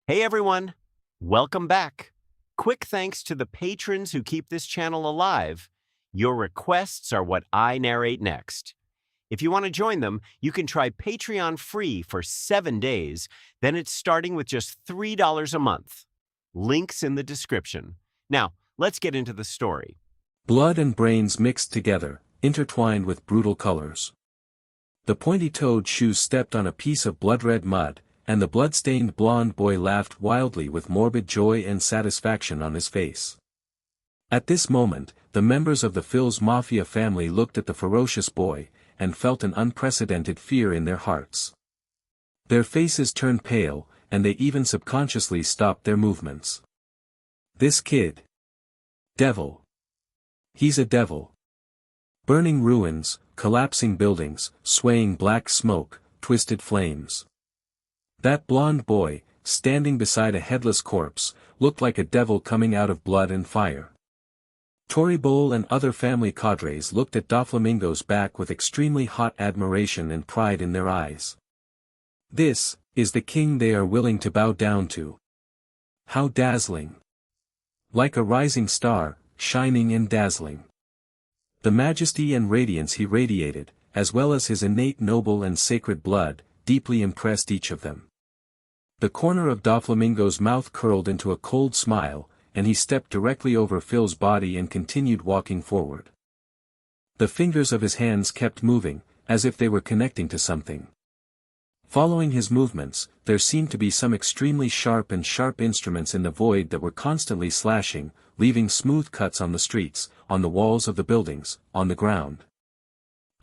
Hey everyone, welcome back. Quick thanks to the patrons who keep this channel alive. Your requests are what I narrate next. If you want to join them, you can try Patreon free for 7 days, then it's starting with just $3 a month. Links in the description. Now, let's get into the story. Blood and brains mixed together, intertwined with brutal colors. The pointy-toed shoes stepped on a piece of blood-red mud, and the blood-stained blonde boy laughed wildly with morbid joy and satisfaction on his face. At this moment, the members of the Phil's Mafia family looked at the ferocious boy, and felt an unprecedented fear in their hearts. Their faces turned pale, and they even subconsciously stopped their movements. This kid. Devil. He's a devil. Burning ruins, collapsing buildings, swaying black smoke, twisted flames. That blonde boy, standing beside a headless corpse, looked like a devil coming out of blood and fire. Tory Bowl and other family cadres looked at Doflamingo's back with extremely hot admiration and pride in their eyes. This is the king they are willing to bow down to. How dazzling! Like a rising star, shining and dazzling. The majesty and radiance he radiated, as well as his innate noble and sacred blood, deeply impressed each of them. The corner of Doflamingo's mouth curled into a cold smile, and he stepped directly over Phil's body and continued walking forward. The fingers of his hands kept moving, as if they were connecting to something. Following his movements, there seemed to be some extremely sharp instruments in the void that were constantly slashing, leaving smooth cuts on the streets, on the walls of the buildings, on the ground.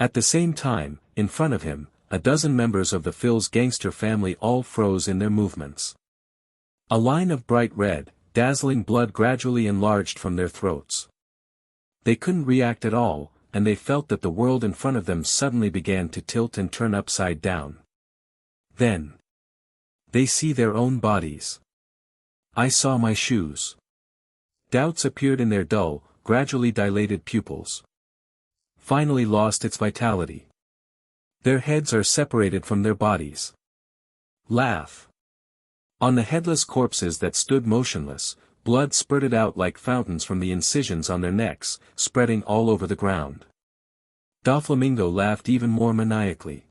At the same time, in front of him, a dozen members of the Phil's gangster family all froze in their movements. A line of bright red, dazzling blood gradually enlarged from their throats. They couldn't react at all, and they felt that the world in front of them suddenly began to tilt and turn upside down. Then they see their own bodies. I saw my shoes. Doubts appeared in their dull, gradually dilated pupils. Finally lost its vitality. Their heads are separated from their bodies. Laugh. On the headless corpses that stood motionless, blood spurted out like fountains from the incisions on their necks, spreading all over the ground. Doflamingo laughed even more maniacally.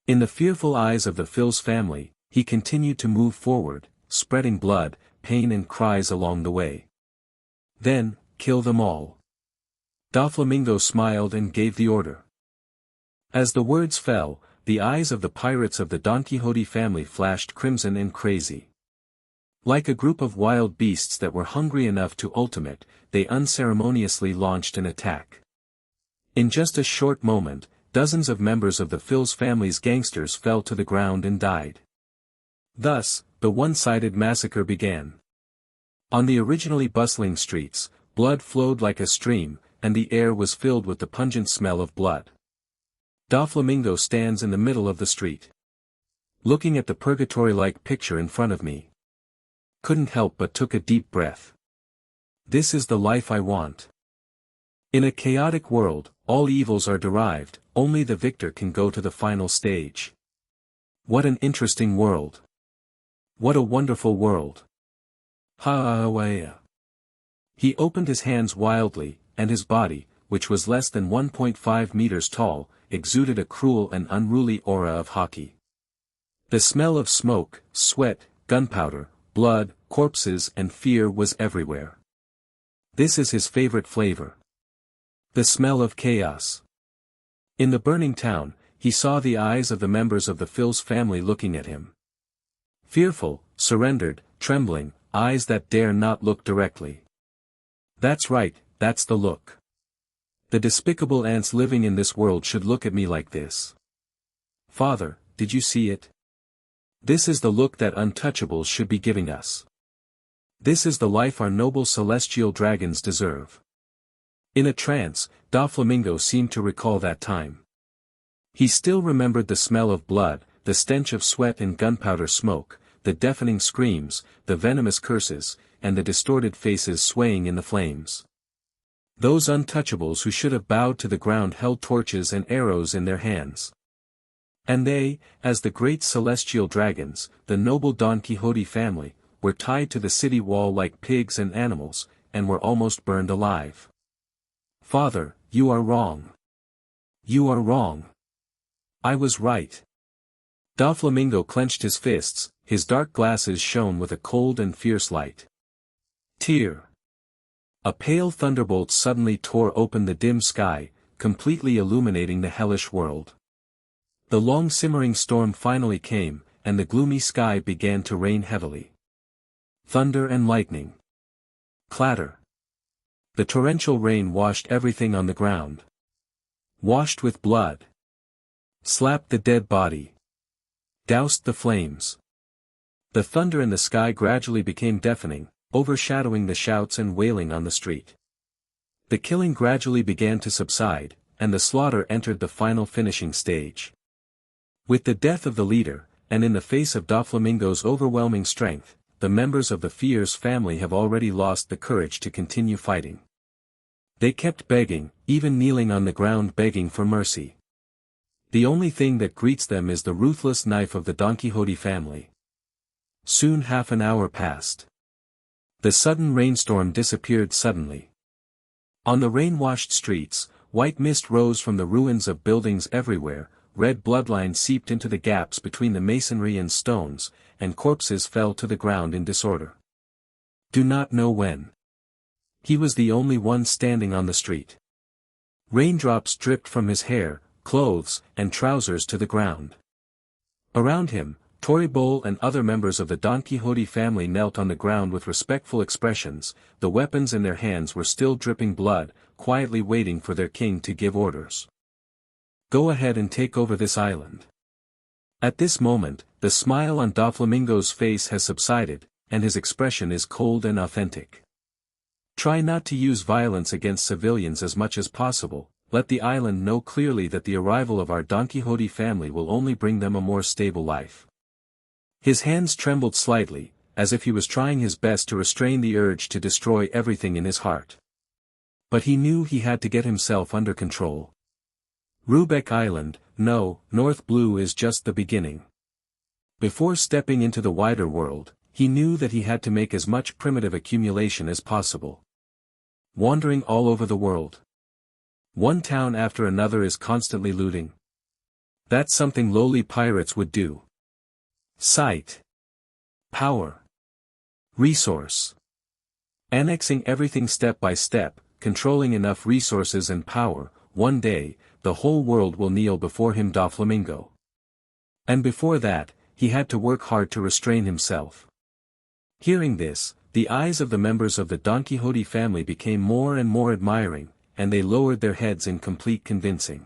In the fearful eyes of the Phil's family, he continued to move forward, spreading blood, pain and cries along the way. Then, kill them all. Doflamingo smiled and gave the order. As the words fell, the eyes of the pirates of the Don Quixote family flashed crimson and crazy. Like a group of wild beasts that were hungry enough to ultimate, they unceremoniously launched an attack. In just a short moment, dozens of members of the Phil's family's gangsters fell to the ground and died. Thus, the one-sided massacre began. On the originally bustling streets, blood flowed like a stream, and the air was filled with the pungent smell of blood. Doflamingo stands in the middle of the street. Looking at the purgatory-like picture in front of me. Couldn't help but took a deep breath. This is the life I want. In a chaotic world, all evils are derived, only the victor can go to the final stage. What an interesting world. What a wonderful world. Ha-ah-ah-ah. He opened his hands wildly, and his body, which was less than 1.5 meters tall, exuded a cruel and unruly aura of hockey. The smell of smoke, sweat, gunpowder, blood, corpses and fear was everywhere. This is his favorite flavor. The smell of chaos. In the burning town, he saw the eyes of the members of the Phil's family looking at him. Fearful, surrendered, trembling, eyes that dare not look directly. That's right, that's the look. The despicable ants living in this world should look at me like this. Father, did you see it? This is the look that untouchables should be giving us. This is the life our noble celestial dragons deserve. In a trance, Doflamingo seemed to recall that time. He still remembered the smell of blood, the stench of sweat and gunpowder smoke, the deafening screams, the venomous curses, and the distorted faces swaying in the flames. Those untouchables who should have bowed to the ground held torches and arrows in their hands. And they, as the great celestial dragons, the noble Don Quixote family, were tied to the city wall like pigs and animals, and were almost burned alive. Father, you are wrong. You are wrong. I was right. Doflamingo clenched his fists, his dark glasses shone with a cold and fierce light. Tear. A pale thunderbolt suddenly tore open the dim sky, completely illuminating the hellish world. The long simmering storm finally came, and the gloomy sky began to rain heavily. Thunder and lightning. Clatter. The torrential rain washed everything on the ground. Washed with blood. Slapped the dead body. Doused the flames. The thunder in the sky gradually became deafening, overshadowing the shouts and wailing on the street. The killing gradually began to subside, and the slaughter entered the final finishing stage. With the death of the leader, and in the face of Doflamingo's overwhelming strength, the members of the fierce family have already lost the courage to continue fighting. They kept begging, even kneeling on the ground begging for mercy. The only thing that greets them is the ruthless knife of the Don Quixote family. Soon half an hour passed. The sudden rainstorm disappeared suddenly. On the rain-washed streets, white mist rose from the ruins of buildings everywhere, red bloodlines seeped into the gaps between the masonry and stones, and corpses fell to the ground in disorder. Do not know when. He was the only one standing on the street. Raindrops dripped from his hair, clothes, and trousers to the ground. Around him, Toribol and other members of the Don Quixote family knelt on the ground with respectful expressions, the weapons in their hands were still dripping blood, quietly waiting for their king to give orders. Go ahead and take over this island. At this moment, the smile on Doflamingo's face has subsided, and his expression is cold and authentic. Try not to use violence against civilians as much as possible, let the island know clearly that the arrival of our Don Quixote family will only bring them a more stable life. His hands trembled slightly, as if he was trying his best to restrain the urge to destroy everything in his heart. But he knew he had to get himself under control. Rubeck Island, no, North Blue is just the beginning. Before stepping into the wider world, he knew that he had to make as much primitive accumulation as possible. Wandering all over the world. One town after another is constantly looting. That's something lowly pirates would do. Sight. Power. Resource. Annexing everything step by step, controlling enough resources and power, one day, the whole world will kneel before him Doflamingo. And before that, he had to work hard to restrain himself. Hearing this, the eyes of the members of the Don Quixote family became more and more admiring, and they lowered their heads in complete convincing.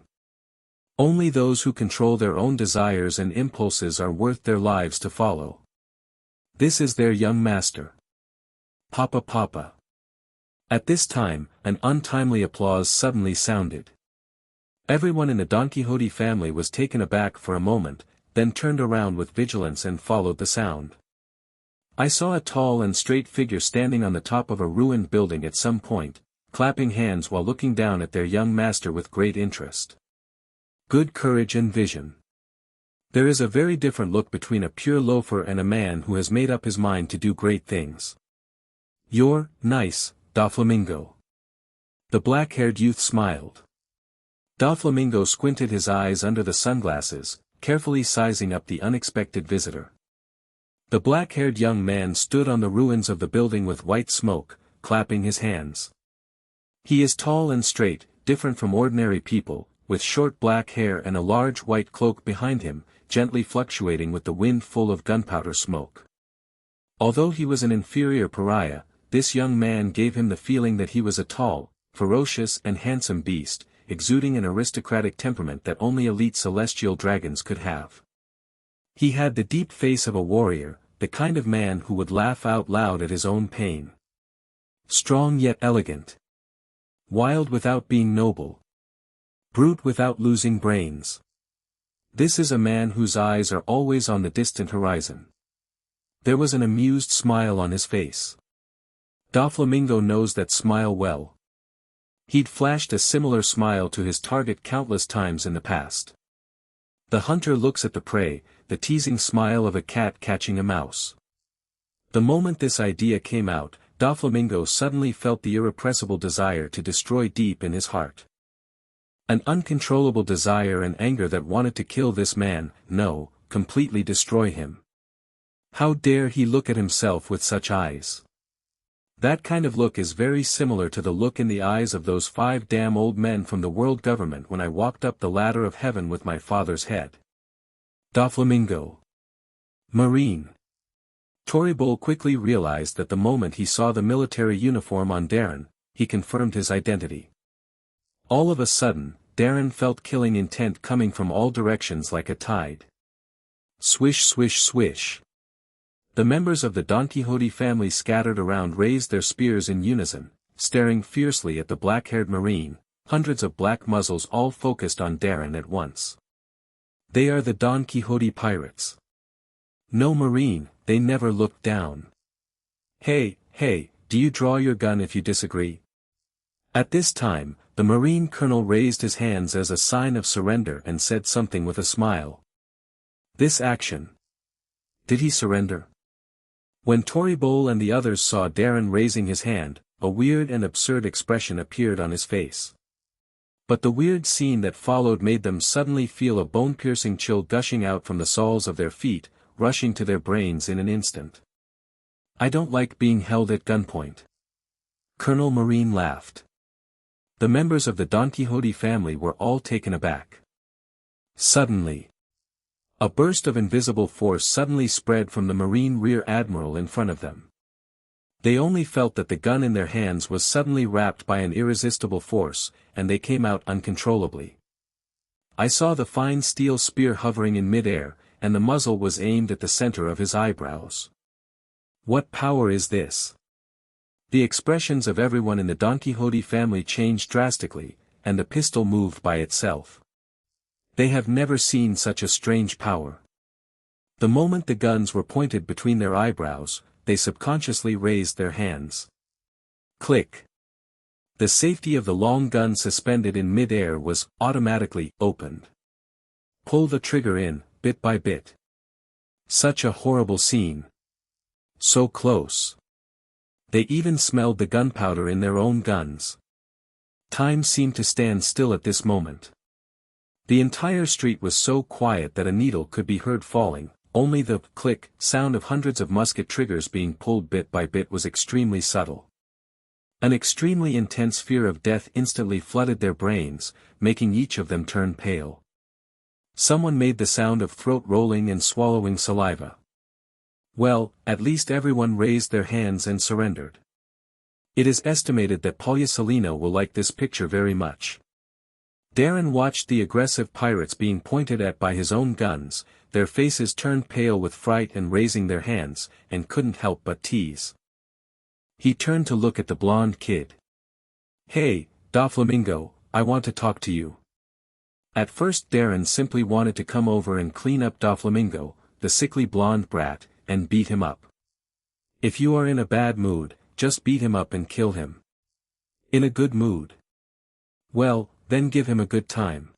Only those who control their own desires and impulses are worth their lives to follow. This is their young master. Papa Papa. At this time, an untimely applause suddenly sounded. Everyone in the Don Quixote family was taken aback for a moment, then turned around with vigilance and followed the sound. I saw a tall and straight figure standing on the top of a ruined building at some point, clapping hands while looking down at their young master with great interest. Good courage and vision. There is a very different look between a pure loafer and a man who has made up his mind to do great things. You're nice, Doflamingo. The black-haired youth smiled. Doflamingo squinted his eyes under the sunglasses, carefully sizing up the unexpected visitor. The black-haired young man stood on the ruins of the building with white smoke, clapping his hands. He is tall and straight, different from ordinary people, with short black hair and a large white cloak behind him, gently fluctuating with the wind full of gunpowder smoke. Although he was an inferior pariah, this young man gave him the feeling that he was a tall, ferocious and handsome beast, exuding an aristocratic temperament that only elite celestial dragons could have. He had the deep face of a warrior, the kind of man who would laugh out loud at his own pain. Strong yet elegant. Wild without being noble. Brute without losing brains. This is a man whose eyes are always on the distant horizon. There was an amused smile on his face. Doflamingo knows that smile well. He'd flashed a similar smile to his target countless times in the past. The hunter looks at the prey, the teasing smile of a cat catching a mouse. The moment this idea came out, Doflamingo suddenly felt the irrepressible desire to destroy deep in his heart. An uncontrollable desire and anger that wanted to kill this man, no, completely destroy him. How dare he look at himself with such eyes? That kind of look is very similar to the look in the eyes of those 5 damn old men from the world government when I walked up the ladder of heaven with my father's head. Doflamingo. Marine. Toribol quickly realized that the moment he saw the military uniform on Darren, he confirmed his identity. All of a sudden, Darren felt killing intent coming from all directions like a tide. Swish swish swish. The members of the Don Quixote family scattered around raised their spears in unison, staring fiercely at the black-haired Marine, hundreds of black muzzles all focused on Darren at once. They are the Don Quixote pirates. No Marine, they never looked down. Hey, do you draw your gun if you disagree? At this time, the Marine colonel raised his hands as a sign of surrender and said something with a smile. This action. Did he surrender? When Toribol and the others saw Darren raising his hand, a weird and absurd expression appeared on his face. But the weird scene that followed made them suddenly feel a bone-piercing chill gushing out from the soles of their feet, rushing to their brains in an instant. I don't like being held at gunpoint. Colonel Marine laughed. The members of the Don Quixote family were all taken aback. Suddenly, a burst of invisible force suddenly spread from the Marine Rear Admiral in front of them. They only felt that the gun in their hands was suddenly wrapped by an irresistible force, and they came out uncontrollably. I saw the fine steel spear hovering in mid-air, and the muzzle was aimed at the center of his eyebrows. What power is this? The expressions of everyone in the Don Quixote family changed drastically, and the pistol moved by itself. They have never seen such a strange power. The moment the guns were pointed between their eyebrows, they subconsciously raised their hands. Click. The safety of the long gun suspended in mid-air was automatically opened. Pull the trigger in, bit by bit. Such a horrible scene. So close. They even smelled the gunpowder in their own guns. Time seemed to stand still at this moment. The entire street was so quiet that a needle could be heard falling, only the click sound of hundreds of musket triggers being pulled bit by bit was extremely subtle. An extremely intense fear of death instantly flooded their brains, making each of them turn pale. Someone made the sound of throat rolling and swallowing saliva. Well, at least everyone raised their hands and surrendered. It is estimated that Polyasalino will like this picture very much. Darren watched the aggressive pirates being pointed at by his own guns, their faces turned pale with fright and raising their hands, and couldn't help but tease. He turned to look at the blonde kid. Hey, Doflamingo, I want to talk to you. At first Darren simply wanted to come over and clean up Doflamingo, the sickly blonde brat, and beat him up. If you are in a bad mood, just beat him up and kill him. In a good mood? Well, then give him a good time.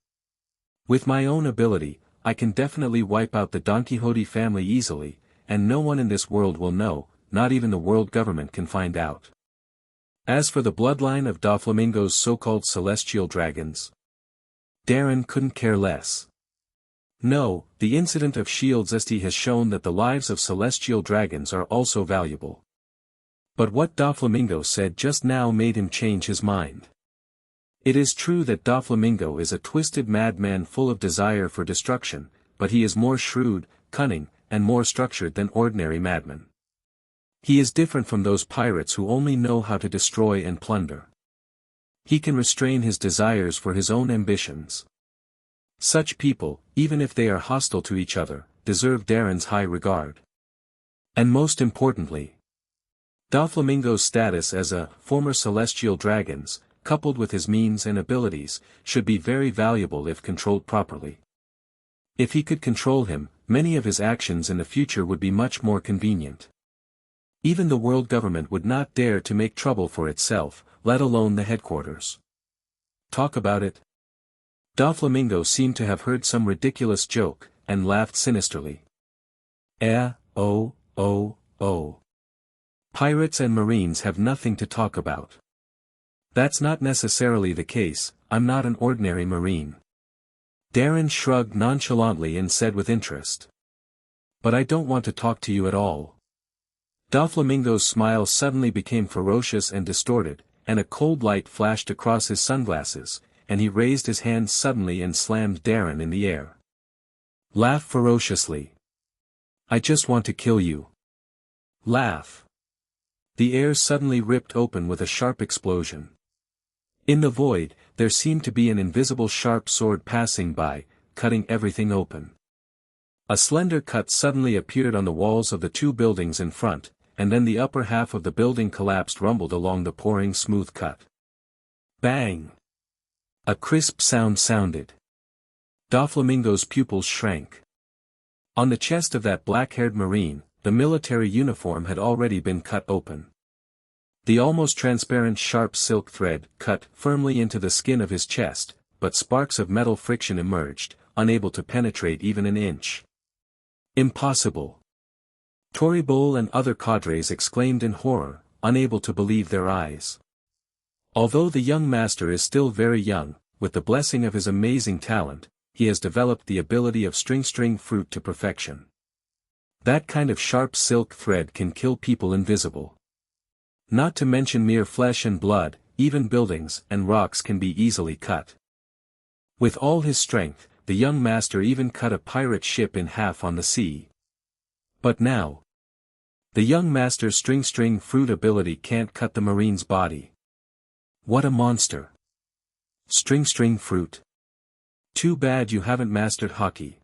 With my own ability, I can definitely wipe out the Don Quixote family easily, and no one in this world will know, not even the world government can find out. As for the bloodline of Doflamingo's so-called celestial dragons, Darren couldn't care less. No, the incident of Shields St has shown that the lives of celestial dragons are also valuable. But what Doflamingo said just now made him change his mind. It is true that Doflamingo is a twisted madman full of desire for destruction, but he is more shrewd, cunning, and more structured than ordinary madmen. He is different from those pirates who only know how to destroy and plunder. He can restrain his desires for his own ambitions. Such people, even if they are hostile to each other, deserve Darren's high regard. And most importantly, Doflamingo's status as a former celestial dragons, coupled with his means and abilities, should be very valuable if controlled properly. If he could control him, many of his actions in the future would be much more convenient. Even the world government would not dare to make trouble for itself, let alone the headquarters. Talk about it. Doflamingo seemed to have heard some ridiculous joke, and laughed sinisterly. Oh, oh, oh. Pirates and Marines have nothing to talk about. That's not necessarily the case, I'm not an ordinary Marine. Darren shrugged nonchalantly and said with interest. But I don't want to talk to you at all. Doflamingo's smile suddenly became ferocious and distorted, and a cold light flashed across his sunglasses, and he raised his hand suddenly and slammed Darren in the air. Laugh ferociously. I just want to kill you. Laugh. The air suddenly ripped open with a sharp explosion. In the void, there seemed to be an invisible sharp sword passing by, cutting everything open. A slender cut suddenly appeared on the walls of the two buildings in front, and then the upper half of the building collapsed rumbled along the pouring smooth cut. Bang! A crisp sound sounded. Doflamingo's pupils shrank. On the chest of that black-haired Marine, the military uniform had already been cut open. The almost transparent sharp silk thread cut firmly into the skin of his chest, but sparks of metal friction emerged, unable to penetrate even an inch. Impossible! Toribol and other cadres exclaimed in horror, unable to believe their eyes. Although the young master is still very young, with the blessing of his amazing talent, he has developed the ability of string fruit to perfection. That kind of sharp silk thread can kill people invisible. Not to mention mere flesh and blood, even buildings and rocks can be easily cut. With all his strength, the young master even cut a pirate ship in half on the sea. But now, the young master's string fruit ability can't cut the Marine's body. What a monster! String fruit. Too bad you haven't mastered hockey.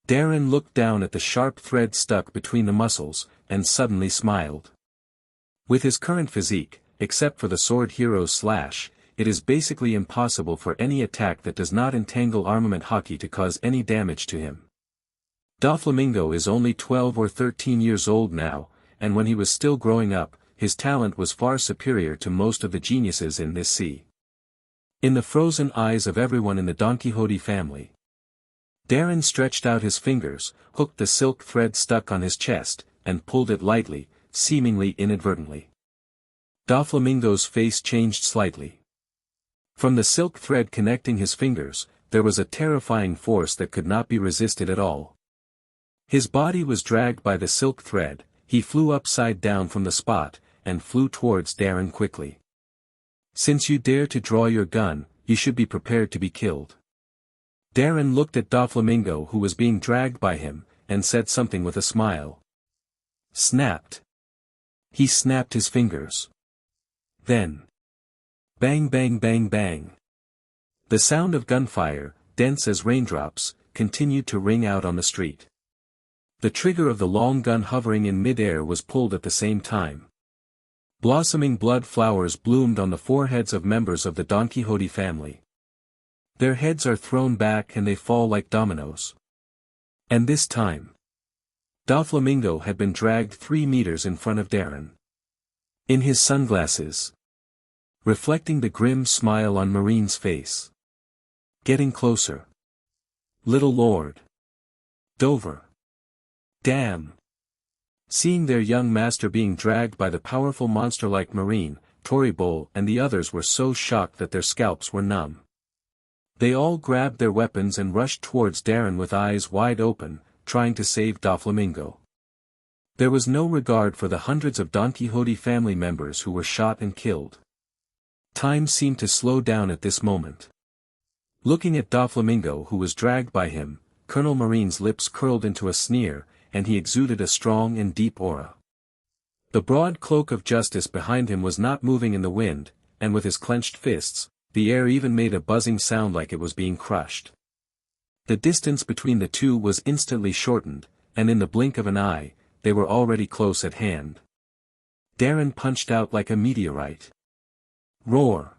Darren looked down at the sharp thread stuck between the muscles, and suddenly smiled. With his current physique, except for the sword hero's slash, it is basically impossible for any attack that does not entangle armament hockey to cause any damage to him. Doflamingo is only 12 or 13 years old now, and when he was still growing up, his talent was far superior to most of the geniuses in this sea. In the frozen eyes of everyone in the Don Quixote family, Darren stretched out his fingers, hooked the silk thread stuck on his chest, and pulled it lightly, seemingly inadvertently. Doflamingo's face changed slightly. From the silk thread connecting his fingers, there was a terrifying force that could not be resisted at all. His body was dragged by the silk thread, he flew upside down from the spot, and flew towards Darren quickly. Since you dare to draw your gun, you should be prepared to be killed. Darren looked at Doflamingo who was being dragged by him, and said something with a smile. Snapped. He snapped his fingers. Then. Bang bang bang bang. The sound of gunfire, dense as raindrops, continued to ring out on the street. The trigger of the long gun hovering in mid-air was pulled at the same time. Blossoming blood flowers bloomed on the foreheads of members of the Don Quixote family. Their heads are thrown back and they fall like dominoes. And this time, Doflamingo had been dragged 3 meters in front of Darren. In his sunglasses, reflecting the grim smile on Marine's face. Getting closer. Little Lord. Dover. Damn. Seeing their young master being dragged by the powerful monster like Marine, Toribol and the others were so shocked that their scalps were numb. They all grabbed their weapons and rushed towards Darren with eyes wide open, trying to save Doflamingo. There was no regard for the hundreds of Don Quixote family members who were shot and killed. Time seemed to slow down at this moment. Looking at Doflamingo who was dragged by him, Colonel Marine's lips curled into a sneer, and he exuded a strong and deep aura. The broad cloak of justice behind him was not moving in the wind, and with his clenched fists, the air even made a buzzing sound like it was being crushed. The distance between the two was instantly shortened, and in the blink of an eye, they were already close at hand. Darren punched out like a meteorite. Roar!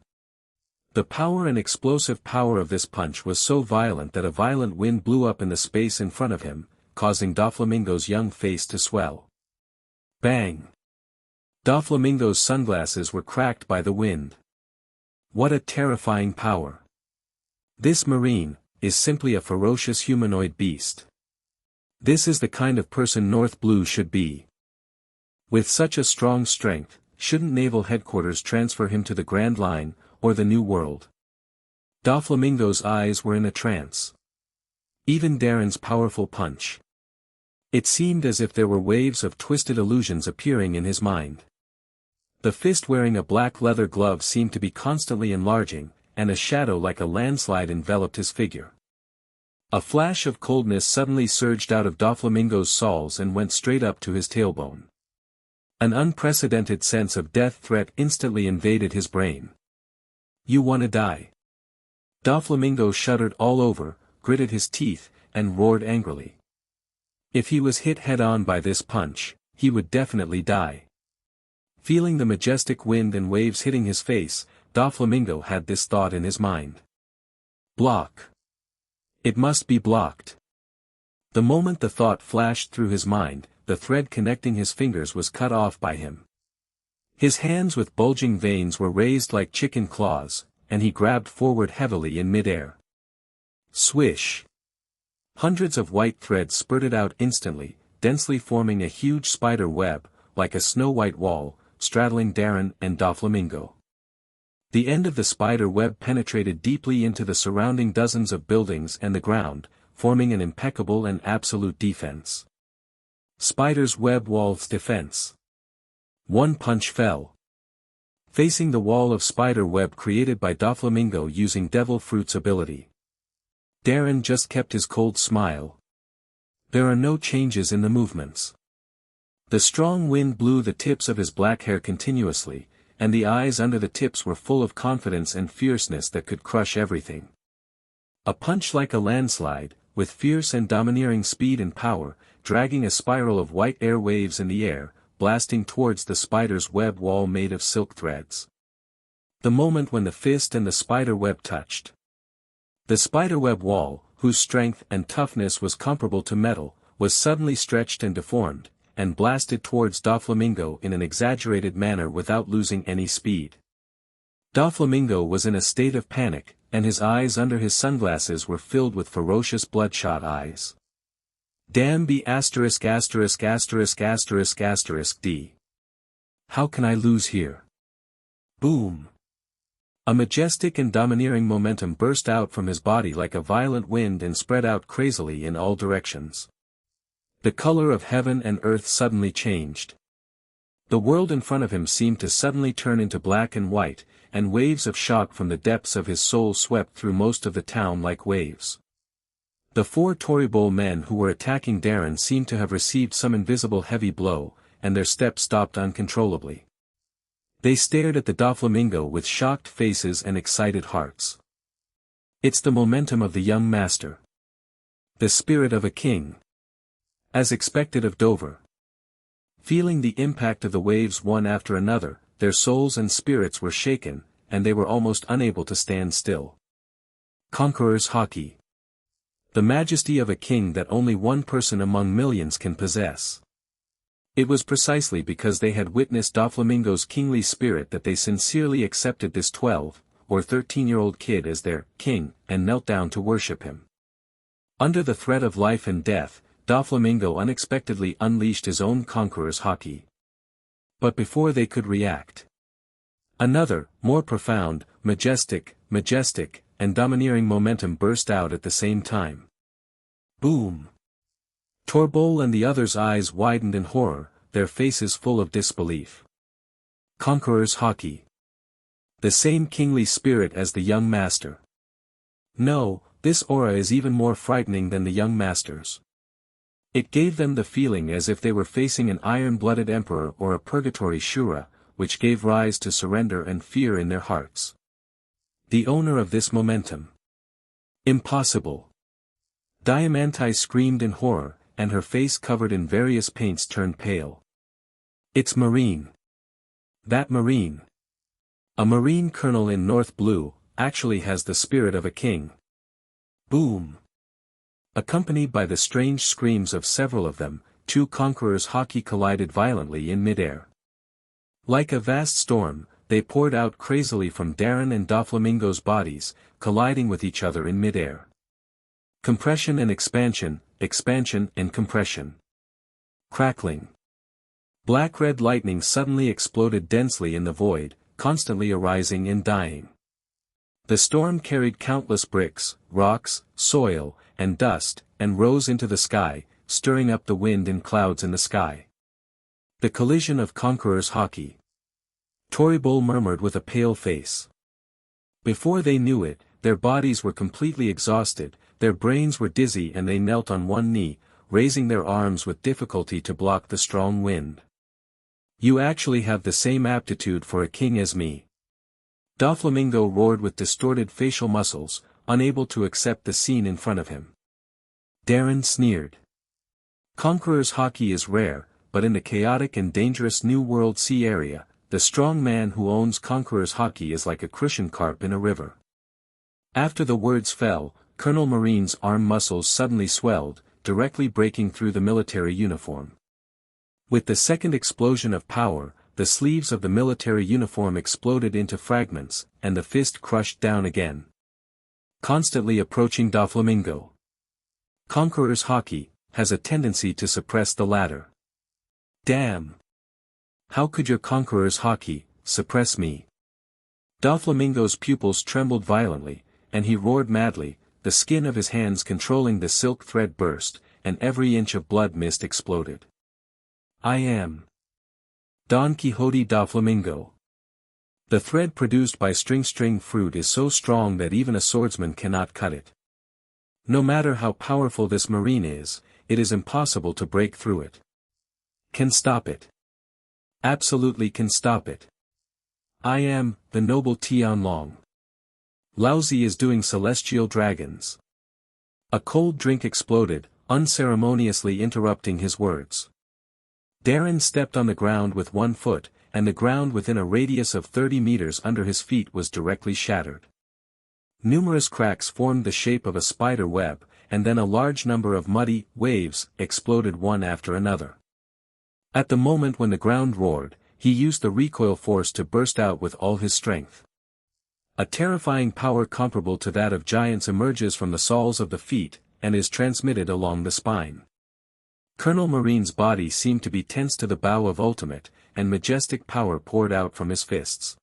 The power and explosive power of this punch was so violent that a violent wind blew up in the space in front of him, causing Doflamingo's young face to swell. Bang! Doflamingo's sunglasses were cracked by the wind. What a terrifying power! This marine is simply a ferocious humanoid beast. This is the kind of person North Blue should be. With such a strong strength, shouldn't Naval Headquarters transfer him to the Grand Line, or the New World? Doflamingo's eyes were in a trance. Even Darren's powerful punch. It seemed as if there were waves of twisted illusions appearing in his mind. The fist wearing a black leather glove seemed to be constantly enlarging, and a shadow like a landslide enveloped his figure. A flash of coldness suddenly surged out of Doflamingo's soles and went straight up to his tailbone. An unprecedented sense of death threat instantly invaded his brain. You wanna die? Doflamingo shuddered all over, gritted his teeth, and roared angrily. If he was hit head-on by this punch, he would definitely die. Feeling the majestic wind and waves hitting his face, Doflamingo had this thought in his mind. Block. It must be blocked. The moment the thought flashed through his mind, the thread connecting his fingers was cut off by him. His hands with bulging veins were raised like chicken claws, and he grabbed forward heavily in midair. Swish! Hundreds of white threads spurted out instantly, densely forming a huge spider web, like a snow-white wall, straddling Darren and Doflamingo. The end of the spider web penetrated deeply into the surrounding dozens of buildings and the ground, forming an impeccable and absolute defense. Spider's web wall's defense. One punch fell. Facing the wall of spider web created by Doflamingo using Devil Fruit's ability. Darren just kept his cold smile. There are no changes in the movements. The strong wind blew the tips of his black hair continuously, and the eyes under the tips were full of confidence and fierceness that could crush everything. A punch like a landslide, with fierce and domineering speed and power, dragging a spiral of white air waves in the air, blasting towards the spider's web wall made of silk threads. The moment when the fist and the spider web touched. The spiderweb wall, whose strength and toughness was comparable to metal, was suddenly stretched and deformed, and blasted towards Doflamingo in an exaggerated manner without losing any speed. Doflamingo was in a state of panic, and his eyes under his sunglasses were filled with ferocious bloodshot eyes. Damn be asterisk asterisk asterisk asterisk asterisk D. How can I lose here? Boom! A majestic and domineering momentum burst out from his body like a violent wind and spread out crazily in all directions. The color of heaven and earth suddenly changed. The world in front of him seemed to suddenly turn into black and white, and waves of shock from the depths of his soul swept through most of the town like waves. The four Toribole men who were attacking Darren seemed to have received some invisible heavy blow, and their steps stopped uncontrollably. They stared at the Doflamingo with shocked faces and excited hearts. It's the momentum of the young master. The spirit of a king. As expected of Dover. Feeling the impact of the waves one after another, their souls and spirits were shaken, and they were almost unable to stand still. Conqueror's hockey. The majesty of a king that only one person among millions can possess. It was precisely because they had witnessed Doflamingo's kingly spirit that they sincerely accepted this 12 or 13-year-old kid as their king and knelt down to worship him. Under the threat of life and death, Doflamingo unexpectedly unleashed his own conqueror's hockey. But before they could react, another, more profound, majestic, and domineering momentum burst out at the same time. Boom! Toribole and the others' eyes widened in horror, their faces full of disbelief. Conqueror's hockey. The same kingly spirit as the young master. No, this aura is even more frightening than the young master's. It gave them the feeling as if they were facing an iron-blooded emperor or a purgatory Shura, which gave rise to surrender and fear in their hearts. The owner of this momentum. Impossible. Diamante screamed in horror, and her face covered in various paints turned pale. It's Marine. That Marine. A Marine colonel in North Blue, actually has the spirit of a king. Boom. Accompanied by the strange screams of several of them, two conquerors' hockey collided violently in midair. Like a vast storm, they poured out crazily from Darren and Doflamingo's bodies, colliding with each other in midair. Compression and expansion, expansion and compression. Crackling. Black-red lightning suddenly exploded densely in the void, constantly arising and dying. The storm carried countless bricks, rocks, soil, and dust, and rose into the sky, stirring up the wind and clouds in the sky. The collision of conquerors' hockey. Toribol murmured with a pale face. Before they knew it, their bodies were completely exhausted, their brains were dizzy and they knelt on one knee, raising their arms with difficulty to block the strong wind. You actually have the same aptitude for a king as me. Doflamingo roared with distorted facial muscles, unable to accept the scene in front of him. Darren sneered. Conqueror's hockey is rare, but in the chaotic and dangerous New World Sea area, the strong man who owns Conqueror's hockey is like a crucian carp in a river. After the words fell, Colonel Marine's arm muscles suddenly swelled, directly breaking through the military uniform. With the second explosion of power, the sleeves of the military uniform exploded into fragments, and the fist crushed down again. Constantly approaching Doflamingo. Conqueror's hockey has a tendency to suppress the latter. Damn! How could your Conqueror's hockey suppress me? Doflamingo's pupils trembled violently, and he roared madly, the skin of his hands controlling the silk thread burst, and every inch of blood mist exploded. I am Don Quixote Doflamingo. The thread produced by string fruit is so strong that even a swordsman cannot cut it. No matter how powerful this marine is, it is impossible to break through it. Can stop it. Absolutely can stop it. I am the noble Tianlong. Laozi is doing celestial dragons. A cold drink exploded, unceremoniously interrupting his words. Darren stepped on the ground with 1 foot, and the ground within a radius of 30 meters under his feet was directly shattered. Numerous cracks formed the shape of a spider web, and then a large number of muddy waves exploded one after another. At the moment when the ground roared, he used the recoil force to burst out with all his strength. A terrifying power comparable to that of giants emerges from the soles of the feet, and is transmitted along the spine. Colonel Marine's body seemed to be tense to the bow of ultimate, and majestic power poured out from his fists.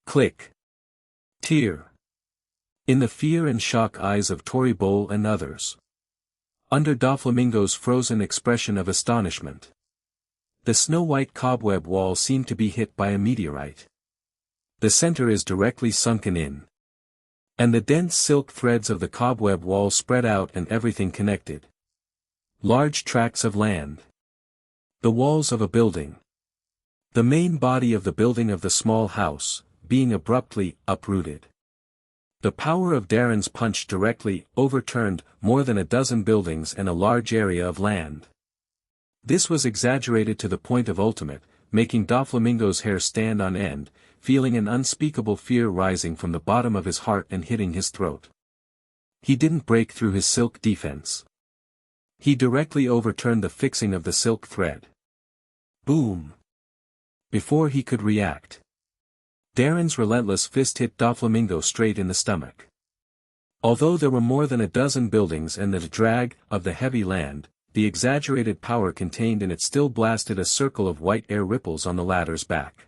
Click. Tear. In the fear and shock eyes of Toribol and others. Under Doflamingo's frozen expression of astonishment. The snow-white cobweb wall seemed to be hit by a meteorite. The center is directly sunken in. And the dense silk threads of the cobweb wall spread out and everything connected. Large tracts of land. The walls of a building. The main body of the building of the small house, being abruptly uprooted. The power of Darren's punch directly overturned more than a dozen buildings and a large area of land. This was exaggerated to the point of ultimate, making Doflamingo's hair stand on end, feeling an unspeakable fear rising from the bottom of his heart and hitting his throat. He didn't break through his silk defense. He directly overturned the fixing of the silk thread. Boom! Before he could react, Darren's relentless fist hit Doflamingo straight in the stomach. Although there were more than a dozen buildings and the drag of the heavy land, the exaggerated power contained in it still blasted a circle of white air ripples on the ladder's back.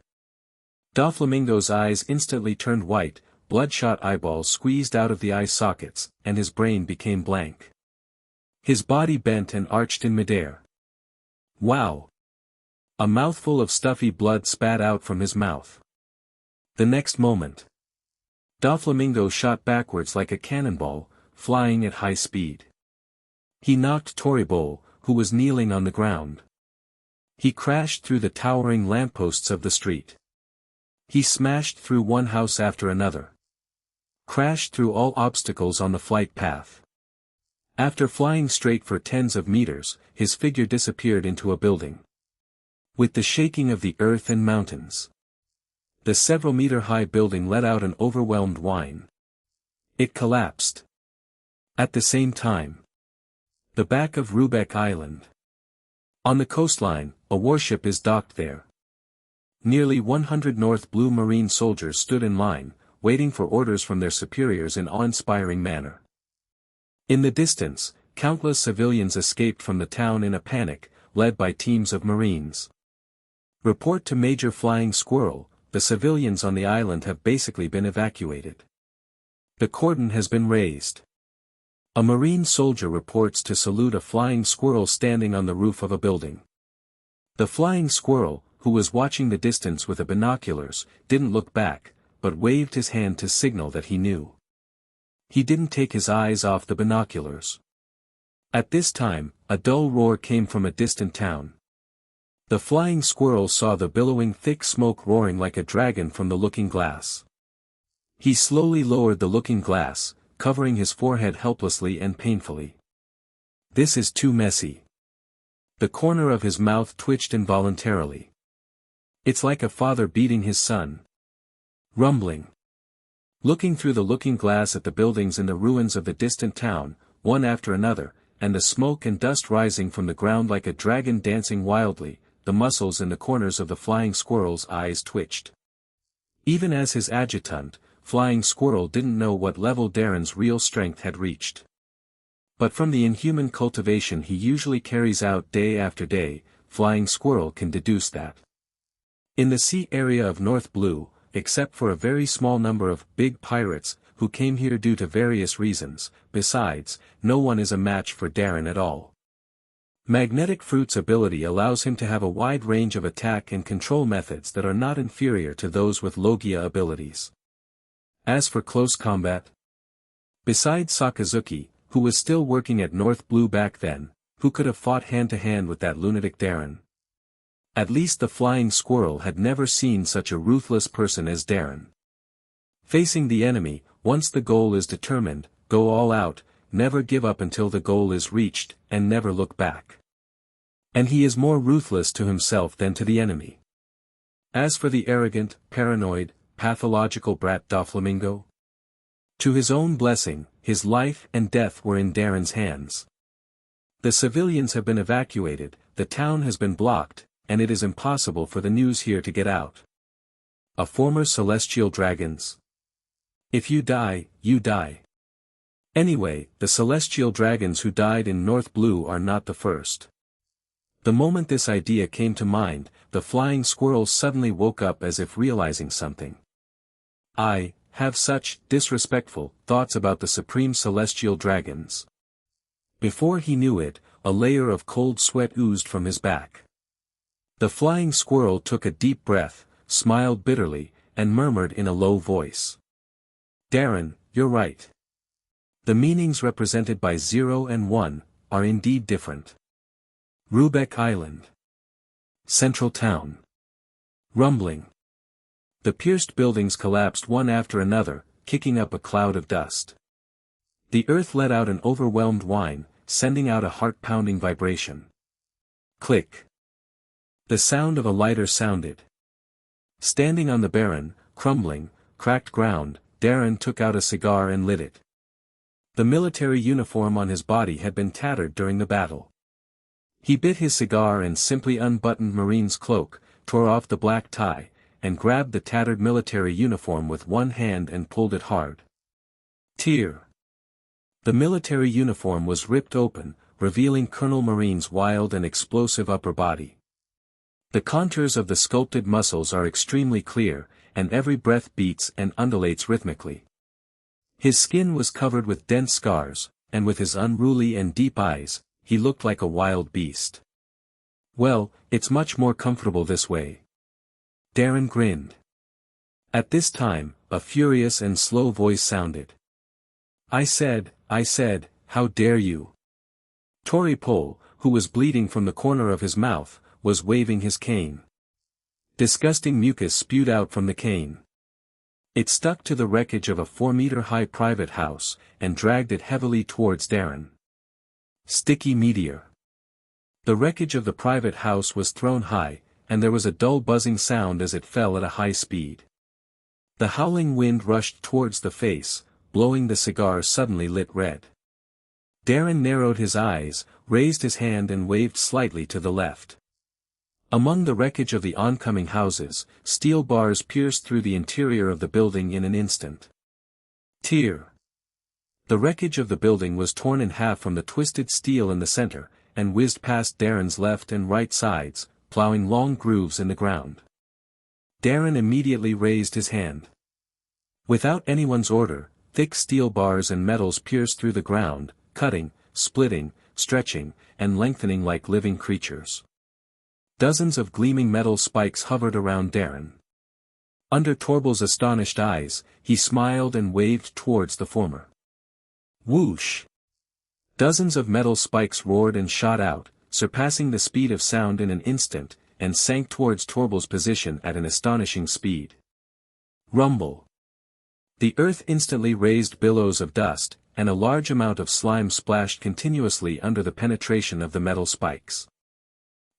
Doflamingo's eyes instantly turned white, bloodshot eyeballs squeezed out of the eye sockets, and his brain became blank. His body bent and arched in midair. Wow! A mouthful of stuffy blood spat out from his mouth. The next moment, Doflamingo shot backwards like a cannonball, flying at high speed. He knocked Toribol, who was kneeling on the ground. He crashed through the towering lampposts of the street. He smashed through one house after another. Crashed through all obstacles on the flight path. After flying straight for tens of meters, his figure disappeared into a building. With the shaking of the earth and mountains, the several-meter-high building let out an overwhelmed whine. It collapsed. At the same time, the back of Rubeck Island. On the coastline, a warship is docked there. Nearly 100 North Blue Marine soldiers stood in line, waiting for orders from their superiors in awe-inspiring manner. In the distance, countless civilians escaped from the town in a panic, led by teams of Marines. Report to Major Flying Squirrel, the civilians on the island have basically been evacuated. The cordon has been raised. A Marine soldier reports to salute a flying squirrel standing on the roof of a building. The flying squirrel, who was watching the distance with the binoculars, didn't look back, but waved his hand to signal that he knew. He didn't take his eyes off the binoculars. At this time, a dull roar came from a distant town. The flying squirrel saw the billowing thick smoke roaring like a dragon from the looking glass. He slowly lowered the looking glass, covering his forehead helplessly and painfully. This is too messy. The corner of his mouth twitched involuntarily. It's like a father beating his son. Rumbling. Looking through the looking glass at the buildings in the ruins of the distant town, one after another, and the smoke and dust rising from the ground like a dragon dancing wildly, the muscles in the corners of the flying squirrel's eyes twitched. Even as his adjutant, Flying Squirrel didn't know what level Darren's real strength had reached. But from the inhuman cultivation he usually carries out day after day, Flying Squirrel can deduce that. In the sea area of North Blue, except for a very small number of big pirates, who came here due to various reasons, besides, no one is a match for Darren at all. Magnetic Fruit's ability allows him to have a wide range of attack and control methods that are not inferior to those with Logia abilities. As for close combat, besides Sakazuki, who was still working at North Blue back then, who could have fought hand-to-hand with that lunatic Darren? At least the Flying Squirrel had never seen such a ruthless person as Darren. Facing the enemy, once the goal is determined, go all out, never give up until the goal is reached, and never look back. And he is more ruthless to himself than to the enemy. As for the arrogant, paranoid, pathological brat Doflamingo, to his own blessing, his life and death were in Darren's hands. The civilians have been evacuated, the town has been blocked, and it is impossible for the news here to get out. A former celestial dragons. If you die, you die. Anyway, the celestial dragons who died in North Blue are not the first. The moment this idea came to mind, the Flying Squirrel suddenly woke up as if realizing something. I have such disrespectful thoughts about the supreme celestial dragons. Before he knew it, a layer of cold sweat oozed from his back. The Flying Squirrel took a deep breath, smiled bitterly, and murmured in a low voice. Darren, you're right. The meanings represented by 0 and 1, are indeed different. Rubeck Island. Central Town. Rumbling. The pierced buildings collapsed one after another, kicking up a cloud of dust. The earth let out an overwhelmed whine, sending out a heart-pounding vibration. Click. The sound of a lighter sounded. Standing on the barren, crumbling, cracked ground, Darren took out a cigar and lit it. The military uniform on his body had been tattered during the battle. He bit his cigar and simply unbuttoned Marine's cloak, tore off the black tie, and grabbed the tattered military uniform with one hand and pulled it hard. Tear. The military uniform was ripped open, revealing Colonel Marine's wild and explosive upper body. The contours of the sculpted muscles are extremely clear, and every breath beats and undulates rhythmically. His skin was covered with dense scars, and with his unruly and deep eyes, he looked like a wild beast. Well, it's much more comfortable this way. Darren grinned. At this time, a furious and slow voice sounded. I said, how dare you? Tory Pole, who was bleeding from the corner of his mouth, was waving his cane. Disgusting mucus spewed out from the cane. It stuck to the wreckage of a 4-meter-high private house, and dragged it heavily towards Darren. Sticky meteor. The wreckage of the private house was thrown high, and there was a dull buzzing sound as it fell at a high speed. The howling wind rushed towards the face, blowing the cigar suddenly lit red. Darren narrowed his eyes, raised his hand and waved slightly to the left. Among the wreckage of the oncoming houses, steel bars pierced through the interior of the building in an instant. Tear. The wreckage of the building was torn in half from the twisted steel in the center, and whizzed past Darren's left and right sides, plowing long grooves in the ground. Darren immediately raised his hand. Without anyone's order, thick steel bars and metals pierced through the ground, cutting, splitting, stretching, and lengthening like living creatures. Dozens of gleaming metal spikes hovered around Darren. Under Torbel's astonished eyes, he smiled and waved towards the former. Whoosh! Dozens of metal spikes roared and shot out, surpassing the speed of sound in an instant, and sank towards Torbel's position at an astonishing speed. Rumble! The earth instantly raised billows of dust, and a large amount of slime splashed continuously under the penetration of the metal spikes.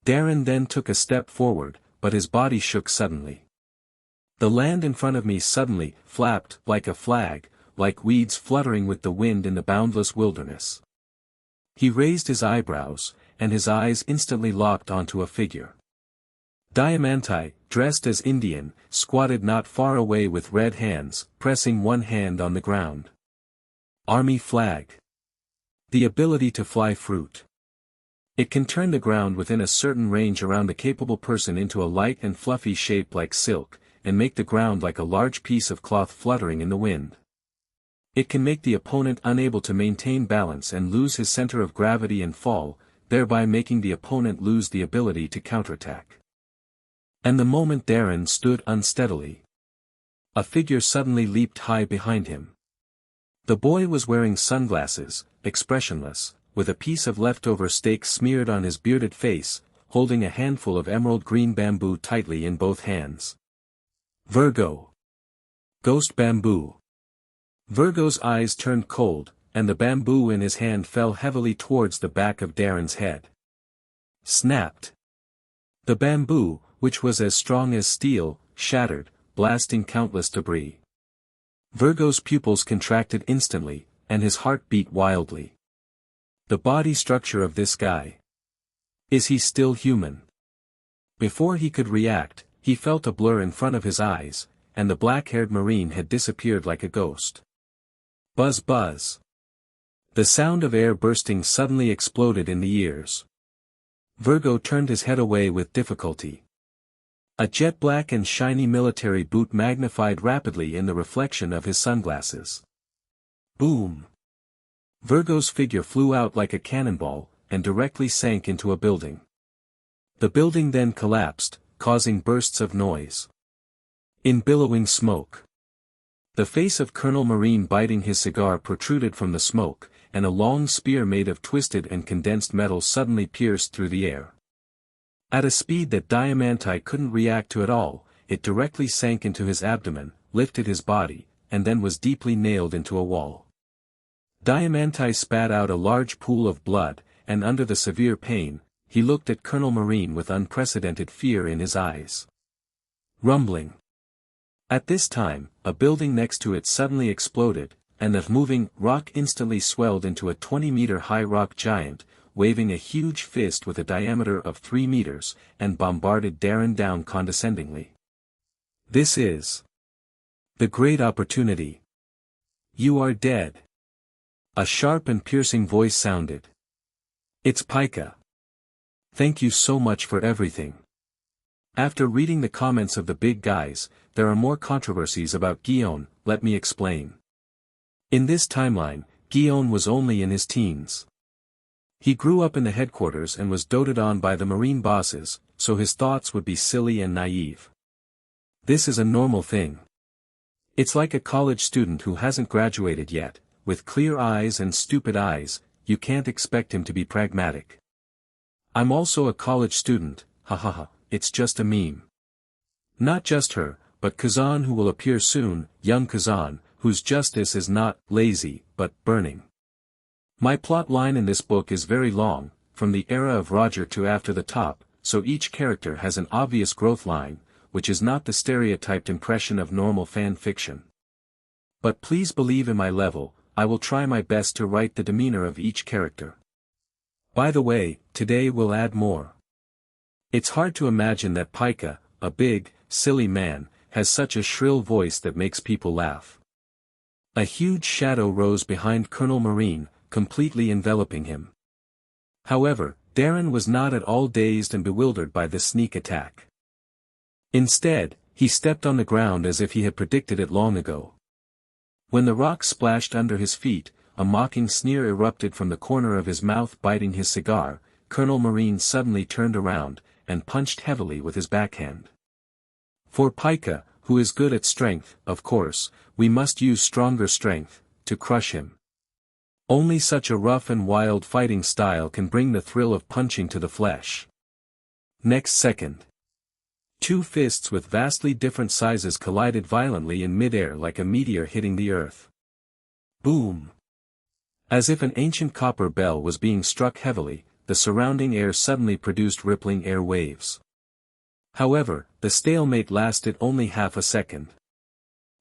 Darren then took a step forward, but his body shook suddenly. The land in front of me suddenly flapped like a flag, like weeds fluttering with the wind in the boundless wilderness. He raised his eyebrows, and his eyes instantly locked onto a figure. Diamante, dressed as Indian, squatted not far away with red hands, pressing one hand on the ground. Army flag. The ability to fly fruit. It can turn the ground within a certain range around a capable person into a light and fluffy shape like silk, and make the ground like a large piece of cloth fluttering in the wind. It can make the opponent unable to maintain balance and lose his center of gravity and fall, thereby making the opponent lose the ability to counterattack. And the moment Darren stood unsteadily, a figure suddenly leaped high behind him. The boy was wearing sunglasses, expressionless, with a piece of leftover steak smeared on his bearded face, holding a handful of emerald green bamboo tightly in both hands. Virgo. Ghost bamboo. Virgo's eyes turned cold, and the bamboo in his hand fell heavily towards the back of Darren's head. Snapped. The bamboo, which was as strong as steel, shattered, blasting countless debris. Virgo's pupils contracted instantly, and his heart beat wildly. The body structure of this guy. Is he still human? Before he could react, he felt a blur in front of his eyes, and the black-haired Marine had disappeared like a ghost. Buzz buzz. The sound of air bursting suddenly exploded in the ears. Virgo turned his head away with difficulty. A jet-black and shiny military boot magnified rapidly in the reflection of his sunglasses. Boom! Virgo's figure flew out like a cannonball, and directly sank into a building. The building then collapsed, causing bursts of noise. In billowing smoke. The face of Colonel Marine biting his cigar protruded from the smoke, and a long spear made of twisted and condensed metal suddenly pierced through the air. At a speed that Diamante couldn't react to at all, it directly sank into his abdomen, lifted his body, and then was deeply nailed into a wall. Diamante spat out a large pool of blood, and under the severe pain, he looked at Colonel Marine with unprecedented fear in his eyes. Rumbling. At this time, a building next to it suddenly exploded, and the moving rock instantly swelled into a 20-meter-high rock giant, waving a huge fist with a diameter of 3 meters, and bombarded Darren down condescendingly. This is the great opportunity. You are dead. A sharp and piercing voice sounded. It's Pika. Thank you so much for everything. After reading the comments of the big guys, there are more controversies about Guillaume, let me explain. In this timeline, Guillaume was only in his teens. He grew up in the headquarters and was doted on by the Marine bosses, so his thoughts would be silly and naive. This is a normal thing. It's like a college student who hasn't graduated yet, with clear eyes and stupid eyes, you can't expect him to be pragmatic. I'm also a college student, hahaha, it's just a meme. Not just her, but Kazan, who will appear soon, young Kazan, whose justice is not lazy, but burning. My plot line in this book is very long, from the era of Roger to after the top, so each character has an obvious growth line, which is not the stereotyped impression of normal fan fiction. But please believe in my level, I will try my best to write the demeanor of each character. By the way, today we'll add more It's hard to imagine that Pika, a big, silly man, has such a shrill voice that makes people laugh. A huge shadow rose behind Colonel Marine, completely enveloping him. However, Darren was not at all dazed and bewildered by this sneak attack. Instead, he stepped on the ground as if he had predicted it long ago. When the rock splashed under his feet, a mocking sneer erupted from the corner of his mouth. Biting his cigar, Colonel Marine suddenly turned around, and punched heavily with his backhand. For Pika, who is good at strength, of course, we must use stronger strength, to crush him. Only such a rough and wild fighting style can bring the thrill of punching to the flesh. Next second, two fists with vastly different sizes collided violently in midair like a meteor hitting the earth. Boom! As if an ancient copper bell was being struck heavily, the surrounding air suddenly produced rippling air waves. However, the stalemate lasted only half a second.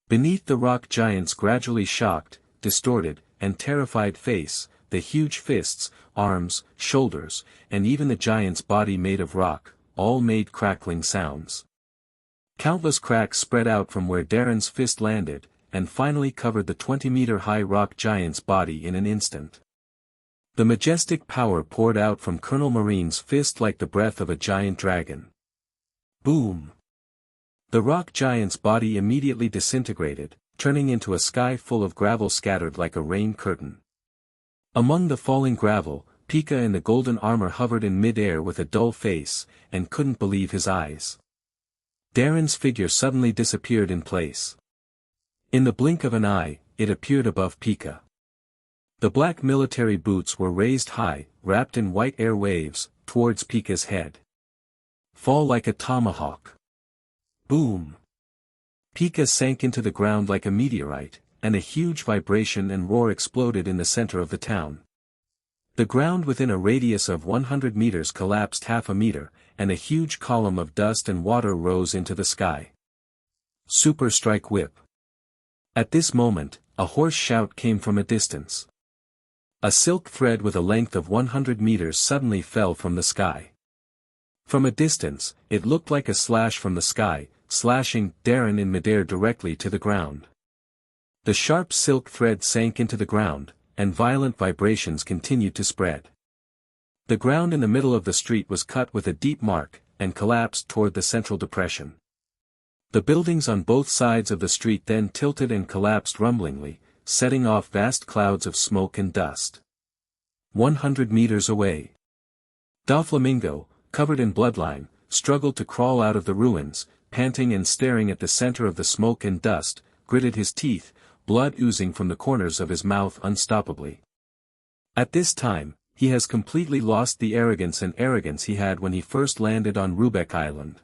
Beneath the rock giant's gradually shocked, distorted, and terrified face, the huge fists, arms, shoulders, and even the giant's body made of rock, all made crackling sounds. Countless cracks spread out from where Darren's fist landed, and finally covered the 20-meter-high rock giant's body in an instant. The majestic power poured out from Colonel Marine's fist like the breath of a giant dragon. Boom! The rock giant's body immediately disintegrated, turning into a sky full of gravel scattered like a rain curtain. Among the falling gravel, Pika in the golden armor hovered in mid-air with a dull face, and couldn't believe his eyes. Darren's figure suddenly disappeared in place. In the blink of an eye, it appeared above Pika. The black military boots were raised high, wrapped in white air waves, towards Pika's head. Fall like a tomahawk. Boom! Pika sank into the ground like a meteorite, and a huge vibration and roar exploded in the center of the town. The ground within a radius of 100 meters collapsed half a meter, and a huge column of dust and water rose into the sky. Super Strike Whip. At this moment, a hoarse shout came from a distance. A silk thread with a length of 100 meters suddenly fell from the sky. From a distance, it looked like a slash from the sky, slashing Darren in midair directly to the ground. The sharp silk thread sank into the ground, and violent vibrations continued to spread. The ground in the middle of the street was cut with a deep mark, and collapsed toward the central depression. The buildings on both sides of the street then tilted and collapsed rumblingly, setting off vast clouds of smoke and dust. 100 meters away, Doflamingo, covered in bloodline, struggled to crawl out of the ruins, panting and staring at the center of the smoke and dust, gritted his teeth, blood oozing from the corners of his mouth unstoppably. At this time, he has completely lost the arrogance he had when he first landed on Rubeck Island.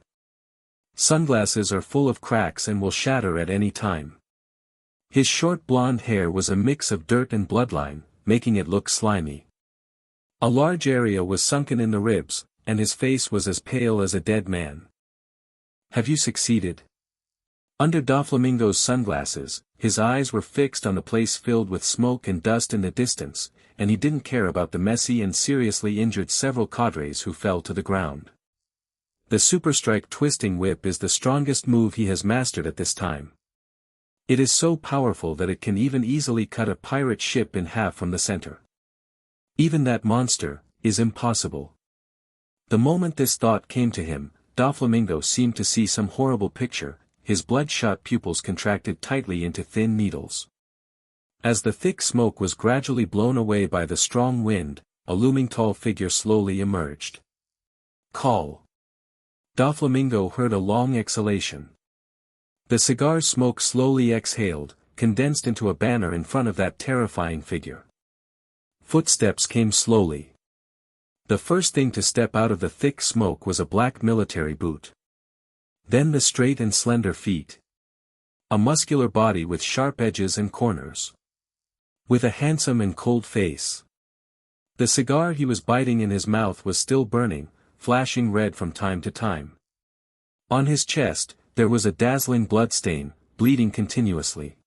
Sunglasses are full of cracks and will shatter at any time. His short blonde hair was a mix of dirt and bloodline, making it look slimy. A large area was sunken in the ribs, and his face was as pale as a dead man. Have you succeeded? Under Doflamingo's sunglasses, his eyes were fixed on the place filled with smoke and dust in the distance, and he didn't care about the messy and seriously injured several cadres who fell to the ground. The Superstrike Twisting Whip is the strongest move he has mastered at this time. It is so powerful that it can even easily cut a pirate ship in half from the center. Even that monster is impossible. The moment this thought came to him, Doflamingo seemed to see some horrible picture. His bloodshot pupils contracted tightly into thin needles. As the thick smoke was gradually blown away by the strong wind, a looming tall figure slowly emerged. Call. Doflamingo heard a long exhalation. The cigar smoke slowly exhaled, condensed into a banner in front of that terrifying figure. Footsteps came slowly. The first thing to step out of the thick smoke was a black military boot. Then the straight and slender feet. A muscular body with sharp edges and corners. With a handsome and cold face. The cigar he was biting in his mouth was still burning, flashing red from time to time. On his chest, there was a dazzling bloodstain, bleeding continuously.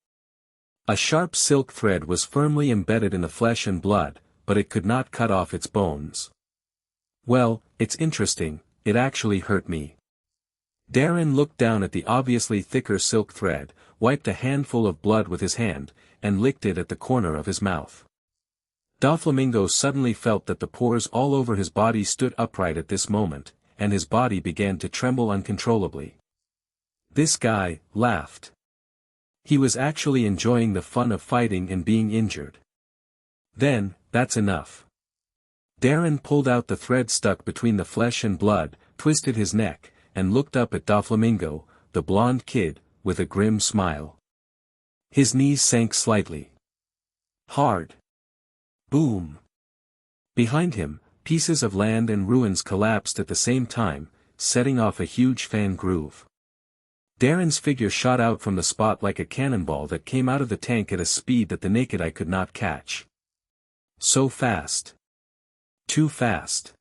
A sharp silk thread was firmly embedded in the flesh and blood, but it could not cut off its bones. Well, it's interesting, it actually hurt me. Darren looked down at the obviously thicker silk thread, wiped a handful of blood with his hand, and licked it at the corner of his mouth. Doflamingo suddenly felt that the pores all over his body stood upright at this moment, and his body began to tremble uncontrollably. This guy laughed. He was actually enjoying the fun of fighting and being injured. Then, that's enough. Darren pulled out the thread stuck between the flesh and blood, twisted his neck, and looked up at Doflamingo, the blonde kid, with a grim smile. His knees sank slightly. Hard. Boom. Behind him, pieces of land and ruins collapsed at the same time, setting off a huge fan groove. Darren's figure shot out from the spot like a cannonball that came out of the tank at a speed that the naked eye could not catch. So fast. Too fast.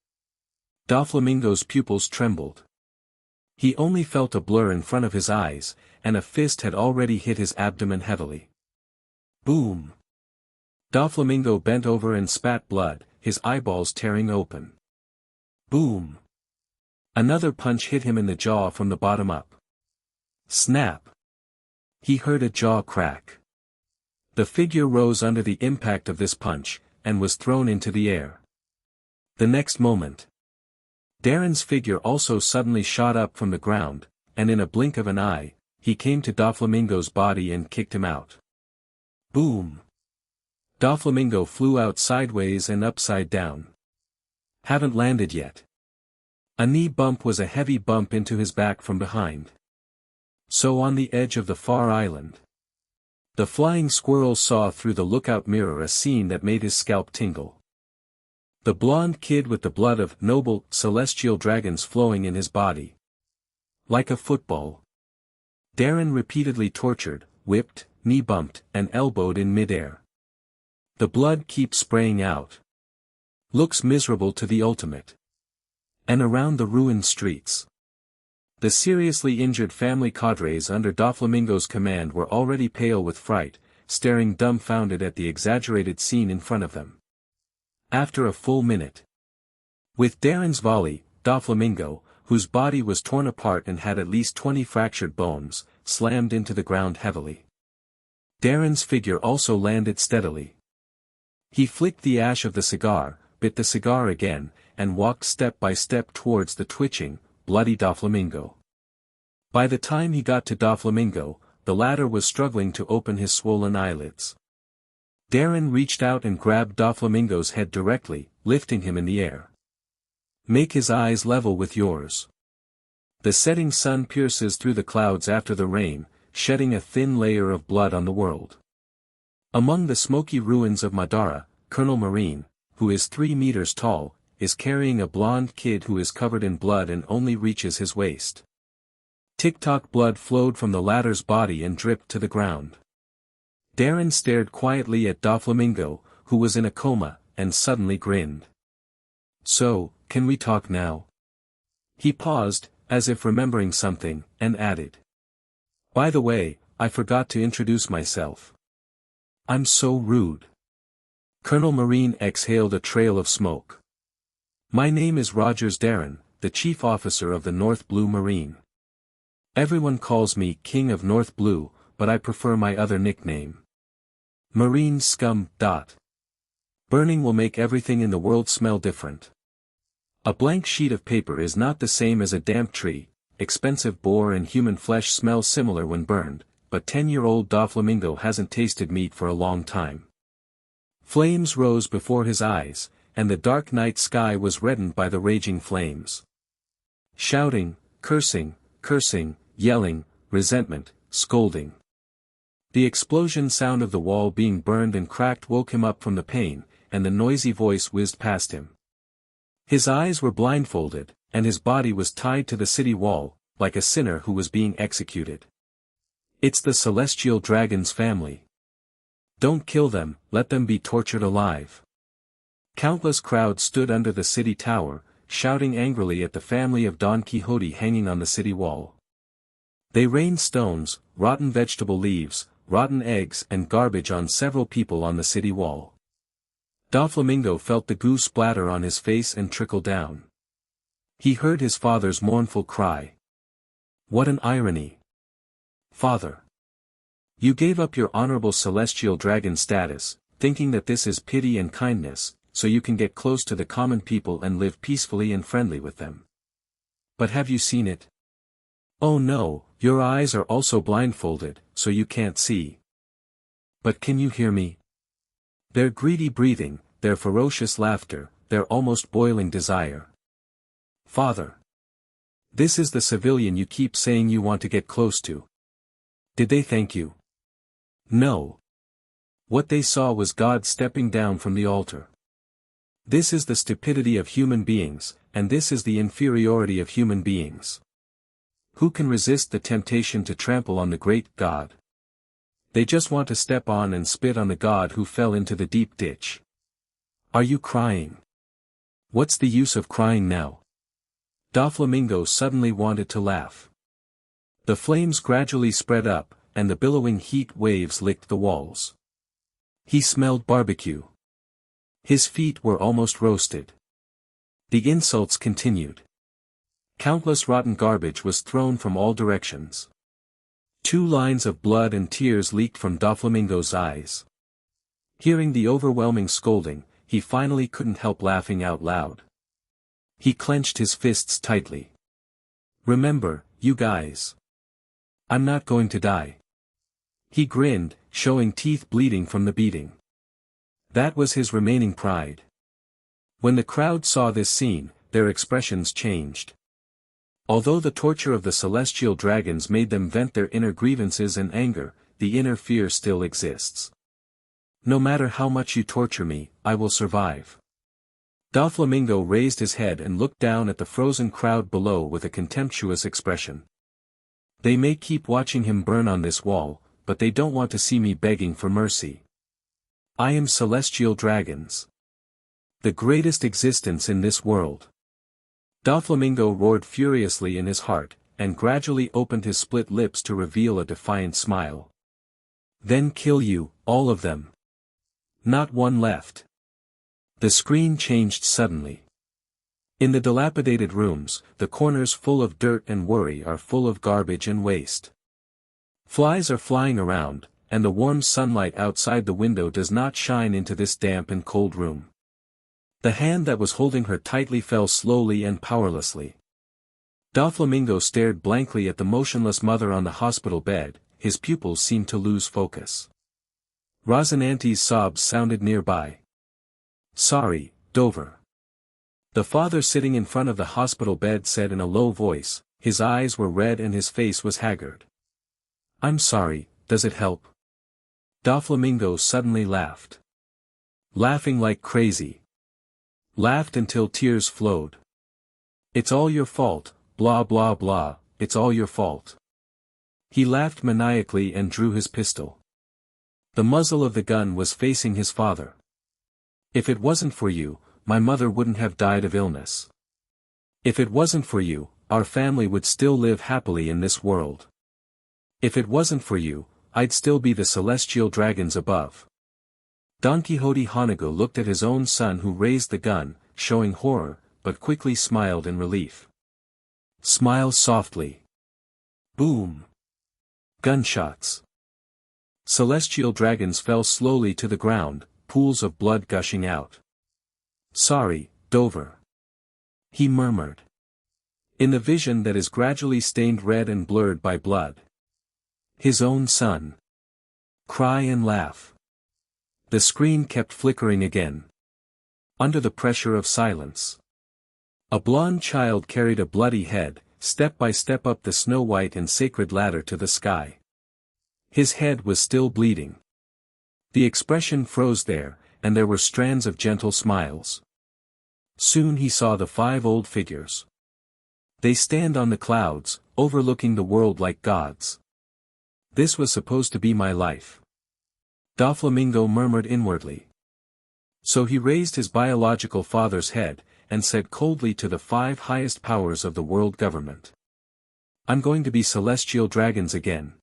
Doflamingo's pupils trembled. He only felt a blur in front of his eyes, and a fist had already hit his abdomen heavily. Boom. Doflamingo bent over and spat blood, his eyeballs tearing open. Boom. Another punch hit him in the jaw from the bottom up. Snap. He heard a jaw crack. The figure rose under the impact of this punch, and was thrown into the air. The next moment, Darren's figure also suddenly shot up from the ground, and in a blink of an eye, he came to Doflamingo's body and kicked him out. Boom. Doflamingo flew out sideways and upside down. Haven't landed yet. A knee bump was a heavy bump into his back from behind. So on the edge of the far island, the flying squirrel saw through the lookout mirror a scene that made his scalp tingle. The blonde kid with the blood of noble, celestial dragons flowing in his body. Like a football. Darren repeatedly tortured, whipped, knee-bumped, and elbowed in midair. The blood keeps spraying out. Looks miserable to the ultimate. And around the ruined streets, the seriously injured family cadres under Doflamingo's command were already pale with fright, staring dumbfounded at the exaggerated scene in front of them. After a full minute, with Darren's volley, Doflamingo, whose body was torn apart and had at least 20 fractured bones, slammed into the ground heavily. Darren's figure also landed steadily. He flicked the ash of the cigar, bit the cigar again, and walked step by step towards the twitching, bloody Doflamingo. By the time he got to Doflamingo, the latter was struggling to open his swollen eyelids. Darren reached out and grabbed Doflamingo's head directly, lifting him in the air. Make his eyes level with yours. The setting sun pierces through the clouds after the rain, shedding a thin layer of blood on the world. Among the smoky ruins of Madara, Colonel Marine, who is 3 meters tall, is carrying a blonde kid who is covered in blood and only reaches his waist. Tick-tock blood flowed from the latter's body and dripped to the ground. Darren stared quietly at Doflamingo, who was in a coma, and suddenly grinned. So, can we talk now? He paused, as if remembering something, and added. By the way, I forgot to introduce myself. I'm so rude. Colonel Marine exhaled a trail of smoke. My name is Rogers Darren, the Chief Officer of the North Blue Marine. Everyone calls me King of North Blue, but I prefer my other nickname. Marine scum. Burning will make everything in the world smell different. A blank sheet of paper is not the same as a damp tree. Expensive boar and human flesh smell similar when burned, but 10-year-old Doflamingo hasn't tasted meat for a long time. Flames rose before his eyes, and the dark night sky was reddened by the raging flames. Shouting, cursing, yelling, resentment, scolding. The explosion sound of the wall being burned and cracked woke him up from the pain, and the noisy voice whizzed past him. His eyes were blindfolded, and his body was tied to the city wall, like a sinner who was being executed. It's the celestial dragon's family. Don't kill them, let them be tortured alive. Countless crowds stood under the city tower, shouting angrily at the family of Don Quixote hanging on the city wall. They rained stones, rotten vegetable leaves, rotten eggs and garbage on several people on the city wall. Doflamingo felt the goo splatter on his face and trickle down. He heard his father's mournful cry. What an irony! Father! You gave up your honorable celestial dragon status, thinking that this is pity and kindness, so you can get close to the common people and live peacefully and friendly with them. But have you seen it? Oh no, your eyes are also blindfolded, so you can't see. But can you hear me? Their greedy breathing, their ferocious laughter, their almost boiling desire. Father! This is the civilian you keep saying you want to get close to. Did they thank you? No. What they saw was God stepping down from the altar. This is the stupidity of human beings, and this is the inferiority of human beings. Who can resist the temptation to trample on the great God? They just want to step on and spit on the God who fell into the deep ditch. Are you crying? What's the use of crying now? Doflamingo suddenly wanted to laugh. The flames gradually spread up, and the billowing heat waves licked the walls. He smelled barbecue. His feet were almost roasted. The insults continued. Countless rotten garbage was thrown from all directions. 2 lines of blood and tears leaked from Doflamingo's eyes. Hearing the overwhelming scolding, he finally couldn't help laughing out loud. He clenched his fists tightly. Remember, you guys. I'm not going to die. He grinned, showing teeth bleeding from the beating. That was his remaining pride. When the crowd saw this scene, their expressions changed. Although the torture of the celestial dragons made them vent their inner grievances and anger, the inner fear still exists. No matter how much you torture me, I will survive. Doflamingo raised his head and looked down at the frozen crowd below with a contemptuous expression. They may keep watching him burn on this wall, but they don't want to see me begging for mercy. I am celestial dragons. The greatest existence in this world. Doflamingo roared furiously in his heart, and gradually opened his split lips to reveal a defiant smile. Then kill you, all of them. Not one left. The screen changed suddenly. In the dilapidated rooms, the corners full of dirt and worry are full of garbage and waste. Flies are flying around, and the warm sunlight outside the window does not shine into this damp and cold room. The hand that was holding her tightly fell slowly and powerlessly. Doflamingo stared blankly at the motionless mother on the hospital bed, his pupils seemed to lose focus. Rosinante's sobs sounded nearby. Sorry, Dover. The father sitting in front of the hospital bed said in a low voice, his eyes were red and his face was haggard. I'm sorry, does it help? Doflamingo suddenly laughed. Laughing like crazy. Laughed until tears flowed. It's all your fault, blah blah blah, it's all your fault. He laughed maniacally and drew his pistol. The muzzle of the gun was facing his father. If it wasn't for you, my mother wouldn't have died of illness. If it wasn't for you, our family would still live happily in this world. If it wasn't for you, I'd still be the celestial dragons above. Don Quixote Hanago looked at his own son who raised the gun, showing horror, but quickly smiled in relief. Smile softly. Boom. Gunshots. Celestial dragons fell slowly to the ground, pools of blood gushing out. Sorry, Dover. He murmured. In the vision that is gradually stained red and blurred by blood. His own son. Cry and laugh. The screen kept flickering again. Under the pressure of silence. A blonde child carried a bloody head, step by step up the snow-white and sacred ladder to the sky. His head was still bleeding. The expression froze there, and there were strands of gentle smiles. Soon he saw the 5 old figures. They stand on the clouds, overlooking the world like gods. This was supposed to be my life. Doflamingo murmured inwardly. So he raised his biological father's head, and said coldly to the 5 highest powers of the world government. I'm going to be celestial dragons again.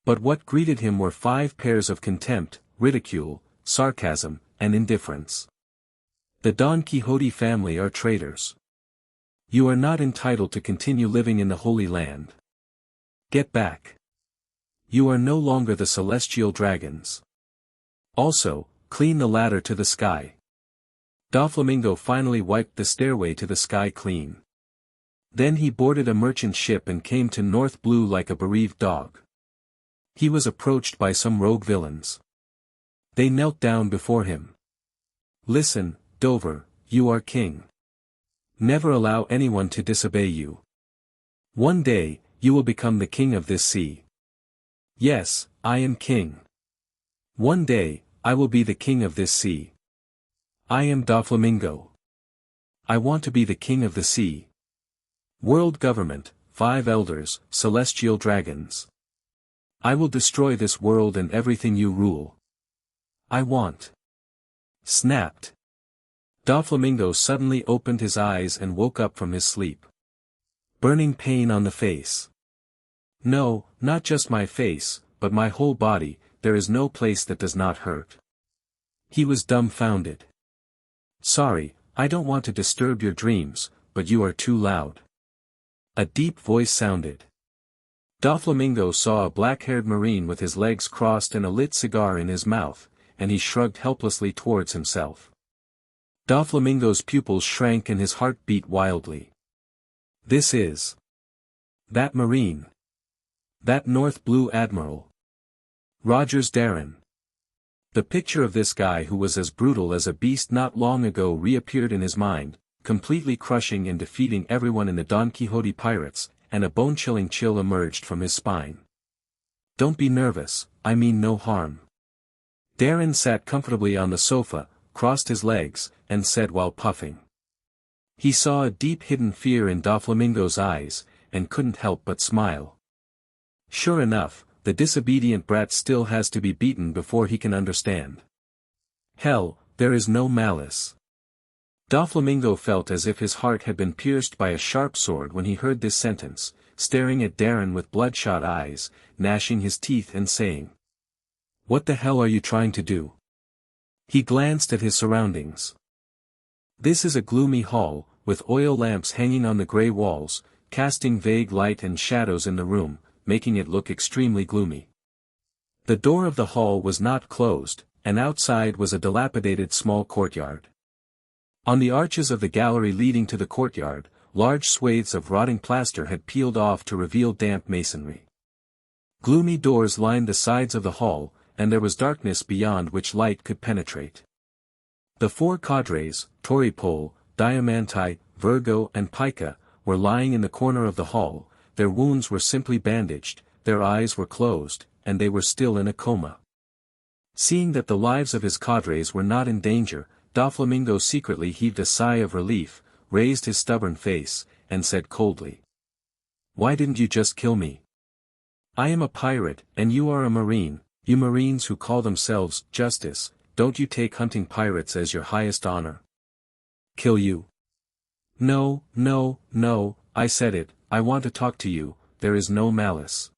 But what greeted him were 5 pairs of contempt, ridicule, sarcasm, and indifference. The Don Quixote family are traitors. You are not entitled to continue living in the Holy Land. Get back. You are no longer the celestial dragons. Also, clean the ladder to the sky. Doflamingo finally wiped the stairway to the sky clean. Then he boarded a merchant ship and came to North Blue like a bereaved dog. He was approached by some rogue villains. They knelt down before him. Listen, Dover, you are king. Never allow anyone to disobey you. One day, you will become the king of this sea. Yes, I am king. One day, I will be the king of this sea. I am Doflamingo. I want to be the king of the sea. World government, 5 elders, celestial dragons. I will destroy this world and everything you rule. I want. Snapped. Doflamingo suddenly opened his eyes and woke up from his sleep. Burning pain on the face. No, not just my face, but my whole body, there is no place that does not hurt. He was dumbfounded. Sorry, I don't want to disturb your dreams, but you are too loud. A deep voice sounded. Doflamingo saw a black-haired marine with his legs crossed and a lit cigar in his mouth, and he shrugged helplessly towards himself. Doflamingo's pupils shrank and his heart beat wildly. This is that marine. That North Blue Admiral. Rogers Darren. The picture of this guy who was as brutal as a beast not long ago reappeared in his mind, completely crushing and defeating everyone in the Don Quixote pirates, and a bone-chilling chill emerged from his spine. Don't be nervous, I mean no harm. Darren sat comfortably on the sofa, crossed his legs, and said while puffing. He saw a deep hidden fear in Doflamingo's eyes, and couldn't help but smile. Sure enough, the disobedient brat still has to be beaten before he can understand. Hell, there is no malice. Doflamingo felt as if his heart had been pierced by a sharp sword when he heard this sentence, staring at Darren with bloodshot eyes, gnashing his teeth and saying, "What the hell are you trying to do?" He glanced at his surroundings. This is a gloomy hall, with oil lamps hanging on the grey walls, casting vague light and shadows in the room, making it look extremely gloomy. The door of the hall was not closed, and outside was a dilapidated small courtyard. On the arches of the gallery leading to the courtyard, large swathes of rotting plaster had peeled off to reveal damp masonry. Gloomy doors lined the sides of the hall, and there was darkness beyond which light could penetrate. The 4 cadres, Toripole, Diamante, Virgo and Pica, were lying in the corner of the hall, their wounds were simply bandaged, their eyes were closed, and they were still in a coma. Seeing that the lives of his cadres were not in danger, Doflamingo secretly heaved a sigh of relief, raised his stubborn face, and said coldly, "Why didn't you just kill me? I am a pirate, and you are a marine, you marines who call themselves justice, don't you take hunting pirates as your highest honor?" "Kill you? No, no, no, I said it, I want to talk to you, there is no malice."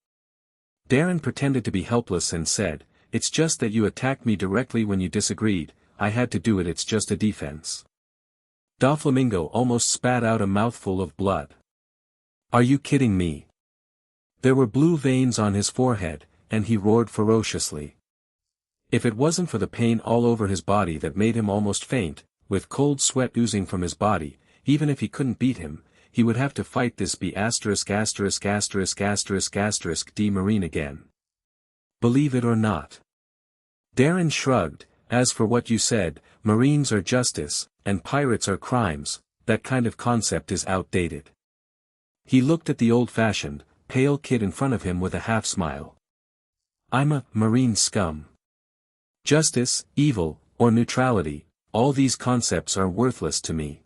Darren pretended to be helpless and said, "It's just that you attacked me directly when you disagreed, I had to do it, it's just a defense." Doflamingo almost spat out a mouthful of blood. "Are you kidding me?" There were blue veins on his forehead, and he roared ferociously. If it wasn't for the pain all over his body that made him almost faint, with cold sweat oozing from his body, even if he couldn't beat him, he would have to fight this B*************** D Marine again. Believe it or not. Darren shrugged. As for what you said, Marines are justice, and pirates are crimes, that kind of concept is outdated. He looked at the old-fashioned, pale kid in front of him with a half-smile. I'm a Marine scum. Justice, evil, or neutrality, all these concepts are worthless to me.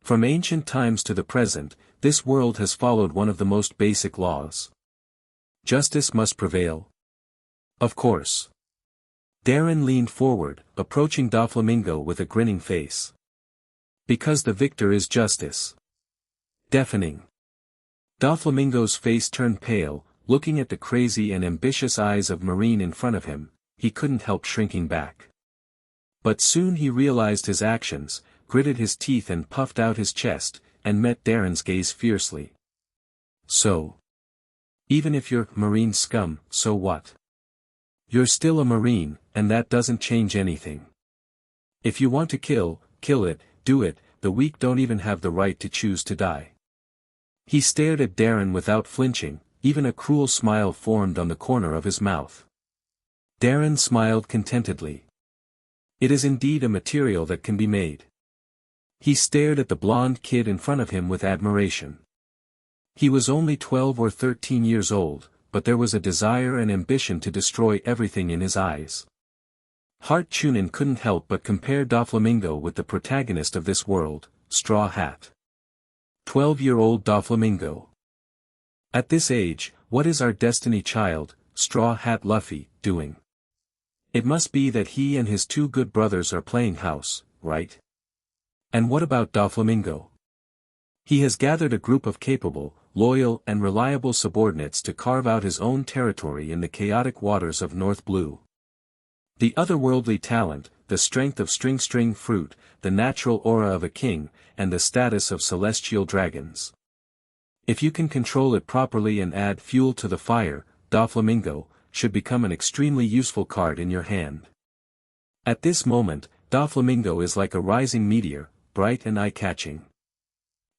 From ancient times to the present, this world has followed one of the most basic laws. Justice must prevail. Of course. Darren leaned forward, approaching Doflamingo with a grinning face. Because the victor is justice. Deafening. Doflamingo's face turned pale, looking at the crazy and ambitious eyes of Marine in front of him, he couldn't help shrinking back. But soon he realized his actions, gritted his teeth and puffed out his chest, and met Darren's gaze fiercely. So? Even if you're marine scum, so what? You're still a marine, and that doesn't change anything. If you want to kill it, do it. The weak don't even have the right to choose to die. He stared at Darren without flinching, even a cruel smile formed on the corner of his mouth. Darren smiled contentedly. It is indeed a material that can be made. He stared at the blonde kid in front of him with admiration. He was only 12 or 13 years old, but there was a desire and ambition to destroy everything in his eyes. Hart Chunin couldn't help but compare Doflamingo with the protagonist of this world, Straw Hat. 12-year-old Doflamingo. At this age, what is our destiny child, Straw Hat Luffy, doing? It must be that he and his two good brothers are playing house, right? And what about Doflamingo? He has gathered a group of capable, loyal and reliable subordinates to carve out his own territory in the chaotic waters of North Blue. The otherworldly talent, the strength of string fruit, the natural aura of a king, and the status of celestial dragons. If you can control it properly and add fuel to the fire, Doflamingo should become an extremely useful card in your hand. At this moment, Doflamingo is like a rising meteor, bright and eye-catching.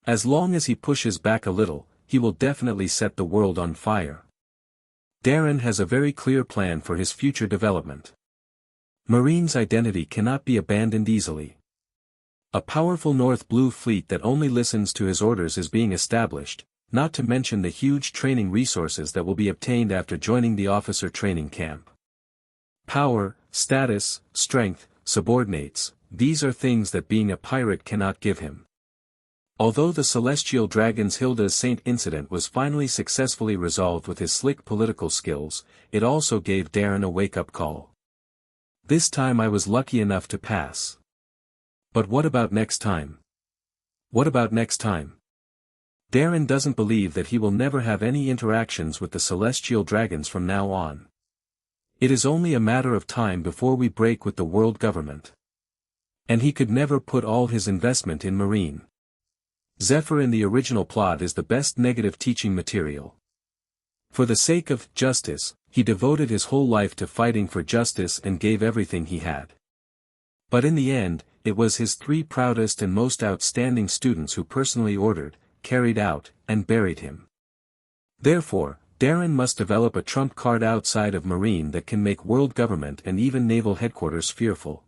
As long as he pushes back a little, he will definitely set the world on fire. Darren has a very clear plan for his future development. Marine's identity cannot be abandoned easily. A powerful North Blue fleet that only listens to his orders is being established, not to mention the huge training resources that will be obtained after joining the officer training camp. Power, status, strength, subordinates, these are things that being a pirate cannot give him. Although the Celestial Dragon's Hilda's Saint incident was finally successfully resolved with his slick political skills, it also gave Darren a wake-up call. This time I was lucky enough to pass. But what about next time? What about next time? Darren doesn't believe that he will never have any interactions with the Celestial Dragons from now on. It is only a matter of time before we break with the world government. And he could never put all his investment in Marine. Zephyr in the original plot is the best negative teaching material. For the sake of justice, he devoted his whole life to fighting for justice and gave everything he had. But in the end, it was his three proudest and most outstanding students who personally ordered, carried out, and buried him. Therefore, Darren must develop a trump card outside of Marine that can make world government and even naval headquarters fearful.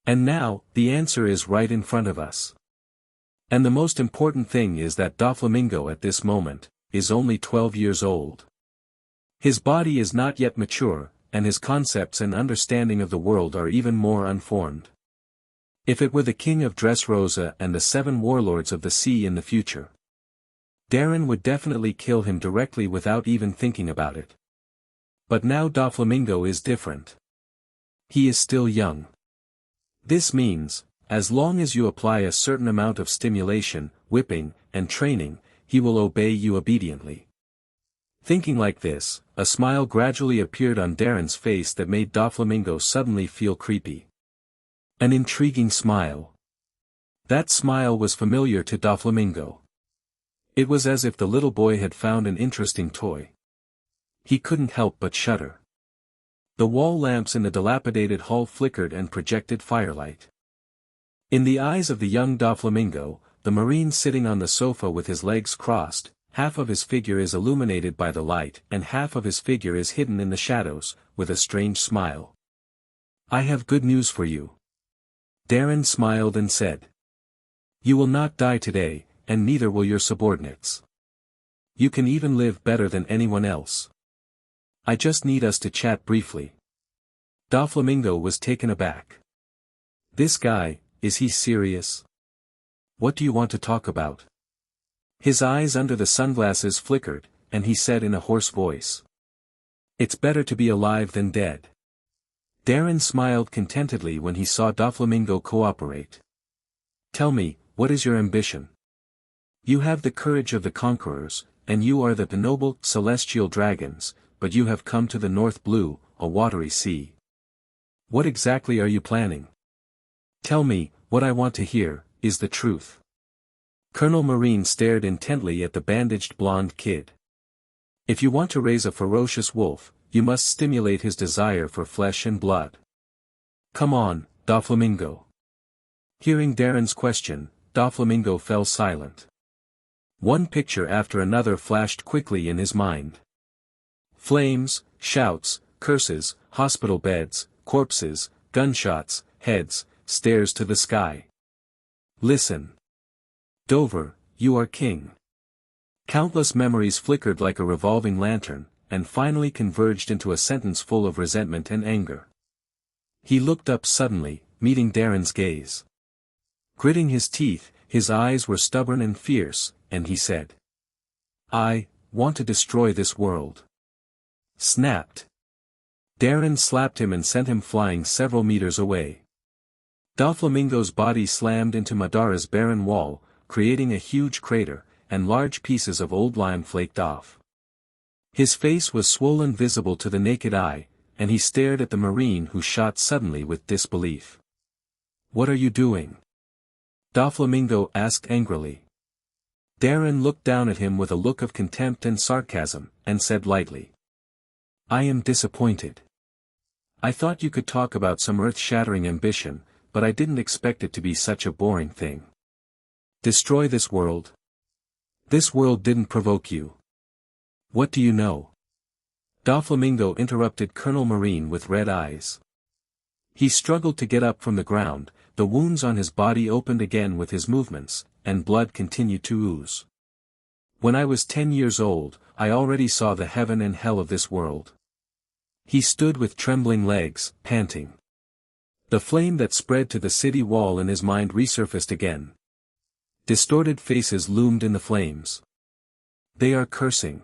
And now, the answer is right in front of us. And the most important thing is that Doflamingo at this moment is only 12 years old. His body is not yet mature, and his concepts and understanding of the world are even more unformed. If it were the king of Dressrosa and the 7 warlords of the sea in the future, Darren would definitely kill him directly without even thinking about it. But now Doflamingo is different. He is still young. This means, as long as you apply a certain amount of stimulation, whipping, and training, he will obey you obediently. Thinking like this, a smile gradually appeared on Darren's face that made Doflamingo suddenly feel creepy. An intriguing smile. That smile was familiar to Doflamingo. It was as if the little boy had found an interesting toy. He couldn't help but shudder. The wall lamps in the dilapidated hall flickered and projected firelight. In the eyes of the young Doflamingo, the Marine sitting on the sofa with his legs crossed, half of his figure is illuminated by the light and half of his figure is hidden in the shadows, with a strange smile. I have good news for you. Darren smiled and said. You will not die today, and neither will your subordinates. You can even live better than anyone else. I just need us to chat briefly. Doflamingo was taken aback. This guy, is he serious? What do you want to talk about? His eyes under the sunglasses flickered, and he said in a hoarse voice. It's better to be alive than dead. Darren smiled contentedly when he saw Doflamingo cooperate. Tell me, what is your ambition? You have the courage of the conquerors, and you are the noble celestial dragons, but you have come to the North Blue, a watery sea. What exactly are you planning? Tell me, what I want to hear, is the truth. Colonel Marine stared intently at the bandaged blonde kid. If you want to raise a ferocious wolf, you must stimulate his desire for flesh and blood. Come on, Doflamingo. Hearing Darren's question, Doflamingo fell silent. One picture after another flashed quickly in his mind. Flames, shouts, curses, hospital beds, corpses, gunshots, heads, stairs to the sky. Listen. Dover, you are king. Countless memories flickered like a revolving lantern, and finally converged into a sentence full of resentment and anger. He looked up suddenly, meeting Darren's gaze. Gritting his teeth, his eyes were stubborn and fierce, and he said, "I want to destroy this world." Snapped. Darren slapped him and sent him flying several meters away. Doflamingo's body slammed into Madara's barren wall, creating a huge crater, and large pieces of old lime flaked off. His face was swollen visible to the naked eye, and he stared at the Marine who shot suddenly with disbelief. "What are you doing?" Doflamingo asked angrily. Darren looked down at him with a look of contempt and sarcasm, and said lightly, "I am disappointed. I thought you could talk about some earth-shattering ambition, but I didn't expect it to be such a boring thing. Destroy this world? This world didn't provoke you. What do you know?" Doflamingo interrupted Colonel Marine with red eyes. He struggled to get up from the ground, the wounds on his body opened again with his movements, and blood continued to ooze. "When I was 10 years old, I already saw the heaven and hell of this world." He stood with trembling legs, panting. The flame that spread to the city wall in his mind resurfaced again. Distorted faces loomed in the flames. They are cursing.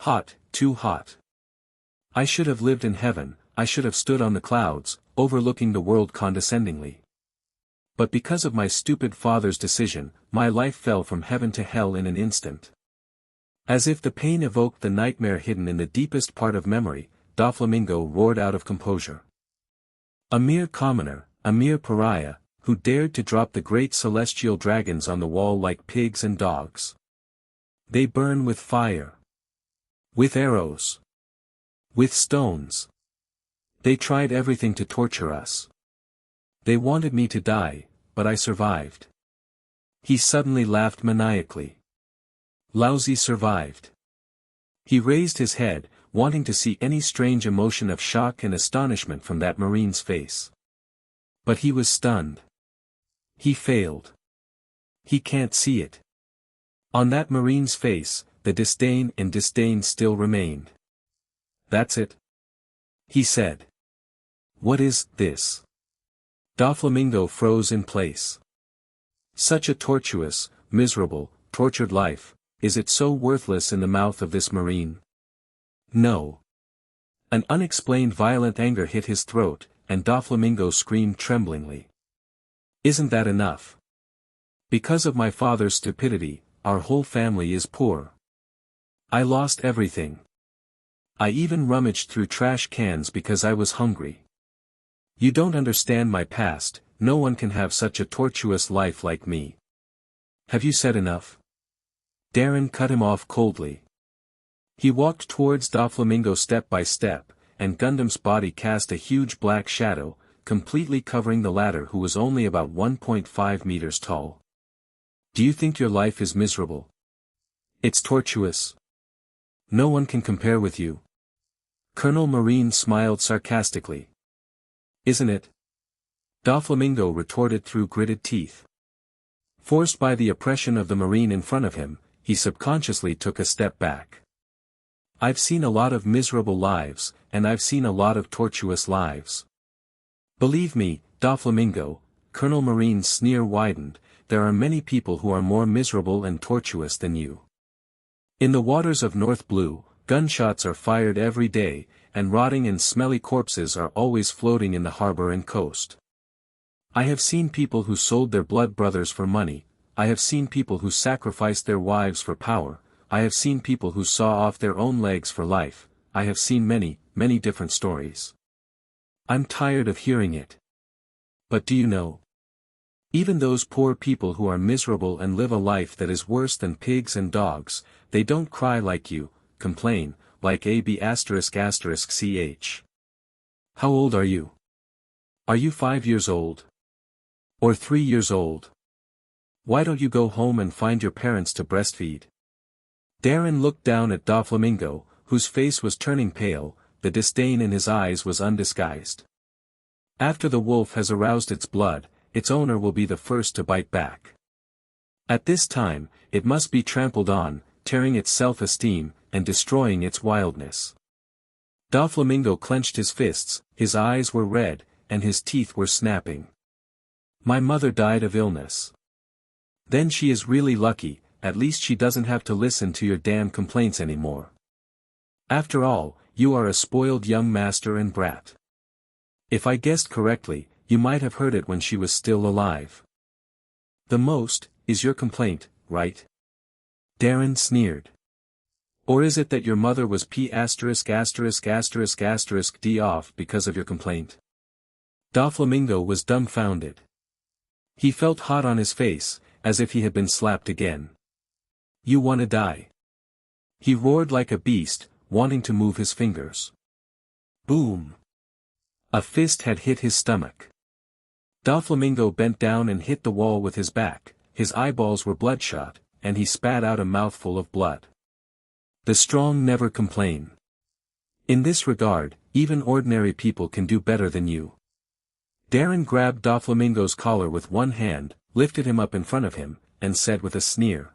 Hot, too hot. I should have lived in heaven, I should have stood on the clouds, overlooking the world condescendingly. But because of my stupid father's decision, my life fell from heaven to hell in an instant. As if the pain evoked the nightmare hidden in the deepest part of memory, Doflamingo roared out of composure. A mere commoner, a mere pariah, who dared to drop the great celestial dragons on the wall like pigs and dogs. They burn with fire. With arrows. With stones. They tried everything to torture us. They wanted me to die, but I survived. He suddenly laughed maniacally. Lousy survived. He raised his head, wanting to see any strange emotion of shock and astonishment from that Marine's face. But he was stunned. He failed. He can't see it. On that Marine's face, the disdain and disdain still remained. "That's it," he said. "What is this?" Doflamingo froze in place. Such a tortuous, miserable, tortured life, is it so worthless in the mouth of this Marine? No. An unexplained violent anger hit his throat, and Doflamingo screamed tremblingly. "Isn't that enough? Because of my father's stupidity, our whole family is poor. I lost everything. I even rummaged through trash cans because I was hungry. You don't understand my past, no one can have such a tortuous life like me. Have you said enough?" Darren cut him off coldly. He walked towards Doflamingo step by step, and Gundam's body cast a huge black shadow, completely covering the latter who was only about 1.5 meters tall. "Do you think your life is miserable? It's tortuous. No one can compare with you." Colonel Marine smiled sarcastically. "Isn't it?" Doflamingo retorted through gritted teeth. Forced by the oppression of the Marine in front of him, he subconsciously took a step back. "I've seen a lot of miserable lives, and I've seen a lot of tortuous lives. Believe me, Doflamingo," Colonel Marine's sneer widened, "there are many people who are more miserable and tortuous than you. In the waters of North Blue, gunshots are fired every day, and rotting and smelly corpses are always floating in the harbor and coast. I have seen people who sold their blood brothers for money, I have seen people who sacrificed their wives for power, I have seen people who saw off their own legs for life, I have seen many, many different stories. I'm tired of hearing it. But do you know? Even those poor people who are miserable and live a life that is worse than pigs and dogs, they don't cry like you, complain, like AB*****ch. How old are you? Are you 5 years old? Or 3 years old? Why don't you go home and find your parents to breastfeed? Darren looked down at Doflamingo, whose face was turning pale, the disdain in his eyes was undisguised. After the wolf has aroused its blood, its owner will be the first to bite back. At this time, it must be trampled on, tearing its self-esteem, and destroying its wildness. Doflamingo clenched his fists, his eyes were red, and his teeth were snapping. My mother died of illness. Then she is really lucky, at least she doesn't have to listen to your damn complaints anymore. After all, you are a spoiled young master and brat. If I guessed correctly, you might have heard it when she was still alive. The most, is your complaint, right? Darren sneered. Or is it that your mother was P*************** D off because of your complaint? Doflamingo was dumbfounded. He felt hot on his face, as if he had been slapped again. You wanna die? He roared like a beast, wanting to move his fingers. Boom! A fist had hit his stomach. Doflamingo bent down and hit the wall with his back, his eyeballs were bloodshot, and he spat out a mouthful of blood. The strong never complain. In this regard, even ordinary people can do better than you. Darren grabbed Doflamingo's collar with one hand, lifted him up in front of him, and said with a sneer.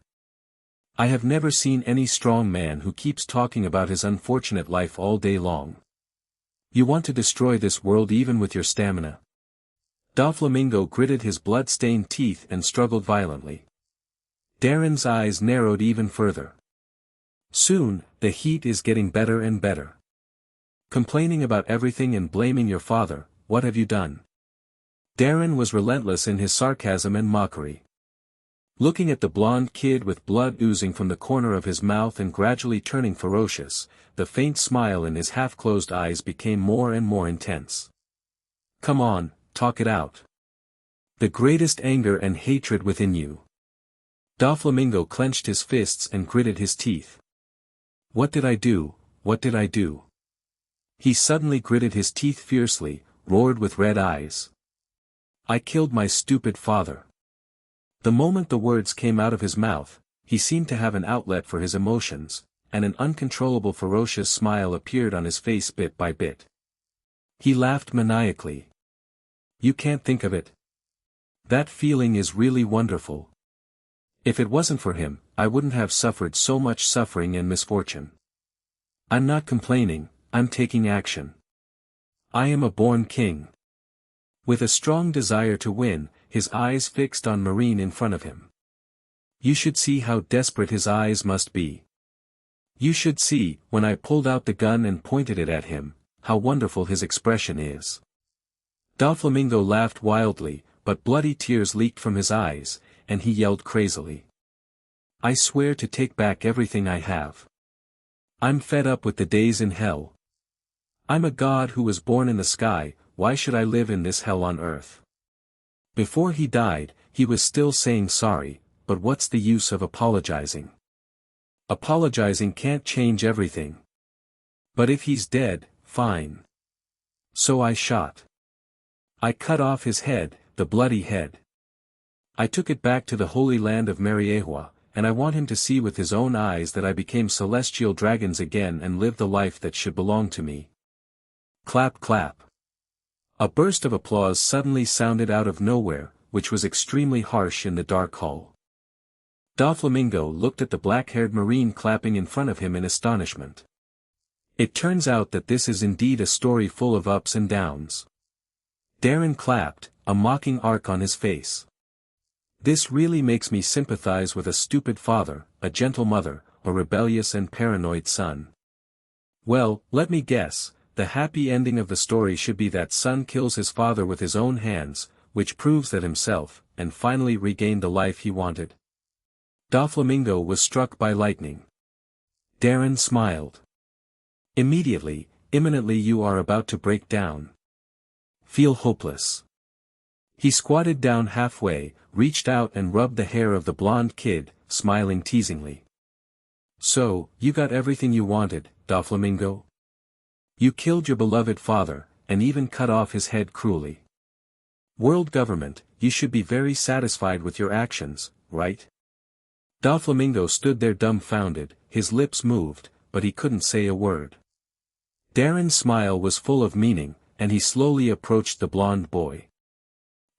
I have never seen any strong man who keeps talking about his unfortunate life all day long. You want to destroy this world even with your stamina. Doflamingo gritted his blood-stained teeth and struggled violently. Darren's eyes narrowed even further. Soon, the heat is getting better and better. Complaining about everything and blaming your father, what have you done? Darren was relentless in his sarcasm and mockery. Looking at the blond kid with blood oozing from the corner of his mouth and gradually turning ferocious, the faint smile in his half-closed eyes became more and more intense. Come on, talk it out. The greatest anger and hatred within you. Doflamingo clenched his fists and gritted his teeth. What did I do, what did I do? He suddenly gritted his teeth fiercely, roared with red eyes. I killed my stupid father. The moment the words came out of his mouth, he seemed to have an outlet for his emotions, and an uncontrollable ferocious smile appeared on his face bit by bit. He laughed maniacally. You can't think of it. That feeling is really wonderful. If it wasn't for him, I wouldn't have suffered so much suffering and misfortune. I'm not complaining, I'm taking action. I am a born king. With a strong desire to win, his eyes fixed on Marine in front of him. You should see how desperate his eyes must be. You should see, when I pulled out the gun and pointed it at him, how wonderful his expression is. Doflamingo laughed wildly, but bloody tears leaked from his eyes, and he yelled crazily. I swear to take back everything I have. I'm fed up with the days in hell. I'm a god who was born in the sky, why should I live in this hell on earth? Before he died, he was still saying sorry, but what's the use of apologizing? Apologizing can't change everything. But if he's dead, fine. So I shot. I cut off his head, the bloody head. I took it back to the holy land of Mariehua, and I want him to see with his own eyes that I became celestial dragons again and lived the life that should belong to me. Clap clap. A burst of applause suddenly sounded out of nowhere, which was extremely harsh in the dark hall. Doflamingo looked at the black-haired Marine clapping in front of him in astonishment. It turns out that this is indeed a story full of ups and downs. Darren clapped, a mocking arc on his face. This really makes me sympathize with a stupid father, a gentle mother, a rebellious and paranoid son. Well, let me guess. The happy ending of the story should be that son kills his father with his own hands, which proves that himself, and finally regained the life he wanted. Doflamingo was struck by lightning. Darren smiled. Immediately, imminently you are about to break down. Feel hopeless. He squatted down halfway, reached out and rubbed the hair of the blonde kid, smiling teasingly. So, you got everything you wanted, Doflamingo? You killed your beloved father, and even cut off his head cruelly. World government, you should be very satisfied with your actions, right? Doflamingo stood there dumbfounded, his lips moved, but he couldn't say a word. Darren's smile was full of meaning, and he slowly approached the blonde boy.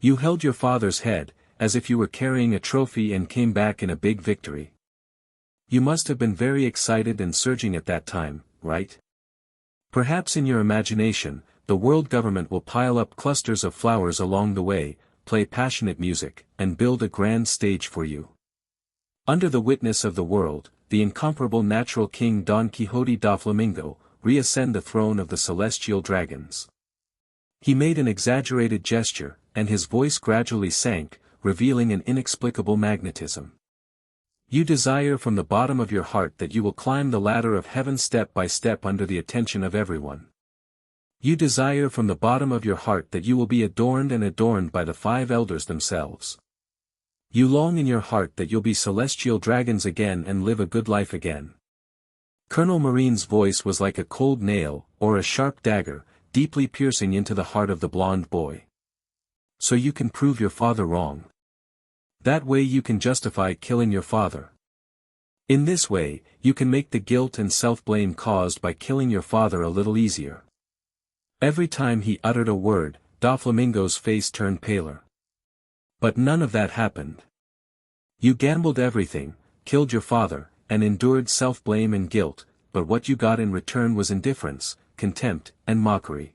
You held your father's head, as if you were carrying a trophy and came back in a big victory. You must have been very excited and surging at that time, right? Perhaps in your imagination, the world government will pile up clusters of flowers along the way, play passionate music, and build a grand stage for you. Under the witness of the world, the incomparable natural king Don Quixote Doflamingo, reascend the throne of the celestial dragons. He made an exaggerated gesture, and his voice gradually sank, revealing an inexplicable magnetism. You desire from the bottom of your heart that you will climb the ladder of heaven step by step under the attention of everyone. You desire from the bottom of your heart that you will be adorned and adorned by the 5 elders themselves. You long in your heart that you'll be celestial dragons again and live a good life again. Colonel Marine's voice was like a cold nail, or a sharp dagger, deeply piercing into the heart of the blonde boy. So you can prove your father wrong. That way you can justify killing your father. In this way, you can make the guilt and self-blame caused by killing your father a little easier. Every time he uttered a word, Doflamingo's face turned paler. But none of that happened. You gambled everything, killed your father, and endured self-blame and guilt, but what you got in return was indifference, contempt, and mockery.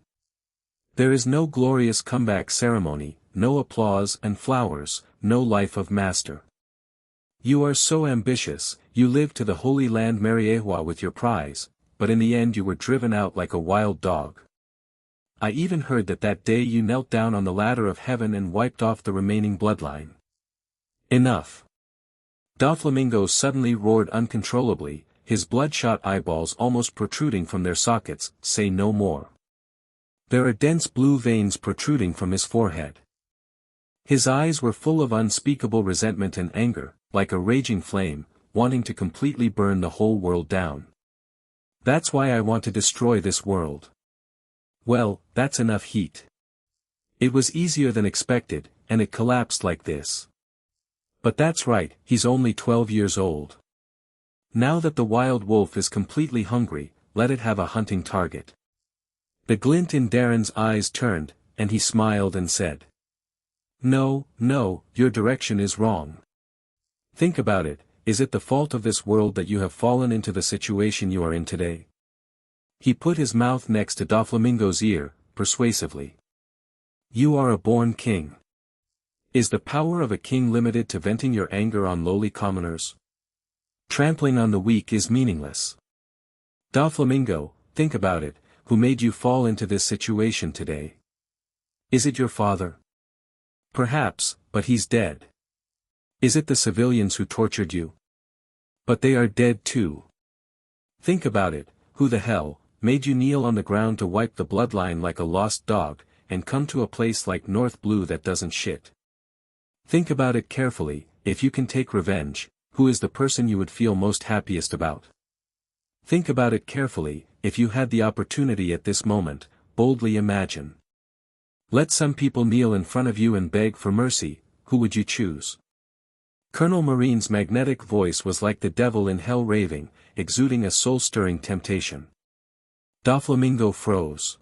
There is no glorious comeback ceremony, no applause and flowers, no life of master. You are so ambitious, you lived to the Holy Land Mariehua with your prize, but in the end you were driven out like a wild dog. I even heard that day you knelt down on the ladder of heaven and wiped off the remaining bloodline. Enough. Doflamingo suddenly roared uncontrollably, his bloodshot eyeballs almost protruding from their sockets. Say no more. There are dense blue veins protruding from his forehead. His eyes were full of unspeakable resentment and anger, like a raging flame, wanting to completely burn the whole world down. That's why I want to destroy this world. Well, that's enough heat. It was easier than expected, and it collapsed like this. But that's right, he's only 12 years old. Now that the wild wolf is completely hungry, let it have a hunting target. The glint in Darren's eyes turned, and he smiled and said, No, your direction is wrong. Think about it, is it the fault of this world that you have fallen into the situation you are in today? He put his mouth next to Doflamingo's ear, persuasively. You are a born king. Is the power of a king limited to venting your anger on lowly commoners? Trampling on the weak is meaningless. Doflamingo, think about it, who made you fall into this situation today? Is it your father? Perhaps, but he's dead. Is it the civilians who tortured you? But they are dead too. Think about it, who the hell made you kneel on the ground to wipe the bloodline like a lost dog, and come to a place like North Blue that doesn't shit? Think about it carefully, if you can take revenge, who is the person you would feel most happiest about? Think about it carefully, if you had the opportunity at this moment, boldly imagine. Let some people kneel in front of you and beg for mercy, who would you choose? Colonel Marine's magnetic voice was like the devil in hell raving, exuding a soul-stirring temptation. Doflamingo froze.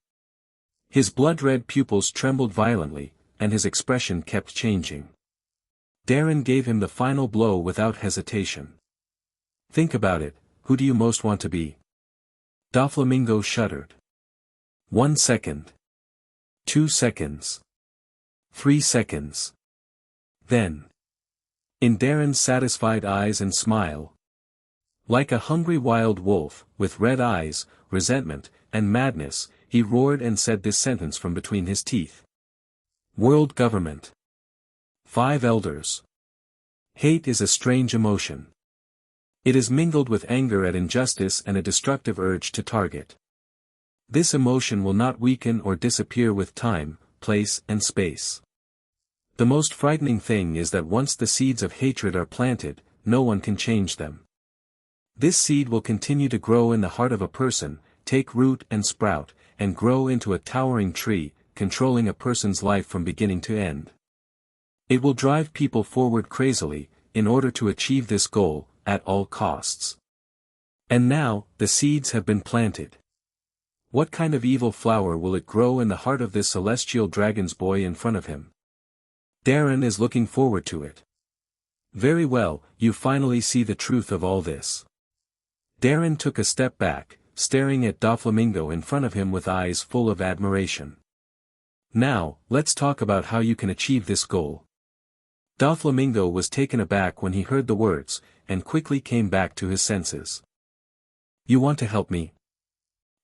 His blood-red pupils trembled violently, and his expression kept changing. Darren gave him the final blow without hesitation. Think about it, who do you most want to be? Doflamingo shuddered. 1 second. 2 seconds. 3 seconds. Then. In Darren's satisfied eyes and smile. Like a hungry wild wolf, with red eyes, resentment, and madness, he roared and said this sentence from between his teeth. World government. 5 elders. Hate is a strange emotion. It is mingled with anger at injustice and a destructive urge to target. This emotion will not weaken or disappear with time, place, and space. The most frightening thing is that once the seeds of hatred are planted, no one can change them. This seed will continue to grow in the heart of a person, take root and sprout, and grow into a towering tree, controlling a person's life from beginning to end. It will drive people forward crazily, in order to achieve this goal, at all costs. And now, the seeds have been planted. What kind of evil flower will it grow in the heart of this celestial dragon's boy in front of him? Darren is looking forward to it. Very well, you finally see the truth of all this. Darren took a step back, staring at Doflamingo in front of him with eyes full of admiration. Now, let's talk about how you can achieve this goal. Doflamingo was taken aback when he heard the words, and quickly came back to his senses. You want to help me?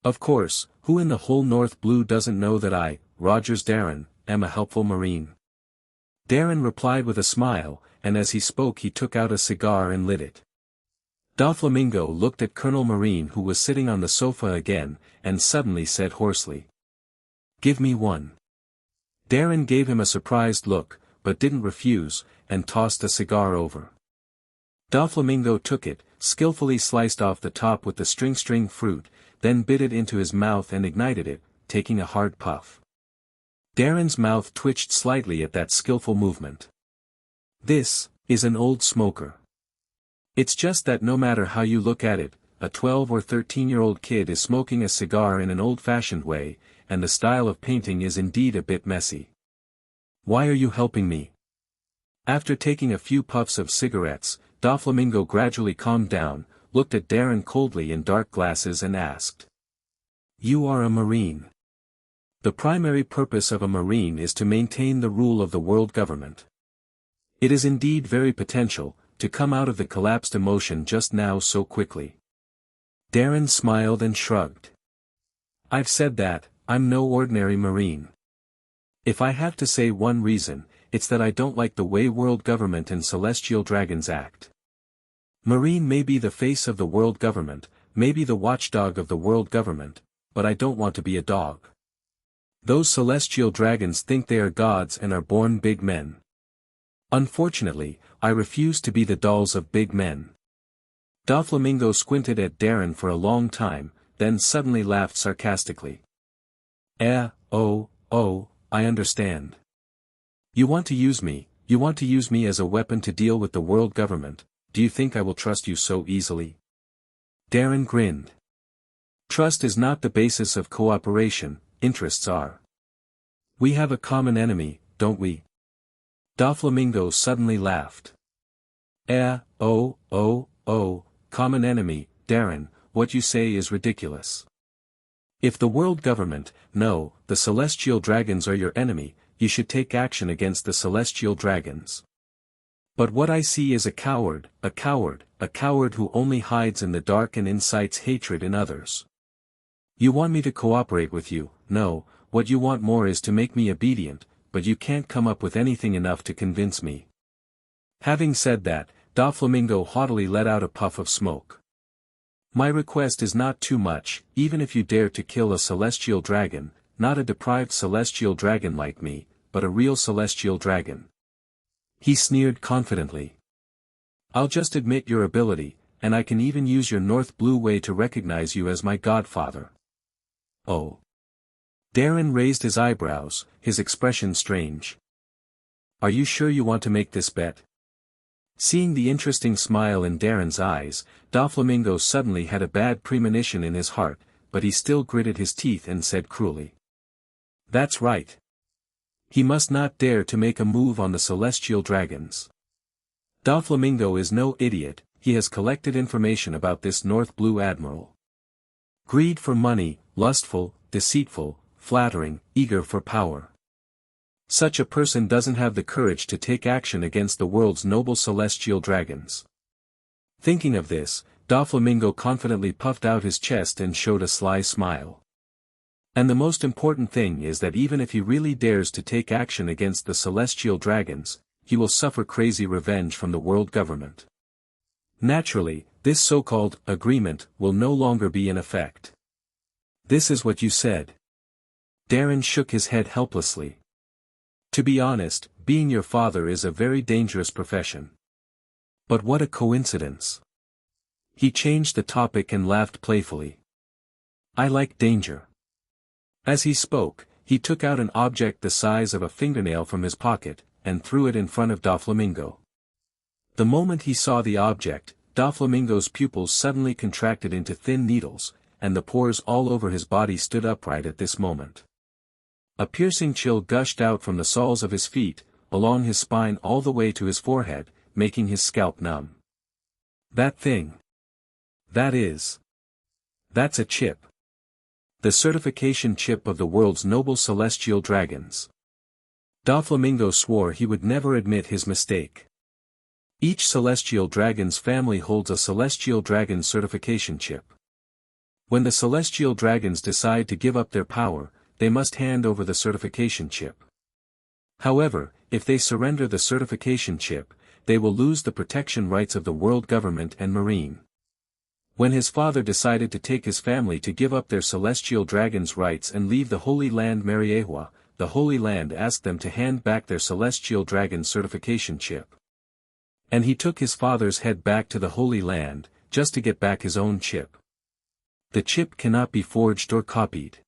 Of course, who in the whole North Blue doesn't know that I, Rogers Darren, am a helpful Marine? Darren replied with a smile, and as he spoke he took out a cigar and lit it. Doflamingo looked at Colonel Marine who was sitting on the sofa again, and suddenly said hoarsely, "Give me one." Darren gave him a surprised look, but didn't refuse, and tossed the cigar over. Doflamingo took it, skillfully sliced off the top with the string fruit, then bit it into his mouth and ignited it, taking a hard puff. Darren's mouth twitched slightly at that skillful movement. This is an old smoker. It's just that no matter how you look at it, a 12 or 13-year-old kid is smoking a cigar in an old-fashioned way, and the style of painting is indeed a bit messy. Why are you helping me? After taking a few puffs of cigarettes, Doflamingo gradually calmed down, looked at Darren coldly in dark glasses and asked. You are a Marine. The primary purpose of a Marine is to maintain the rule of the world government. It is indeed very potential, to come out of the collapsed emotion just now so quickly. Darren smiled and shrugged. I've said that, I'm no ordinary Marine. If I have to say one reason, it's that I don't like the way world government and celestial dragons act. Marine may be the face of the world government, maybe the watchdog of the world government, but I don't want to be a dog. Those celestial dragons think they are gods and are born big men. Unfortunately, I refuse to be the dolls of big men. Doflamingo squinted at Darren for a long time, then suddenly laughed sarcastically. I understand. You want to use me as a weapon to deal with the world government. Do you think I will trust you so easily? Darren grinned. Trust is not the basis of cooperation, interests are. We have a common enemy, don't we? Doflamingo suddenly laughed. Common enemy, Darren, what you say is ridiculous. If the world government, no, the celestial dragons are your enemy, you should take action against the celestial dragons. But what I see is a coward who only hides in the dark and incites hatred in others. You want me to cooperate with you, no, what you want more is to make me obedient, but you can't come up with anything enough to convince me. Having said that, Doflamingo haughtily let out a puff of smoke. My request is not too much, even if you dare to kill a celestial dragon, not a deprived celestial dragon like me, but a real celestial dragon. He sneered confidently. I'll just admit your ability, and I can even use your North Blue way to recognize you as my godfather. Oh. Darren raised his eyebrows, his expression strange. Are you sure you want to make this bet? Seeing the interesting smile in Darren's eyes, Doflamingo suddenly had a bad premonition in his heart, but he still gritted his teeth and said cruelly. That's right. He must not dare to make a move on the celestial dragons. Doflamingo is no idiot, he has collected information about this North Blue Admiral. Greed for money, lustful, deceitful, flattering, eager for power. Such a person doesn't have the courage to take action against the world's noble celestial dragons. Thinking of this, Doflamingo confidently puffed out his chest and showed a sly smile. And the most important thing is that even if he really dares to take action against the celestial dragons, he will suffer crazy revenge from the world government. Naturally, this so-called agreement will no longer be in effect. This is what you said. Darren shook his head helplessly. To be honest, being your father is a very dangerous profession. But what a coincidence. He changed the topic and laughed playfully. I like danger. As he spoke, he took out an object the size of a fingernail from his pocket, and threw it in front of Doflamingo. The moment he saw the object, Doflamingo's pupils suddenly contracted into thin needles, and the pores all over his body stood upright at this moment. A piercing chill gushed out from the soles of his feet, along his spine all the way to his forehead, making his scalp numb. That thing. That's a chip. The certification chip of the world's noble celestial dragons. Doflamingo swore he would never admit his mistake. Each celestial dragon's family holds a celestial dragon certification chip. When the celestial dragons decide to give up their power, they must hand over the certification chip. However, if they surrender the certification chip, they will lose the protection rights of the world government and marine. When his father decided to take his family to give up their celestial dragon's rights and leave the Holy Land Mariehua, the Holy Land asked them to hand back their celestial dragon certification chip. And he took his father's head back to the Holy Land, just to get back his own chip. The chip cannot be forged or copied.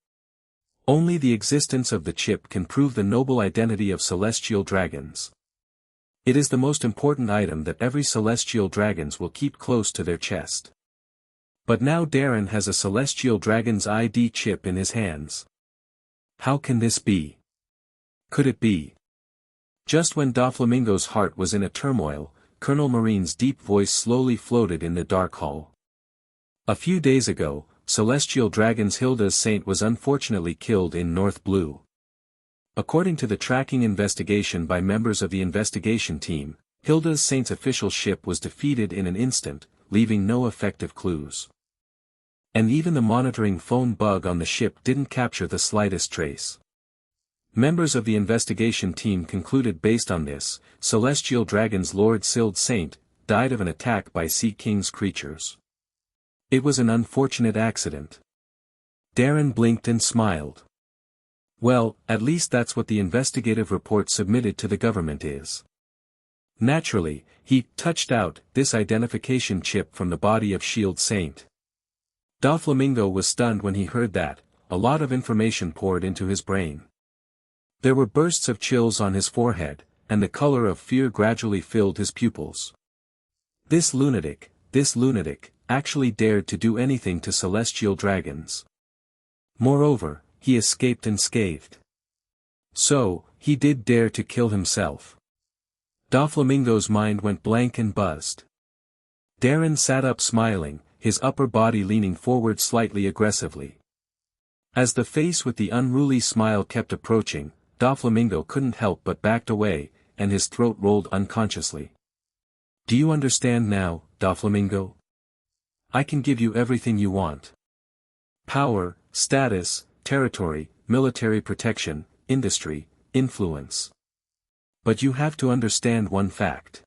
Only the existence of the chip can prove the noble identity of celestial dragons. It is the most important item that every celestial dragons will keep close to their chest. But now Darren has a celestial dragon's ID chip in his hands. How can this be? Could it be? Just when Doflamingo's heart was in a turmoil, Colonel Marine's deep voice slowly floated in the dark hall. A few days ago, celestial dragon's Hilda's Saint was unfortunately killed in North Blue. According to the tracking investigation by members of the investigation team, Hilda's Saint's official ship was defeated in an instant, leaving no effective clues. And even the monitoring phone bug on the ship didn't capture the slightest trace. Members of the investigation team concluded based on this, celestial dragon's Lord Sild Saint died of an attack by Sea King's creatures. It was an unfortunate accident. Darren blinked and smiled. Well, at least that's what the investigative report submitted to the government is. Naturally, he touched out this identification chip from the body of Shield Saint. Doflamingo was stunned when he heard that. A lot of information poured into his brain. There were bursts of chills on his forehead, and the color of fear gradually filled his pupils. This lunatic, actually dared to do anything to celestial dragons. Moreover, he escaped unscathed. So, he did dare to kill himself. Doflamingo's mind went blank and buzzed. Darren sat up smiling, his upper body leaning forward slightly aggressively. As the face with the unruly smile kept approaching, Doflamingo couldn't help but backed away, and his throat rolled unconsciously. Do you understand now, Doflamingo? I can give you everything you want. Power, status, territory, military protection, industry, influence. But you have to understand one fact.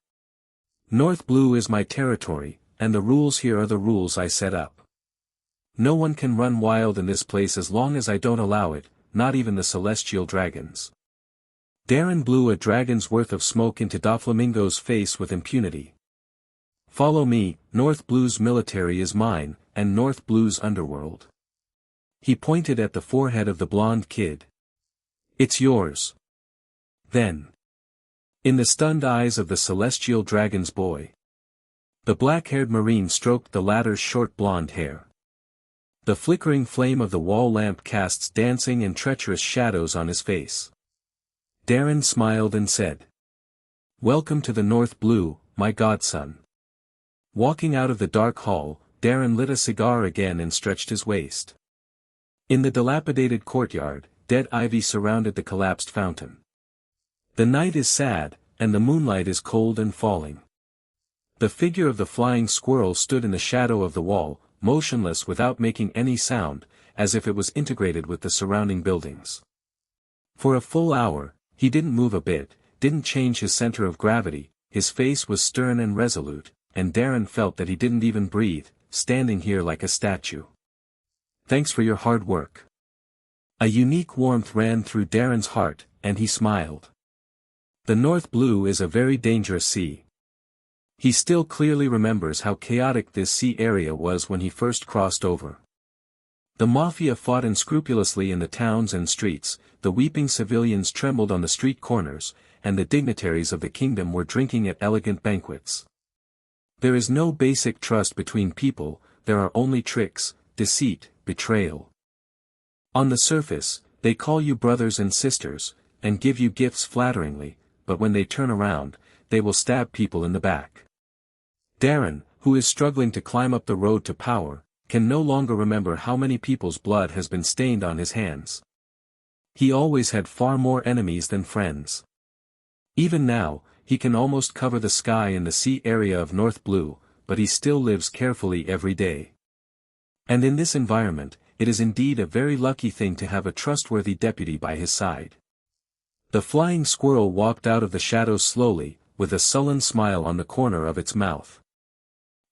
North Blue is my territory, and the rules here are the rules I set up. No one can run wild in this place as long as I don't allow it, not even the celestial dragons. Darren blew a dragon's worth of smoke into Doflamingo's face with impunity. Follow me, North Blue's military is mine, and North Blue's underworld. He pointed at the forehead of the blonde kid. It's yours. Then. In the stunned eyes of the celestial dragon's boy. The black-haired marine stroked the latter's short blonde hair. The flickering flame of the wall lamp casts dancing and treacherous shadows on his face. Darren smiled and said, Welcome to the North Blue, my godson. Walking out of the dark hall, Darren lit a cigar again and stretched his waist. In the dilapidated courtyard, dead ivy surrounded the collapsed fountain. The night is sad, and the moonlight is cold and falling. The figure of the flying squirrel stood in the shadow of the wall, motionless without making any sound, as if it was integrated with the surrounding buildings. For a full hour, he didn't move a bit, didn't change his center of gravity, his face was stern and resolute, and Darren felt that he didn't even breathe, standing here like a statue. Thanks for your hard work. A unique warmth ran through Darren's heart, and he smiled. The North Blue is a very dangerous sea. He still clearly remembers how chaotic this sea area was when he first crossed over. The mafia fought unscrupulously in the towns and streets, the weeping civilians trembled on the street corners, and the dignitaries of the kingdom were drinking at elegant banquets. There is no basic trust between people, there are only tricks, deceit, betrayal. On the surface, they call you brothers and sisters, and give you gifts flatteringly, but when they turn around, they will stab people in the back. Darren, who is struggling to climb up the road to power, can no longer remember how many people's blood has been stained on his hands. He always had far more enemies than friends. Even now, he can almost cover the sky in the sea area of North Blue, but he still lives carefully every day. And in this environment, it is indeed a very lucky thing to have a trustworthy deputy by his side. The flying squirrel walked out of the shadows slowly, with a sullen smile on the corner of its mouth.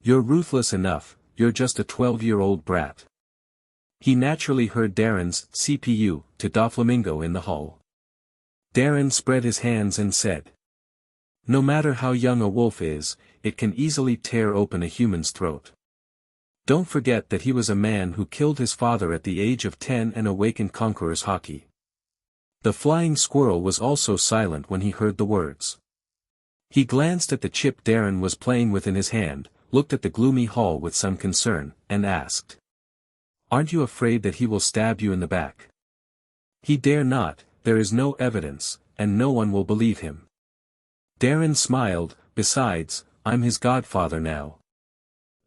"You're ruthless enough, you're just a 12-year-old brat." He naturally heard Darren's CPU to Doflamingo in the hall. Darren spread his hands and said, "No matter how young a wolf is, it can easily tear open a human's throat. Don't forget that he was a man who killed his father at the age of 10 and awakened conquerors' hockey." The flying squirrel was also silent when he heard the words. He glanced at the chip Darren was playing with in his hand, looked at the gloomy hall with some concern, and asked, "Aren't you afraid that he will stab you in the back?" "He dare not, there is no evidence, and no one will believe him." Darren smiled, "Besides, I'm his godfather now."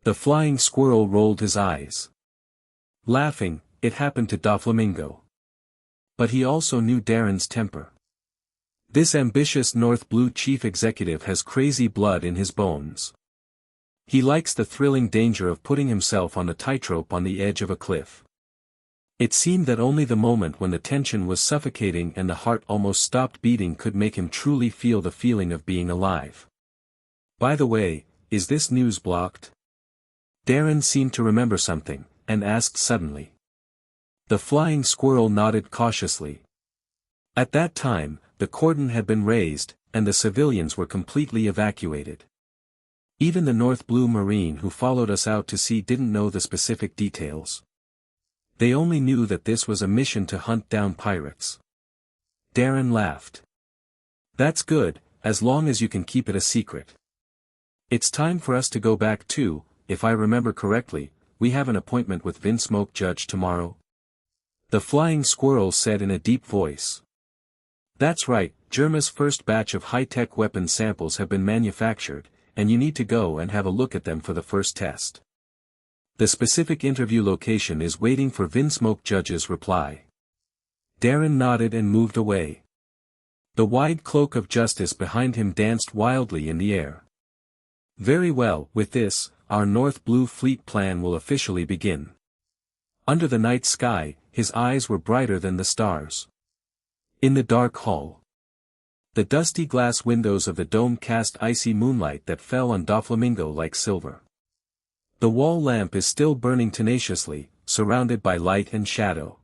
The flying squirrel rolled his eyes. Laughing, it happened to Doflamingo. But he also knew Darren's temper. This ambitious North Blue chief executive has crazy blood in his bones. He likes the thrilling danger of putting himself on a tightrope on the edge of a cliff. It seemed that only the moment when the tension was suffocating and the heart almost stopped beating could make him truly feel the feeling of being alive. "By the way, is this news blocked?" Darren seemed to remember something, and asked suddenly. The flying squirrel nodded cautiously. At that time, the cordon had been raised, and the civilians were completely evacuated. Even the North Blue Marine who followed us out to sea didn't know the specific details. They only knew that this was a mission to hunt down pirates. Darren laughed. "That's good, as long as you can keep it a secret. It's time for us to go back too. If I remember correctly, we have an appointment with Vinsmoke Judge tomorrow." The flying squirrel said in a deep voice. "That's right, Germa's first batch of high-tech weapon samples have been manufactured, and you need to go and have a look at them for the first test. The specific interview location is waiting for Vinsmoke Judge's reply." Darren nodded and moved away. The wide cloak of justice behind him danced wildly in the air. "Very well, with this, our North Blue Fleet plan will officially begin." Under the night sky, his eyes were brighter than the stars. In the dark hall, the dusty glass windows of the dome cast icy moonlight that fell on Doflamingo like silver. The wall lamp is still burning tenaciously, surrounded by light and shadow.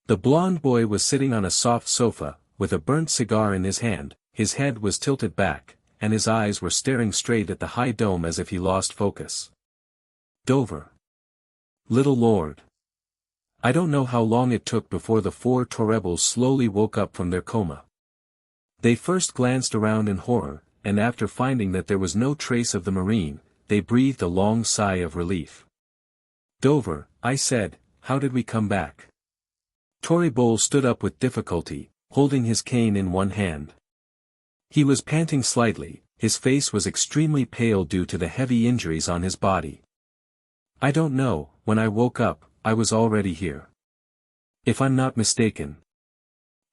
The blond boy was sitting on a soft sofa, with a burnt cigar in his hand, his head was tilted back, and his eyes were staring straight at the high dome as if he lost focus. "Dover. Little Lord." I don't know how long it took before the four Torebels slowly woke up from their coma. They first glanced around in horror, and after finding that there was no trace of the Marine, they breathed a long sigh of relief. "Dover," I said, "how did we come back?" Torebol stood up with difficulty, holding his cane in one hand. He was panting slightly, his face was extremely pale due to the heavy injuries on his body. "I don't know, when I woke up, I was already here. If I'm not mistaken."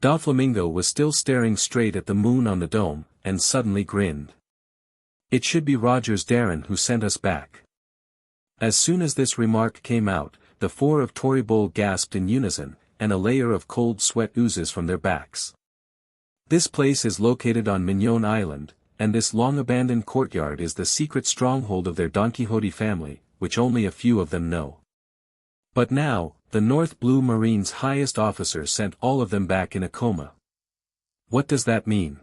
Doflamingo was still staring straight at the moon on the dome, and suddenly grinned. "It should be Rogers Darren who sent us back." As soon as this remark came out, the four of Torebol gasped in unison, and a layer of cold sweat oozes from their backs. This place is located on Mignon Island, and this long-abandoned courtyard is the secret stronghold of their Don Quixote family, which only a few of them know. But now, the North Blue Marine's highest officer sent all of them back in a coma. What does that mean?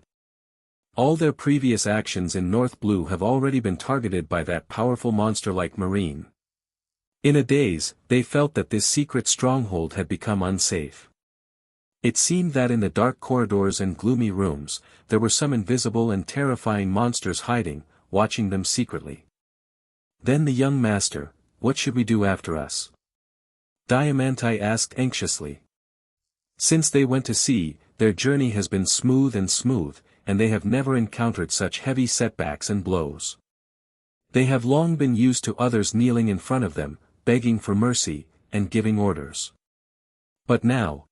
All their previous actions in North Blue have already been targeted by that powerful monster-like marine. In a daze, they felt that this secret stronghold had become unsafe. It seemed that in the dark corridors and gloomy rooms, there were some invisible and terrifying monsters hiding, watching them secretly. Then the young master, "What should we do after us?" Diamante asked anxiously. Since they went to sea, their journey has been smooth, and they have never encountered such heavy setbacks and blows. They have long been used to others kneeling in front of them, begging for mercy, and giving orders. But now,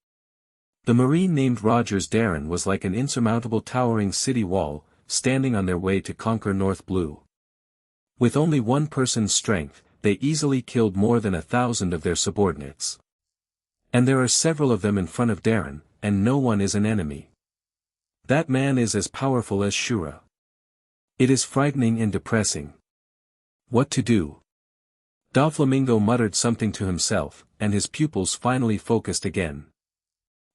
the marine named Rogers Darren was like an insurmountable towering city wall, standing on their way to conquer North Blue. With only one person's strength, they easily killed more than 1,000 of their subordinates. And there are several of them in front of Darren, and no one is an enemy. That man is as powerful as Shura. It is frightening and depressing. What to do? Doflamingo muttered something to himself, and his pupils finally focused again.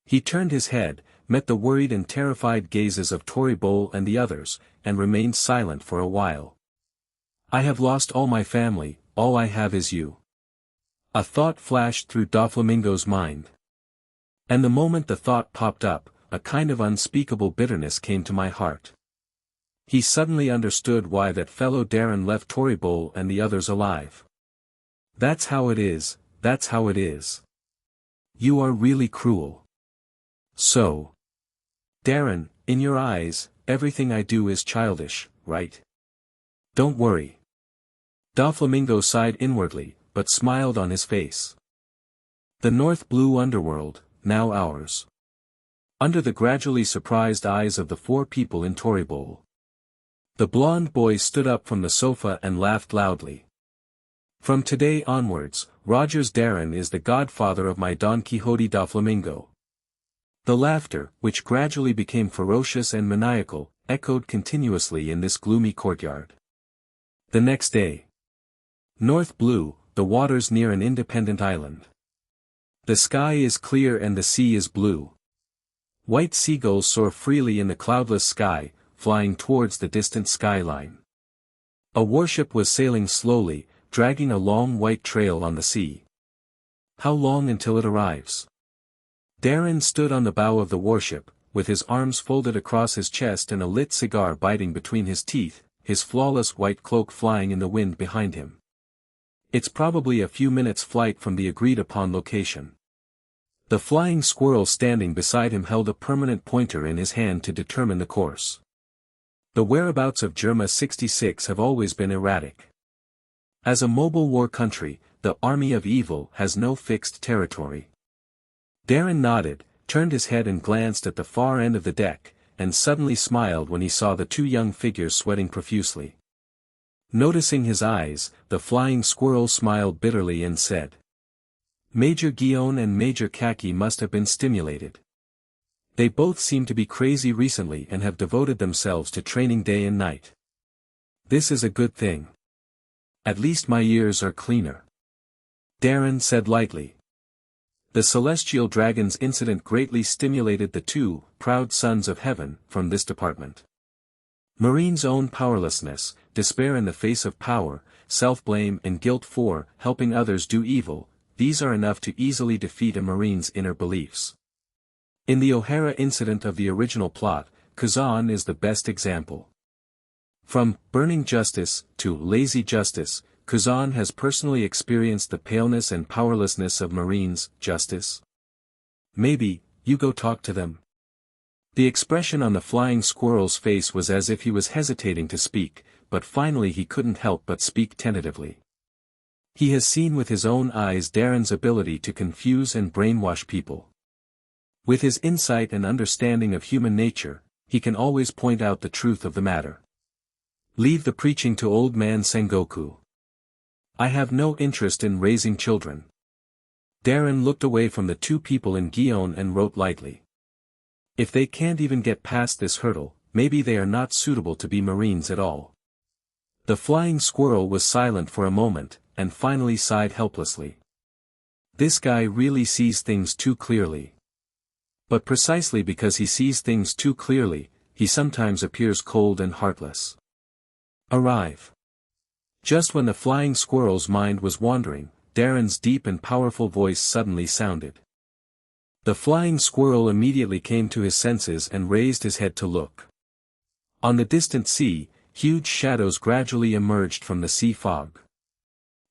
He turned his head, met the worried and terrified gazes of Toribol and the others, and remained silent for a while. "I have lost all my family, all I have is you." A thought flashed through Doflamingo's mind. And the moment the thought popped up, a kind of unspeakable bitterness came to my heart. He suddenly understood why that fellow Darren left Toribol and the others alive. "That's how it is, that's how it is. You are really cruel. So, Darren, in your eyes, everything I do is childish, right? Don't worry." Doflamingo sighed inwardly, but smiled on his face. The North Blue underworld, now ours. Under the gradually surprised eyes of the 4 people in Toribol. The blonde boy stood up from the sofa and laughed loudly. "From today onwards, Rogers Darren is the godfather of my Don Quixote Doflamingo." The laughter, which gradually became ferocious and maniacal, echoed continuously in this gloomy courtyard. The next day. North Blue, the waters near an independent island. The sky is clear and the sea is blue. White seagulls soar freely in the cloudless sky, flying towards the distant skyline. A warship was sailing slowly, dragging a long white trail on the sea. How long until it arrives? Darren stood on the bow of the warship, with his arms folded across his chest and a lit cigar biting between his teeth, his flawless white cloak flying in the wind behind him. It's probably a few minutes' flight from the agreed-upon location. The flying squirrel standing beside him held a permanent pointer in his hand to determine the course. The whereabouts of Germa 66 have always been erratic. As a mobile war country, the Army of Evil has no fixed territory. Darren nodded, turned his head and glanced at the far end of the deck, and suddenly smiled when he saw the 2 young figures sweating profusely. Noticing his eyes, the flying squirrel smiled bitterly and said, "Major Guillaume and Major Kaki must have been stimulated. They both seem to be crazy recently and have devoted themselves to training day and night. This is a good thing. At least my ears are cleaner." Darren said lightly. The celestial dragon's incident greatly stimulated the 2 proud sons of heaven from this department. Marine's own powerlessness, despair in the face of power, self-blame and guilt for helping others do evil, these are enough to easily defeat a Marine's inner beliefs. In the O'Hara incident of the original plot, Kazan is the best example. From burning justice to lazy justice, Kazan has personally experienced the paleness and powerlessness of Marine's justice. "Maybe, you go talk to them." The expression on the flying squirrel's face was as if he was hesitating to speak, but finally he couldn't help but speak tentatively. He has seen with his own eyes Darren's ability to confuse and brainwash people. With his insight and understanding of human nature, he can always point out the truth of the matter. Leave the preaching to old man Sengoku. I have no interest in raising children. Darren looked away from the 2 people in Guion and wrote lightly. If they can't even get past this hurdle, maybe they are not suitable to be Marines at all. The flying squirrel was silent for a moment, and finally sighed helplessly. This guy really sees things too clearly. But precisely because he sees things too clearly, he sometimes appears cold and heartless. Arrive. Just when the flying squirrel's mind was wandering, Darren's deep and powerful voice suddenly sounded. The flying squirrel immediately came to his senses and raised his head to look. On the distant sea, huge shadows gradually emerged from the sea fog.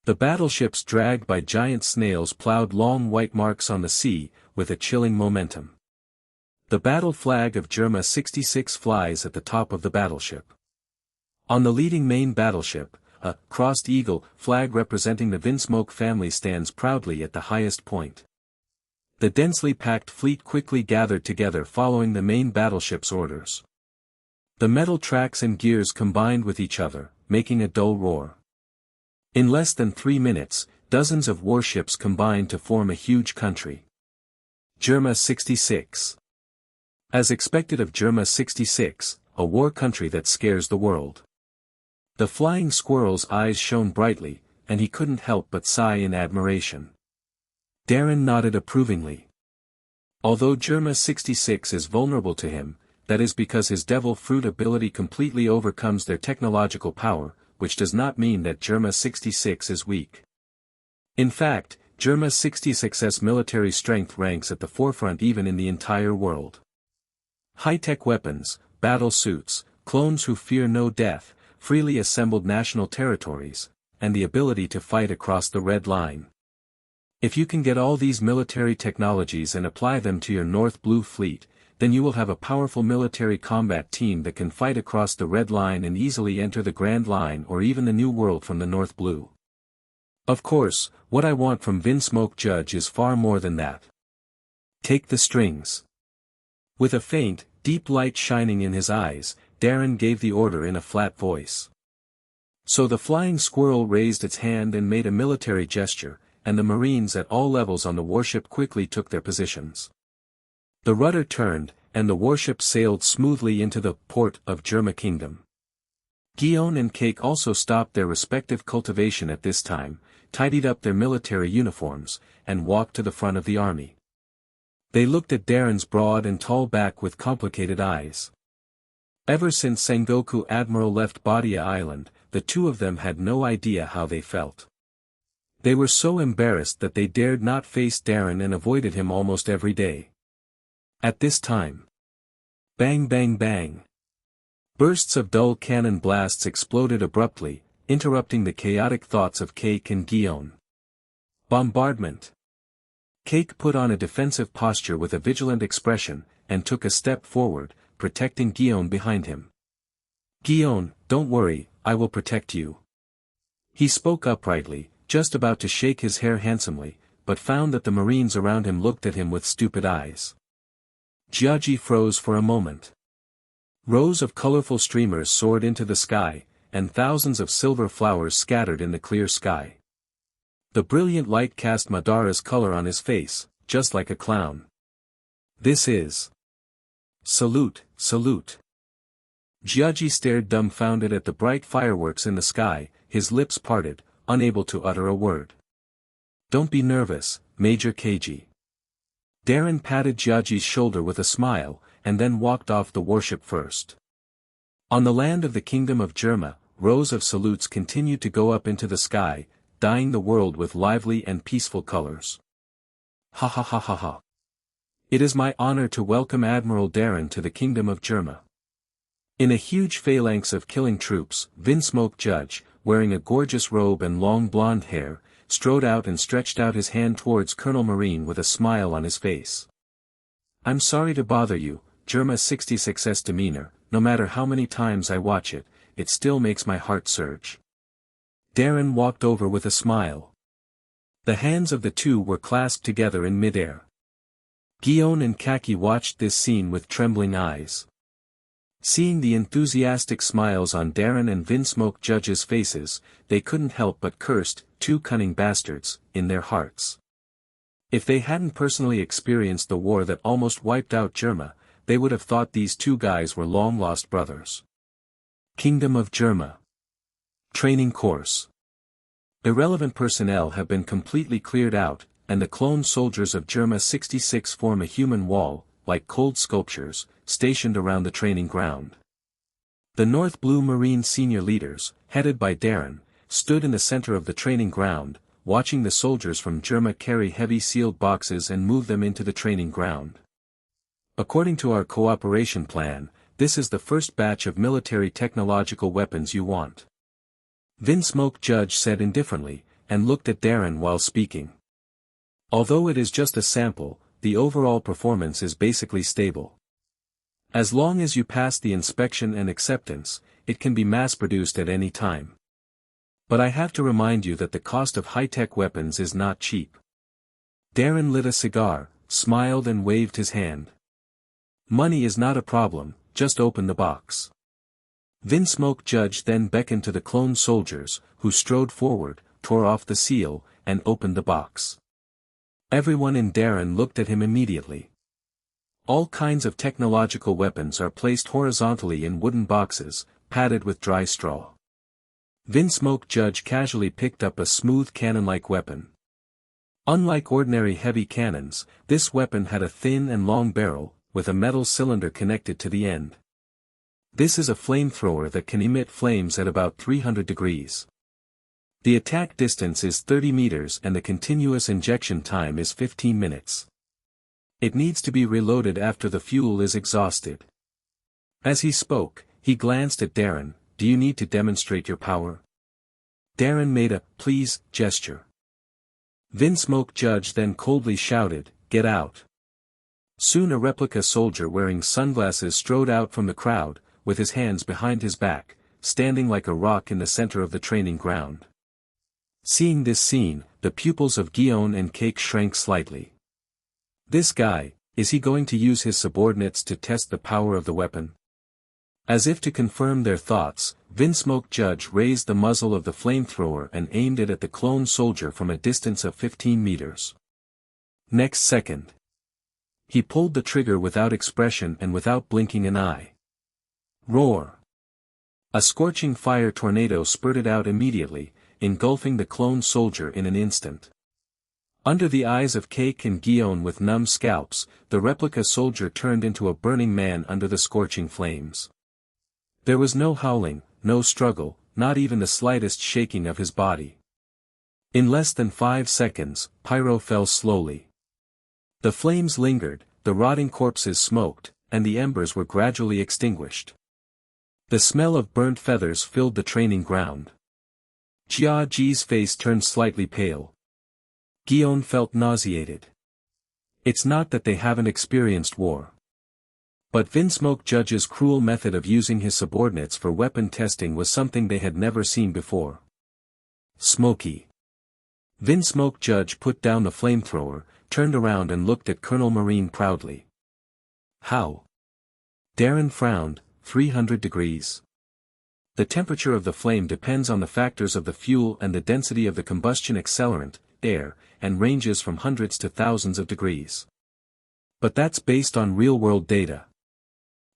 The battleships dragged by giant snails plowed long white marks on the sea, with a chilling momentum. The battle flag of Germa 66 flies at the top of the battleship. On the leading main battleship, a crossed eagle flag representing the Vinsmoke family stands proudly at the highest point. The densely packed fleet quickly gathered together following the main battleship's orders. The metal tracks and gears combined with each other, making a dull roar. In less than 3 minutes, dozens of warships combined to form a huge country. Germa 66. As expected of Germa 66, a war country that scares the world. The flying squirrel's eyes shone brightly, and he couldn't help but sigh in admiration. Darren nodded approvingly. Although Germa 66 is vulnerable to him, that is because his devil fruit ability completely overcomes their technological power, which does not mean that Germa 66 is weak. In fact, Germa 66's military strength ranks at the forefront even in the entire world. High-tech weapons, battle suits, clones who fear no death, freely assembled national territories, and the ability to fight across the Red Line. If you can get all these military technologies and apply them to your North Blue fleet, then you will have a powerful military combat team that can fight across the Red Line and easily enter the Grand Line or even the New World from the North Blue. Of course, what I want from Vinsmoke Judge is far more than that. Take the strings. With a faint, deep light shining in his eyes, Darren gave the order in a flat voice. So the flying squirrel raised its hand and made a military gesture, and the Marines at all levels on the warship quickly took their positions. The rudder turned, and the warship sailed smoothly into the port of Germa Kingdom. Guion and Cake also stopped their respective cultivation at this time, tidied up their military uniforms, and walked to the front of the army. They looked at Darren's broad and tall back with complicated eyes. Ever since Sengoku Admiral left Badia Island, the two of them had no idea how they felt. They were so embarrassed that they dared not face Darren and avoided him almost every day. At this time. Bang bang bang. Bursts of dull cannon blasts exploded abruptly, interrupting the chaotic thoughts of Cake and Guion. Bombardment. Cake put on a defensive posture with a vigilant expression, and took a step forward, protecting Guion behind him. Guion, don't worry, I will protect you. He spoke uprightly, just about to shake his hair handsomely, but found that the Marines around him looked at him with stupid eyes. Jiaji froze for a moment. Rows of colorful streamers soared into the sky, and thousands of silver flowers scattered in the clear sky. The brilliant light cast Madara's color on his face, just like a clown. This is... Salute, salute. Jiaji stared dumbfounded at the bright fireworks in the sky, his lips parted, unable to utter a word. Don't be nervous, Major Keiji. Darren patted Jiaji's shoulder with a smile, and then walked off the warship first. On the land of the Kingdom of Germa, rows of salutes continued to go up into the sky, dyeing the world with lively and peaceful colors. Ha ha ha ha ha. It is my honor to welcome Admiral Darren to the Kingdom of Germa. In a huge phalanx of killing troops, Vinsmoke Judge, wearing a gorgeous robe and long blonde hair, strode out and stretched out his hand towards Colonel Marine with a smile on his face. I'm sorry to bother you, Germa 66's demeanor, no matter how many times I watch it, it still makes my heart surge. Darren walked over with a smile. The hands of the two were clasped together in midair. Guion and Kaki watched this scene with trembling eyes. Seeing the enthusiastic smiles on Darren and Vinsmoke Judge's faces, they couldn't help but cursed, two cunning bastards, in their hearts. If they hadn't personally experienced the war that almost wiped out Germa, they would have thought these two guys were long-lost brothers. Kingdom of Germa. Training course. Irrelevant personnel have been completely cleared out, and the clone soldiers of Germa 66 form a human wall, like cold sculptures, stationed around the training ground. The North Blue Marine senior leaders, headed by Darren, stood in the center of the training ground, watching the soldiers from Germa carry heavy sealed boxes and move them into the training ground. According to our cooperation plan, this is the first batch of military technological weapons you want. Vinsmoke Judge said indifferently, and looked at Darren while speaking. Although it is just a sample, the overall performance is basically stable. As long as you pass the inspection and acceptance, it can be mass-produced at any time. But I have to remind you that the cost of high-tech weapons is not cheap. Darren lit a cigar, smiled and waved his hand. Money is not a problem, just open the box. Vinsmoke Judge then beckoned to the clone soldiers, who strode forward, tore off the seal, and opened the box. Everyone in Darren looked at him immediately. All kinds of technological weapons are placed horizontally in wooden boxes, padded with dry straw. Vinsmoke Judge casually picked up a smooth cannon-like weapon. Unlike ordinary heavy cannons, this weapon had a thin and long barrel, with a metal cylinder connected to the end. This is a flamethrower that can emit flames at about 300 degrees. The attack distance is 30 meters and the continuous injection time is 15 minutes. It needs to be reloaded after the fuel is exhausted. As he spoke, he glanced at Darren. Do you need to demonstrate your power? Darren made a please gesture. Vinsmoke Judge then coldly shouted, get out. Soon a replica soldier wearing sunglasses strode out from the crowd, with his hands behind his back, standing like a rock in the center of the training ground. Seeing this scene, the pupils of Guillaume and Cake shrank slightly. This guy, is he going to use his subordinates to test the power of the weapon? As if to confirm their thoughts, Vinsmoke Judge raised the muzzle of the flamethrower and aimed it at the clone soldier from a distance of 15 meters. Next second, he pulled the trigger without expression and without blinking an eye. Roar! A scorching fire tornado spurted out immediately, engulfing the clone soldier in an instant. Under the eyes of Cake and Guillaume with numb scalps, the replica soldier turned into a burning man under the scorching flames. There was no howling, no struggle, not even the slightest shaking of his body. In less than 5 seconds, Pyro fell slowly. The flames lingered, the rotting corpses smoked, and the embers were gradually extinguished. The smell of burnt feathers filled the training ground. Jia Ji's face turned slightly pale. Guillaume felt nauseated. It's not that they haven't experienced war. But Vinsmoke Judge's cruel method of using his subordinates for weapon testing was something they had never seen before. Smoky. Vinsmoke Judge put down the flamethrower, turned around and looked at Colonel Marine proudly. How? Darren frowned, 300 degrees. The temperature of the flame depends on the factors of the fuel and the density of the combustion accelerant, air, and ranges from hundreds to thousands of degrees. But that's based on real-world data.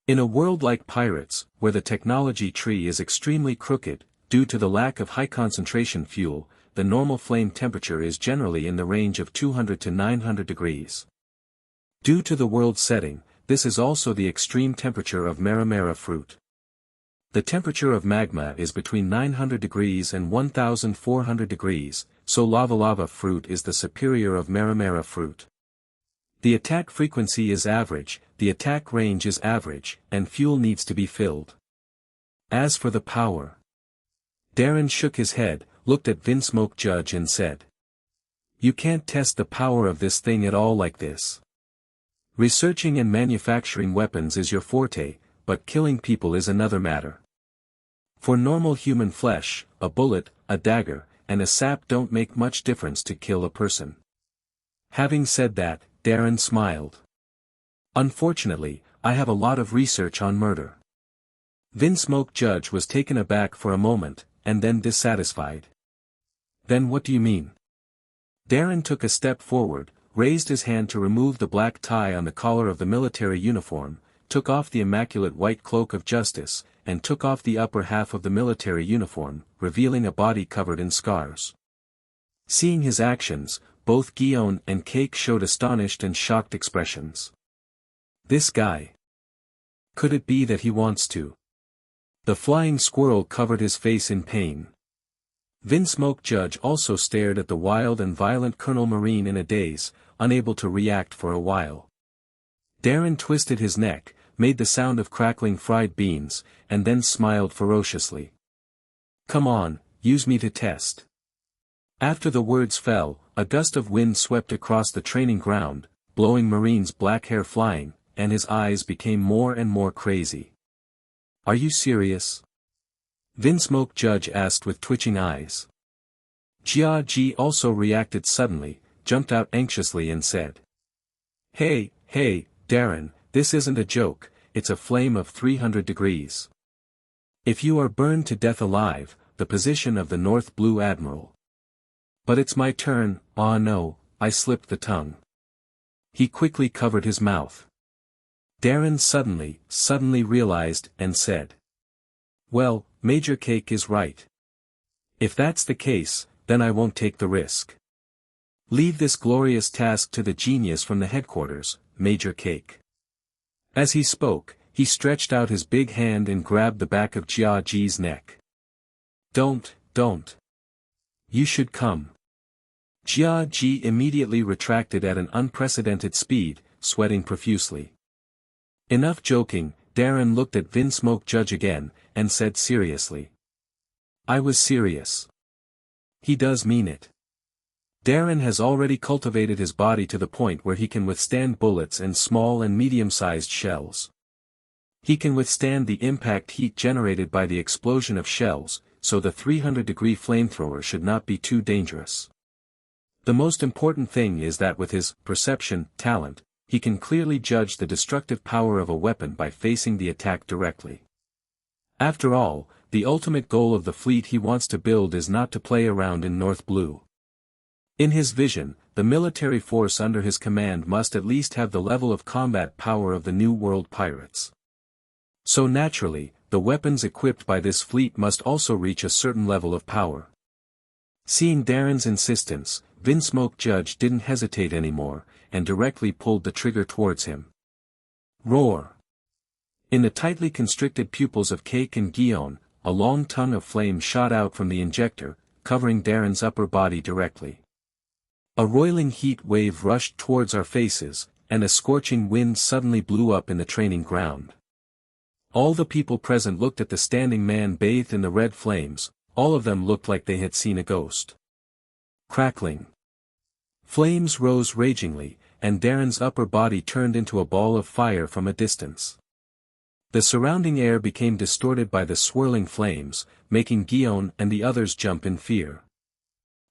In a world like Pirates, where the technology tree is extremely crooked, due to the lack of high-concentration fuel, the normal flame temperature is generally in the range of 200 to 900 degrees. Due to the world setting, this is also the extreme temperature of Maramara fruit. The temperature of magma is between 900 degrees and 1400 degrees, so lava fruit is the superior of Maramara fruit. The attack frequency is average, the attack range is average, and fuel needs to be filled. As for the power. Darren shook his head, looked at Vinsmoke Judge and said. You can't test the power of this thing at all like this. Researching and manufacturing weapons is your forte, but killing people is another matter. For normal human flesh, a bullet, a dagger, and a sap don't make much difference to kill a person. Having said that, Darren smiled. Unfortunately, I have a lot of research on murder. Vinsmoke Judge was taken aback for a moment, and then dissatisfied. Then what do you mean? Darren took a step forward, raised his hand to remove the black tie on the collar of the military uniform, took off the immaculate white cloak of justice, and took off the upper half of the military uniform, revealing a body covered in scars. Seeing his actions, both Guillaume and Cake showed astonished and shocked expressions. This guy. Could it be that he wants to? The flying squirrel covered his face in pain. Vinsmoke Judge also stared at the wild and violent Colonel Marine in a daze, unable to react for a while. Darren twisted his neck, made the sound of crackling fried beans, and then smiled ferociously. "Come on, use me to test." After the words fell, a gust of wind swept across the training ground, blowing Marine's black hair flying, and his eyes became more and more crazy. "Are you serious?" Vinsmoke Judge asked with twitching eyes. Jia Ji also reacted suddenly, jumped out anxiously and said, Hey, Darren, this isn't a joke, it's a flame of 300 degrees. If you are burned to death alive, the position of the North Blue Admiral. But it's my turn. Ah no, I slipped the tongue. He quickly covered his mouth. Darren suddenly realized and said, Well, Major Cake is right. If that's the case, then I won't take the risk. Leave this glorious task to the genius from the headquarters, Major Cake. As he spoke, he stretched out his big hand and grabbed the back of Jia Ji's neck. Don't. You should come. Jia Ji immediately retracted at an unprecedented speed, sweating profusely. Enough joking, Darren looked at Vinsmoke Judge again, and said seriously. I was serious. He does mean it. Darren has already cultivated his body to the point where he can withstand bullets and small and medium-sized shells. He can withstand the impact heat generated by the explosion of shells, so the 300-degree flamethrower should not be too dangerous. The most important thing is that with his perception talent, he can clearly judge the destructive power of a weapon by facing the attack directly. After all, the ultimate goal of the fleet he wants to build is not to play around in North Blue. In his vision, the military force under his command must at least have the level of combat power of the New World pirates. So naturally, the weapons equipped by this fleet must also reach a certain level of power. Seeing Darren's insistence, Vinsmoke Judge didn't hesitate anymore, and directly pulled the trigger towards him. Roar! In the tightly constricted pupils of Cake and Guion, a long tongue of flame shot out from the injector, covering Darren's upper body directly. A roiling heat wave rushed towards our faces, and a scorching wind suddenly blew up in the training ground. All the people present looked at the standing man bathed in the red flames, all of them looked like they had seen a ghost. Crackling. Flames rose ragingly, and Darren's upper body turned into a ball of fire from a distance. The surrounding air became distorted by the swirling flames, making Guion and the others jump in fear.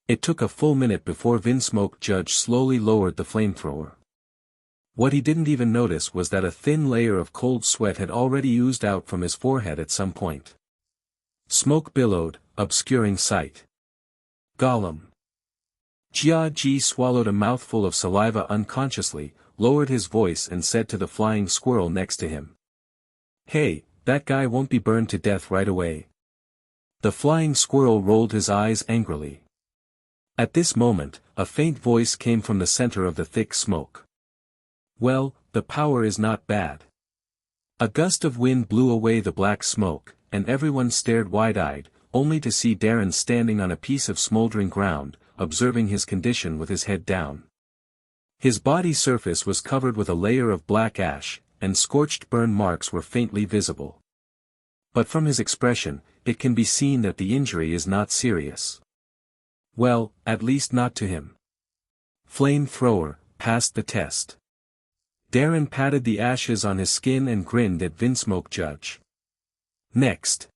It took a full minute before Vinsmoke Judge slowly lowered the flamethrower. What he didn't even notice was that a thin layer of cold sweat had already oozed out from his forehead at some point. Smoke billowed, obscuring sight. Gollum. Jia Ji swallowed a mouthful of saliva unconsciously, lowered his voice and said to the flying squirrel next to him. Hey, that guy won't be burned to death right away. The flying squirrel rolled his eyes angrily. At this moment, a faint voice came from the center of the thick smoke. Well, the power is not bad. A gust of wind blew away the black smoke, and everyone stared wide-eyed, only to see Darren standing on a piece of smoldering ground, observing his condition with his head down. His body surface was covered with a layer of black ash, and scorched burn marks were faintly visible. But from his expression, it can be seen that the injury is not serious. Well, at least not to him. Flamethrower, passed the test. Darren patted the ashes on his skin and grinned at Vinsmoke Judge. Next.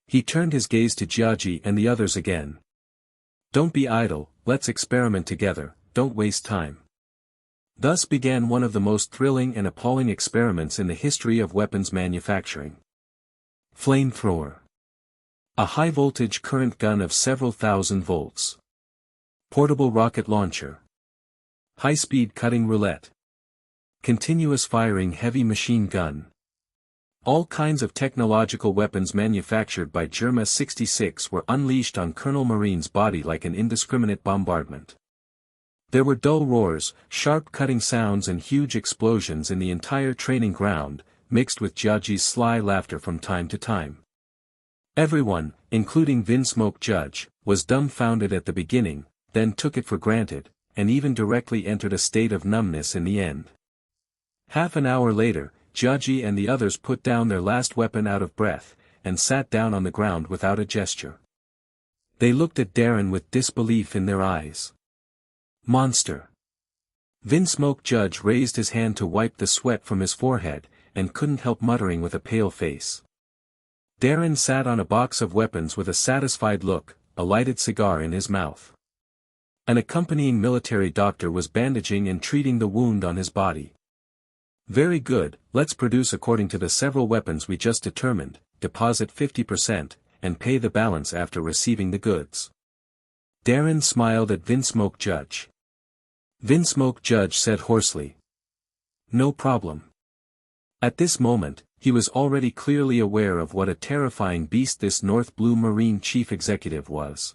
He turned his gaze to Jia Ji and the others again. Don't be idle, let's experiment together, don't waste time. Thus began one of the most thrilling and appalling experiments in the history of weapons manufacturing. Flamethrower. A high-voltage current gun of several thousand volts. Portable rocket launcher. High-speed cutting roulette. Continuous firing heavy machine gun. All kinds of technological weapons manufactured by Germa 66 were unleashed on Colonel Marine's body like an indiscriminate bombardment. There were dull roars, sharp cutting sounds and huge explosions in the entire training ground, mixed with Judge's sly laughter from time to time. Everyone, including Vinsmoke Judge, was dumbfounded at the beginning, then took it for granted, and even directly entered a state of numbness in the end. Half an hour later, Judgy and the others put down their last weapon out of breath, and sat down on the ground without a gesture. They looked at Darren with disbelief in their eyes. Monster! Vinsmoke Judge raised his hand to wipe the sweat from his forehead, and couldn't help muttering with a pale face. Darren sat on a box of weapons with a satisfied look, a lighted cigar in his mouth. An accompanying military doctor was bandaging and treating the wound on his body. Very good, let's produce according to the several weapons we just determined, deposit 50%, and pay the balance after receiving the goods. Darren smiled at Vinsmoke Judge. Vinsmoke Judge said hoarsely, "No problem." At this moment, he was already clearly aware of what a terrifying beast this North Blue Marine chief executive was.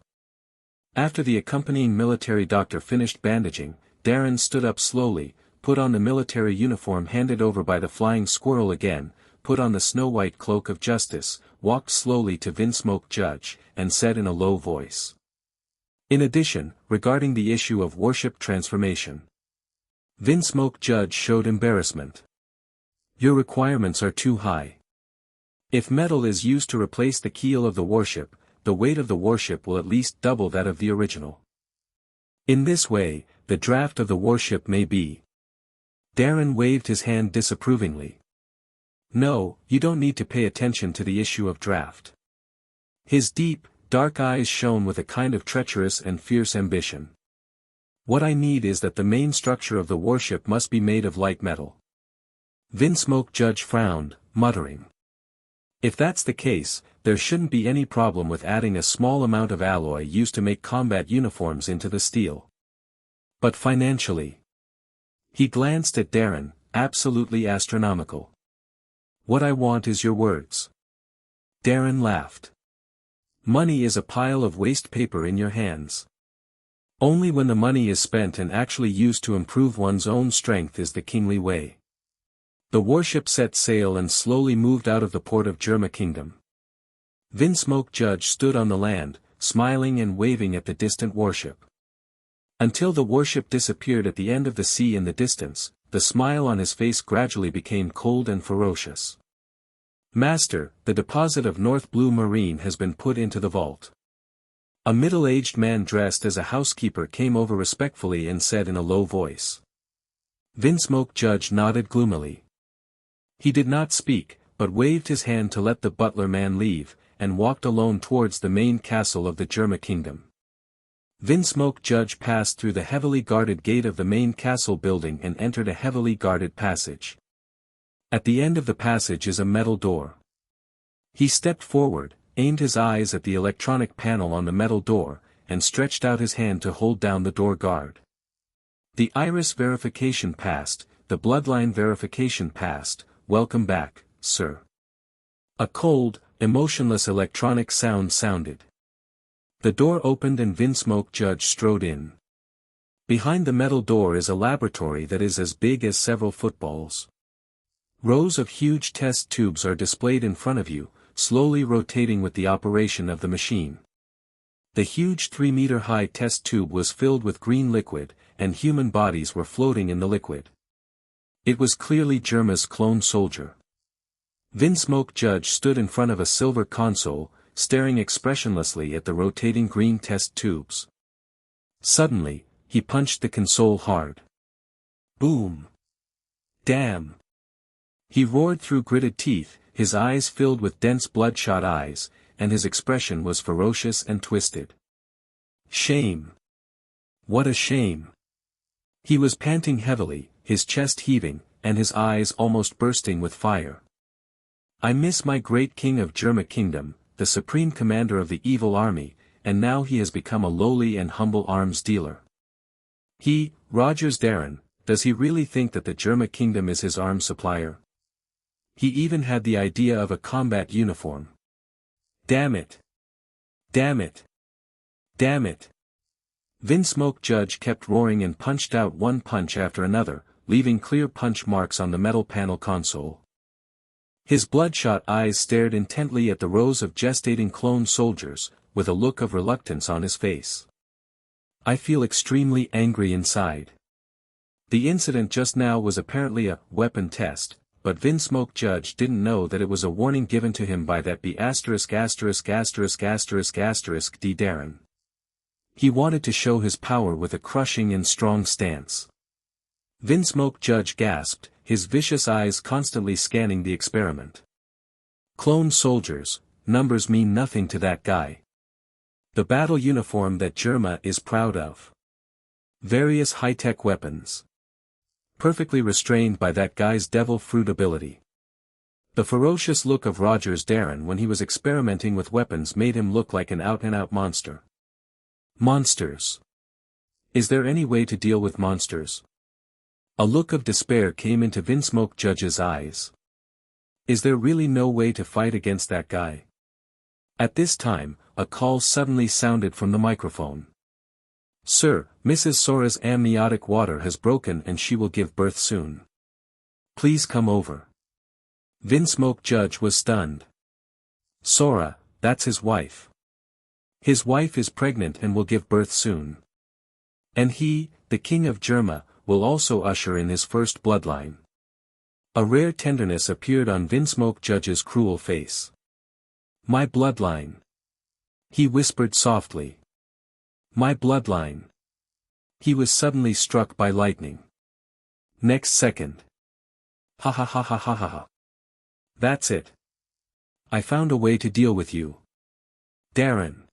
After the accompanying military doctor finished bandaging, Darren stood up slowly, put on the military uniform handed over by the flying squirrel again, put on the snow-white cloak of justice, walked slowly to Vinsmoke Judge, and said in a low voice. In addition, regarding the issue of worship transformation. Vinsmoke Judge showed embarrassment. Your requirements are too high. If metal is used to replace the keel of the warship, the weight of the warship will at least double that of the original. In this way, the draft of the warship may be. Darren waved his hand disapprovingly. No, you don't need to pay attention to the issue of draft. His deep, dark eyes shone with a kind of treacherous and fierce ambition. What I need is that the main structure of the warship must be made of light metal. Vinsmoke Judge frowned, muttering. If that's the case, there shouldn't be any problem with adding a small amount of alloy used to make combat uniforms into the steel. But financially. He glanced at Darren, absolutely astronomical. What I want is your words. Darren laughed. Money is a pile of waste paper in your hands. Only when the money is spent and actually used to improve one's own strength is the kingly way. The warship set sail and slowly moved out of the port of Germa Kingdom. Vinsmoke Judge stood on the land, smiling and waving at the distant warship. Until the warship disappeared at the end of the sea in the distance, the smile on his face gradually became cold and ferocious. Master, the deposit of North Blue Marine has been put into the vault. A middle-aged man dressed as a housekeeper came over respectfully and said in a low voice. Vinsmoke Judge nodded gloomily. He did not speak, but waved his hand to let the butler man leave, and walked alone towards the main castle of the Germa Kingdom. Vinsmoke Judge passed through the heavily guarded gate of the main castle building and entered a heavily guarded passage. At the end of the passage is a metal door. He stepped forward, aimed his eyes at the electronic panel on the metal door, and stretched out his hand to hold down the door guard. The iris verification passed, the bloodline verification passed. Welcome back, sir. A cold, emotionless electronic sound sounded. The door opened and Vinsmoke Judge strode in. Behind the metal door is a laboratory that is as big as several footballs. Rows of huge test tubes are displayed in front of you, slowly rotating with the operation of the machine. The huge 3-meter-high test tube was filled with green liquid, and human bodies were floating in the liquid. It was clearly Germa's clone soldier. Vinsmoke Judge stood in front of a silver console, staring expressionlessly at the rotating green test tubes. Suddenly, he punched the console hard. Boom! Damn! He roared through gritted teeth, his eyes filled with dense bloodshot eyes, and his expression was ferocious and twisted. Shame! What a shame! He was panting heavily, his chest heaving, and his eyes almost bursting with fire. I miss my great king of Germa Kingdom, the supreme commander of the evil army, and now he has become a lowly and humble arms dealer. He, Rogers Darren, does he really think that the Germa Kingdom is his arms supplier? He even had the idea of a combat uniform. Damn it! Damn it! Damn it! Vinsmoke Judge kept roaring and punched out one punch after another, leaving clear punch marks on the metal panel console. His bloodshot eyes stared intently at the rows of gestating clone soldiers, with a look of reluctance on his face. I feel extremely angry inside. The incident just now was apparently a weapon test, but Vinsmoke Judge didn't know that it was a warning given to him by that B******************* D. Darren. He wanted to show his power with a crushing and strong stance. Vinsmoke Judge gasped, his vicious eyes constantly scanning the experiment. Clone soldiers, numbers mean nothing to that guy. The battle uniform that Germa is proud of. Various high-tech weapons. Perfectly restrained by that guy's devil fruit ability. The ferocious look of Rogers Darren when he was experimenting with weapons made him look like an out-and-out monster. Monsters. Is there any way to deal with monsters? A look of despair came into Vinsmoke Judge's eyes. Is there really no way to fight against that guy? At this time, a call suddenly sounded from the microphone. Sir, Mrs. Sora's amniotic water has broken and she will give birth soon. Please come over. Vinsmoke Judge was stunned. Sora, that's his wife. His wife is pregnant and will give birth soon. And he, the king of Germa, will also usher in his first bloodline. A rare tenderness appeared on Vinsmoke Judge's cruel face. My bloodline. He whispered softly. My bloodline. He was suddenly struck by lightning. Next second. Ha ha ha ha ha ha ha. That's it. I found a way to deal with you. Darren.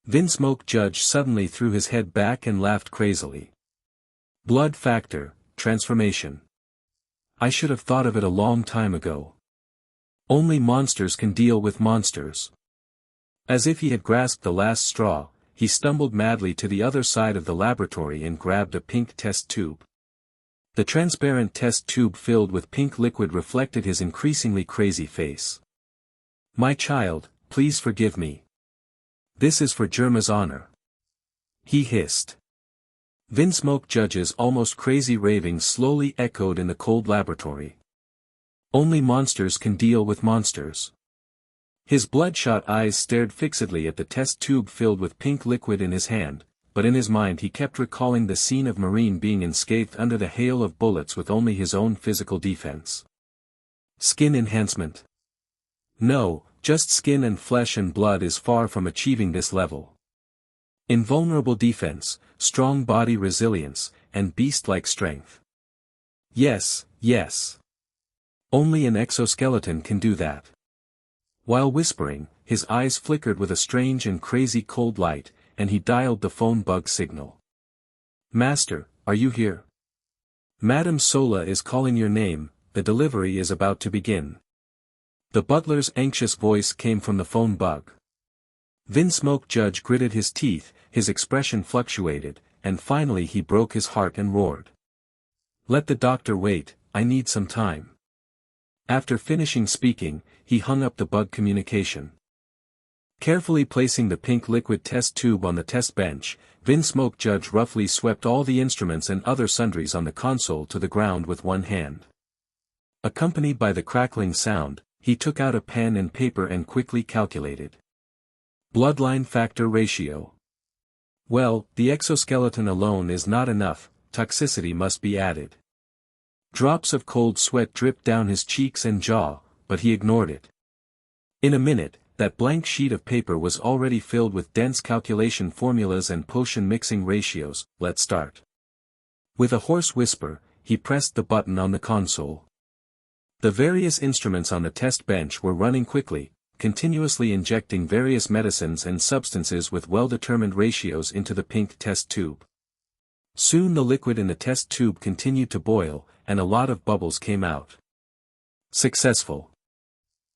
Vinsmoke Judge suddenly threw his head back and laughed crazily. Blood factor, transformation. I should have thought of it a long time ago. Only monsters can deal with monsters. As if he had grasped the last straw, he stumbled madly to the other side of the laboratory and grabbed a pink test tube. The transparent test tube filled with pink liquid reflected his increasingly crazy face. My child, please forgive me. This is for Germa's honor. He hissed. Vinsmoke Judge's almost crazy ravings slowly echoed in the cold laboratory. Only monsters can deal with monsters. His bloodshot eyes stared fixedly at the test tube filled with pink liquid in his hand, but in his mind he kept recalling the scene of Marine being enscathed under the hail of bullets with only his own physical defense. Skin enhancement. No, just skin and flesh and blood is far from achieving this level. Invulnerable defense, strong body resilience, and beast-like strength. Yes, yes. Only an exoskeleton can do that. While whispering, his eyes flickered with a strange and crazy cold light, and he dialed the phone bug signal. Master, are you here? Madame Sola is calling your name, the delivery is about to begin. The butler's anxious voice came from the phone bug. Vinsmoke Judge gritted his teeth, his expression fluctuated, and finally he broke his heart and roared. Let the doctor wait, I need some time. After finishing speaking, he hung up the bug communication. Carefully placing the pink liquid test tube on the test bench, Vinsmoke Judge roughly swept all the instruments and other sundries on the console to the ground with one hand. Accompanied by the crackling sound, he took out a pen and paper and quickly calculated. Bloodline factor ratio. Well, the exoskeleton alone is not enough, toxicity must be added. Drops of cold sweat dripped down his cheeks and jaw, but he ignored it. In a minute, that blank sheet of paper was already filled with dense calculation formulas and potion mixing ratios. Let's start. With a hoarse whisper, he pressed the button on the console. The various instruments on the test bench were running quickly, continuously injecting various medicines and substances with well-determined ratios into the pink test tube. Soon the liquid in the test tube continued to boil, and a lot of bubbles came out. Successful.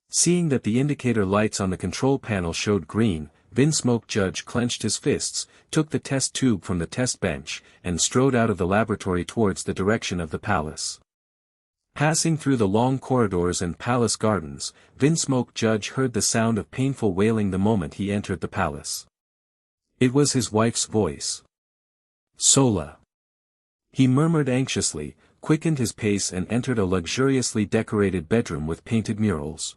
Seeing that the indicator lights on the control panel showed green, Vinsmoke Judge clenched his fists, took the test tube from the test bench, and strode out of the laboratory towards the direction of the palace. Passing through the long corridors and palace gardens, Vinsmoke Judge heard the sound of painful wailing the moment he entered the palace. It was his wife's voice. Sola. He murmured anxiously, quickened his pace and entered a luxuriously decorated bedroom with painted murals.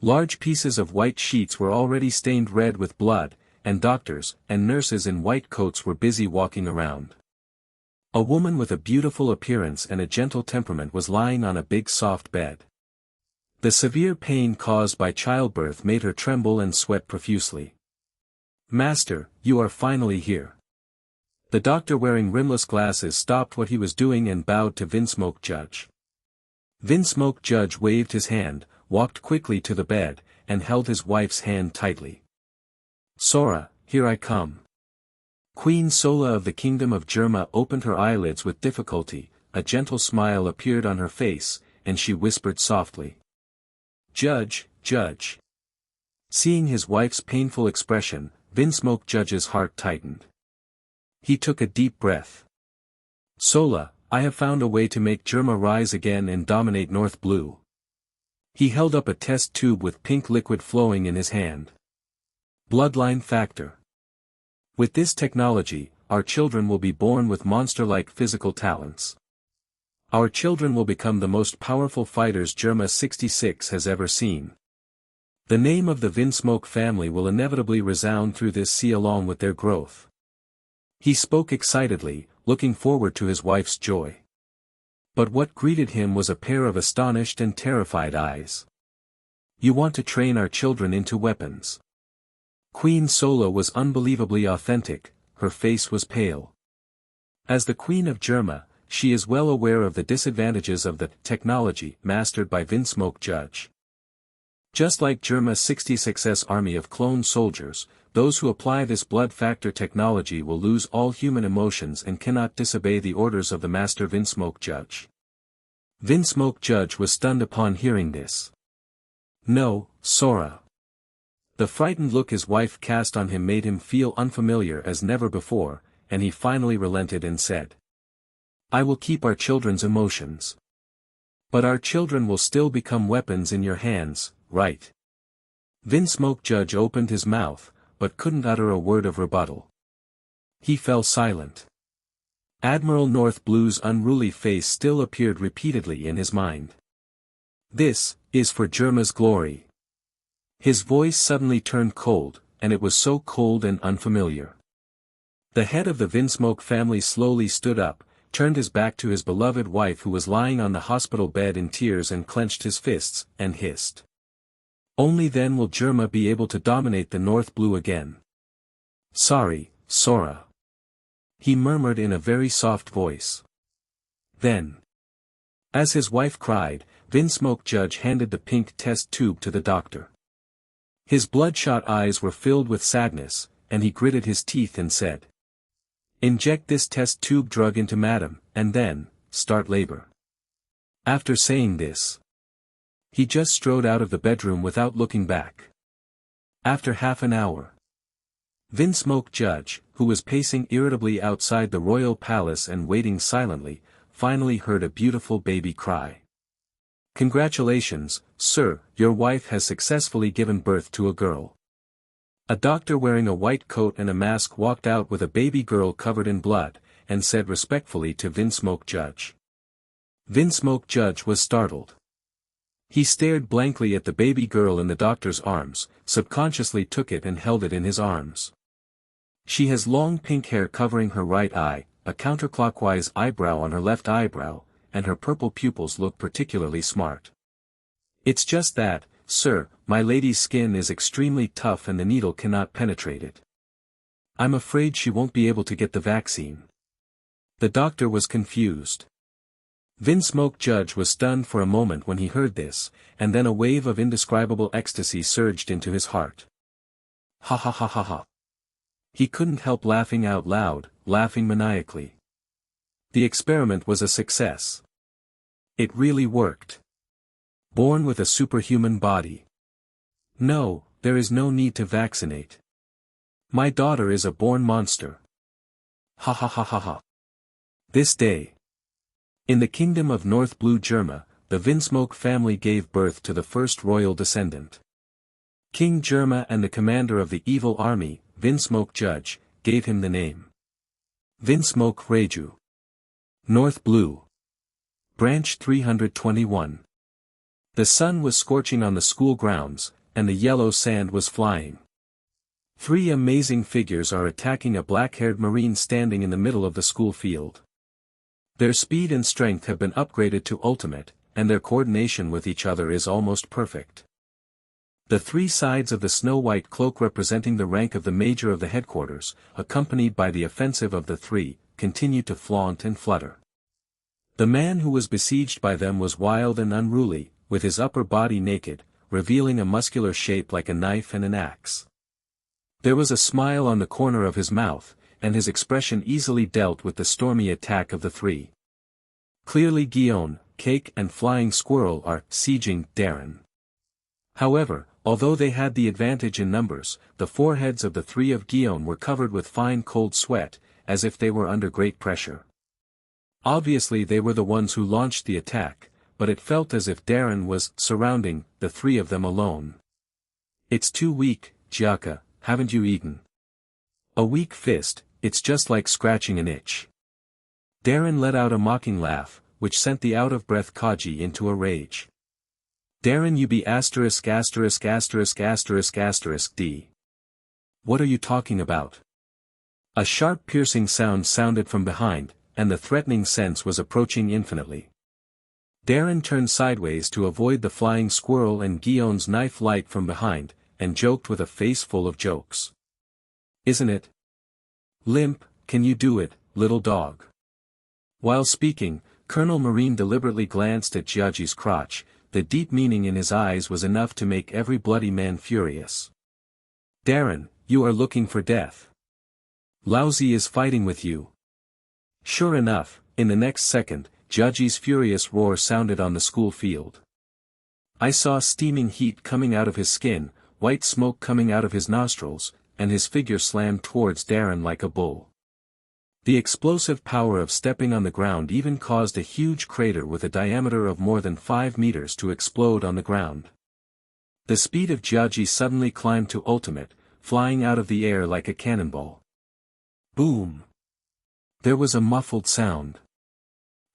Large pieces of white sheets were already stained red with blood, and doctors and nurses in white coats were busy walking around. A woman with a beautiful appearance and a gentle temperament was lying on a big soft bed. The severe pain caused by childbirth made her tremble and sweat profusely. "Master, you are finally here." The doctor wearing rimless glasses stopped what he was doing and bowed to Vinsmoke Judge. Vinsmoke Judge waved his hand, walked quickly to the bed, and held his wife's hand tightly. "Sora, here I come." Queen Sola of the Kingdom of Germa opened her eyelids with difficulty, a gentle smile appeared on her face, and she whispered softly. "Judge, Judge." Seeing his wife's painful expression, Vinsmoke Judge's heart tightened. He took a deep breath. "Sola, I have found a way to make Germa rise again and dominate North Blue." He held up a test tube with pink liquid flowing in his hand. "Bloodline factor. With this technology, our children will be born with monster-like physical talents. Our children will become the most powerful fighters Germa 66 has ever seen. The name of the Vinsmoke family will inevitably resound through this sea along with their growth." He spoke excitedly, looking forward to his wife's joy. But what greeted him was a pair of astonished and terrified eyes. "You want to train our children into weapons?" Queen Sola was unbelievably authentic, her face was pale. As the Queen of Germa, she is well aware of the disadvantages of the technology mastered by Vinsmoke Judge. Just like Germa 66's army of clone soldiers, those who apply this blood factor technology will lose all human emotions and cannot disobey the orders of the Master Vinsmoke Judge. Vinsmoke Judge was stunned upon hearing this. "No, Sora." The frightened look his wife cast on him made him feel unfamiliar as never before, and he finally relented and said, "I will keep our children's emotions. But our children will still become weapons in your hands, right?" Vinsmoke Judge opened his mouth, but couldn't utter a word of rebuttal. He fell silent. Admiral North Blue's unruly face still appeared repeatedly in his mind. "This is for Germa's glory." His voice suddenly turned cold, and it was so cold and unfamiliar. The head of the Vinsmoke family slowly stood up, turned his back to his beloved wife who was lying on the hospital bed in tears and clenched his fists, and hissed. "Only then will Germa be able to dominate the North Blue again." "Sorry, Sora," he murmured in a very soft voice. Then, as his wife cried, Vinsmoke Judge handed the pink test tube to the doctor. His bloodshot eyes were filled with sadness, and he gritted his teeth and said, "Inject this test tube drug into Madam, and then, start labor." After saying this, he just strode out of the bedroom without looking back. After half an hour, Vinsmoke Judge, who was pacing irritably outside the royal palace and waiting silently, finally heard a beautiful baby cry. "Congratulations, sir, your wife has successfully given birth to a girl." A doctor wearing a white coat and a mask walked out with a baby girl covered in blood, and said respectfully to Vinsmoke Judge. Vinsmoke Judge was startled. He stared blankly at the baby girl in the doctor's arms, subconsciously took it and held it in his arms. She has long pink hair covering her right eye, a counterclockwise eyebrow on her left eyebrow, and her purple pupils look particularly smart. "It's just that, sir, my lady's skin is extremely tough and the needle cannot penetrate it. I'm afraid she won't be able to get the vaccine." The doctor was confused. Vinsmoke Judge was stunned for a moment when he heard this, and then a wave of indescribable ecstasy surged into his heart. "Ha ha ha ha ha." He couldn't help laughing out loud, laughing maniacally. The experiment was a success. It really worked. Born with a superhuman body. No, there is no need to vaccinate. My daughter is a born monster. Ha ha ha ha ha. This day, in the kingdom of North Blue Germa, the Vinsmoke family gave birth to the first royal descendant. King Germa and the commander of the evil army, Vinsmoke Judge, gave him the name Vinsmoke Reju. North Blue. Branch 321. The sun was scorching on the school grounds, and the yellow sand was flying. Three amazing figures are attacking a black-haired Marine standing in the middle of the school field. Their speed and strength have been upgraded to ultimate, and their coordination with each other is almost perfect. The three sides of the snow-white cloak representing the rank of the major of the headquarters, accompanied by the offensive of the three, continue to flaunt and flutter. The man who was besieged by them was wild and unruly, with his upper body naked, revealing a muscular shape like a knife and an axe. There was a smile on the corner of his mouth, and his expression easily dealt with the stormy attack of the three. Clearly Guillaume, Cake and Flying Squirrel are sieging Darren. However, although they had the advantage in numbers, the foreheads of the three of Guillaume were covered with fine cold sweat, as if they were under great pressure. Obviously they were the ones who launched the attack, but it felt as if Darren was surrounding the three of them alone. "It's too weak, Giacca, haven't you eaten?" "A weak fist, it's just like scratching an itch." Darren let out a mocking laugh, which sent the out-of-breath Kaji into a rage. "Darren, you be ********************************************* D. What are you talking about?" A sharp piercing sound sounded from behind, and the threatening sense was approaching infinitely. Darren turned sideways to avoid the flying squirrel and Guillaume's knife light from behind, and joked with a face full of jokes. "Isn't it? Limp, can you do it, little dog?" While speaking, Colonel Marine deliberately glanced at Giagi's crotch. The deep meaning in his eyes was enough to make every bloody man furious. "Darren, you are looking for death. Lousy is fighting with you." Sure enough, in the next second, Giagi's furious roar sounded on the school field. I saw steaming heat coming out of his skin, white smoke coming out of his nostrils, and his figure slammed towards Darren like a bull. The explosive power of stepping on the ground even caused a huge crater with a diameter of more than 5 meters to explode on the ground. The speed of Giagi suddenly climbed to ultimate, flying out of the air like a cannonball. Boom! There was a muffled sound.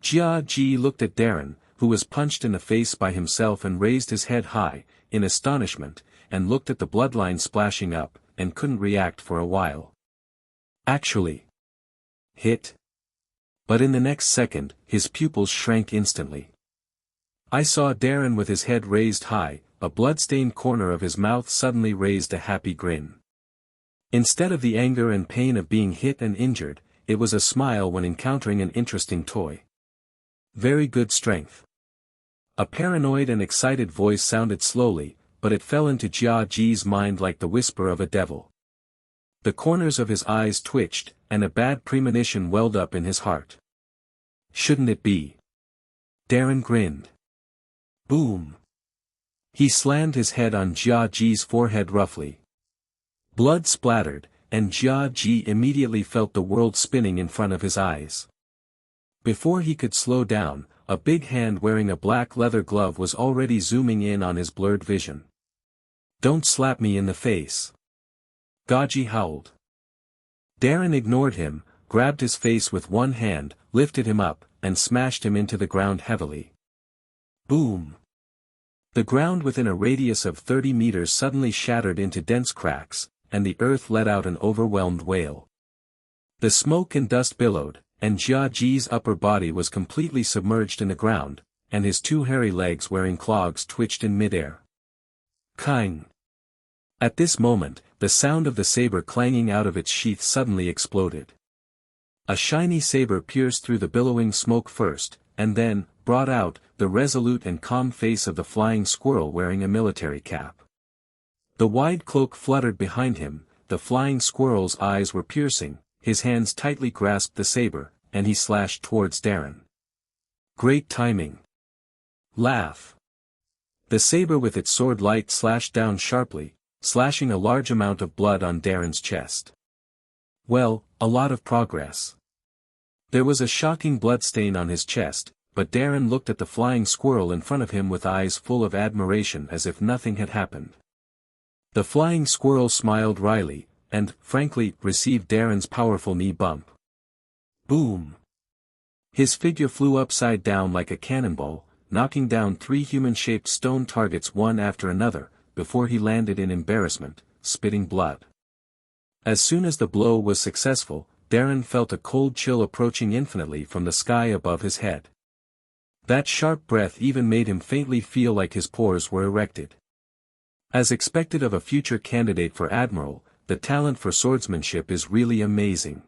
Giagi looked at Darren, who was punched in the face by himself, and raised his head high, in astonishment, and looked at the bloodline splashing up, and couldn't react for a while. Actually hit. But in the next second, his pupils shrank instantly. I saw Darren with his head raised high, a blood-stained corner of his mouth suddenly raised a happy grin. Instead of the anger and pain of being hit and injured, it was a smile when encountering an interesting toy. Very good strength. A paranoid and excited voice sounded slowly, but it fell into Jiaji's mind like the whisper of a devil. The corners of his eyes twitched, and a bad premonition welled up in his heart. Shouldn't it be? Darren grinned. Boom! He slammed his head on Jiaji's forehead roughly. Blood splattered, and Jiaji immediately felt the world spinning in front of his eyes. Before he could slow down, a big hand wearing a black leather glove was already zooming in on his blurred vision. "Don't slap me in the face!" Gaji howled. Darren ignored him, grabbed his face with one hand, lifted him up, and smashed him into the ground heavily. Boom! The ground within a radius of 30 meters suddenly shattered into dense cracks, and the earth let out an overwhelmed wail. The smoke and dust billowed, and Jiaji's upper body was completely submerged in the ground, and his two hairy legs wearing clogs twitched in midair. Kang! At this moment, the sound of the saber clanging out of its sheath suddenly exploded. A shiny saber pierced through the billowing smoke first, and then, brought out, the resolute and calm face of the flying squirrel wearing a military cap. The wide cloak fluttered behind him, the flying squirrel's eyes were piercing, his hands tightly grasped the saber, and he slashed towards Darren. Great timing. Laugh. The saber with its sword light slashed down sharply, slashing a large amount of blood on Darren's chest. Well, a lot of progress. There was a shocking bloodstain on his chest, but Darren looked at the flying squirrel in front of him with eyes full of admiration as if nothing had happened. The flying squirrel smiled wryly, and, frankly, received Darren's powerful knee bump. Boom! His figure flew upside down like a cannonball, knocking down 3 human-shaped stone targets one after another, before he landed in embarrassment, spitting blood. As soon as the blow was successful, Darren felt a cold chill approaching infinitely from the sky above his head. That sharp breath even made him faintly feel like his pores were erected. As expected of a future candidate for admiral, the talent for swordsmanship is really amazing.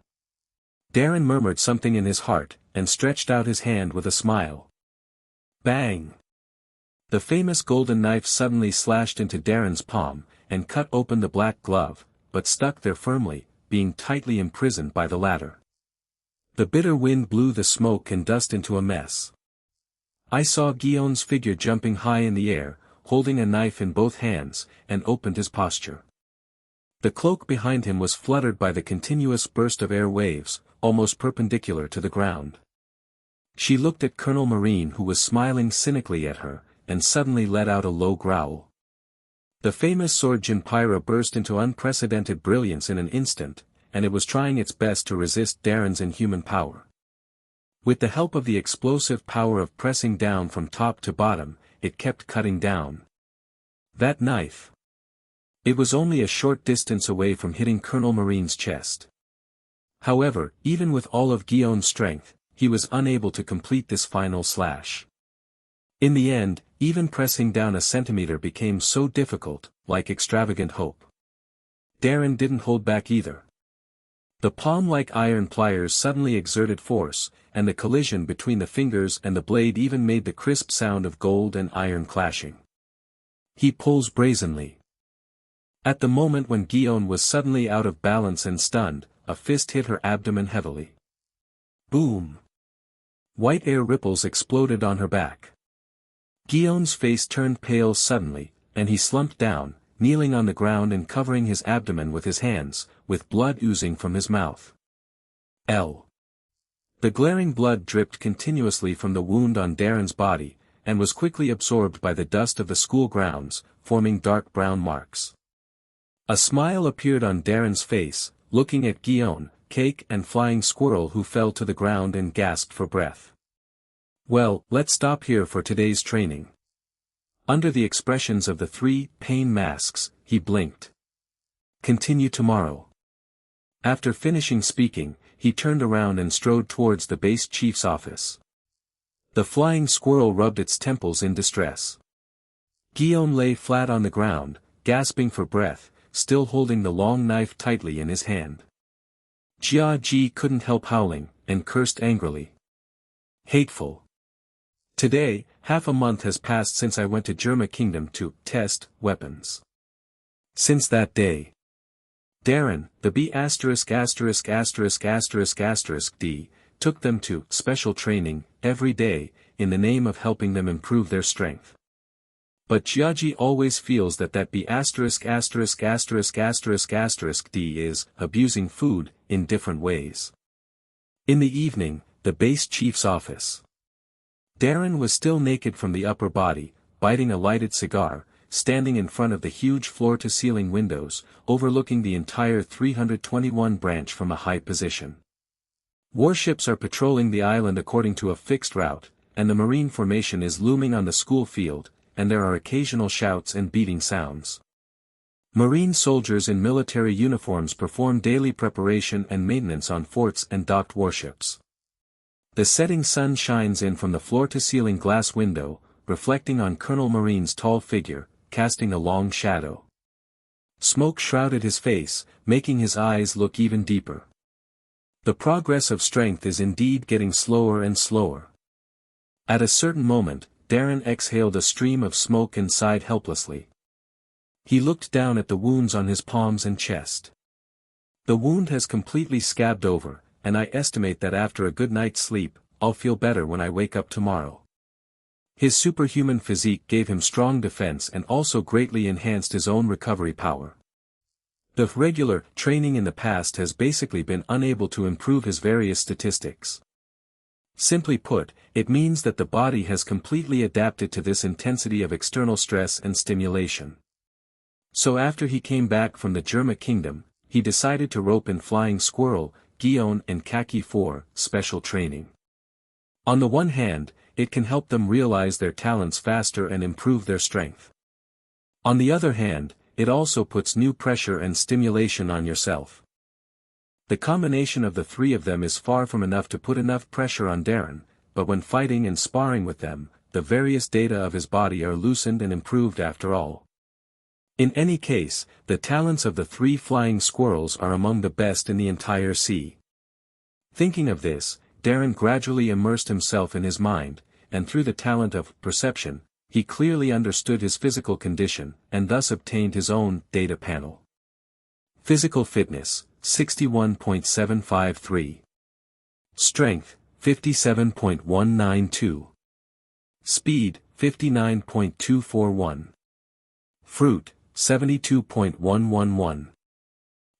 Darren murmured something in his heart, and stretched out his hand with a smile. Bang! The famous golden knife suddenly slashed into Darren's palm, and cut open the black glove, but stuck there firmly, being tightly imprisoned by the latter. The bitter wind blew the smoke and dust into a mess. I saw Guillaume's figure jumping high in the air, holding a knife in both hands, and opened his posture. The cloak behind him was fluttered by the continuous burst of air waves, almost perpendicular to the ground. She looked at Colonel Marine, who was smiling cynically at her, and suddenly let out a low growl. The famous sword Jinpyra burst into unprecedented brilliance in an instant, and it was trying its best to resist Darren's inhuman power. With the help of the explosive power of pressing down from top to bottom, it kept cutting down. That knife! It was only a short distance away from hitting Colonel Marine's chest. However, even with all of Guillaume's strength, he was unable to complete this final slash. In the end, even pressing down a centimeter became so difficult, like extravagant hope. Darren didn't hold back either. The palm-like iron pliers suddenly exerted force, and the collision between the fingers and the blade even made the crisp sound of gold and iron clashing. He pulls brazenly. At the moment when Guillaume was suddenly out of balance and stunned, a fist hit her abdomen heavily. Boom! White air ripples exploded on her back. Guillaume's face turned pale suddenly, and he slumped down, kneeling on the ground and covering his abdomen with his hands, with blood oozing from his mouth. The glaring blood dripped continuously from the wound on Darren's body, and was quickly absorbed by the dust of the school grounds, forming dark brown marks. A smile appeared on Darren's face, looking at Guillaume, Cake and Flying Squirrel, who fell to the ground and gasped for breath. Well, let's stop here for today's training. Under the expressions of the 3 pain masks, he blinked. Continue tomorrow. After finishing speaking, he turned around and strode towards the base chief's office. The Flying Squirrel rubbed its temples in distress. Guillaume lay flat on the ground, gasping for breath, still holding the long knife tightly in his hand. Jia Ji couldn't help howling, and cursed angrily. Hateful. Today, half a month has passed since I went to Germa Kingdom to test weapons. Since that day, Darren, the B*********D, took them to special training every day, in the name of helping them improve their strength. But Jiaji always feels that B********D is abusing food in different ways. In the evening, the base chief's office. Darren was still naked from the upper body, biting a lighted cigar, standing in front of the huge floor-to-ceiling windows, overlooking the entire 321 branch from a high position. Warships are patrolling the island according to a fixed route, and the marine formation is looming on the school field, and there are occasional shouts and beating sounds. Marine soldiers in military uniforms perform daily preparation and maintenance on forts and docked warships. The setting sun shines in from the floor-to-ceiling glass window, reflecting on Colonel Marine's tall figure, casting a long shadow. Smoke shrouded his face, making his eyes look even deeper. The progress of strength is indeed getting slower and slower. At a certain moment, Darren exhaled a stream of smoke and sighed helplessly. He looked down at the wounds on his palms and chest. The wound has completely scabbed over, and I estimate that after a good night's sleep, I'll feel better when I wake up tomorrow. His superhuman physique gave him strong defense and also greatly enhanced his own recovery power. The regular training in the past has basically been unable to improve his various statistics. Simply put, it means that the body has completely adapted to this intensity of external stress and stimulation. So after he came back from the Germa Kingdom, he decided to rope in Flying Squirrel, Guillaume and Kaki for special training. On the one hand, it can help them realize their talents faster and improve their strength. On the other hand, it also puts new pressure and stimulation on yourself. The combination of the three of them is far from enough to put enough pressure on Darren, but when fighting and sparring with them, the various data of his body are loosened and improved after all. In any case, the talents of the three flying squirrels are among the best in the entire sea. Thinking of this, Darren gradually immersed himself in his mind, and through the talent of perception, he clearly understood his physical condition, and thus obtained his own data panel. Physical fitness, 61.753. Strength, 57.192. Speed, 59.241. Fruit, 72.111.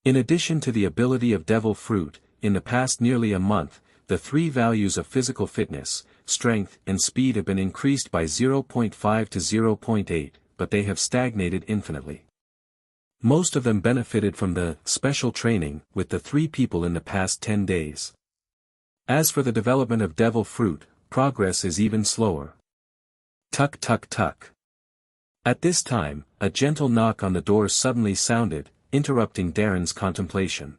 In addition to the ability of devil fruit, in the past nearly a month, the three values of physical fitness, strength, and speed have been increased by 0.5 to 0.8, but they have stagnated infinitely. Most of them benefited from the special training with the three people in the past 10 days. As for the development of devil fruit, progress is even slower. Tuck tuck tuck. At this time, a gentle knock on the door suddenly sounded, interrupting Darren's contemplation.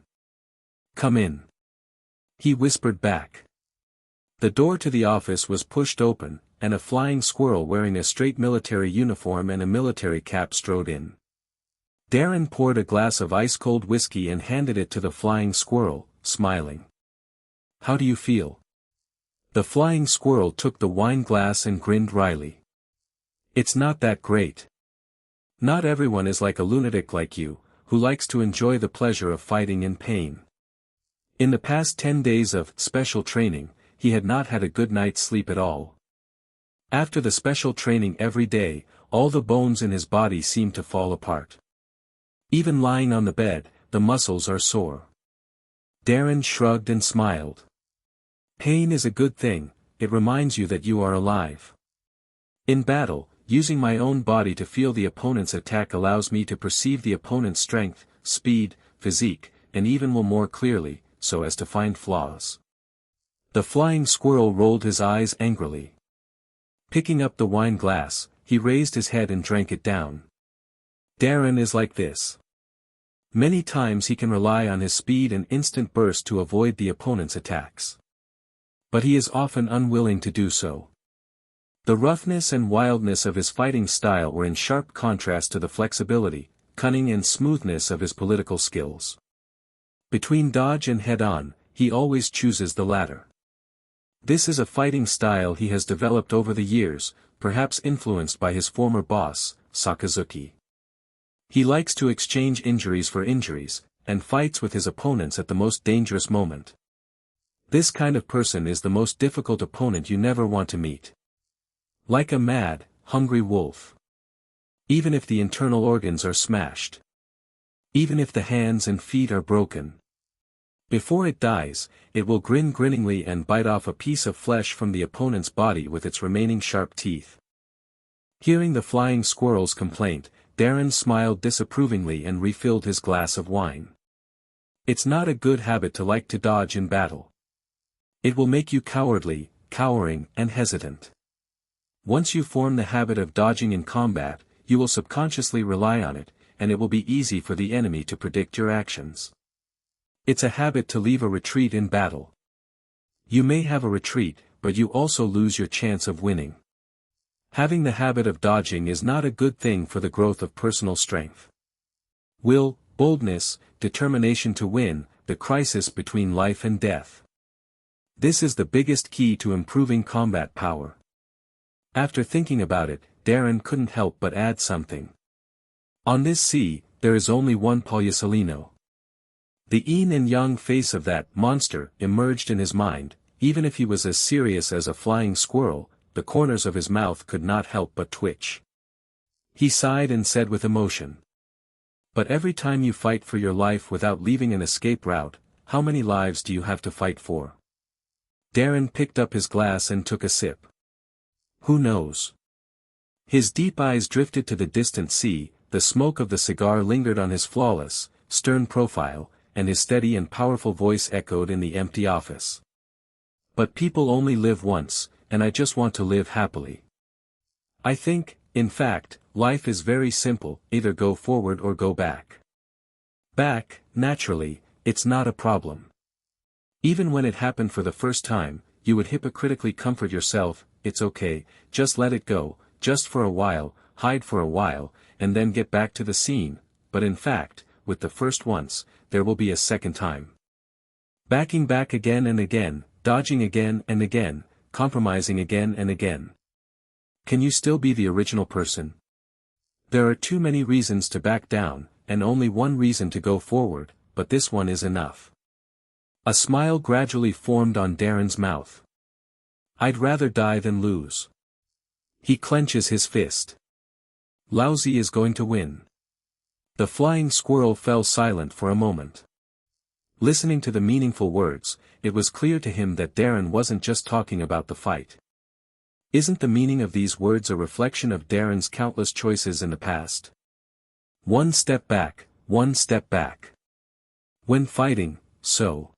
"Come in," he whispered back. The door to the office was pushed open, and a flying squirrel wearing a straight military uniform and a military cap strode in. Darren poured a glass of ice-cold whiskey and handed it to the flying squirrel, smiling. "How do you feel?" The flying squirrel took the wine glass and grinned wryly. "It's not that great. Not everyone is like a lunatic like you, who likes to enjoy the pleasure of fighting in pain." In the past 10 days of special training, he had not had a good night's sleep at all. After the special training every day, all the bones in his body seemed to fall apart. Even lying on the bed, the muscles are sore. Darren shrugged and smiled. "Pain is a good thing, it reminds you that you are alive. In battle, using my own body to feel the opponent's attack allows me to perceive the opponent's strength, speed, physique, and even will more clearly, so as to find flaws." The flying squirrel rolled his eyes angrily. Picking up the wine glass, he raised his head and drank it down. Darren is like this. Many times he can rely on his speed and instant burst to avoid the opponent's attacks. But he is often unwilling to do so. The roughness and wildness of his fighting style were in sharp contrast to the flexibility, cunning and smoothness of his political skills. Between dodge and head-on, he always chooses the latter. This is a fighting style he has developed over the years, perhaps influenced by his former boss, Sakazuki. He likes to exchange injuries for injuries, and fights with his opponents at the most dangerous moment. This kind of person is the most difficult opponent you never want to meet. Like a mad, hungry wolf. Even if the internal organs are smashed. Even if the hands and feet are broken. Before it dies, it will grin grinningly and bite off a piece of flesh from the opponent's body with its remaining sharp teeth. Hearing the flying squirrel's complaint, Darren smiled disapprovingly and refilled his glass of wine. It's not a good habit to like to dodge in battle. It will make you cowardly, cowering, and hesitant. Once you form the habit of dodging in combat, you will subconsciously rely on it, and it will be easy for the enemy to predict your actions. It's a habit to leave a retreat in battle. You may have a retreat, but you also lose your chance of winning. Having the habit of dodging is not a good thing for the growth of personal strength. Will, boldness, determination to win, the crisis between life and death. This is the biggest key to improving combat power. After thinking about it, Darren couldn't help but add something. On this sea, there is only one Polyasolino. The yin and yang face of that monster emerged in his mind. Even if he was as serious as a flying squirrel, the corners of his mouth could not help but twitch. He sighed and said with emotion. But every time you fight for your life without leaving an escape route, how many lives do you have to fight for? Darren picked up his glass and took a sip. Who knows? His deep eyes drifted to the distant sea, the smoke of the cigar lingered on his flawless, stern profile, and his steady and powerful voice echoed in the empty office. But people only live once, and I just want to live happily. I think, in fact, life is very simple, either go forward or go back. Back, naturally, it's not a problem. Even when it happened for the first time, you would hypocritically comfort yourself, it's okay, just let it go, just for a while, hide for a while, and then get back to the scene, but in fact, with the first once, there will be a second time. Backing back again and again, dodging again and again, compromising again and again. Can you still be the original person? There are too many reasons to back down, and only one reason to go forward, but this one is enough. A smile gradually formed on Darren's mouth. I'd rather die than lose. He clenches his fist. Lousy is going to win. The flying squirrel fell silent for a moment. Listening to the meaningful words, it was clear to him that Darren wasn't just talking about the fight. Isn't the meaning of these words a reflection of Darren's countless choices in the past? One step back, one step back. When fighting, so.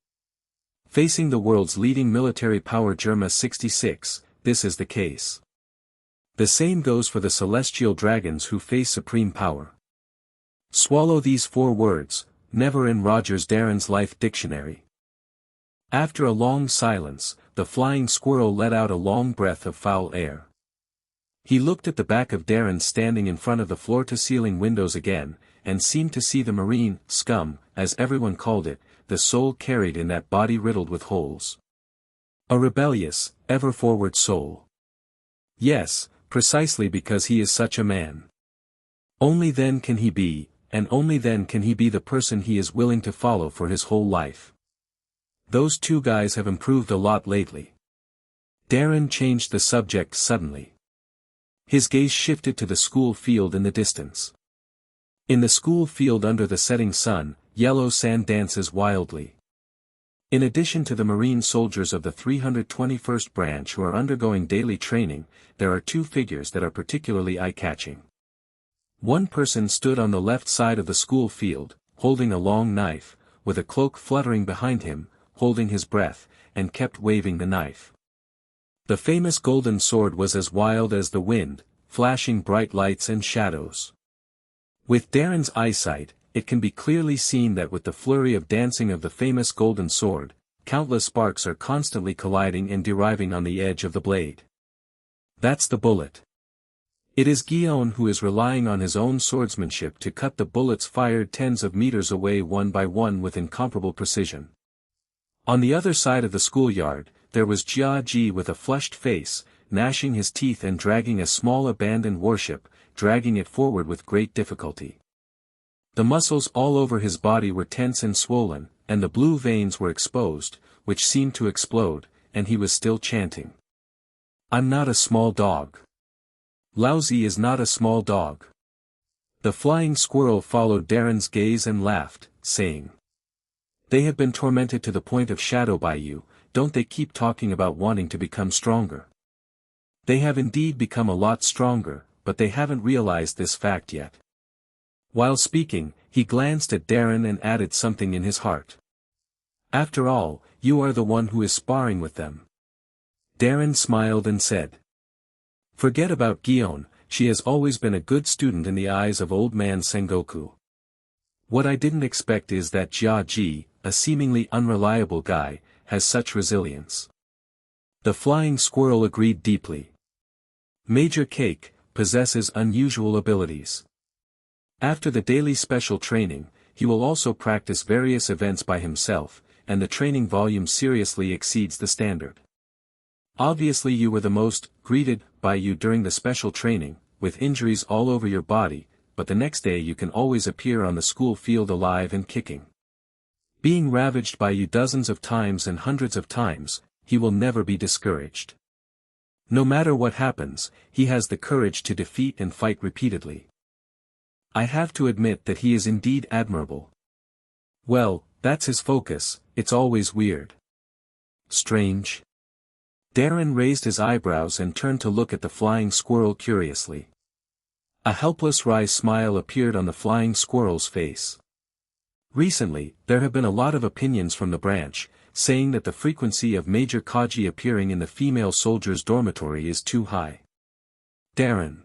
Facing the world's leading military power Germa 66, this is the case. The same goes for the celestial dragons who face supreme power. Swallow these 4 words, never in Roger's Darren's Life Dictionary. After a long silence, the flying squirrel let out a long breath of foul air. He looked at the back of Darren standing in front of the floor-to-ceiling windows again, and seemed to see the marine scum, as everyone called it, the soul carried in that body riddled with holes. A rebellious, ever-forward soul. Yes, precisely because he is such a man. Only then can he be, and only then can he be the person he is willing to follow for his whole life. Those 2 guys have improved a lot lately. Darren changed the subject suddenly. His gaze shifted to the school field in the distance. In the school field under the setting sun, yellow sand dances wildly. In addition to the Marine soldiers of the 321st branch who are undergoing daily training, there are 2 figures that are particularly eye-catching. One person stood on the left side of the school field, holding a long knife, with a cloak fluttering behind him, holding his breath, and kept waving the knife. The famous golden sword was as wild as the wind, flashing bright lights and shadows. With Darren's eyesight, it can be clearly seen that with the flurry of dancing of the famous golden sword, countless sparks are constantly colliding and deriving on the edge of the blade. That's the bullet. It is Guillaume who is relying on his own swordsmanship to cut the bullets fired tens of meters away one by one with incomparable precision. On the other side of the schoolyard, there was Jia Ji with a flushed face, gnashing his teeth and dragging a small abandoned warship, dragging it forward with great difficulty. The muscles all over his body were tense and swollen, and the blue veins were exposed, which seemed to explode, and he was still chanting. I'm not a small dog. Lousy is not a small dog. The flying squirrel followed Darren's gaze and laughed, saying, They have been tormented to the point of shadow by you, don't they keep talking about wanting to become stronger? They have indeed become a lot stronger, but they haven't realized this fact yet. While speaking, he glanced at Darren and added something in his heart. After all, you are the one who is sparring with them. Darren smiled and said, Forget about Guillaume, she has always been a good student in the eyes of old man Sengoku. What I didn't expect is that Jia Ji, a seemingly unreliable guy, has such resilience. The flying squirrel agreed deeply. Major Cake possesses unusual abilities. After the daily special training, he will also practice various events by himself, and the training volume seriously exceeds the standard. Obviously you were the most greeted by you during the special training, with injuries all over your body, but the next day you can always appear on the school field alive and kicking. Being ravaged by you dozens of times and hundreds of times, he will never be discouraged. No matter what happens, he has the courage to defeat and fight repeatedly. I have to admit that he is indeed admirable. Well, that's his focus, it's always weird. Strange. Darren raised his eyebrows and turned to look at the flying squirrel curiously. A helpless wry smile appeared on the flying squirrel's face. Recently, there have been a lot of opinions from the branch, saying that the frequency of Major Kaji appearing in the female soldiers' dormitory is too high. Darren.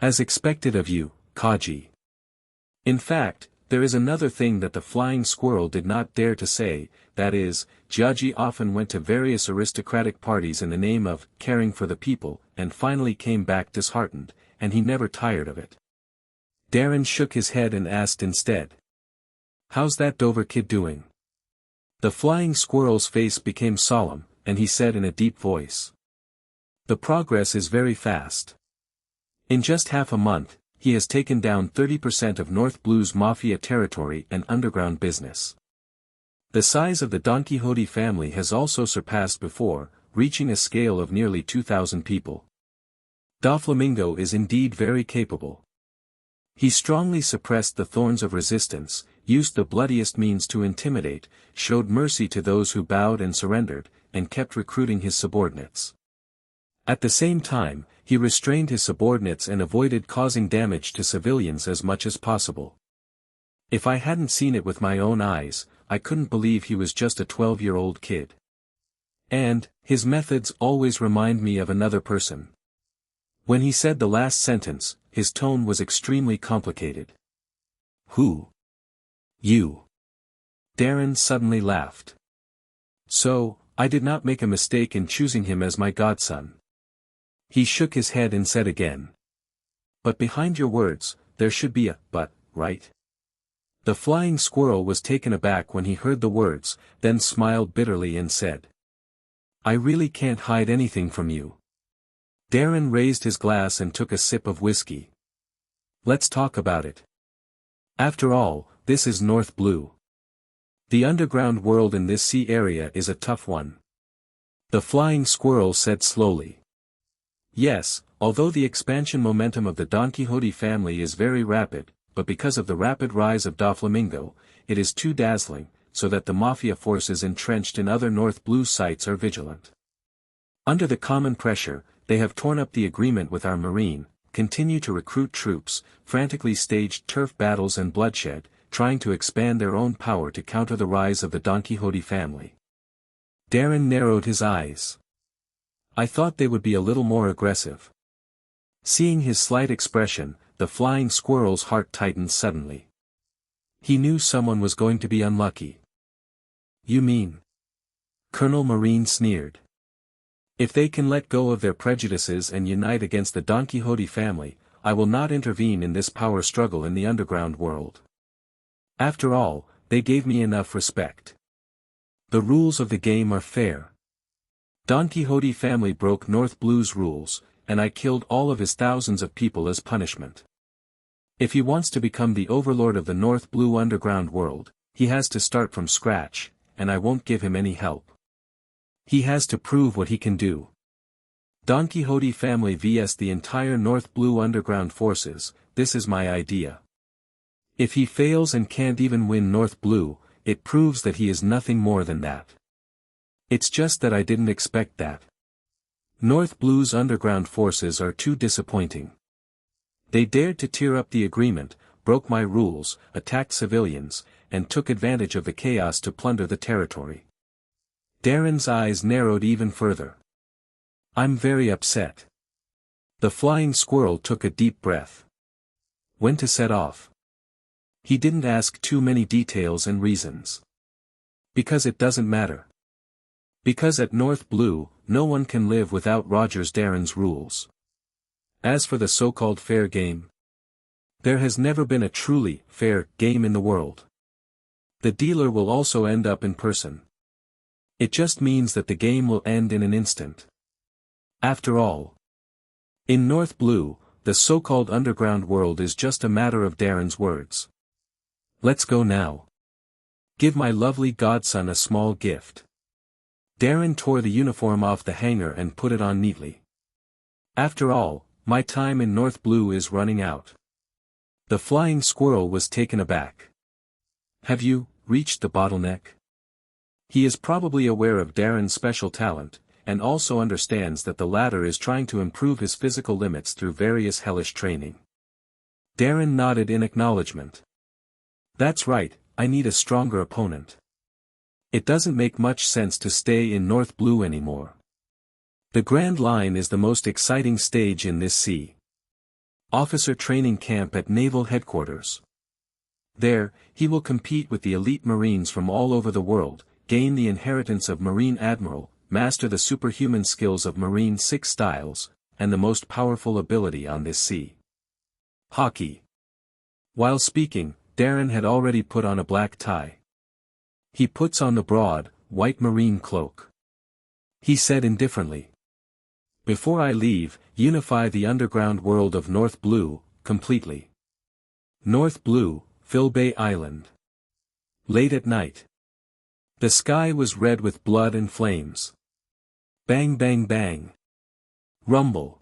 As expected of you, Kaji. In fact, there is another thing that the flying squirrel did not dare to say, that is, Jiaji often went to various aristocratic parties in the name of caring for the people, and finally came back disheartened, and he never tired of it. Darren shook his head and asked instead. How's that Dover kid doing? The flying squirrel's face became solemn, and he said in a deep voice. The progress is very fast. In just half a month, he has taken down 30% of North Blue's mafia territory and underground business. The size of the Don Quixote family has also surpassed before, reaching a scale of nearly 2,000 people. Doflamingo is indeed very capable. He strongly suppressed the thorns of resistance, used the bloodiest means to intimidate, showed mercy to those who bowed and surrendered, and kept recruiting his subordinates. At the same time, he restrained his subordinates and avoided causing damage to civilians as much as possible. If I hadn't seen it with my own eyes, I couldn't believe he was just a 12-year-old kid. And, his methods always remind me of another person. When he said the last sentence, his tone was extremely complicated. Who? You. Darren suddenly laughed. So, I did not make a mistake in choosing him as my godson. He shook his head and said again. But behind your words, there should be a but, right? The flying squirrel was taken aback when he heard the words, then smiled bitterly and said. I really can't hide anything from you. Darren raised his glass and took a sip of whiskey. Let's talk about it. After all, this is North Blue. The underground world in this sea area is a tough one. The flying squirrel said slowly. Yes, although the expansion momentum of the Don Quixote family is very rapid, but because of the rapid rise of Doflamingo, it is too dazzling, so that the mafia forces entrenched in other North Blue sites are vigilant. Under the common pressure, they have torn up the agreement with our marine, continue to recruit troops, frantically staged turf battles and bloodshed, trying to expand their own power to counter the rise of the Don Quixote family. Darren narrowed his eyes. I thought they would be a little more aggressive. Seeing his slight expression, the flying squirrel's heart tightened suddenly. He knew someone was going to be unlucky. You mean? Colonel Marine sneered. If they can let go of their prejudices and unite against the Don Quixote family, I will not intervene in this power struggle in the underground world. After all, they gave me enough respect. The rules of the game are fair. Don Quixote family broke North Blue's rules, and I killed all of his thousands of people as punishment. If he wants to become the overlord of the North Blue underground world, he has to start from scratch, and I won't give him any help. He has to prove what he can do. Don Quixote family vs the entire North Blue underground forces, this is my idea. If he fails and can't even win North Blue, it proves that he is nothing more than that. It's just that I didn't expect that. North Blue's underground forces are too disappointing. They dared to tear up the agreement, broke my rules, attacked civilians, and took advantage of the chaos to plunder the territory. Darren's eyes narrowed even further. I'm very upset. The flying squirrel took a deep breath. When to set off? He didn't ask too many details and reasons. Because it doesn't matter. Because at North Blue, no one can live without Rogers Darren's rules. As for the so-called fair game, there has never been a truly fair game in the world. The dealer will also end up in person. It just means that the game will end in an instant. After all, in North Blue, the so-called underground world is just a matter of Darren's words. Let's go now. Give my lovely godson a small gift. Darren tore the uniform off the hanger and put it on neatly. After all, my time in North Blue is running out. The flying squirrel was taken aback. Have you reached the bottleneck? He is probably aware of Darren's special talent, and also understands that the latter is trying to improve his physical limits through various hellish training. Darren nodded in acknowledgement. That's right, I need a stronger opponent. It doesn't make much sense to stay in North Blue anymore. The Grand Line is the most exciting stage in this sea. Officer training camp at Naval Headquarters. There, he will compete with the elite Marines from all over the world, gain the inheritance of Marine Admiral, master the superhuman skills of Marine 6 styles, and the most powerful ability on this sea. Hockey. While speaking, Darren had already put on a black tie. He puts on the broad, white marine cloak. He said indifferently. Before I leave, unify the underground world of North Blue, completely. North Blue, Filbay Island. Late at night. The sky was red with blood and flames. Bang bang bang. Rumble.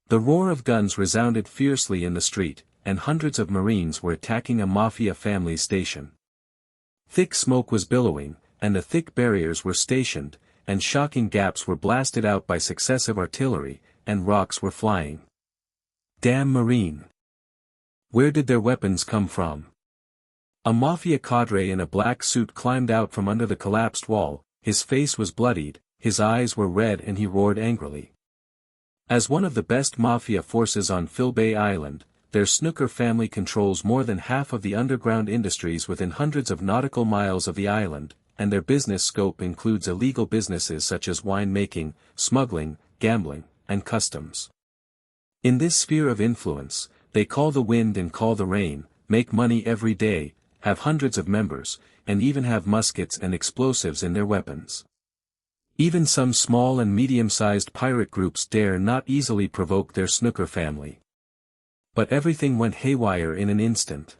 The roar of guns resounded fiercely in the street, and hundreds of Marines were attacking a mafia family station. Thick smoke was billowing, and the thick barriers were stationed, and shocking gaps were blasted out by successive artillery, and rocks were flying. Damn Marine! Where did their weapons come from? A mafia cadre in a black suit climbed out from under the collapsed wall, his face was bloodied, his eyes were red and he roared angrily. As one of the best mafia forces on Filbay Island, their snooker family controls more than half of the underground industries within hundreds of nautical miles of the island, and their business scope includes illegal businesses such as wine-making, smuggling, gambling, and customs. In this sphere of influence, they call the wind and call the rain, make money every day, have hundreds of members, and even have muskets and explosives in their weapons. Even some small and medium-sized pirate groups dare not easily provoke their snooker family. But everything went haywire in an instant.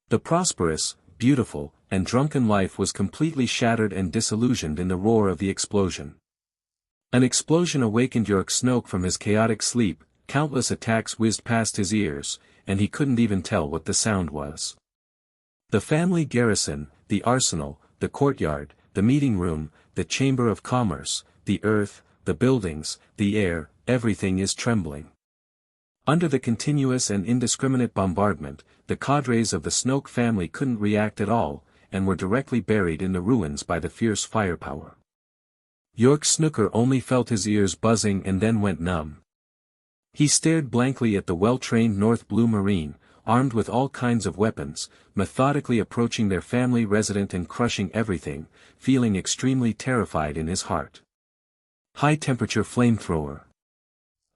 The prosperous, beautiful, and drunken life was completely shattered and disillusioned in the roar of the explosion. An explosion awakened York Snoke from his chaotic sleep, countless attacks whizzed past his ears, and he couldn't even tell what the sound was. The family garrison, the arsenal, the courtyard, the meeting room, the chamber of commerce, the earth, the buildings, the air, everything is trembling. Under the continuous and indiscriminate bombardment, the cadres of the Snoke family couldn't react at all, and were directly buried in the ruins by the fierce firepower. York Snooker only felt his ears buzzing and then went numb. He stared blankly at the well-trained North Blue Marine, armed with all kinds of weapons, methodically approaching their family residence and crushing everything, feeling extremely terrified in his heart. High-temperature flamethrower.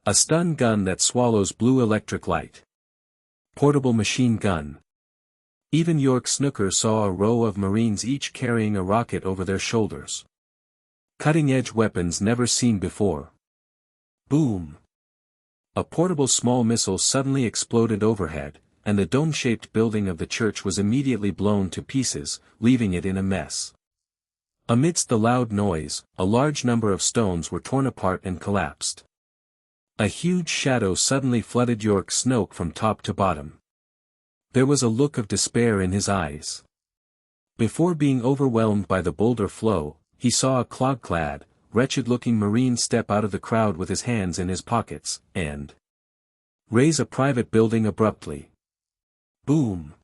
A stun gun that swallows blue electric light. Portable machine gun. Even York Snooker saw a row of Marines each carrying a rocket over their shoulders. Cutting-edge weapons never seen before. Boom! A portable small missile suddenly exploded overhead, and the dome-shaped building of the church was immediately blown to pieces, leaving it in a mess. Amidst the loud noise, a large number of stones were torn apart and collapsed. A huge shadow suddenly flooded York Snoke from top to bottom. There was a look of despair in his eyes. Before being overwhelmed by the boulder flow, he saw a clog-clad, wretched-looking Marine step out of the crowd with his hands in his pockets, and raise a private building abruptly. Boom!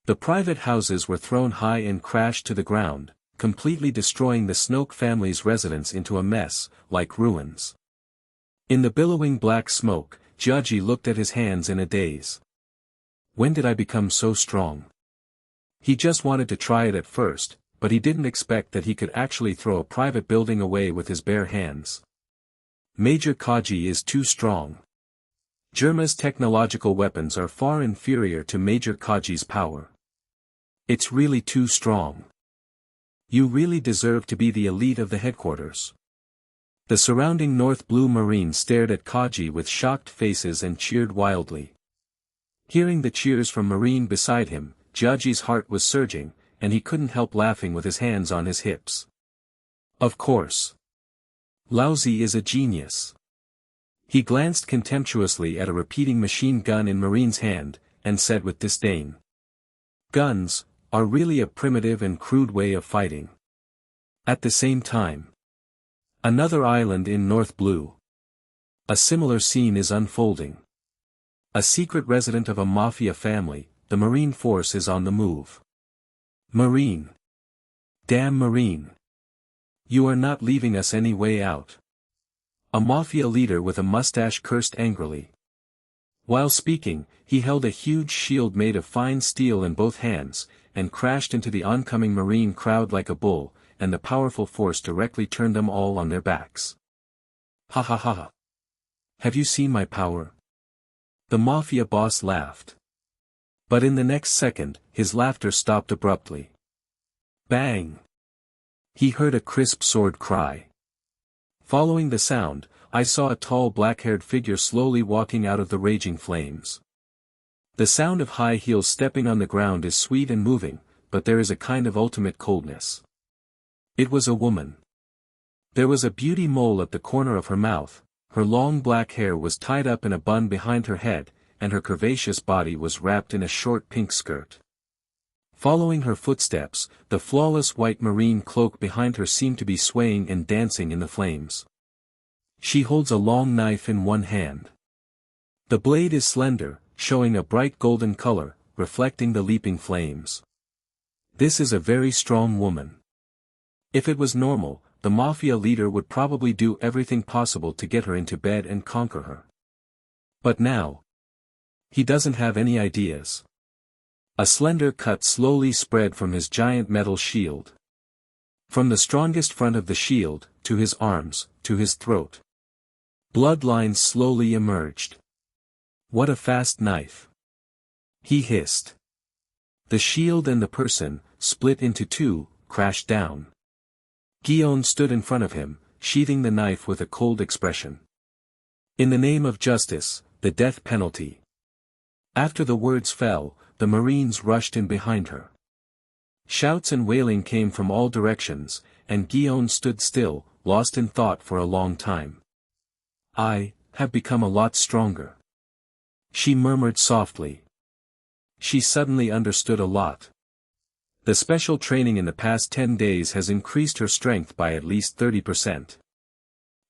The private houses were thrown high and crashed to the ground, completely destroying the Snoke family's residence into a mess, like ruins. In the billowing black smoke, Judgy looked at his hands in a daze. When did I become so strong? He just wanted to try it at first, but he didn't expect that he could actually throw a private building away with his bare hands. Major Kaji is too strong. Germa's technological weapons are far inferior to Major Kaji's power. It's really too strong. You really deserve to be the elite of the headquarters. The surrounding North Blue Marines stared at Kaji with shocked faces and cheered wildly. Hearing the cheers from Marine beside him, Judgy's heart was surging, and he couldn't help laughing with his hands on his hips. Of course. Lousy is a genius. He glanced contemptuously at a repeating machine gun in Marine's hand, and said with disdain. Guns are really a primitive and crude way of fighting. At the same time. Another island in North Blue. A similar scene is unfolding. A secret resident of a mafia family, the Marine force is on the move. Marine. Damn Marine. You are not leaving us any way out. A mafia leader with a mustache cursed angrily. While speaking, he held a huge shield made of fine steel in both hands, and crashed into the oncoming Marine crowd like a bull, and the powerful force directly turned them all on their backs. Ha ha ha. Have you seen my power? The mafia boss laughed. But in the next second, his laughter stopped abruptly. Bang! He heard a crisp sword cry. Following the sound, I saw a tall black-haired figure slowly walking out of the raging flames. The sound of high heels stepping on the ground is sweet and moving, but there is a kind of ultimate coldness. It was a woman. There was a beauty mole at the corner of her mouth, her long black hair was tied up in a bun behind her head, and her curvaceous body was wrapped in a short pink skirt. Following her footsteps, the flawless white marine cloak behind her seemed to be swaying and dancing in the flames. She holds a long knife in one hand. The blade is slender, showing a bright golden color, reflecting the leaping flames. This is a very strong woman. If it was normal, the mafia leader would probably do everything possible to get her into bed and conquer her. But now, he doesn't have any ideas. A slender cut slowly spread from his giant metal shield. From the strongest front of the shield, to his arms, to his throat. Blood lines slowly emerged. What a fast knife! He hissed. The shield and the person, split into two, crashed down. Guillaume stood in front of him, sheathing the knife with a cold expression. In the name of justice, the death penalty. After the words fell, the Marines rushed in behind her. Shouts and wailing came from all directions, and Guillaume stood still, lost in thought for a long time. I have become a lot stronger. She murmured softly. She suddenly understood a lot. The special training in the past 10 days has increased her strength by at least 30%.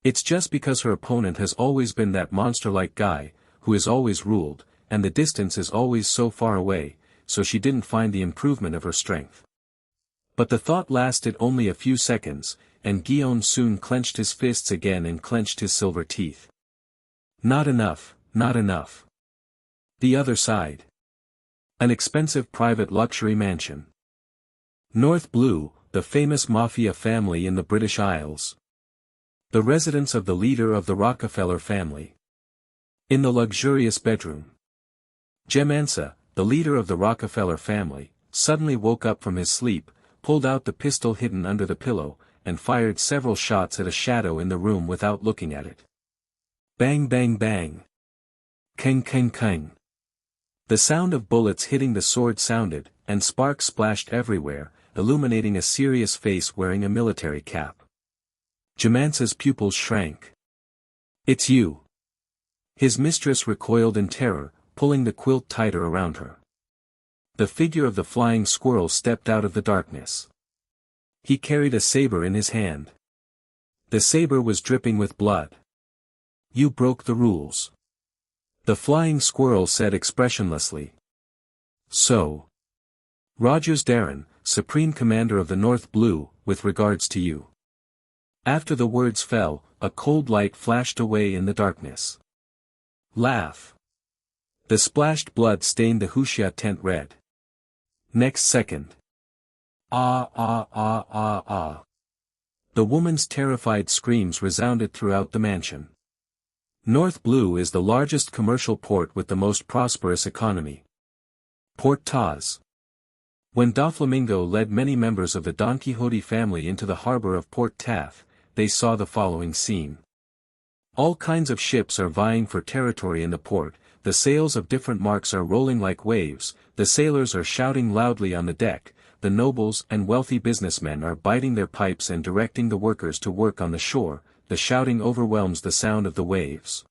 It's just because her opponent has always been that monster-like guy, who is always ruled, and the distance is always so far away, so she didn't find the improvement of her strength. But the thought lasted only a few seconds, and Guillaume soon clenched his fists again and clenched his silver teeth. Not enough, not enough. The other side. An expensive private luxury mansion. North Blue, the famous mafia family in the British Isles. The residence of the leader of the Rockefeller family. In the luxurious bedroom. Gemansa, the leader of the Rockefeller family, suddenly woke up from his sleep, pulled out the pistol hidden under the pillow, and fired several shots at a shadow in the room without looking at it. Bang bang bang. Kang kang kang. The sound of bullets hitting the sword sounded, and sparks splashed everywhere, illuminating a serious face wearing a military cap. Gemansa's pupils shrank. It's you. His mistress recoiled in terror, pulling the quilt tighter around her. The figure of the flying squirrel stepped out of the darkness. He carried a saber in his hand. The saber was dripping with blood. You broke the rules. The flying squirrel said expressionlessly. So. Rogers Darren, Supreme Commander of the North Blue, with regards to you. After the words fell, a cold light flashed away in the darkness. Laugh. The splashed blood stained the Huxia tent red. Next second. Ah ah ah ah ah. The woman's terrified screams resounded throughout the mansion. North Blue is the largest commercial port with the most prosperous economy. Port Taz. When Doflamingo led many members of the Don Quixote family into the harbor of Port Taff, they saw the following scene. All kinds of ships are vying for territory in the port, the sails of different marks are rolling like waves, the sailors are shouting loudly on the deck, the nobles and wealthy businessmen are biting their pipes and directing the workers to work on the shore, the shouting overwhelms the sound of the waves.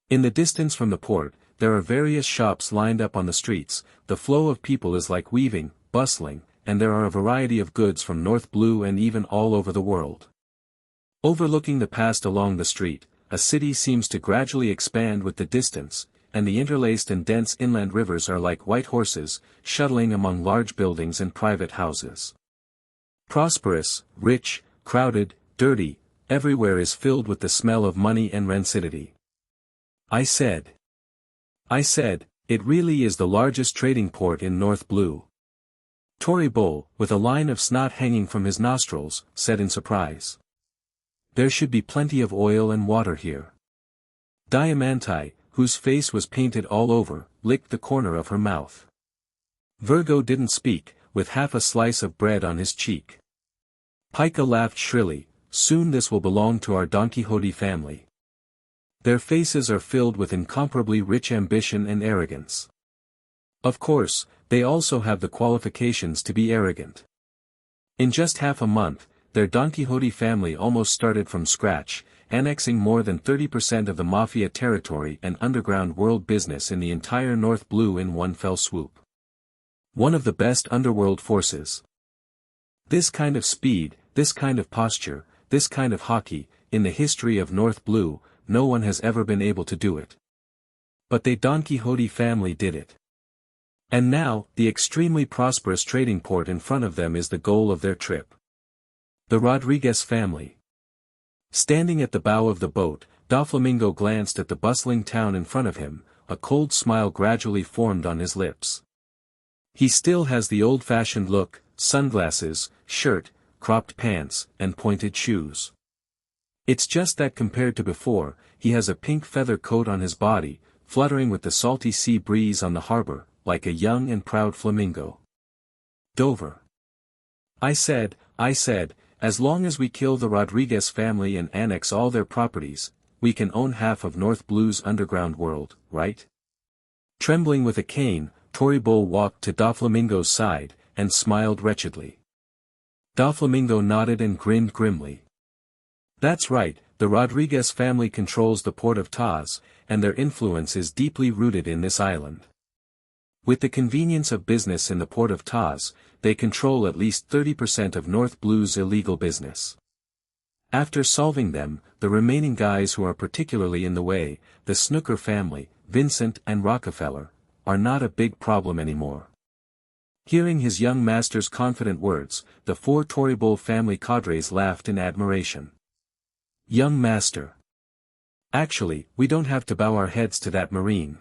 In the distance from the port, there are various shops lined up on the streets, the flow of people is like weaving, bustling, and there are a variety of goods from North Blue and even all over the world. Overlooking the past along the street, a city seems to gradually expand with the distance, and the interlaced and dense inland rivers are like white horses, shuttling among large buildings and private houses. Prosperous, rich, crowded, dirty, everywhere is filled with the smell of money and rancidity. I said, it really is the largest trading port in North Blue. Tory Bull, with a line of snot hanging from his nostrils, said in surprise. There should be plenty of oil and water here. Diamante, whose face was painted all over, licked the corner of her mouth. Virgo didn't speak, with half a slice of bread on his cheek. Pica laughed shrilly. Soon this will belong to our Don Quixote family. Their faces are filled with incomparably rich ambition and arrogance. Of course, they also have the qualifications to be arrogant. In just half a month, their Don Quixote family almost started from scratch, annexing more than 30% of the mafia territory and underground world business in the entire North Blue in one fell swoop. One of the best underworld forces. This kind of speed, this kind of posture, this kind of hockey, in the history of North Blue, no one has ever been able to do it. But the Don Quixote family did it. And now, the extremely prosperous trading port in front of them is the goal of their trip. The Rodriguez family. Standing at the bow of the boat, Doflamingo glanced at the bustling town in front of him, a cold smile gradually formed on his lips. He still has the old-fashioned look, sunglasses, shirt, cropped pants, and pointed shoes. It's just that compared to before, he has a pink feather coat on his body, fluttering with the salty sea breeze on the harbor, like a young and proud flamingo. Dover. I said, as long as we kill the Rodriguez family and annex all their properties, we can own half of North Blue's underground world, right? Trembling with a cane, Tory Bull walked to Doflamingo's side, and smiled wretchedly. Doflamingo nodded and grinned grimly. That's right, the Rodriguez family controls the port of Taz, and their influence is deeply rooted in this island. With the convenience of business in the port of Taz, they control at least 30% of North Blue's illegal business. After solving them, the remaining guys who are particularly in the way, the Snooker family, Vincent and Rockefeller, are not a big problem anymore. Hearing his young master's confident words, the four Tory Bull family cadres laughed in admiration. Young master. Actually, we don't have to bow our heads to that marine.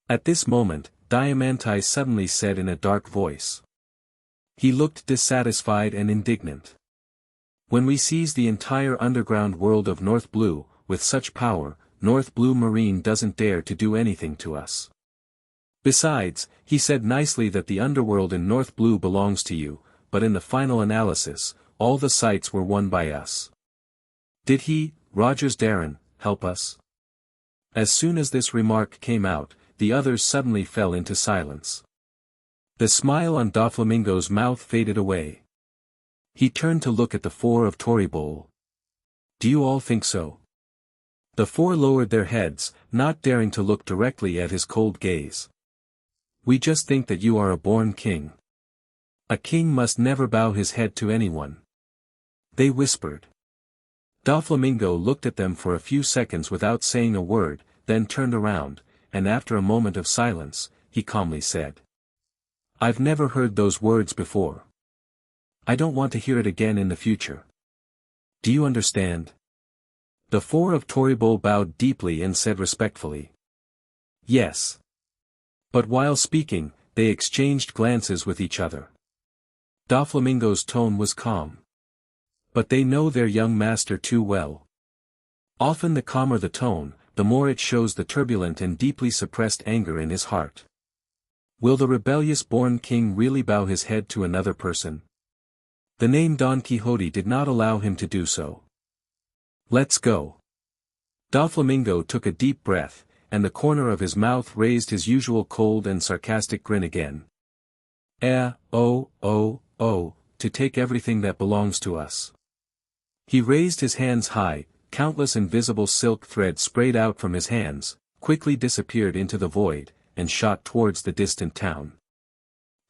At this moment, Diamante suddenly said in a dark voice. He looked dissatisfied and indignant. When we seize the entire underground world of North Blue, with such power, North Blue Marine doesn't dare to do anything to us. Besides, he said nicely that the underworld in North Blue belongs to you, but in the final analysis, all the sites were won by us. Did he, Rogers Darren, help us? As soon as this remark came out, the others suddenly fell into silence. The smile on Doflamingo's mouth faded away. He turned to look at the four of Tory Bull. Do you all think so? The four lowered their heads, not daring to look directly at his cold gaze. We just think that you are a born king. A king must never bow his head to anyone. They whispered. Doflamingo looked at them for a few seconds without saying a word, then turned around, and after a moment of silence, he calmly said. I've never heard those words before. I don't want to hear it again in the future. Do you understand? The four of Tory Bull bowed deeply and said respectfully. Yes. But while speaking, they exchanged glances with each other. Doflamingo's tone was calm. But they know their young master too well. Often the calmer the tone, the more it shows the turbulent and deeply suppressed anger in his heart. Will the rebellious born king really bow his head to another person? The name Don Quixote did not allow him to do so. Let's go. Doflamingo took a deep breath, and the corner of his mouth raised his usual cold and sarcastic grin again. To take everything that belongs to us. He raised his hands high, countless invisible silk threads sprayed out from his hands, quickly disappeared into the void, and shot towards the distant town.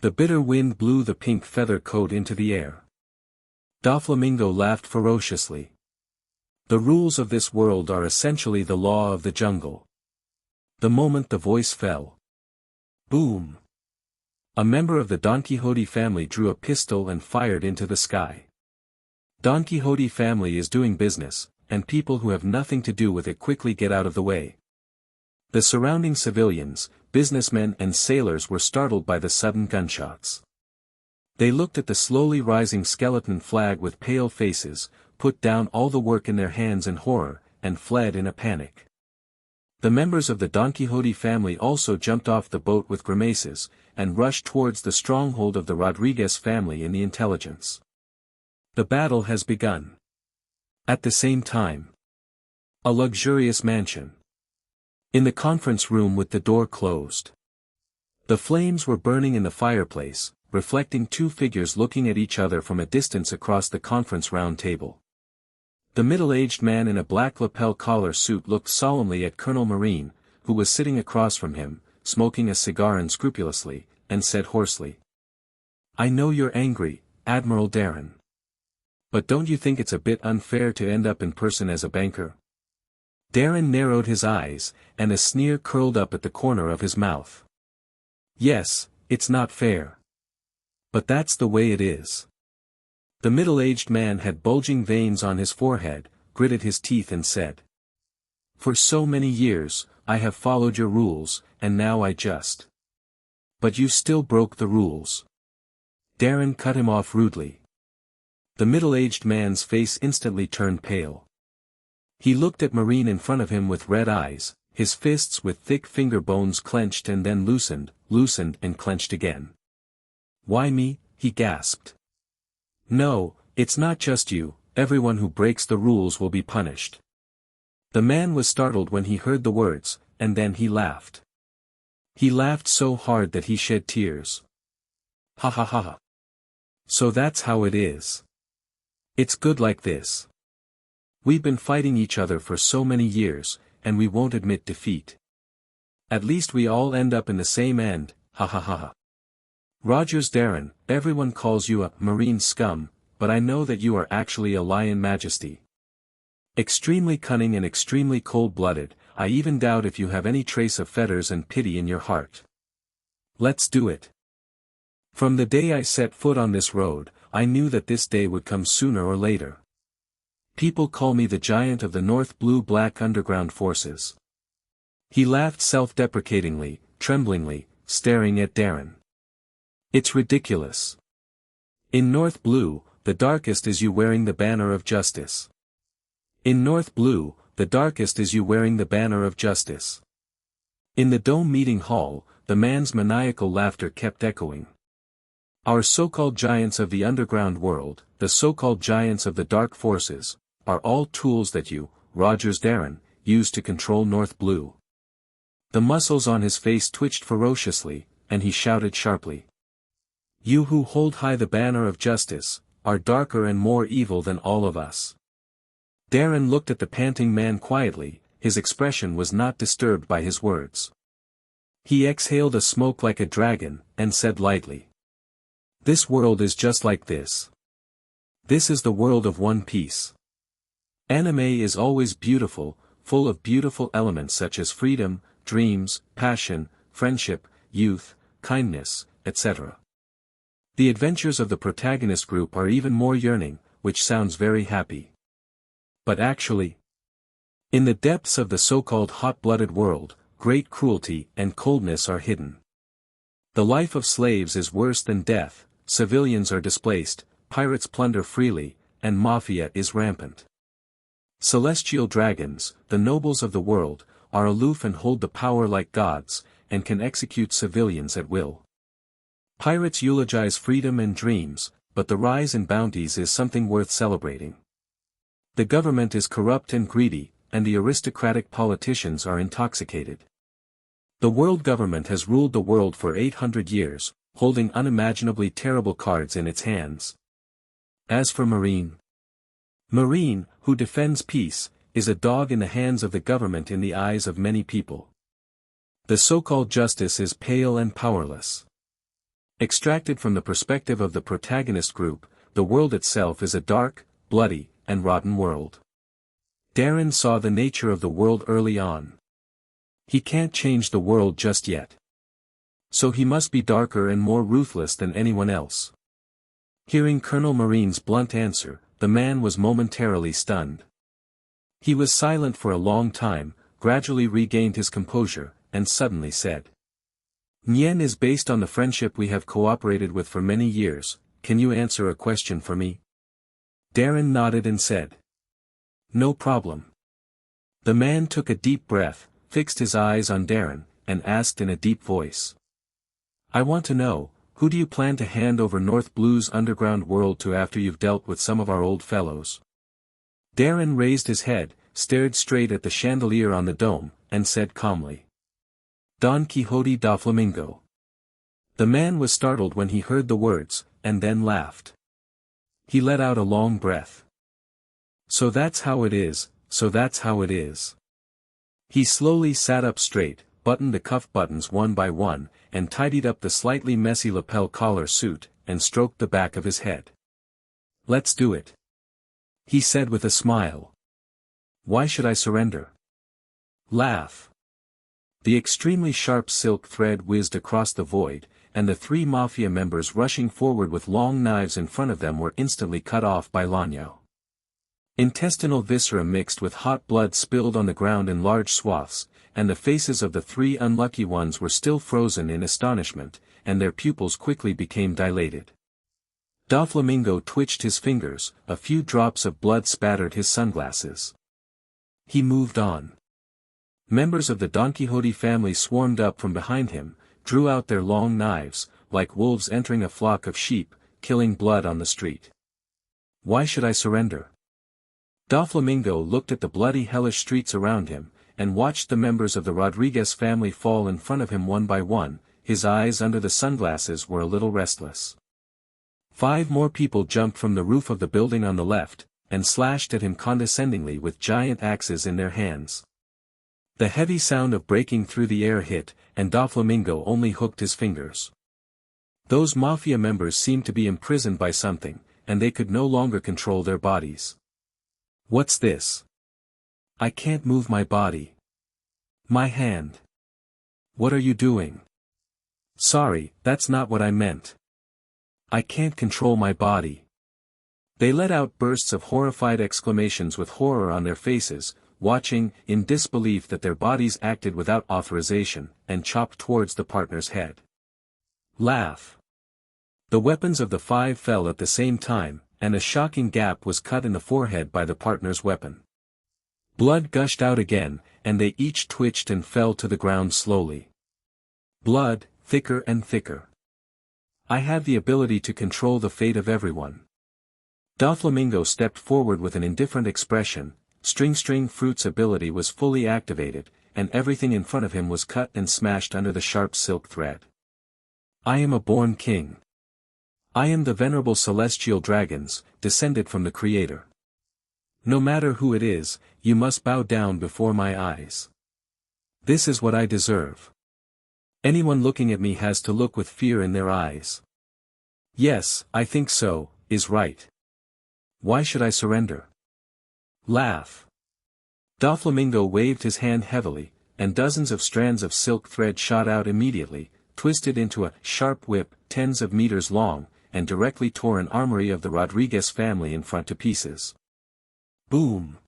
The bitter wind blew the pink feather coat into the air. Doflamingo laughed ferociously. The rules of this world are essentially the law of the jungle. The moment the voice fell. Boom! A member of the Don Quixote family drew a pistol and fired into the sky. Don Quixote family is doing business, and people who have nothing to do with it quickly get out of the way. The surrounding civilians, businessmen and sailors were startled by the sudden gunshots. They looked at the slowly rising skeleton flag with pale faces, put down all the work in their hands in horror, and fled in a panic. The members of the Don Quixote family also jumped off the boat with grimaces, and rushed towards the stronghold of the Rodriguez family in the intelligence. The battle has begun. At the same time. A luxurious mansion. In the conference room with the door closed. The flames were burning in the fireplace, reflecting two figures looking at each other from a distance across the conference round table. The middle-aged man in a black lapel collar suit looked solemnly at Colonel Marine, who was sitting across from him, smoking a cigar unscrupulously, and said hoarsely, "I know you're angry, Admiral Darren. But don't you think it's a bit unfair to end up in person as a banker?" Darren narrowed his eyes, and a sneer curled up at the corner of his mouth. "Yes, it's not fair. But that's the way it is." The middle-aged man had bulging veins on his forehead, gritted his teeth and said, "For so many years, I have followed your rules, and now I just—" "But you still broke the rules." Darren cut him off rudely. The middle-aged man's face instantly turned pale. He looked at Marine in front of him with red eyes, his fists with thick finger bones clenched and then loosened and clenched again. "Why me?" he gasped. "No, it's not just you, everyone who breaks the rules will be punished." The man was startled when he heard the words, and then he laughed. He laughed so hard that he shed tears. "Ha ha ha ha. So that's how it is. It's good like this. We've been fighting each other for so many years, and we won't admit defeat. At least we all end up in the same end, ha ha ha ha. Rogers Darren, everyone calls you a marine scum, but I know that you are actually a lion majesty. Extremely cunning and extremely cold-blooded, I even doubt if you have any trace of feathers and pity in your heart. Let's do it. From the day I set foot on this road, I knew that this day would come sooner or later. People call me the giant of the North Blue Black Underground Forces." He laughed self-deprecatingly, tremblingly, staring at Darren. "It's ridiculous. In North Blue, the darkest is you wearing the banner of justice. In North Blue, the darkest is you wearing the banner of justice." In the dome meeting hall, the man's maniacal laughter kept echoing. "Our so-called giants of the underground world, the so-called giants of the dark forces, are all tools that you, Rogers Darren, use to control North Blue." The muscles on his face twitched ferociously, and he shouted sharply. "You who hold high the banner of justice, are darker and more evil than all of us." Darren looked at the panting man quietly, his expression was not disturbed by his words. He exhaled a smoke like a dragon, and said lightly, "This world is just like this. This is the world of One Piece. Anime is always beautiful, full of beautiful elements such as freedom, dreams, passion, friendship, youth, kindness, etc. The adventures of the protagonist group are even more yearning, which sounds very happy. But actually, in the depths of the so-called hot-blooded world, great cruelty and coldness are hidden. The life of slaves is worse than death, civilians are displaced, pirates plunder freely, and mafia is rampant. Celestial dragons, the nobles of the world, are aloof and hold the power like gods, and can execute civilians at will. Pirates eulogize freedom and dreams, but the rise in bounties is something worth celebrating. The government is corrupt and greedy, and the aristocratic politicians are intoxicated. The world government has ruled the world for 800 years, holding unimaginably terrible cards in its hands. As for Marine, who defends peace, is a dog in the hands of the government in the eyes of many people. The so-called justice is pale and powerless. Extracted from the perspective of the protagonist group, the world itself is a dark, bloody, and rotten world. Darren saw the nature of the world early on. He can't change the world just yet. So he must be darker and more ruthless than anyone else. Hearing Colonel Marine's blunt answer, the man was momentarily stunned. He was silent for a long time, gradually regained his composure, and suddenly said, "Nien is based on the friendship we have cooperated with for many years. Can you answer a question for me?" Darren nodded and said, "No problem." The man took a deep breath, fixed his eyes on Darren, and asked in a deep voice, "I want to know, who do you plan to hand over North Blue's underground world to after you've dealt with some of our old fellows?" Darren raised his head, stared straight at the chandelier on the dome, and said calmly, "Don Quixote da Flamingo." The man was startled when he heard the words, and then laughed. He let out a long breath. "So that's how it is, so that's how it is." He slowly sat up straight, buttoned the cuff buttons one by one, and tidied up the slightly messy lapel collar suit, and stroked the back of his head. "Let's do it," he said with a smile. "Why should I surrender?" Laugh. The extremely sharp silk thread whizzed across the void, and the three mafia members rushing forward with long knives in front of them were instantly cut off by Lanyo. Intestinal viscera mixed with hot blood spilled on the ground in large swaths, and the faces of the three unlucky ones were still frozen in astonishment, and their pupils quickly became dilated. Doflamingo twitched his fingers, a few drops of blood spattered his sunglasses. He moved on. Members of the Don Quixote family swarmed up from behind him, drew out their long knives, like wolves entering a flock of sheep, killing blood on the street. Why should I surrender? Doflamingo looked at the bloody hellish streets around him, and watched the members of the Rodriguez family fall in front of him one by one. His eyes under the sunglasses were a little restless. 5 more people jumped from the roof of the building on the left, and slashed at him condescendingly with giant axes in their hands. The heavy sound of breaking through the air hit, and Doflamingo only hooked his fingers. Those mafia members seemed to be imprisoned by something, and they could no longer control their bodies. What's this? I can't move my body. My hand. What are you doing? Sorry, that's not what I meant. I can't control my body. They let out bursts of horrified exclamations with horror on their faces, watching, in disbelief that their bodies acted without authorization, and chopped towards the partner's head. Laugh. The weapons of the 5 fell at the same time, and a shocking gap was cut in the forehead by the partner's weapon. Blood gushed out again, and they each twitched and fell to the ground slowly. Blood, thicker and thicker. I have the ability to control the fate of everyone. Doflamingo stepped forward with an indifferent expression. String Fruit's ability was fully activated, and everything in front of him was cut and smashed under the sharp silk thread. I am a born king. I am the venerable celestial dragons, descended from the Creator. No matter who it is, you must bow down before my eyes. This is what I deserve. Anyone looking at me has to look with fear in their eyes. Yes, I think so, is right. Why should I surrender? Laugh. Doflamingo waved his hand heavily, and dozens of strands of silk thread shot out immediately, twisted into a sharp whip, tens of meters long, and directly tore an armory of the Rodriguez family in front to pieces. Boom!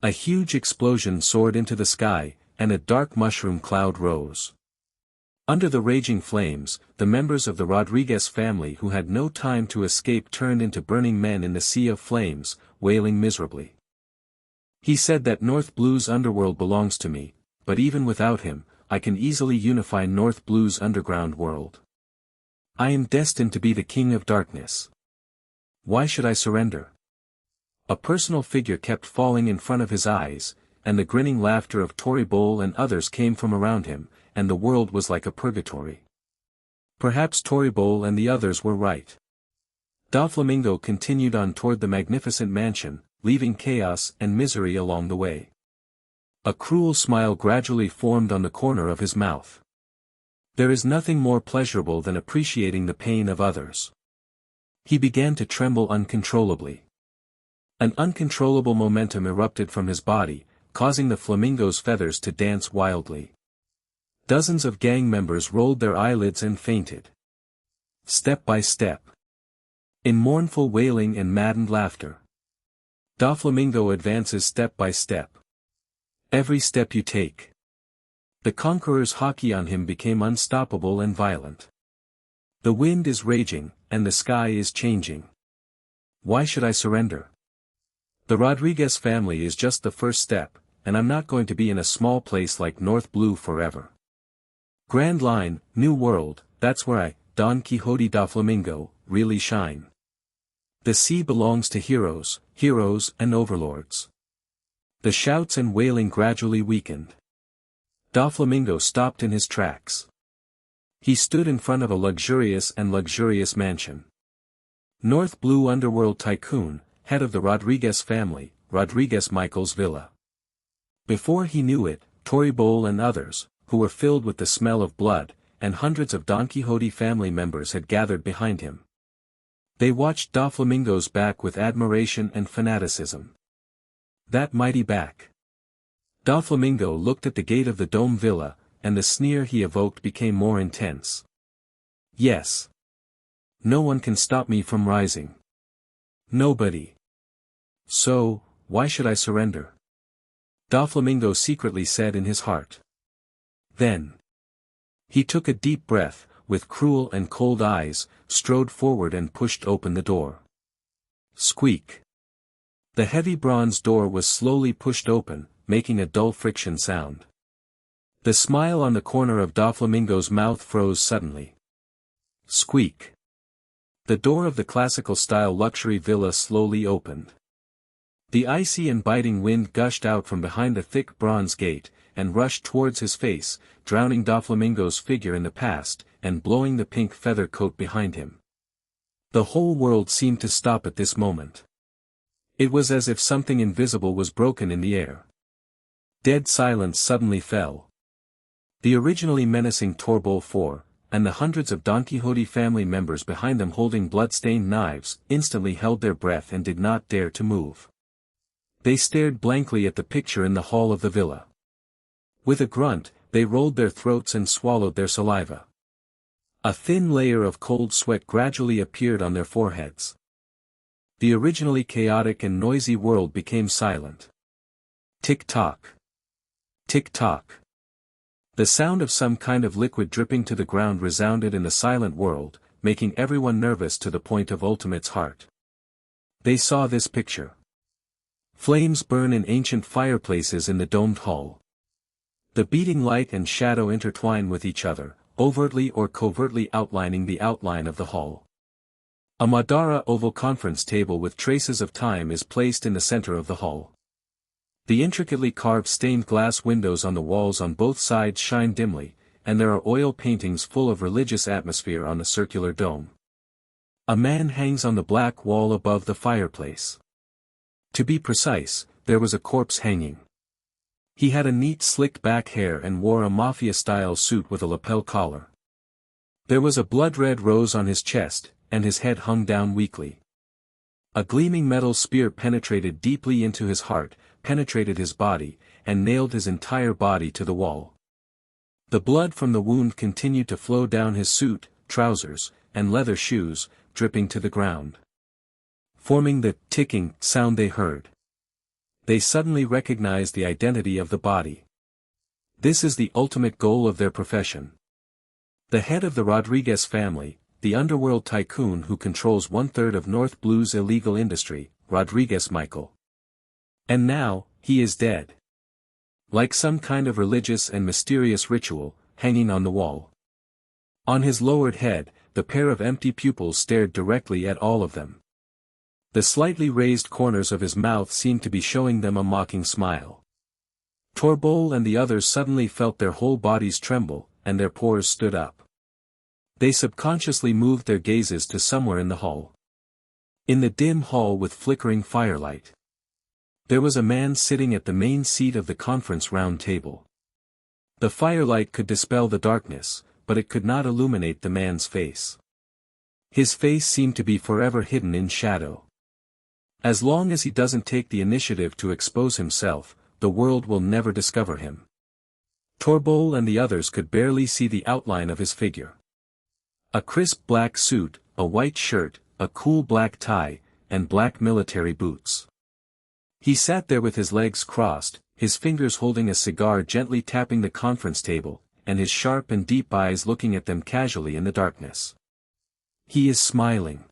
A huge explosion soared into the sky, and a dark mushroom cloud rose. Under the raging flames, the members of the Rodriguez family who had no time to escape turned into burning men in the sea of flames, wailing miserably. He said that North Blue's underworld belongs to me, but even without him, I can easily unify North Blue's underground world. I am destined to be the king of darkness. Why should I surrender? A personal figure kept falling in front of his eyes, and the grinning laughter of Tory Bowl and others came from around him, and the world was like a purgatory. Perhaps Tory Bowl and the others were right. Doflamingo continued on toward the magnificent mansion, leaving chaos and misery along the way. A cruel smile gradually formed on the corner of his mouth. There is nothing more pleasurable than appreciating the pain of others. He began to tremble uncontrollably. An uncontrollable momentum erupted from his body, causing the flamingo's feathers to dance wildly. Dozens of gang members rolled their eyelids and fainted. Step by step. In mournful wailing and maddened laughter. Doflamingo advances step by step. Every step you take. The conqueror's hockey on him became unstoppable and violent. The wind is raging, and the sky is changing. Why should I surrender? The Rodriguez family is just the first step, and I'm not going to be in a small place like North Blue forever. Grand Line, New World, that's where I, Don Quixote Doflamingo, really shine. The sea belongs to heroes, and overlords. The shouts and wailing gradually weakened. Doflamingo stopped in his tracks. He stood in front of a luxurious mansion. North Blue underworld tycoon, head of the Rodriguez family, Rodriguez Michael's villa. Before he knew it, Toribol and others, who were filled with the smell of blood, and hundreds of Don Quixote family members had gathered behind him. They watched Doflamingo's back with admiration and fanaticism. That mighty back. Doflamingo looked at the gate of the dome villa, and the sneer he evoked became more intense. Yes. No one can stop me from rising. Nobody. So, why should I surrender? Doflamingo secretly said in his heart. Then. He took a deep breath, with cruel and cold eyes, strode forward and pushed open the door. Squeak. The heavy bronze door was slowly pushed open, making a dull friction sound. The smile on the corner of Doflamingo's mouth froze suddenly. Squeak. The door of the classical-style luxury villa slowly opened. The icy and biting wind gushed out from behind the thick bronze gate, and rushed towards his face, drowning Doflamingo's figure in the past, and blowing the pink feather coat behind him. The whole world seemed to stop at this moment. It was as if something invisible was broken in the air. Dead silence suddenly fell. The originally menacing Toribol IV, and the hundreds of Don Quixote family members behind them holding blood-stained knives, instantly held their breath and did not dare to move. They stared blankly at the picture in the hall of the villa. With a grunt, they rolled their throats and swallowed their saliva. A thin layer of cold sweat gradually appeared on their foreheads. The originally chaotic and noisy world became silent. Tick-tock. Tick-tock. The sound of some kind of liquid dripping to the ground resounded in the silent world, making everyone nervous to the point of ultimate's heart. They saw this picture. Flames burn in ancient fireplaces in the domed hall. The beating light and shadow intertwine with each other, overtly or covertly outlining the outline of the hall. A Madara oval conference table with traces of time is placed in the center of the hall. The intricately carved stained glass windows on the walls on both sides shine dimly, and there are oil paintings full of religious atmosphere on the circular dome. A man hangs on the black wall above the fireplace. To be precise, there was a corpse hanging. He had a neat slicked back hair and wore a mafia-style suit with a lapel collar. There was a blood-red rose on his chest, and his head hung down weakly. A gleaming metal spear penetrated deeply into his heart, penetrated his body, and nailed his entire body to the wall. The blood from the wound continued to flow down his suit, trousers, and leather shoes, dripping to the ground. Forming the ticking sound they heard. They suddenly recognized the identity of the body. This is the ultimate goal of their profession. The head of the Rodriguez family, the underworld tycoon who controls 1/3 of North Blue's illegal industry, Rodriguez Michael. And now, he is dead. Like some kind of religious and mysterious ritual, hanging on the wall. On his lowered head, the pair of empty pupils stared directly at all of them. The slightly raised corners of his mouth seemed to be showing them a mocking smile. Toribol and the others suddenly felt their whole bodies tremble, and their pores stood up. They subconsciously moved their gazes to somewhere in the hall. In the dim hall with flickering firelight. There was a man sitting at the main seat of the conference round table. The firelight could dispel the darkness, but it could not illuminate the man's face. His face seemed to be forever hidden in shadow. As long as he doesn't take the initiative to expose himself, the world will never discover him. Torbol and the others could barely see the outline of his figure. A crisp black suit, a white shirt, a cool black tie, and black military boots. He sat there with his legs crossed, his fingers holding a cigar gently tapping the conference table, and his sharp and deep eyes looking at them casually in the darkness. He is smiling.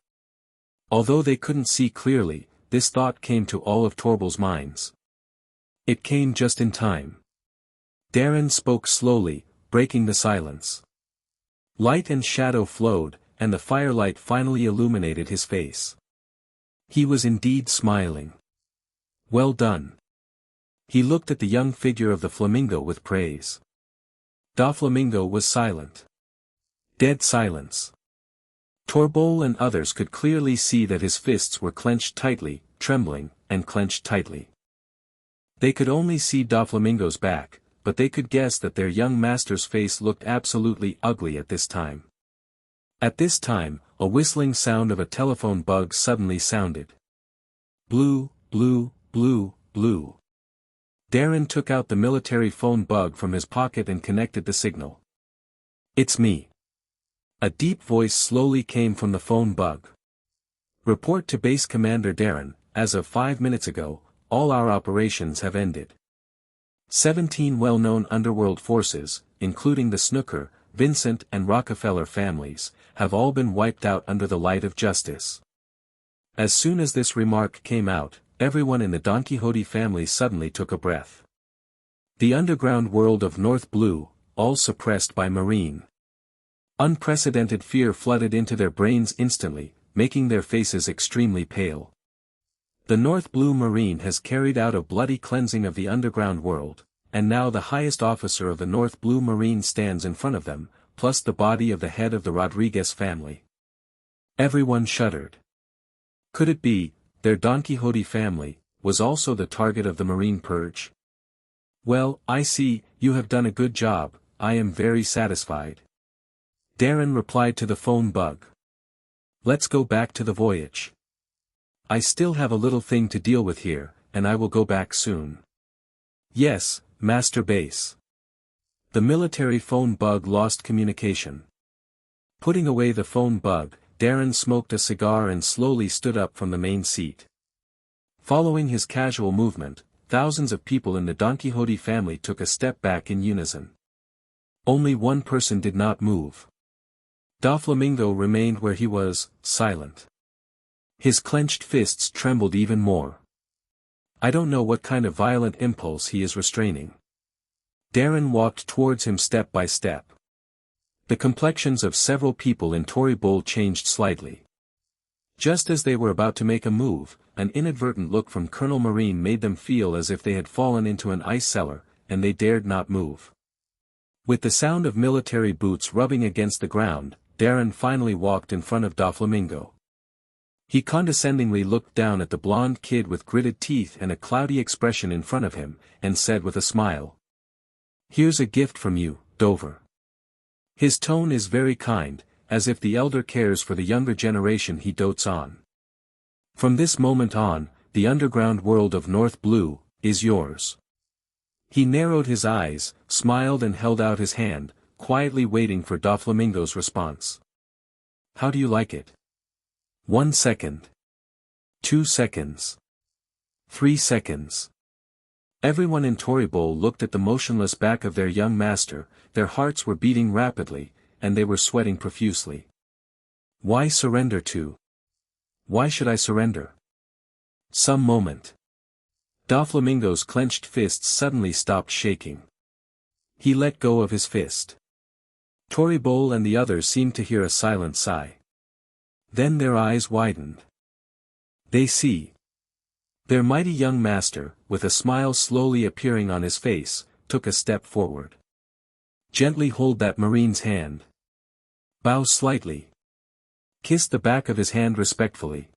Although they couldn't see clearly, this thought came to all of Torbol's minds. It came just in time. Darren spoke slowly, breaking the silence. Light and shadow flowed, and the firelight finally illuminated his face. He was indeed smiling. Well done. He looked at the young figure of the flamingo with praise. Doflamingo was silent. Dead silence. Torbol and others could clearly see that his fists were clenched tightly, trembling, and clenched tightly. They could only see Doflamingo's back, but they could guess that their young master's face looked absolutely ugly at this time. At this time, a whistling sound of a telephone bug suddenly sounded. Blue, blue, blue, blue. Darren took out the military phone bug from his pocket and connected the signal. It's me. A deep voice slowly came from the phone bug. Report to Base Commander Darren, as of 5 minutes ago, all our operations have ended. 17 well-known underworld forces, including the Snooker, Vincent and Rockefeller families, have all been wiped out under the light of justice. As soon as this remark came out, everyone in the Don Quixote family suddenly took a breath. The underground world of North Blue, all suppressed by Marine. Unprecedented fear flooded into their brains instantly, making their faces extremely pale. The North Blue Marine has carried out a bloody cleansing of the underground world, and now the highest officer of the North Blue Marine stands in front of them, plus the body of the head of the Rodriguez family. Everyone shuddered. Could it be, their Don Quixote family, was also the target of the Marine purge? Well, I see, you have done a good job, I am very satisfied. Darren replied to the phone bug. Let's go back to the voyage. I still have a little thing to deal with here, and I will go back soon. Yes, Master Base. The military phone bug lost communication. Putting away the phone bug, Darren smoked a cigar and slowly stood up from the main seat. Following his casual movement, thousands of people in the Don Quixote family took a step back in unison. Only one person did not move. Doflamingo remained where he was, silent. His clenched fists trembled even more. I don't know what kind of violent impulse he is restraining. Darren walked towards him step by step. The complexions of several people in Tory Bowl changed slightly. Just as they were about to make a move, an inadvertent look from Colonel Marine made them feel as if they had fallen into an ice cellar, and they dared not move. With the sound of military boots rubbing against the ground, Darren finally walked in front of Doflamingo. He condescendingly looked down at the blonde kid with gritted teeth and a cloudy expression in front of him, and said with a smile. Here's a gift from you, Dover. His tone is very kind, as if the elder cares for the younger generation he dotes on. From this moment on, the underground world of North Blue is yours. He narrowed his eyes, smiled and held out his hand, quietly waiting for Doflamingo's response. How do you like it? 1 second. 2 seconds. 3 seconds. Everyone in Toribol looked at the motionless back of their young master, their hearts were beating rapidly, and they were sweating profusely. Why surrender to? Why should I surrender? Some moment. Doflamingo's clenched fists suddenly stopped shaking. He let go of his fist. Toribol and the others seemed to hear a silent sigh. Then their eyes widened. They see. Their mighty young master, with a smile slowly appearing on his face, took a step forward. Gently hold that Marine's hand. Bow slightly. Kiss the back of his hand respectfully.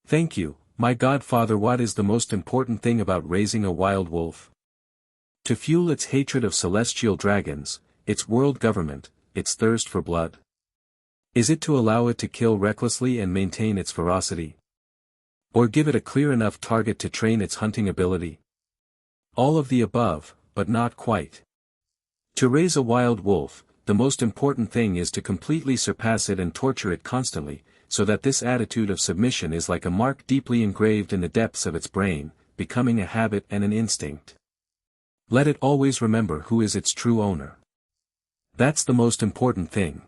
Thank you, my godfather. What is the most important thing about raising a wild wolf? To fuel its hatred of celestial dragons, its world government, its thirst for blood? Is it to allow it to kill recklessly and maintain its ferocity? Or give it a clear enough target to train its hunting ability? All of the above, but not quite. To raise a wild wolf, the most important thing is to completely surpass it and torture it constantly, so that this attitude of submission is like a mark deeply engraved in the depths of its brain, becoming a habit and an instinct. Let it always remember who is its true owner. That's the most important thing.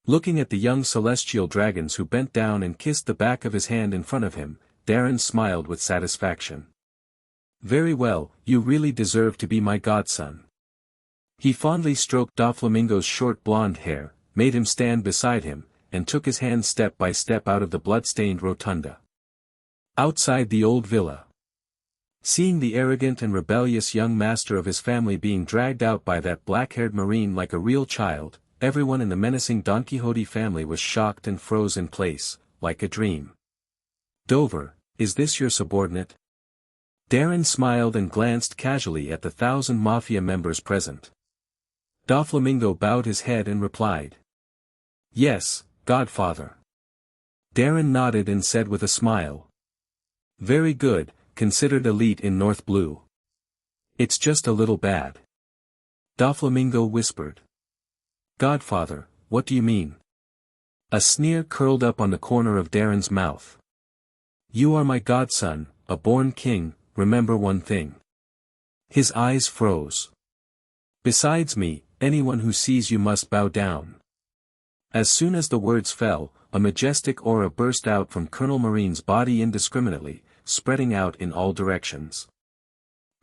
Looking at the young celestial dragons who bent down and kissed the back of his hand in front of him, Darren smiled with satisfaction. Very well, you really deserve to be my godson. He fondly stroked Doflamingo's short blonde hair, made him stand beside him, and took his hand step by step out of the blood-stained rotunda. Outside the old villa. Seeing the arrogant and rebellious young master of his family being dragged out by that black-haired marine like a real child, everyone in the menacing Don Quixote family was shocked and froze in place, like a dream. Dover, is this your subordinate? Darren smiled and glanced casually at the 1,000 mafia members present. Doflamingo bowed his head and replied. Yes, Godfather. Darren nodded and said with a smile. Very good, considered elite in North Blue. It's just a little bad. Doflamingo whispered. Godfather, what do you mean? A sneer curled up on the corner of Darren's mouth. You are my godson, a born king, remember one thing. His eyes froze. Besides me, anyone who sees you must bow down. As soon as the words fell, a majestic aura burst out from Colonel Marine's body indiscriminately, spreading out in all directions.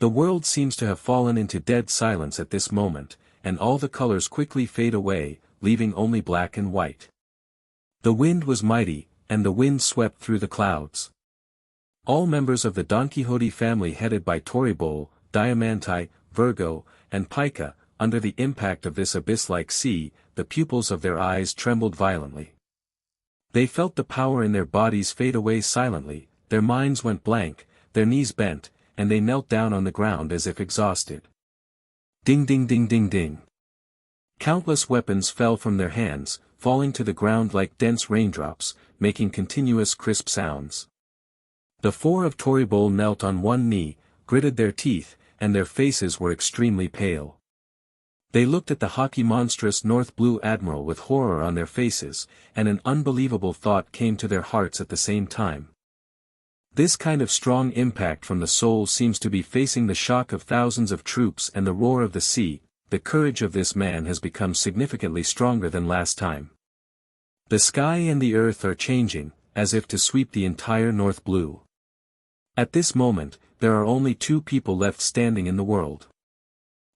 The world seems to have fallen into dead silence at this moment, and all the colors quickly fade away, leaving only black and white. The wind was mighty, and the wind swept through the clouds. All members of the Don Quixote family headed by Toribol, Diamante, Virgo, and Pica, under the impact of this abyss-like sea, the pupils of their eyes trembled violently. They felt the power in their bodies fade away silently, their minds went blank, their knees bent, and they knelt down on the ground as if exhausted. Ding ding ding ding ding. Countless weapons fell from their hands, falling to the ground like dense raindrops, making continuous crisp sounds. The four of Toribol knelt on one knee, gritted their teeth, and their faces were extremely pale. They looked at the haughty monstrous North Blue Admiral with horror on their faces, and an unbelievable thought came to their hearts at the same time. This kind of strong impact from the soul seems to be facing the shock of thousands of troops and the roar of the sea. The courage of this man has become significantly stronger than last time. The sky and the earth are changing, as if to sweep the entire North Blue. At this moment, there are only two people left standing in the world.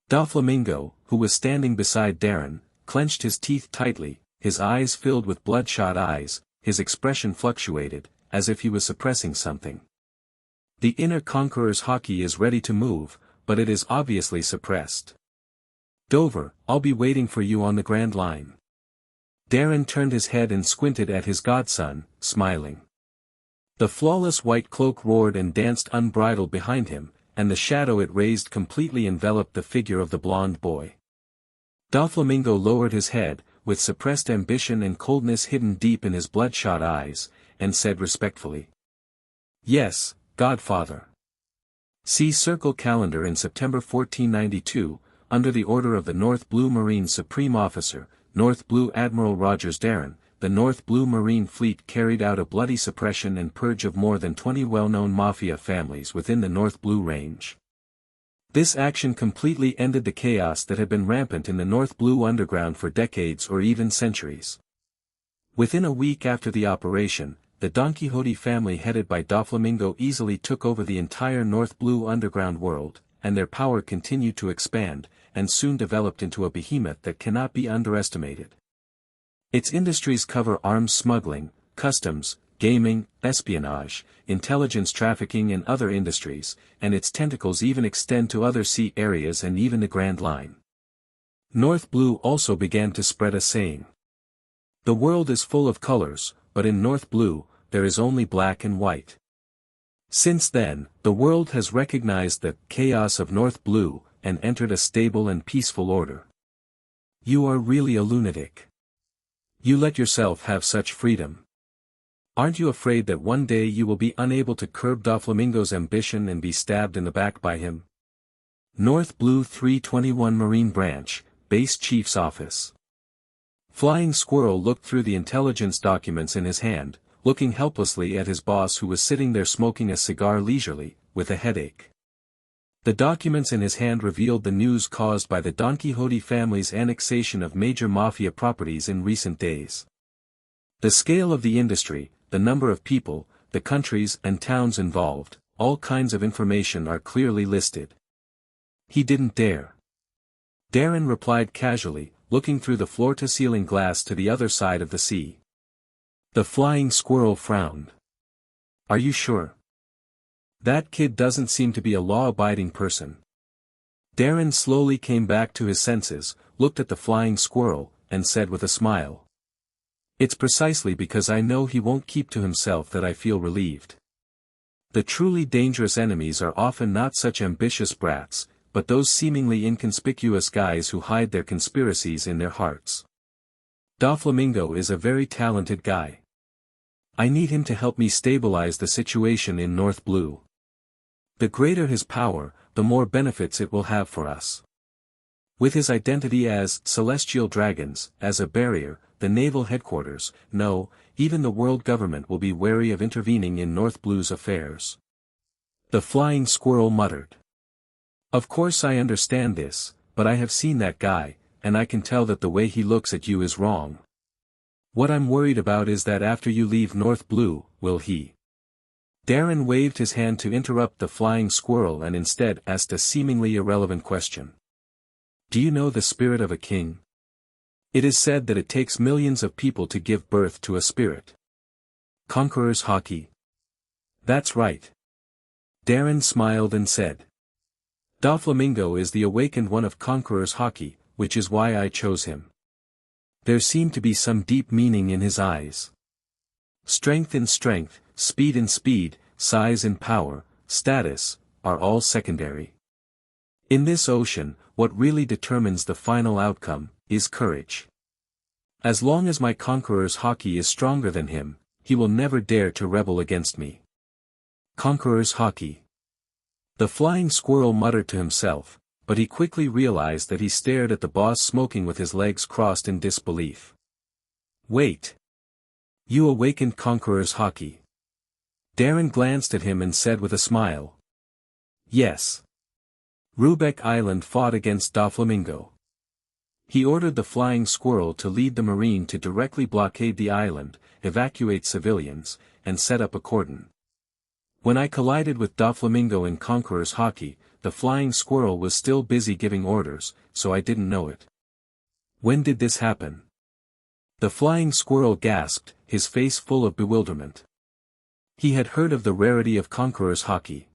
Doflamingo, who was standing beside Darren, clenched his teeth tightly, his eyes filled with bloodshot eyes, his expression fluctuated, as if he was suppressing something. The inner conqueror's hockey is ready to move, but it is obviously suppressed. Dover, I'll be waiting for you on the Grand Line. Darren turned his head and squinted at his godson, smiling. The flawless white cloak roared and danced unbridled behind him, and the shadow it raised completely enveloped the figure of the blond boy. Doflamingo lowered his head, with suppressed ambition and coldness hidden deep in his bloodshot eyes, and said respectfully. Yes, Godfather. See Circle Calendar in September 1492, under the order of the North Blue Marine Supreme Officer, North Blue Admiral Rogers Darren, the North Blue Marine Fleet carried out a bloody suppression and purge of more than 20 well-known mafia families within the North Blue Range. This action completely ended the chaos that had been rampant in the North Blue underground for decades or even centuries. Within a week after the operation, the Don Quixote family headed by Doflamingo easily took over the entire North Blue underground world, and their power continued to expand, and soon developed into a behemoth that cannot be underestimated. Its industries cover arms smuggling, customs, gaming, espionage, intelligence trafficking and other industries, and its tentacles even extend to other sea areas and even the Grand Line. North Blue also began to spread a saying. The world is full of colors, but in North Blue, there is only black and white. Since then, the world has recognized the chaos of North Blue, and entered a stable and peaceful order. You are really a lunatic. You let yourself have such freedom. Aren't you afraid that one day you will be unable to curb Doflamingo's ambition and be stabbed in the back by him? North Blue 321 Marine Branch, Base Chief's Office. Flying Squirrel looked through the intelligence documents in his hand, looking helplessly at his boss who was sitting there smoking a cigar leisurely, with a headache. The documents in his hand revealed the news caused by the Don Quixote family's annexation of major mafia properties in recent days. The scale of the industry, the number of people, the countries and towns involved, all kinds of information are clearly listed. He didn't dare. Darren replied casually, looking through the floor-to-ceiling glass to the other side of the sea. The Flying Squirrel frowned. Are you sure? That kid doesn't seem to be a law-abiding person. Darren slowly came back to his senses, looked at the Flying Squirrel, and said with a smile. It's precisely because I know he won't keep to himself that I feel relieved. The truly dangerous enemies are often not such ambitious brats, but those seemingly inconspicuous guys who hide their conspiracies in their hearts. Doflamingo is a very talented guy. I need him to help me stabilize the situation in North Blue. The greater his power, the more benefits it will have for us. With his identity as Celestial Dragons, as a barrier, the naval headquarters, no, even the world government will be wary of intervening in North Blue's affairs. The Flying Squirrel muttered. Of course I understand this, but I have seen that guy, and I can tell that the way he looks at you is wrong. What I'm worried about is that after you leave North Blue, will he? Darren waved his hand to interrupt the Flying Squirrel and instead asked a seemingly irrelevant question. Do you know the spirit of a king? It is said that it takes millions of people to give birth to a spirit. Conqueror's Hockey. That's right. Darren smiled and said. Doflamingo is the awakened one of Conqueror's Hockey, which is why I chose him. There seemed to be some deep meaning in his eyes. Strength in strength, speed in speed, size in power, status, are all secondary. In this ocean, what really determines the final outcome, is courage. As long as my Conqueror's Hockey is stronger than him, he will never dare to rebel against me. Conqueror's Hockey. The Flying Squirrel muttered to himself, but he quickly realized that he stared at the boss smoking with his legs crossed in disbelief. Wait. You awakened Conqueror's Hockey. Darren glanced at him and said with a smile. Yes. Rubeck Island fought against Doflamingo. He ordered the Flying Squirrel to lead the Marine to directly blockade the island, evacuate civilians, and set up a cordon. When I collided with Doflamingo in Conqueror's Hockey, the Flying Squirrel was still busy giving orders, so I didn't know it. When did this happen? The Flying Squirrel gasped, his face full of bewilderment. He had heard of the rarity of Conqueror's Hockey.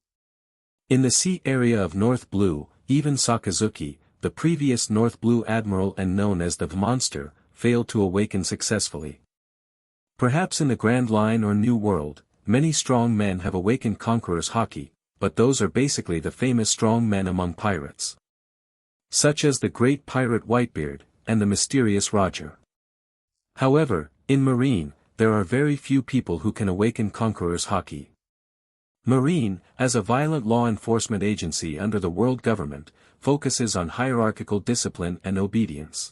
In the sea area of North Blue, even Sakazuki, the previous North Blue Admiral and known as the Monster, failed to awaken successfully. Perhaps in the Grand Line or New World, many strong men have awakened Conqueror's Hockey, but those are basically the famous strong men among pirates. Such as the great pirate Whitebeard, and the mysterious Roger. However, in Marine, there are very few people who can awaken Conqueror's Hockey. Marine, as a violent law enforcement agency under the world government, focuses on hierarchical discipline and obedience.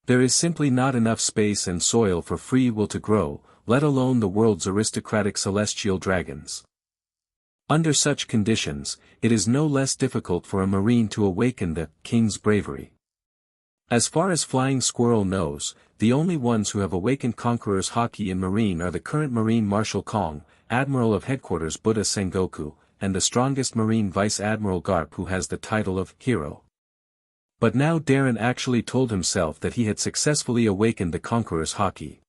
There is simply not enough space and soil for free will to grow, let alone the world's aristocratic celestial dragons. Under such conditions, it is no less difficult for a Marine to awaken the king's bravery. As far as Flying Squirrel knows, the only ones who have awakened Conqueror's Hockey in Marine are the current Marine Marshal Kong, Admiral of Headquarters Buddha Sengoku, and the strongest Marine Vice Admiral Garp who has the title of Hero. But now Darren actually told himself that he had successfully awakened the Conqueror's Hockey.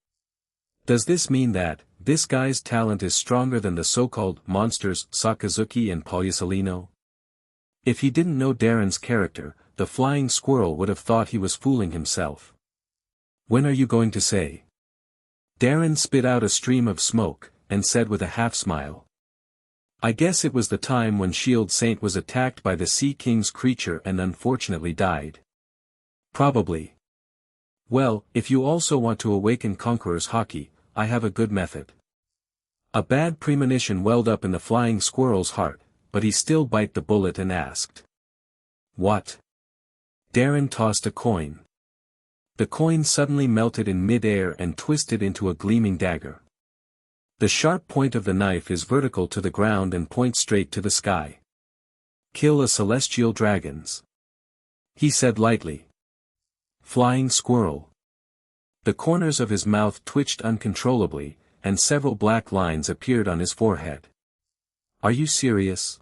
Does this mean that, this guy's talent is stronger than the so-called monsters Sakazuki and Poliusolino? If he didn't know Darren's character, the Flying Squirrel would have thought he was fooling himself. When are you going to say? Darren spit out a stream of smoke, and said with a half-smile. I guess it was the time when Shield Saint was attacked by the Sea King's creature and unfortunately died. Probably. Well, if you also want to awaken Conqueror's Hockey, I have a good method. A bad premonition welled up in the Flying Squirrel's heart, but he still bite the bullet and asked. What? Darren tossed a coin. The coin suddenly melted in mid-air and twisted into a gleaming dagger. The sharp point of the knife is vertical to the ground and points straight to the sky. Kill a celestial dragons. He said lightly. Flying squirrel. The corners of his mouth twitched uncontrollably, and several black lines appeared on his forehead. Are you serious?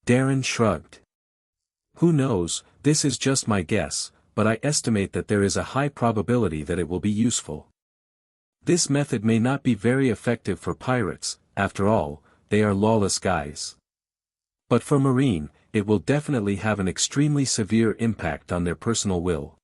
Darren shrugged. Who knows, this is just my guess, but I estimate that there is a high probability that it will be useful. This method may not be very effective for pirates, after all, they are lawless guys. But for Marine, it will definitely have an extremely severe impact on their personal will.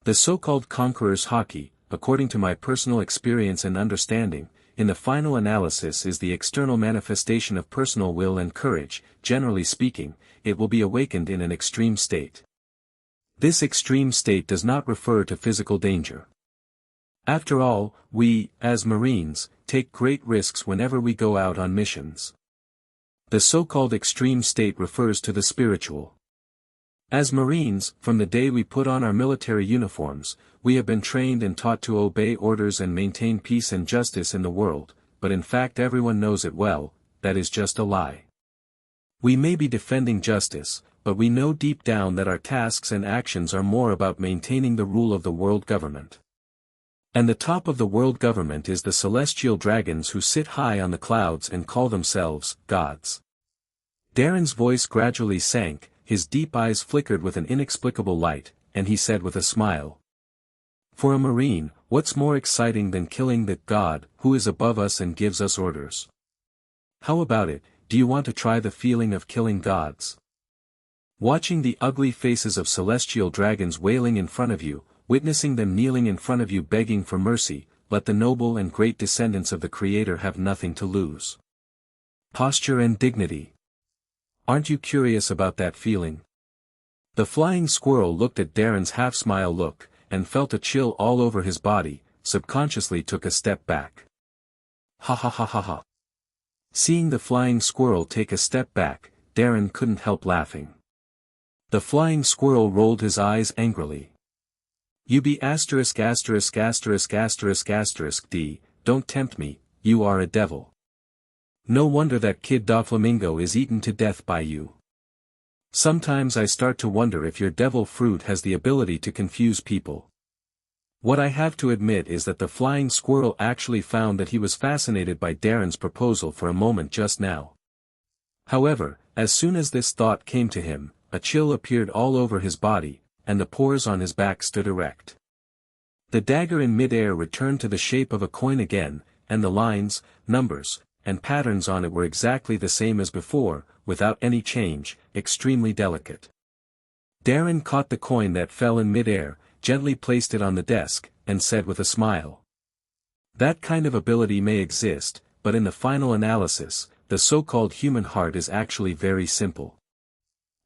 The so-called conqueror's hockey, according to my personal experience and understanding, in the final analysis is the external manifestation of personal will and courage. Generally speaking, it will be awakened in an extreme state. This extreme state does not refer to physical danger. After all, we, as Marines, take great risks whenever we go out on missions. The so-called extreme state refers to the spiritual. As Marines, from the day we put on our military uniforms, we have been trained and taught to obey orders and maintain peace and justice in the world, but in fact everyone knows it well, that is just a lie. We may be defending justice, but we know deep down that our tasks and actions are more about maintaining the rule of the world government. And the top of the world government is the celestial dragons who sit high on the clouds and call themselves gods. Darren's voice gradually sank, his deep eyes flickered with an inexplicable light, and he said with a smile. For a Marine, what's more exciting than killing the God who is above us and gives us orders? How about it, do you want to try the feeling of killing gods? Watching the ugly faces of celestial dragons wailing in front of you, witnessing them kneeling in front of you begging for mercy, let the noble and great descendants of the Creator have nothing to lose. Posture and dignity. Aren't you curious about that feeling? The flying squirrel looked at Darren's half-smile look, and felt a chill all over his body, subconsciously took a step back. Ha ha ha ha ha. Seeing the flying squirrel take a step back, Darren couldn't help laughing. The flying squirrel rolled his eyes angrily. You be asterisk asterisk asterisk asterisk asterisk D, don't tempt me, you are a devil. No wonder that kid Doflamingo is eaten to death by you. Sometimes I start to wonder if your devil fruit has the ability to confuse people. What I have to admit is that the flying squirrel actually found that he was fascinated by Darren's proposal for a moment just now. However, as soon as this thought came to him, a chill appeared all over his body, and the pores on his back stood erect. The dagger in mid-air returned to the shape of a coin again, and the lines, numbers, and patterns on it were exactly the same as before, without any change, extremely delicate. Darren caught the coin that fell in mid-air, gently placed it on the desk, and said with a smile. That kind of ability may exist, but in the final analysis, the so-called human heart is actually very simple.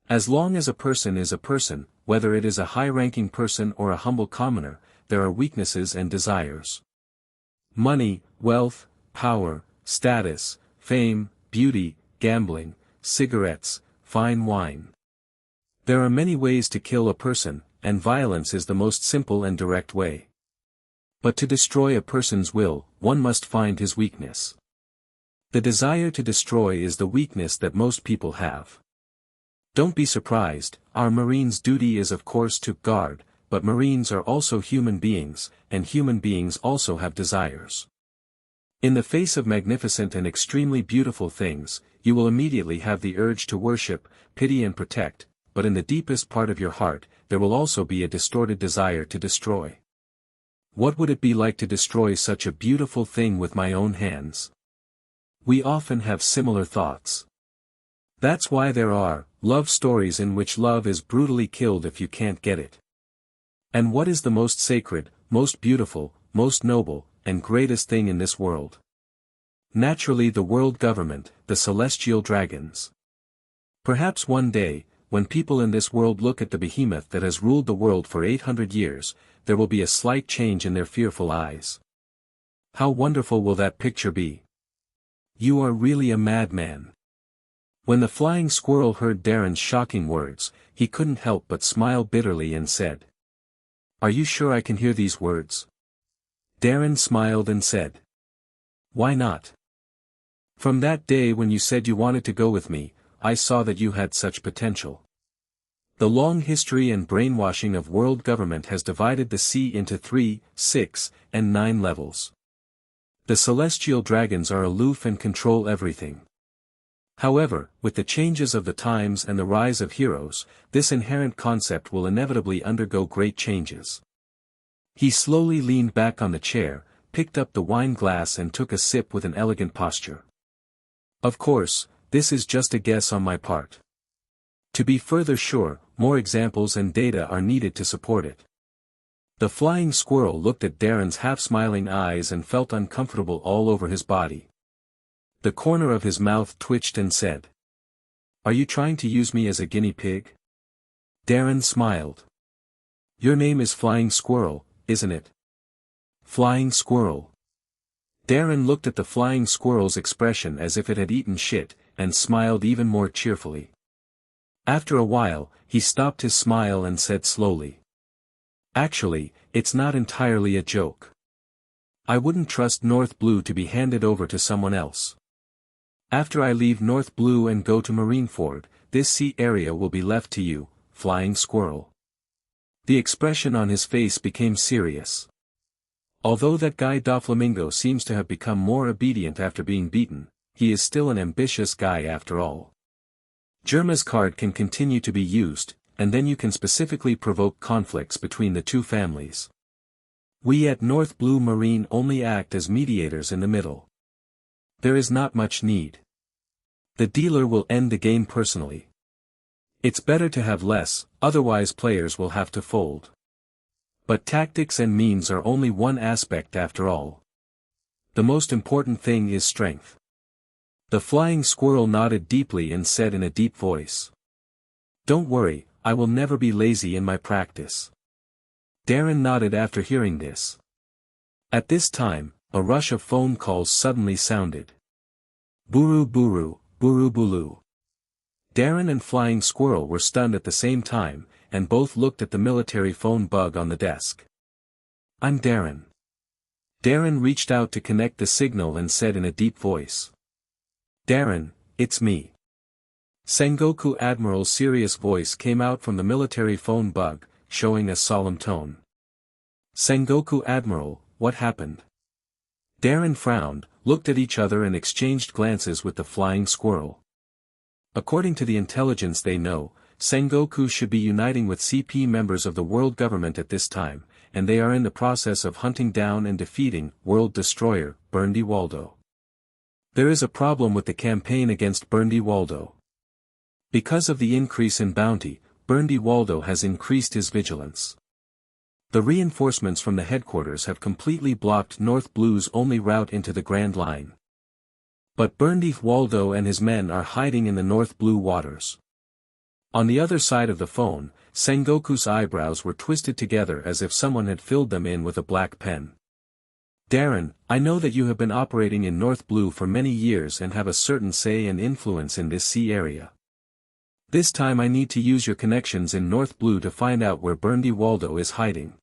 As long as a person is a person, whether it is a high-ranking person or a humble commoner, there are weaknesses and desires. Money, wealth, power, status, fame, beauty, gambling, cigarettes, fine wine. There are many ways to kill a person, and violence is the most simple and direct way. But to destroy a person's will, one must find his weakness. The desire to destroy is the weakness that most people have. Don't be surprised, our Marines' duty is of course to guard, but Marines are also human beings, and human beings also have desires. In the face of magnificent and extremely beautiful things, you will immediately have the urge to worship, pity and protect, but in the deepest part of your heart, there will also be a distorted desire to destroy. What would it be like to destroy such a beautiful thing with my own hands? We often have similar thoughts. That's why there are love stories in which love is brutally killed if you can't get it. And what is the most sacred, most beautiful, most noble, and greatest thing in this world? Naturally the world government, the celestial dragons. Perhaps one day, when people in this world look at the behemoth that has ruled the world for 800 years, there will be a slight change in their fearful eyes. How wonderful will that picture be? You are really a madman. When the flying squirrel heard Darren's shocking words, he couldn't help but smile bitterly and said, "Are you sure I can hear these words?" Darren smiled and said, "Why not? From that day when you said you wanted to go with me, I saw that you had such potential. The long history and brainwashing of world government has divided the sea into 3, 6, and 9 levels. The celestial dragons are aloof and control everything. However, with the changes of the times and the rise of heroes, this inherent concept will inevitably undergo great changes." He slowly leaned back on the chair, picked up the wine glass and took a sip with an elegant posture. "Of course, this is just a guess on my part. To be further sure, more examples and data are needed to support it." The flying squirrel looked at Darren's half-smiling eyes and felt uncomfortable all over his body. The corner of his mouth twitched and said, "Are you trying to use me as a guinea pig?" Darren smiled. "Your name is Flying Squirrel, isn't it?" Flying Squirrel. Darren looked at the flying squirrel's expression as if it had eaten shit, and smiled even more cheerfully. After a while, he stopped his smile and said slowly, "Actually, it's not entirely a joke. I wouldn't trust North Blue to be handed over to someone else. After I leave North Blue and go to Marineford, this sea area will be left to you, Flying Squirrel." The expression on his face became serious. Although that guy Doflamingo seems to have become more obedient after being beaten, he is still an ambitious guy after all. Germa's card can continue to be used, and then you can specifically provoke conflicts between the two families. We at North Blue Marine only act as mediators in the middle. There is not much need. The dealer will end the game personally. It's better to have less, otherwise players will have to fold. But tactics and means are only one aspect after all. The most important thing is strength. The flying squirrel nodded deeply and said in a deep voice, "Don't worry, I will never be lazy in my practice." Darren nodded after hearing this. At this time, a rush of phone calls suddenly sounded. Buru buru, buru bulu. Darren and Flying Squirrel were stunned at the same time, and both looked at the military phone bug on the desk. "I'm Darren." Darren reached out to connect the signal and said in a deep voice, "Darren, it's me." Sengoku Admiral's serious voice came out from the military phone bug, showing a solemn tone. "Sengoku Admiral, what happened?" Darren frowned, looked at each other and exchanged glances with the Flying Squirrel. According to the intelligence they know, Sengoku should be uniting with CP members of the world government at this time, and they are in the process of hunting down and defeating World Destroyer, Burndy Waldo. There is a problem with the campaign against Burndy Waldo. Because of the increase in bounty, Burndy Waldo has increased his vigilance. The reinforcements from the headquarters have completely blocked North Blue's only route into the Grand Line. But Burndy Waldo and his men are hiding in the North Blue waters. On the other side of the phone, Sengoku's eyebrows were twisted together as if someone had filled them in with a black pen. "Darren, I know that you have been operating in North Blue for many years and have a certain say and influence in this sea area. This time I need to use your connections in North Blue to find out where Burndy Waldo is hiding."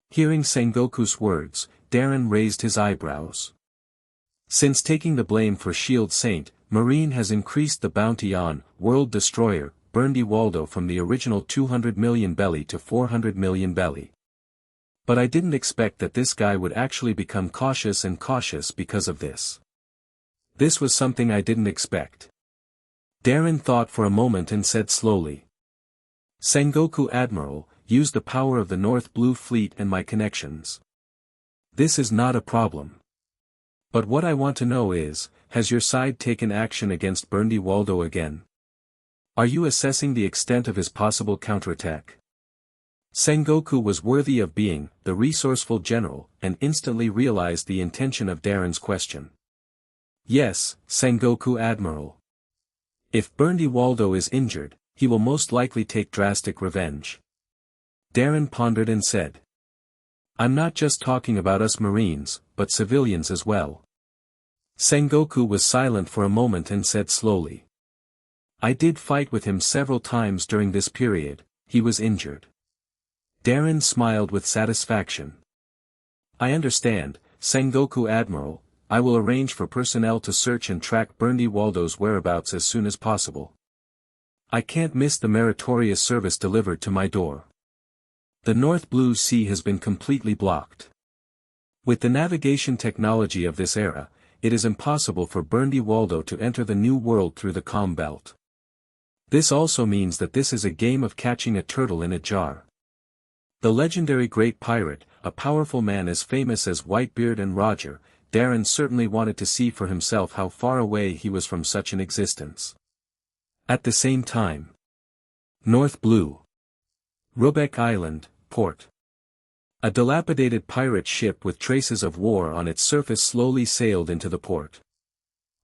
Hearing Sengoku's words, Darren raised his eyebrows. Since taking the blame for Shield Saint, Marine has increased the bounty on World Destroyer, Burndy Waldo from the original 200 million belly to 400 million belly. But I didn't expect that this guy would actually become cautious because of this. This was something I didn't expect. Darren thought for a moment and said slowly, "Sengoku Admiral, use the power of the North Blue Fleet and my connections. This is not a problem. But what I want to know is, has your side taken action against Burndy Waldo again? Are you assessing the extent of his possible counterattack?" Sengoku was worthy of being the resourceful general and instantly realized the intention of Darren's question. "Yes, Sengoku Admiral. If Burndy Waldo is injured, he will most likely take drastic revenge." Darren pondered and said, "I'm not just talking about us Marines, but civilians as well." Sengoku was silent for a moment and said slowly, I did fight with him several times during this period. He was injured. Darren smiled with satisfaction. I understand, Sengoku Admiral. I will arrange for personnel to search and track Burndy Waldo's whereabouts as soon as possible. I can't miss the meritorious service delivered to my door. The North Blue Sea has been completely blocked. With the navigation technology of this era, it is impossible for Burndy Waldo to enter the New World through the calm belt. This also means that this is a game of catching a turtle in a jar. The legendary great pirate, a powerful man as famous as Whitebeard and Roger, Darren certainly wanted to see for himself how far away he was from such an existence. At the same time, North Blue Rubeck Island, Port. A dilapidated pirate ship with traces of war on its surface slowly sailed into the port.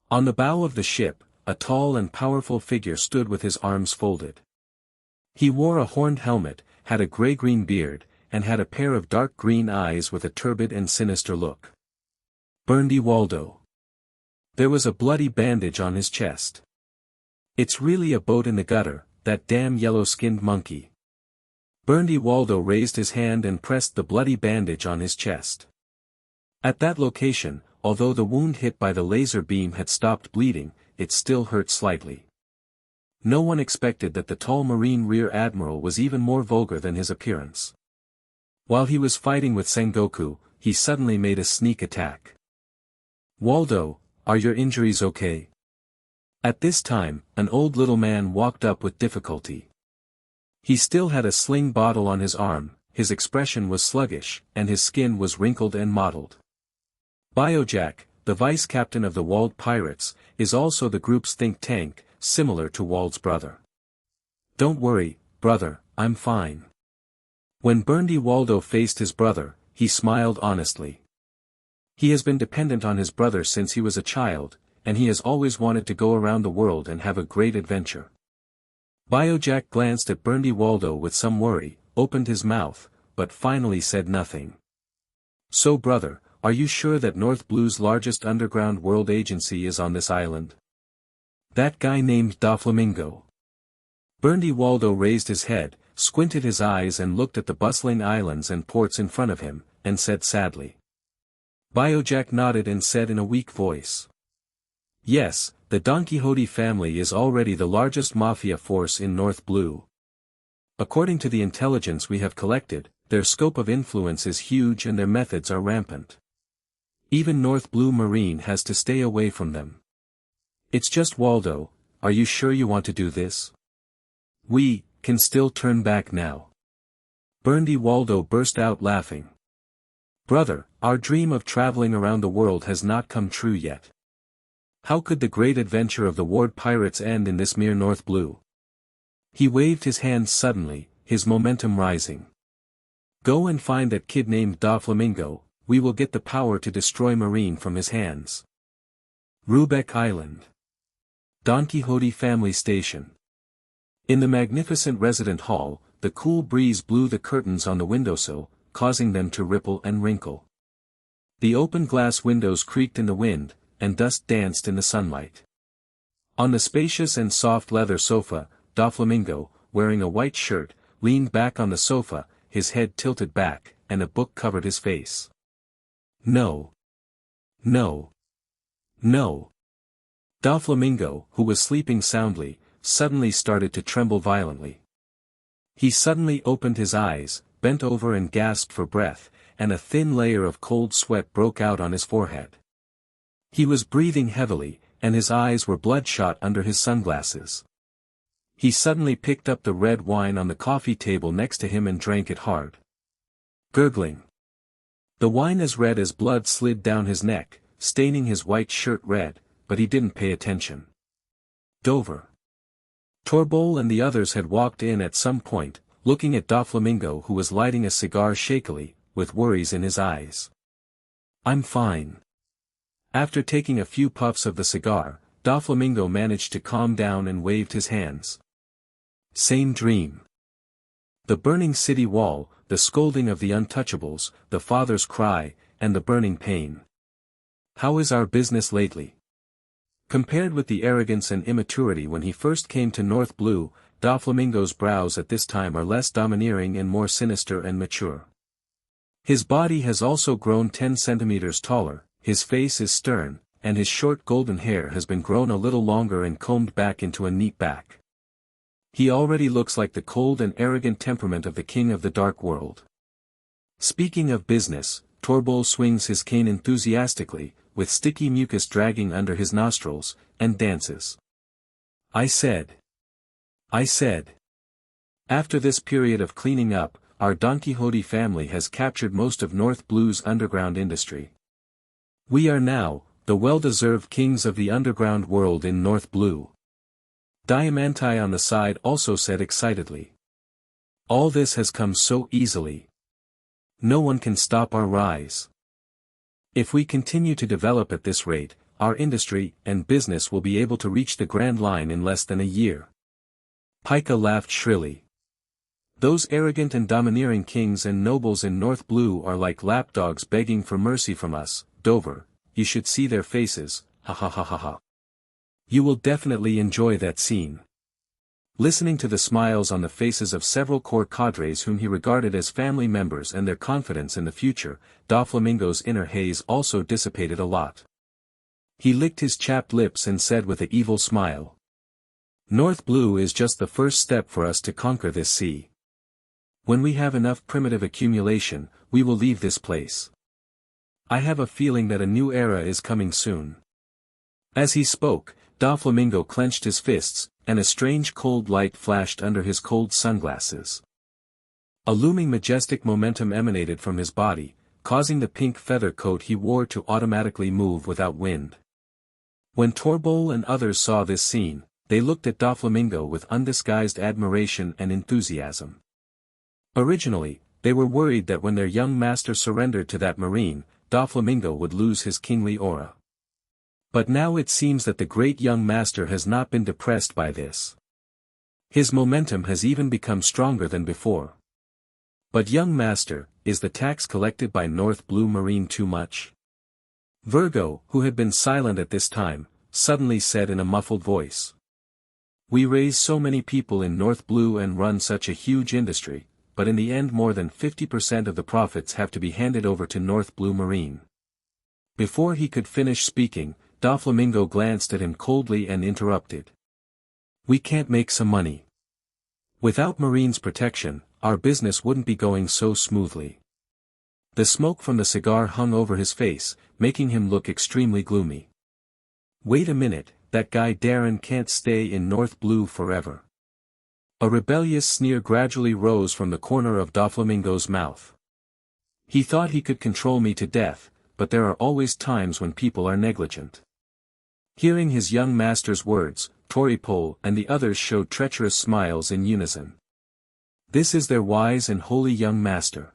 On the bow of the ship, a tall and powerful figure stood with his arms folded. He wore a horned helmet, had a gray-green beard, and had a pair of dark green eyes with a turbid and sinister look. Burndy Waldo. There was a bloody bandage on his chest. It's really a boat in the gutter, that damn yellow-skinned monkey. Burndy Waldo raised his hand and pressed the bloody bandage on his chest. At that location, although the wound hit by the laser beam had stopped bleeding, it still hurt slightly. No one expected that the tall Marine Rear Admiral was even more vulgar than his appearance. While he was fighting with Sengoku, he suddenly made a sneak attack. Waldo, are your injuries okay? At this time, an old little man walked up with difficulty. He still had a sling bottle on his arm, his expression was sluggish, and his skin was wrinkled and mottled. Biojack, the vice-captain of the Wald Pirates, is also the group's think tank, similar to Wald's brother. Don't worry, brother, I'm fine. When Burndy Waldo faced his brother, he smiled honestly. He has been dependent on his brother since he was a child, and he has always wanted to go around the world and have a great adventure. Biojack glanced at Burndy Waldo with some worry, opened his mouth, but finally said nothing. So brother, are you sure that North Blue's largest underground world agency is on this island? That guy named Doflamingo. Burndy Waldo raised his head, squinted his eyes and looked at the bustling islands and ports in front of him, and said sadly. Biojack nodded and said in a weak voice. Yes, the Don Quixote family is already the largest mafia force in North Blue. According to the intelligence we have collected, their scope of influence is huge and their methods are rampant. Even North Blue Marine has to stay away from them. It's just Waldo, are you sure you want to do this? We can still turn back now. Burndy Waldo burst out laughing. Brother, our dream of traveling around the world has not come true yet. How could the great adventure of the Ward Pirates end in this mere North Blue? He waved his hands suddenly, his momentum rising. Go and find that kid named Doflamingo, we will get the power to destroy Marine from his hands. Rubeck Island. Don Quixote Family Station. In the magnificent resident hall, the cool breeze blew the curtains on the windowsill, causing them to ripple and wrinkle. The open glass windows creaked in the wind, and dust danced in the sunlight. On the spacious and soft leather sofa, Doflamingo, wearing a white shirt, leaned back on the sofa, his head tilted back, and a book covered his face. No. No. No. Doflamingo, who was sleeping soundly, suddenly started to tremble violently. He suddenly opened his eyes, bent over and gasped for breath, and a thin layer of cold sweat broke out on his forehead. He was breathing heavily, and his eyes were bloodshot under his sunglasses. He suddenly picked up the red wine on the coffee table next to him and drank it hard. Gurgling. The wine as red as blood slid down his neck, staining his white shirt red, but he didn't pay attention. Dover. Torbol and the others had walked in at some point, looking at Doflamingo who was lighting a cigar shakily, with worries in his eyes. I'm fine. After taking a few puffs of the cigar, Doflamingo managed to calm down and waved his hands. Same dream. The burning city wall, the scolding of the untouchables, the father's cry, and the burning pain. How is our business lately? Compared with the arrogance and immaturity when he first came to North Blue, Doflamingo's brows at this time are less domineering and more sinister and mature. His body has also grown 10 centimeters taller, his face is stern, and his short golden hair has been grown a little longer and combed back into a neat back. He already looks like the cold and arrogant temperament of the king of the dark world. Speaking of business, Torbol swings his cane enthusiastically, with sticky mucus dragging under his nostrils, and dances. I said. After this period of cleaning up, our Don Quixote family has captured most of North Blue's underground industry. We are now, the well-deserved kings of the underground world in North Blue. Diamante on the side also said excitedly. All this has come so easily. No one can stop our rise. If we continue to develop at this rate, our industry and business will be able to reach the Grand Line in less than a year. Pica laughed shrilly. Those arrogant and domineering kings and nobles in North Blue are like lapdogs begging for mercy from us, Dover, you should see their faces, ha ha ha ha ha. You will definitely enjoy that scene. Listening to the smiles on the faces of several core cadres whom he regarded as family members and their confidence in the future, Doflamingo's inner haze also dissipated a lot. He licked his chapped lips and said with an evil smile. North Blue is just the first step for us to conquer this sea. When we have enough primitive accumulation, we will leave this place. I have a feeling that a new era is coming soon. As he spoke, Doflamingo clenched his fists, and a strange cold light flashed under his cold sunglasses. A looming majestic momentum emanated from his body, causing the pink feather coat he wore to automatically move without wind. When Torbol and others saw this scene, they looked at Doflamingo with undisguised admiration and enthusiasm. Originally, they were worried that when their young master surrendered to that marine, Doflamingo would lose his kingly aura. But now it seems that the great young master has not been depressed by this. His momentum has even become stronger than before. But young master, is the tax collected by North Blue Marine too much? Virgo, who had been silent at this time, suddenly said in a muffled voice. We raise so many people in North Blue and run such a huge industry, but in the end more than 50% of the profits have to be handed over to North Blue Marine. Before he could finish speaking, Doflamingo glanced at him coldly and interrupted. We can't make some money. Without Marine's protection, our business wouldn't be going so smoothly. The smoke from the cigar hung over his face, making him look extremely gloomy. Wait a minute, that guy Darren can't stay in North Blue forever. A rebellious sneer gradually rose from the corner of Doflamingo's mouth. He thought he could control me to death, but there are always times when people are negligent. Hearing his young master's words, Toripol and the others showed treacherous smiles in unison. This is their wise and holy young master.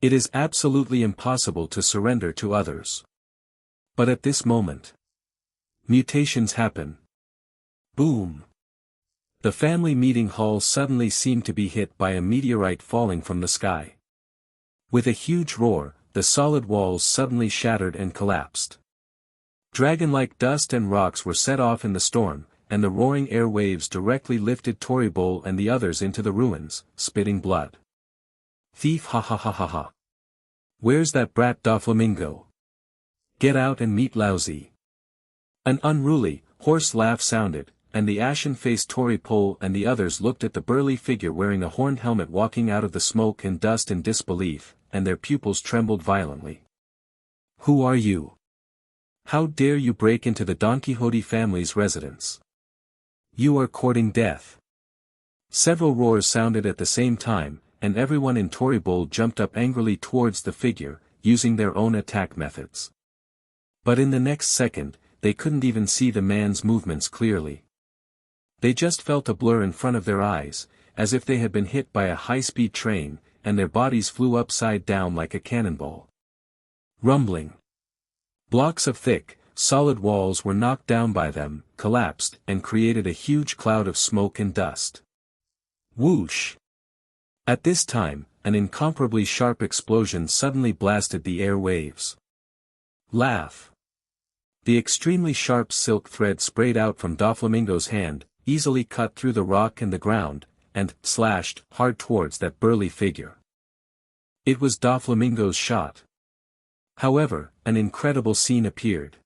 It is absolutely impossible to surrender to others. But at this moment, mutations happen. Boom! The family meeting hall suddenly seemed to be hit by a meteorite falling from the sky. With a huge roar, the solid walls suddenly shattered and collapsed. Dragon-like dust and rocks were set off in the storm, and the roaring air waves directly lifted Toribol and the others into the ruins, spitting blood. Thief, ha ha ha ha ha. Where's that brat Doflamingo? Get out and meet Lousy. An unruly, hoarse laugh sounded, and the ashen-faced Toripol and the others looked at the burly figure wearing a horned helmet walking out of the smoke and dust in disbelief, and their pupils trembled violently. Who are you? How dare you break into the Don Quixote family's residence? You are courting death. Several roars sounded at the same time, and everyone in Toribol jumped up angrily towards the figure, using their own attack methods. But in the next second, they couldn't even see the man's movements clearly. They just felt a blur in front of their eyes, as if they had been hit by a high-speed train, and their bodies flew upside down like a cannonball. Rumbling. Blocks of thick, solid walls were knocked down by them, collapsed, and created a huge cloud of smoke and dust. Whoosh! At this time, an incomparably sharp explosion suddenly blasted the air waves. Laugh! The extremely sharp silk thread sprayed out from Doflamingo's hand, easily cut through the rock and the ground, and slashed hard towards that burly figure. It was Doflamingo's shot. However, an incredible scene appeared.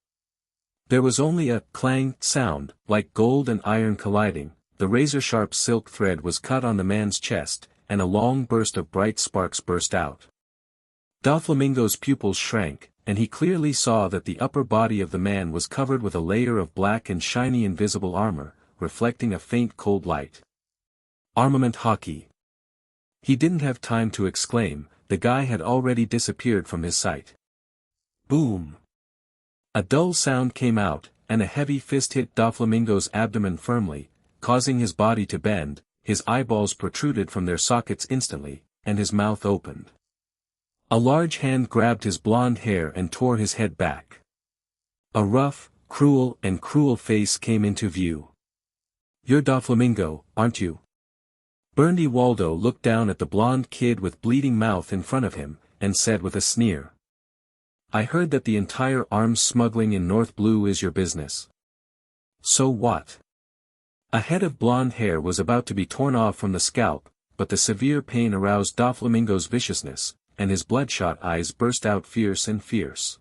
There was only a clang sound, like gold and iron colliding. The razor-sharp silk thread was cut on the man's chest, and a long burst of bright sparks burst out. Doflamingo's pupils shrank, and he clearly saw that the upper body of the man was covered with a layer of black and shiny invisible armor, reflecting a faint cold light. Armament hockey. He didn't have time to exclaim, the guy had already disappeared from his sight. Boom! A dull sound came out, and a heavy fist hit Doflamingo's abdomen firmly, causing his body to bend. His eyeballs protruded from their sockets instantly, and his mouth opened. A large hand grabbed his blonde hair and tore his head back. A rough, cruel face came into view. "You're Doflamingo, aren't you?" Bernie Waldo looked down at the blonde kid with bleeding mouth in front of him, and said with a sneer. "I heard that the entire arms smuggling in North Blue is your business. So what?" A head of blonde hair was about to be torn off from the scalp, but the severe pain aroused Doflamingo's viciousness, and his bloodshot eyes burst out fierce and fierce.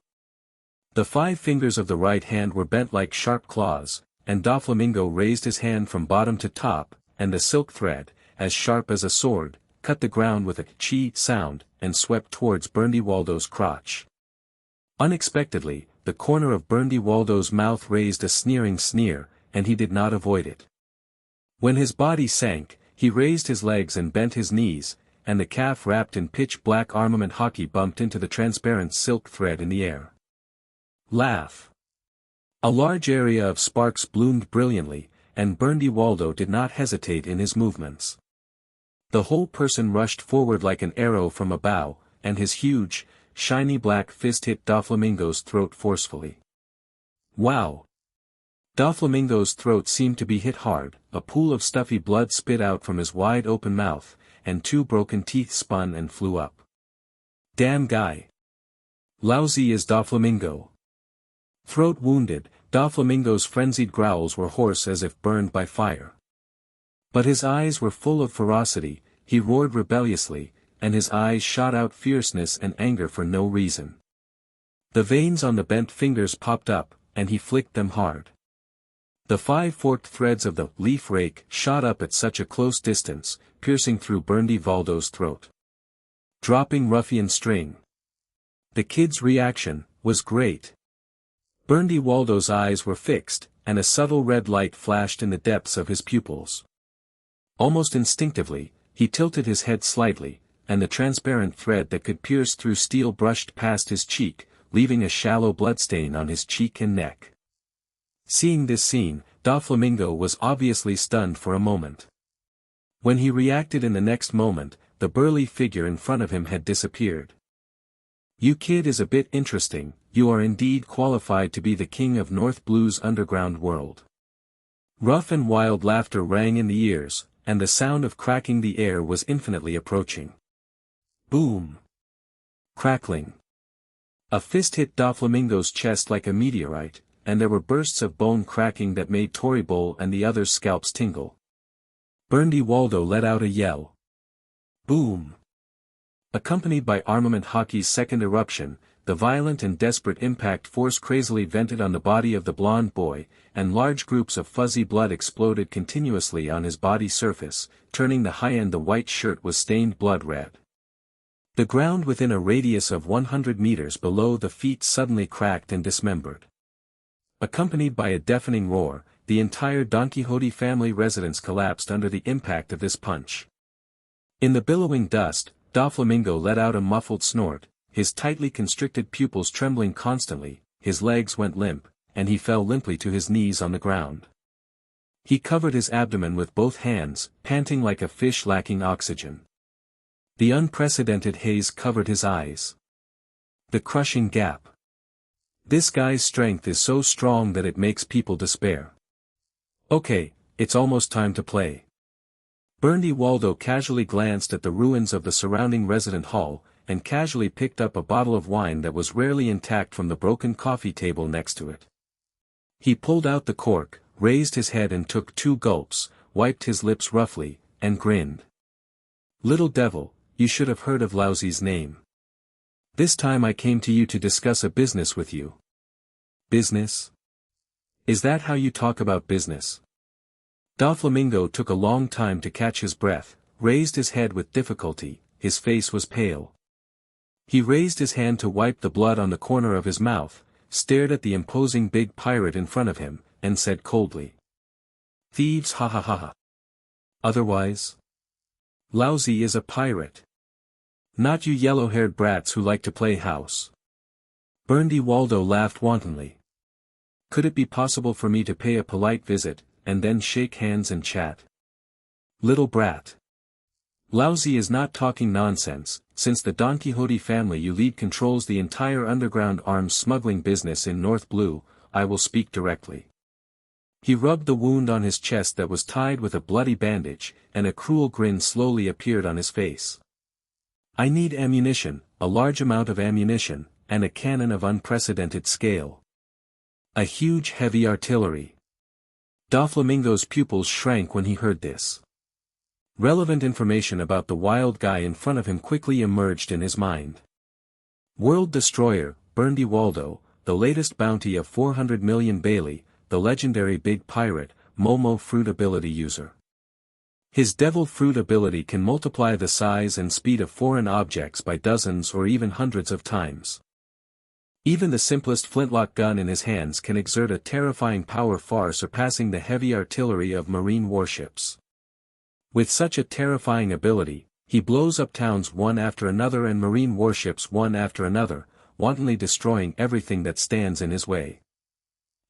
The 5 fingers of the right hand were bent like sharp claws, and Doflamingo raised his hand from bottom to top, and the silk thread, as sharp as a sword, cut the ground with a chee sound, and swept towards Bernie Waldo's crotch. Unexpectedly, the corner of Bernie Waldo's mouth raised a sneering sneer, and he did not avoid it. When his body sank, he raised his legs and bent his knees, and the calf wrapped in pitch-black armament hockey bumped into the transparent silk thread in the air. Laugh. A large area of sparks bloomed brilliantly, and Bernie Waldo did not hesitate in his movements. The whole person rushed forward like an arrow from a bow, and his huge, shiny black fist hit Doflamingo's throat forcefully. Wow! Doflamingo's throat seemed to be hit hard, a pool of stuffy blood spit out from his wide-open mouth, and 2 broken teeth spun and flew up. Damn guy! Lousy is Doflamingo. Throat wounded, Doflamingo's frenzied growls were hoarse as if burned by fire. But his eyes were full of ferocity, he roared rebelliously, and his eyes shot out fierceness and anger for no reason. The veins on the bent fingers popped up, and he flicked them hard. The 5 forked threads of the leaf rake shot up at such a close distance, piercing through Bernie Waldo's throat. Dropping ruffian string. The kid's reaction was great. Bernie Waldo's eyes were fixed, and a subtle red light flashed in the depths of his pupils. Almost instinctively, he tilted his head slightly, and the transparent thread that could pierce through steel brushed past his cheek, leaving a shallow bloodstain on his cheek and neck. Seeing this scene, Doflamingo was obviously stunned for a moment. When he reacted in the next moment, the burly figure in front of him had disappeared. "You kid is a bit interesting, you are indeed qualified to be the king of North Blue's underground world." Rough and wild laughter rang in the ears, and the sound of cracking the air was infinitely approaching. Boom! Crackling. A fist hit Doflamingo's chest like a meteorite, and there were bursts of bone cracking that made Tory Bull and the others' scalps tingle. Bernie Waldo let out a yell. Boom! Accompanied by armament hockey's second eruption, the violent and desperate impact force crazily vented on the body of the blonde boy, and large groups of fuzzy blood exploded continuously on his body surface, turning the white shirt was stained blood red. The ground within a radius of 100 meters below the feet suddenly cracked and dismembered. Accompanied by a deafening roar, the entire Don Quixote family residence collapsed under the impact of this punch. In the billowing dust, Doflamingo let out a muffled snort, his tightly constricted pupils trembling constantly, his legs went limp, and he fell limply to his knees on the ground. He covered his abdomen with both hands, panting like a fish lacking oxygen. The unprecedented haze covered his eyes. The crushing gap. This guy's strength is so strong that it makes people despair. Okay, it's almost time to play. Bernie Waldo casually glanced at the ruins of the surrounding resident hall, and casually picked up a bottle of wine that was rarely intact from the broken coffee table next to it. He pulled out the cork, raised his head and took 2 gulps, wiped his lips roughly, and grinned. Little devil, you should have heard of Lousy's name. This time I came to you to discuss a business with you. Business? Is that how you talk about business? Doflamingo took a long time to catch his breath, raised his head with difficulty, his face was pale. He raised his hand to wipe the blood on the corner of his mouth, stared at the imposing big pirate in front of him, and said coldly. Thieves, ha ha ha ha. Otherwise? Lousy is a pirate. Not you yellow-haired brats who like to play house. Burndy Waldo laughed wantonly. Could it be possible for me to pay a polite visit, and then shake hands and chat? Little brat. Lousy is not talking nonsense, since the Don Quixote family you lead controls the entire underground arms smuggling business in North Blue, I will speak directly. He rubbed the wound on his chest that was tied with a bloody bandage, and a cruel grin slowly appeared on his face. I need ammunition, a large amount of ammunition, and a cannon of unprecedented scale. A huge heavy artillery. Doflamingo's pupils shrank when he heard this. Relevant information about the wild guy in front of him quickly emerged in his mind. World Destroyer, Burndy Waldo, the latest bounty of 400 million Bailey, the legendary big pirate, Momo fruit ability user. His devil fruit ability can multiply the size and speed of foreign objects by dozens or even hundreds of times. Even the simplest flintlock gun in his hands can exert a terrifying power far surpassing the heavy artillery of marine warships. With such a terrifying ability, he blows up towns one after another and marine warships one after another, wantonly destroying everything that stands in his way.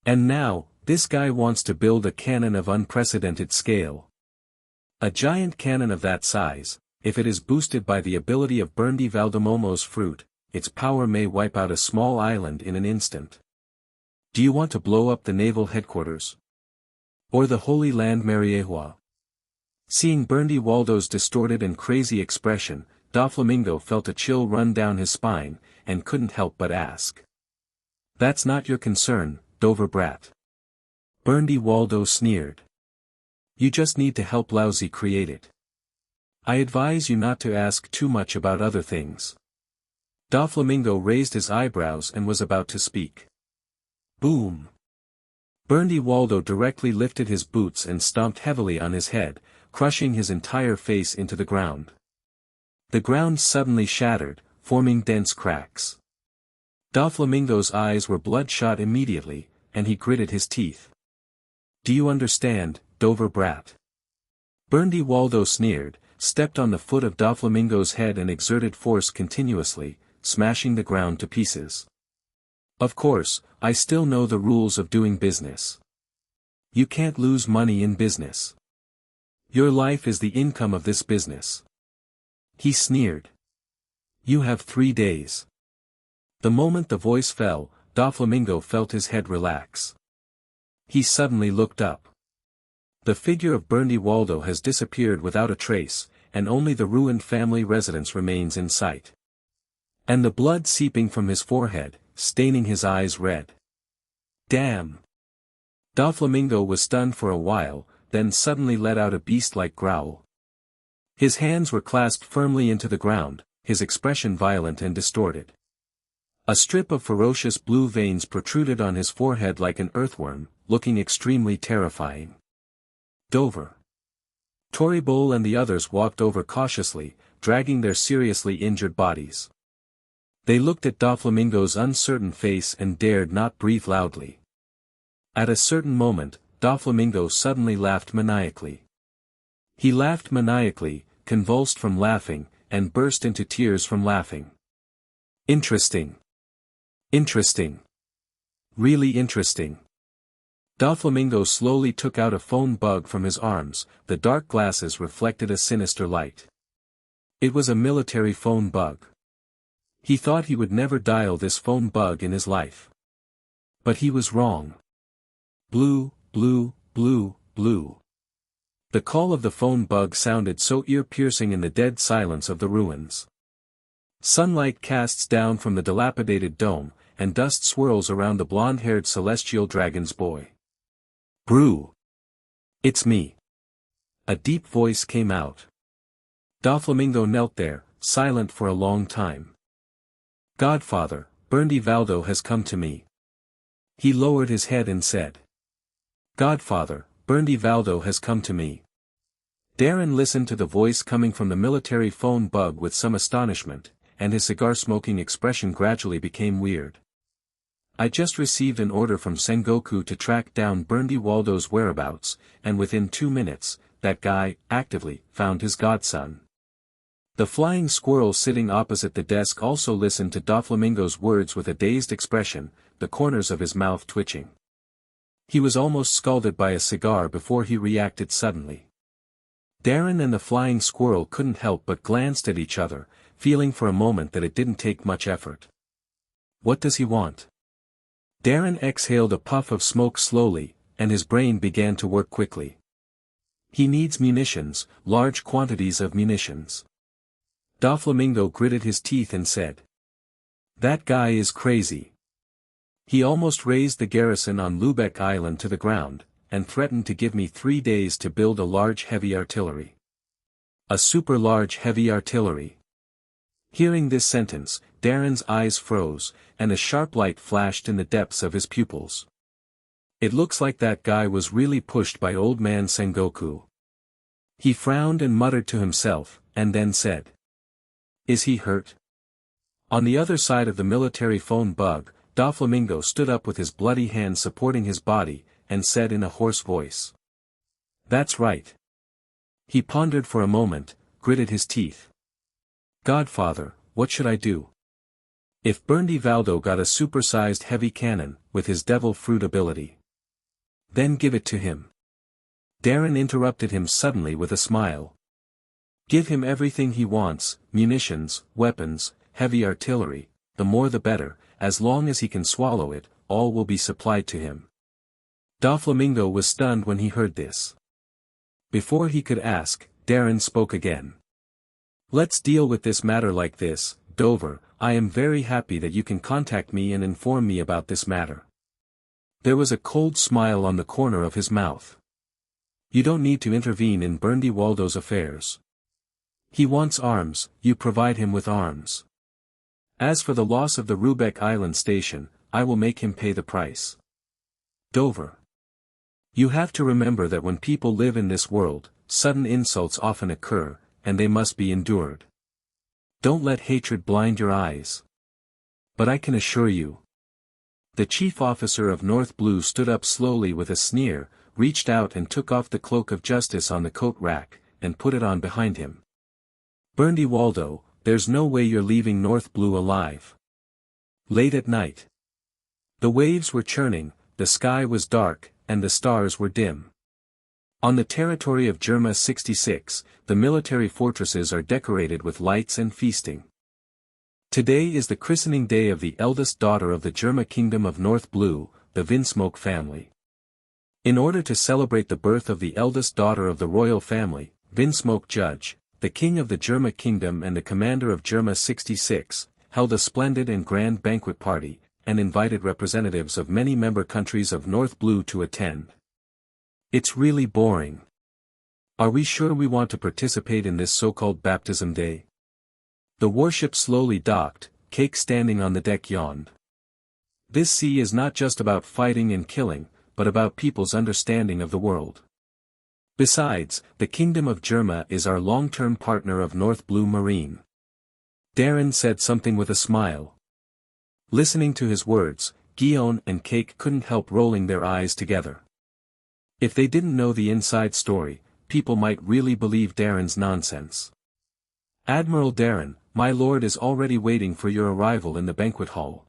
And now, this guy wants to build a cannon of unprecedented scale. A giant cannon of that size, if it is boosted by the ability of Burndy Valdemomo's fruit, its power may wipe out a small island in an instant. Do you want to blow up the naval headquarters? Or the Holy Land Mariehua? Seeing Burndy Waldo's distorted and crazy expression, Doflamingo felt a chill run down his spine, and couldn't help but ask. That's not your concern, Dover brat. Burndy Waldo sneered. You just need to help Lousy create it. I advise you not to ask too much about other things. Doflamingo raised his eyebrows and was about to speak. Boom! Burndy Waldo directly lifted his boots and stomped heavily on his head, crushing his entire face into the ground. The ground suddenly shattered, forming dense cracks. Doflamingo's eyes were bloodshot immediately, and he gritted his teeth. Do you understand, Dover brat? Burndy Waldo sneered, stepped on the foot of Doflamingo's head and exerted force continuously, smashing the ground to pieces. Of course, I still know the rules of doing business. You can't lose money in business. Your life is the income of this business. He sneered. You have 3 days. The moment the voice fell, Doflamingo felt his head relax. He suddenly looked up. The figure of Burndy Waldo has disappeared without a trace, and only the ruined family residence remains in sight. And the blood seeping from his forehead, staining his eyes red. Damn! Doflamingo was stunned for a while, then suddenly let out a beast-like growl. His hands were clasped firmly into the ground, his expression violent and distorted. A strip of ferocious blue veins protruded on his forehead like an earthworm, looking extremely terrifying. Dover. Toribole and the others walked over cautiously, dragging their seriously injured bodies. They looked at Doflamingo's uncertain face and dared not breathe loudly. At a certain moment, Doflamingo suddenly laughed maniacally. He laughed maniacally, convulsed from laughing, and burst into tears from laughing. Interesting. Interesting. Really interesting. Doflamingo slowly took out a phone bug from his arms, the dark glasses reflected a sinister light. It was a military phone bug. He thought he would never dial this phone bug in his life. But he was wrong. Blue, blue, blue, blue. The call of the phone bug sounded so ear-piercing in the dead silence of the ruins. Sunlight casts down from the dilapidated dome, and dust swirls around the blonde-haired celestial dragon's boy. "Brew! It's me." A deep voice came out. Doflamingo knelt there, silent for a long time. "Godfather, Berndy Valdo has come to me." He lowered his head and said. "Godfather, Berndy Valdo has come to me." Darren listened to the voice coming from the military phone bug with some astonishment, and his cigar-smoking expression gradually became weird. "I just received an order from Sengoku to track down Berndy Waldo's whereabouts, and within 2 minutes, that guy, actively, found his godson." The flying squirrel sitting opposite the desk also listened to Doflamingo's words with a dazed expression, the corners of his mouth twitching. He was almost scalded by a cigar before he reacted suddenly. Darren and the flying squirrel couldn't help but glanced at each other, feeling for a moment that it didn't take much effort. What does he want? Darren exhaled a puff of smoke slowly, and his brain began to work quickly. He needs munitions, large quantities of munitions. Doflamingo gritted his teeth and said. That guy is crazy. He almost raised the garrison on Lubeck Island to the ground, and threatened to give me 3 days to build a large heavy artillery. A super large heavy artillery. Hearing this sentence, Darren's eyes froze, and a sharp light flashed in the depths of his pupils. It looks like that guy was really pushed by old man Sengoku. He frowned and muttered to himself, and then said. Is he hurt? On the other side of the military phone bug, Doflamingo stood up with his bloody hand supporting his body, and said in a hoarse voice. That's right. He pondered for a moment, gritted his teeth. Godfather, what should I do? If Berndy Valdo got a supersized heavy cannon, with his devil fruit ability. Then give it to him. Darren interrupted him suddenly with a smile. Give him everything he wants, munitions, weapons, heavy artillery, the more the better, as long as he can swallow it, all will be supplied to him. Doflamingo was stunned when he heard this. Before he could ask, Darren spoke again. Let's deal with this matter like this, Dover. I am very happy that you can contact me and inform me about this matter. There was a cold smile on the corner of his mouth. You don't need to intervene in Berndy Waldo's affairs. He wants arms, you provide him with arms. As for the loss of the Lubeck Island station, I will make him pay the price. Dover. You have to remember that when people live in this world, sudden insults often occur, and they must be endured. Don't let hatred blind your eyes. But I can assure you. The chief officer of North Blue stood up slowly with a sneer, reached out and took off the cloak of justice on the coat rack, and put it on behind him. Berndy Waldo, there's no way you're leaving North Blue alive. Late at night. The waves were churning, the sky was dark, and the stars were dim. On the territory of Germa 66, the military fortresses are decorated with lights and feasting. Today is the christening day of the eldest daughter of the Germa Kingdom of North Blue, the Vinsmoke family. In order to celebrate the birth of the eldest daughter of the royal family, Vinsmoke Judge, the king of the Germa Kingdom and the commander of Germa 66, held a splendid and grand banquet party, and invited representatives of many member countries of North Blue to attend. It's really boring. Are we sure we want to participate in this so-called baptism day? The warship slowly docked, Cake standing on the deck yawned. This sea is not just about fighting and killing, but about people's understanding of the world. Besides, the Kingdom of Germa is our long-term partner of North Blue Marine. Darren said something with a smile. Listening to his words, Guillaume and Cake couldn't help rolling their eyes together. If they didn't know the inside story, people might really believe Darren's nonsense. Admiral Darren, my lord is already waiting for your arrival in the banquet hall.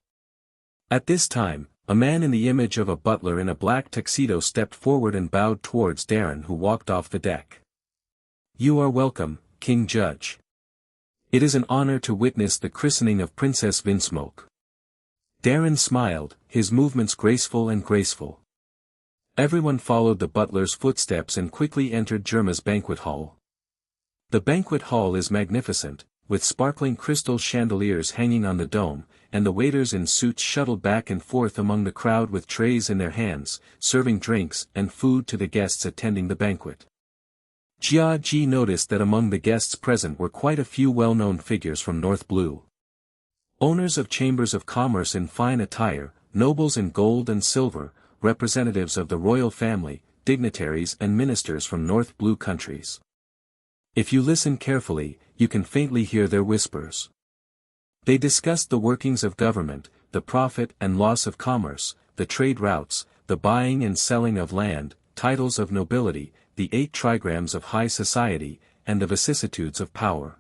At this time, a man in the image of a butler in a black tuxedo stepped forward and bowed towards Darren, who walked off the deck. You are welcome, King Judge. It is an honor to witness the christening of Princess Vinsmoke. Darren smiled, his movements graceful and graceful. Everyone followed the butler's footsteps and quickly entered Germa's banquet hall. The banquet hall is magnificent, with sparkling crystal chandeliers hanging on the dome, and the waiters in suits shuttled back and forth among the crowd with trays in their hands, serving drinks and food to the guests attending the banquet. Jia Ji noticed that among the guests present were quite a few well-known figures from North Blue. Owners of chambers of commerce in fine attire, nobles in gold and silver, representatives of the royal family, dignitaries and ministers from North Blue countries. If you listen carefully, you can faintly hear their whispers. They discussed the workings of government, the profit and loss of commerce, the trade routes, the buying and selling of land, titles of nobility, the 8 trigrams of high society, and the vicissitudes of power.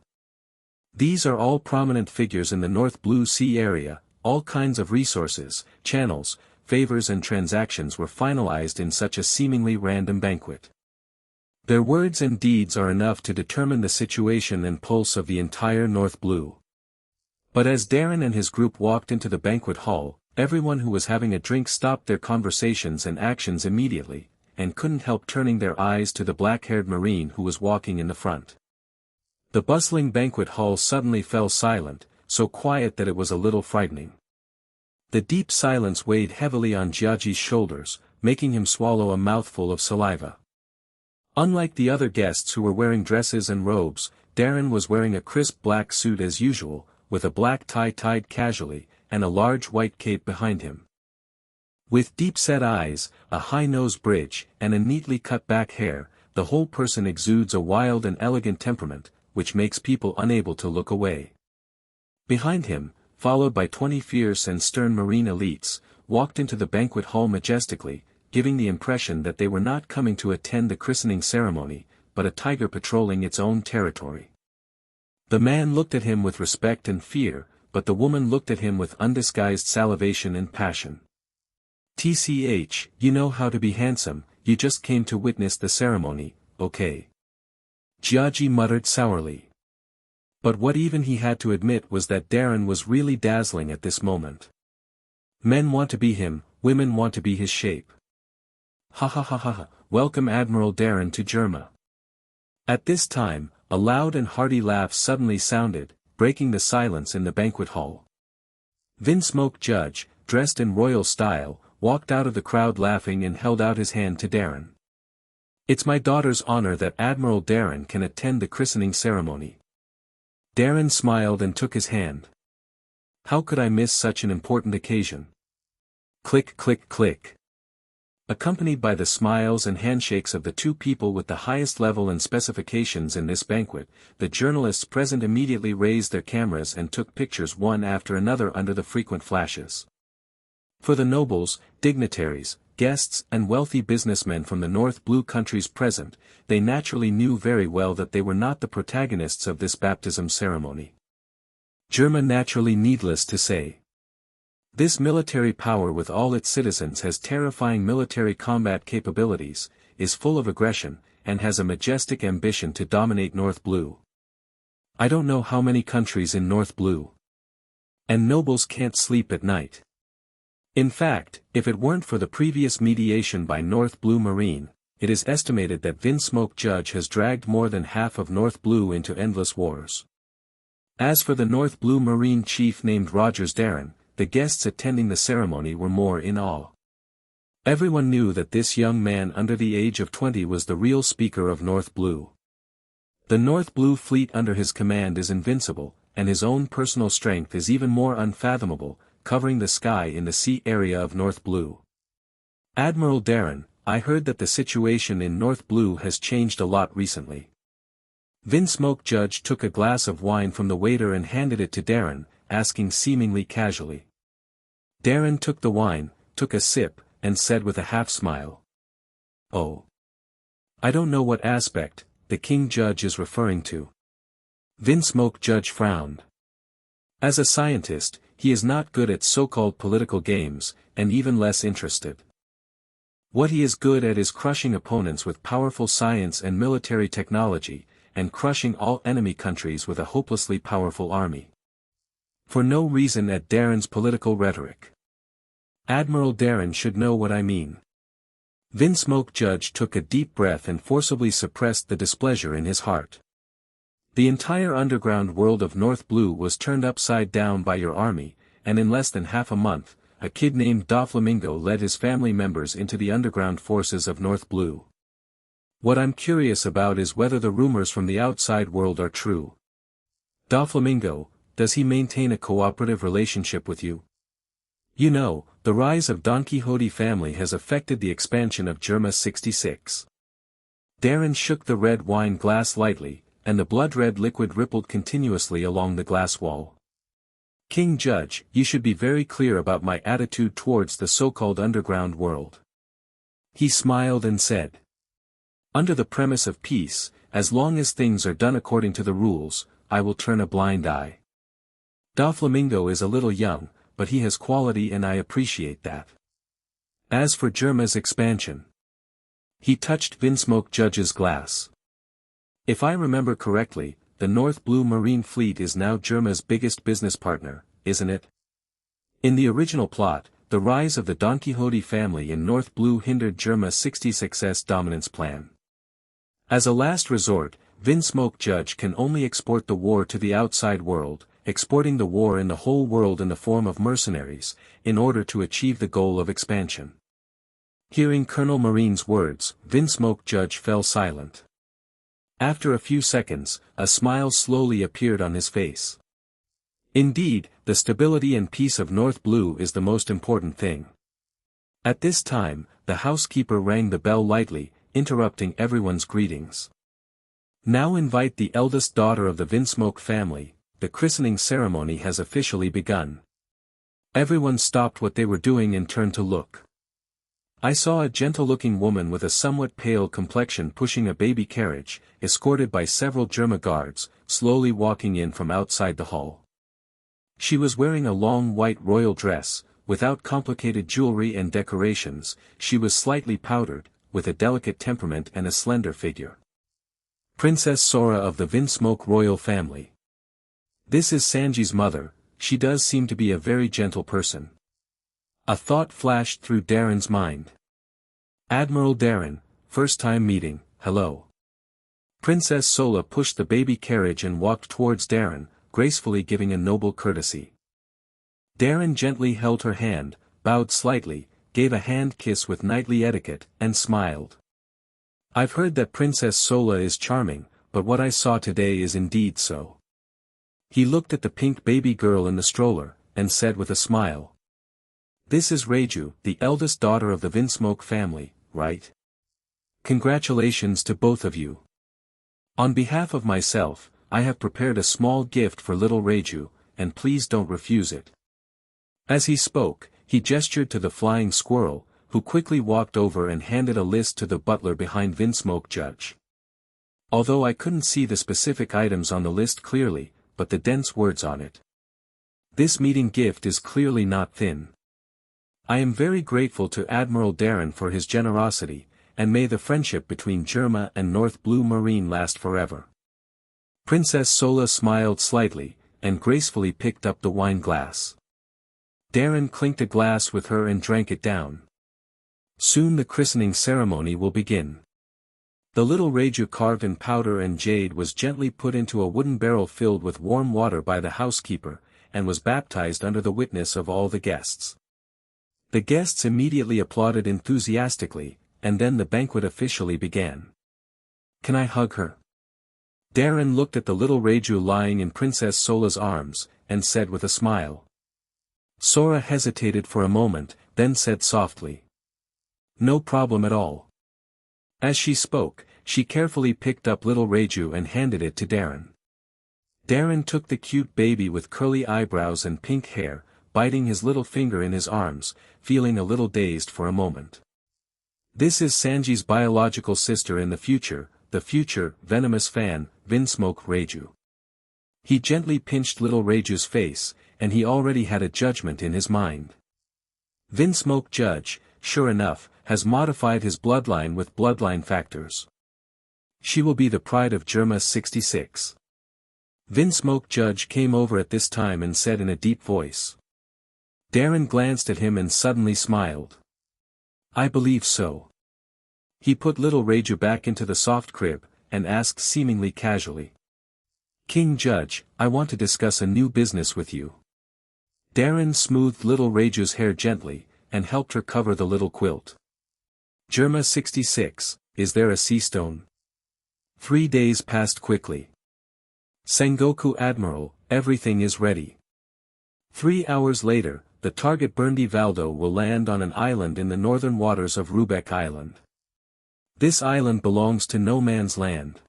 These are all prominent figures in the North Blue Sea area. All kinds of resources, channels, favors and transactions were finalized in such a seemingly random banquet. Their words and deeds are enough to determine the situation and pulse of the entire North Blue. But as Darren and his group walked into the banquet hall, everyone who was having a drink stopped their conversations and actions immediately, and couldn't help turning their eyes to the black-haired Marine who was walking in the front. The bustling banquet hall suddenly fell silent, so quiet that it was a little frightening. The deep silence weighed heavily on Jiaji's shoulders, making him swallow a mouthful of saliva. Unlike the other guests who were wearing dresses and robes, Darren was wearing a crisp black suit as usual, with a black tie tied casually, and a large white cape behind him. With deep-set eyes, a high nose bridge, and a neatly cut back hair, the whole person exudes a wild and elegant temperament, which makes people unable to look away. Behind him, followed by 20 fierce and stern Marine elites, walked into the banquet hall majestically, giving the impression that they were not coming to attend the christening ceremony, but a tiger patrolling its own territory. The man looked at him with respect and fear, but the woman looked at him with undisguised salivation and passion. "TCH, you know how to be handsome, you just came to witness the ceremony, okay?" Jiaji muttered sourly. But what even he had to admit was that Darren was really dazzling at this moment. Men want to be him, women want to be his shape. Ha ha ha ha ha, welcome Admiral Darren to Germa. At this time, a loud and hearty laugh suddenly sounded, breaking the silence in the banquet hall. Vinsmoke Judge, dressed in royal style, walked out of the crowd laughing and held out his hand to Darren. "It's my daughter's honor that Admiral Darren can attend the christening ceremony." Darren smiled and took his hand. "How could I miss such an important occasion?" Click click click. Accompanied by the smiles and handshakes of the 2 people with the highest level and specifications in this banquet, the journalists present immediately raised their cameras and took pictures one after another under the frequent flashes. For the nobles, dignitaries, guests and wealthy businessmen from the North Blue countries present, they naturally knew very well that they were not the protagonists of this baptism ceremony. Germa naturally needless to say. This military power with all its citizens has terrifying military combat capabilities, is full of aggression, and has a majestic ambition to dominate North Blue. I don't know how many countries in North Blue. And nobles can't sleep at night. In fact, if it weren't for the previous mediation by North Blue Marine, it is estimated that Vinsmoke Judge has dragged more than half of North Blue into endless wars. As for the North Blue Marine chief named Rogers Darren, the guests attending the ceremony were more in awe. Everyone knew that this young man under the age of 20 was the real speaker of North Blue. The North Blue fleet under his command is invincible, and his own personal strength is even more unfathomable, covering the sky in the sea area of North Blue. "Admiral Darren, I heard that the situation in North Blue has changed a lot recently." Vinsmoke Judge took a glass of wine from the waiter and handed it to Darren, asking seemingly casually. Darren took the wine, took a sip, and said with a half-smile. "Oh. I don't know what aspect the King Judge is referring to." Vinsmoke Judge frowned. As a scientist, he is not good at so-called political games, and even less interested. What he is good at is crushing opponents with powerful science and military technology, and crushing all enemy countries with a hopelessly powerful army. For no reason at Darren's political rhetoric. Admiral Darren should know what I mean. Vinsmoke Judge took a deep breath and forcibly suppressed the displeasure in his heart. The entire underground world of North Blue was turned upside down by your army, and in less than half a month, a kid named Doflamingo led his family members into the underground forces of North Blue. What I'm curious about is whether the rumors from the outside world are true. Doflamingo, does he maintain a cooperative relationship with you? You know, the rise of Don Quixote family has affected the expansion of Germa 66. Darren shook the red wine glass lightly, and the blood-red liquid rippled continuously along the glass wall. King Judge, you should be very clear about my attitude towards the so-called underground world. He smiled and said. Under the premise of peace, as long as things are done according to the rules, I will turn a blind eye. Doflamingo is a little young, but he has quality and I appreciate that. As for Germa's expansion. He touched Vinsmoke Judge's glass. If I remember correctly, the North Blue Marine Fleet is now Germa's biggest business partner, isn't it? In the original plot, the rise of the Don Quixote family in North Blue hindered Germa 66's dominance plan. As a last resort, Vinsmoke Judge can only export the war to the outside world, exporting the war in the whole world in the form of mercenaries, in order to achieve the goal of expansion. Hearing Colonel Marine's words, Vinsmoke Judge fell silent. After a few seconds, a smile slowly appeared on his face. Indeed, the stability and peace of North Blue is the most important thing. At this time, the housekeeper rang the bell lightly, interrupting everyone's greetings. Now invite the eldest daughter of the Vinsmoke family, the christening ceremony has officially begun. Everyone stopped what they were doing and turned to look. I saw a gentle-looking woman with a somewhat pale complexion pushing a baby carriage, escorted by several Germa guards, slowly walking in from outside the hall. She was wearing a long white royal dress, without complicated jewelry and decorations. She was slightly powdered, with a delicate temperament and a slender figure. Princess Sora of the Vinsmoke royal family. This is Sanji's mother. She does seem to be a very gentle person. A thought flashed through Darren's mind. Admiral Darren, first time meeting, hello. Princess Sola pushed the baby carriage and walked towards Darren, gracefully giving a noble courtesy. Darren gently held her hand, bowed slightly, gave a hand kiss with knightly etiquette, and smiled. I've heard that Princess Sola is charming, but what I saw today is indeed so. He looked at the pink baby girl in the stroller, and said with a smile. This is Reiju, the eldest daughter of the Vinsmoke family, right? Congratulations to both of you. On behalf of myself, I have prepared a small gift for little Reiju, and please don't refuse it. As he spoke, he gestured to the flying squirrel, who quickly walked over and handed a list to the butler behind Vinsmoke Judge. Although I couldn't see the specific items on the list clearly, but the dense words on it. This meeting gift is clearly not thin. I am very grateful to Admiral Darren for his generosity, and may the friendship between Germa and North Blue Marine last forever. Princess Sola smiled slightly, and gracefully picked up the wine glass. Darren clinked a glass with her and drank it down. Soon the christening ceremony will begin. The little Reiju carved in powder and jade was gently put into a wooden barrel filled with warm water by the housekeeper, and was baptized under the witness of all the guests. The guests immediately applauded enthusiastically, and then the banquet officially began. Can I hug her? Darren looked at the little Reiju lying in Princess Sola's arms, and said with a smile. Sora hesitated for a moment, then said softly. No problem at all. As she spoke, she carefully picked up little Reiju and handed it to Darren. Darren took the cute baby with curly eyebrows and pink hair, biting his little finger in his arms, feeling a little dazed for a moment. This is Sanji's biological sister in the future venomous fan, Vinsmoke Reiju. He gently pinched little Reiju's face, and he already had a judgment in his mind. Vinsmoke Judge, sure enough, has modified his bloodline with bloodline factors. She will be the pride of Germa 66. Vinsmoke Judge came over at this time and said in a deep voice. Darren glanced at him and suddenly smiled. I believe so. He put little Reiju back into the soft crib, and asked seemingly casually. King Judge, I want to discuss a new business with you. Darren smoothed little Raju's hair gently, and helped her cover the little quilt. Germa 66, is there a sea stone? 3 days passed quickly. Sengoku Admiral, everything is ready. 3 hours later, the target Berndi Valdo will land on an island in the northern waters of Rubeck Island. This island belongs to no man's land.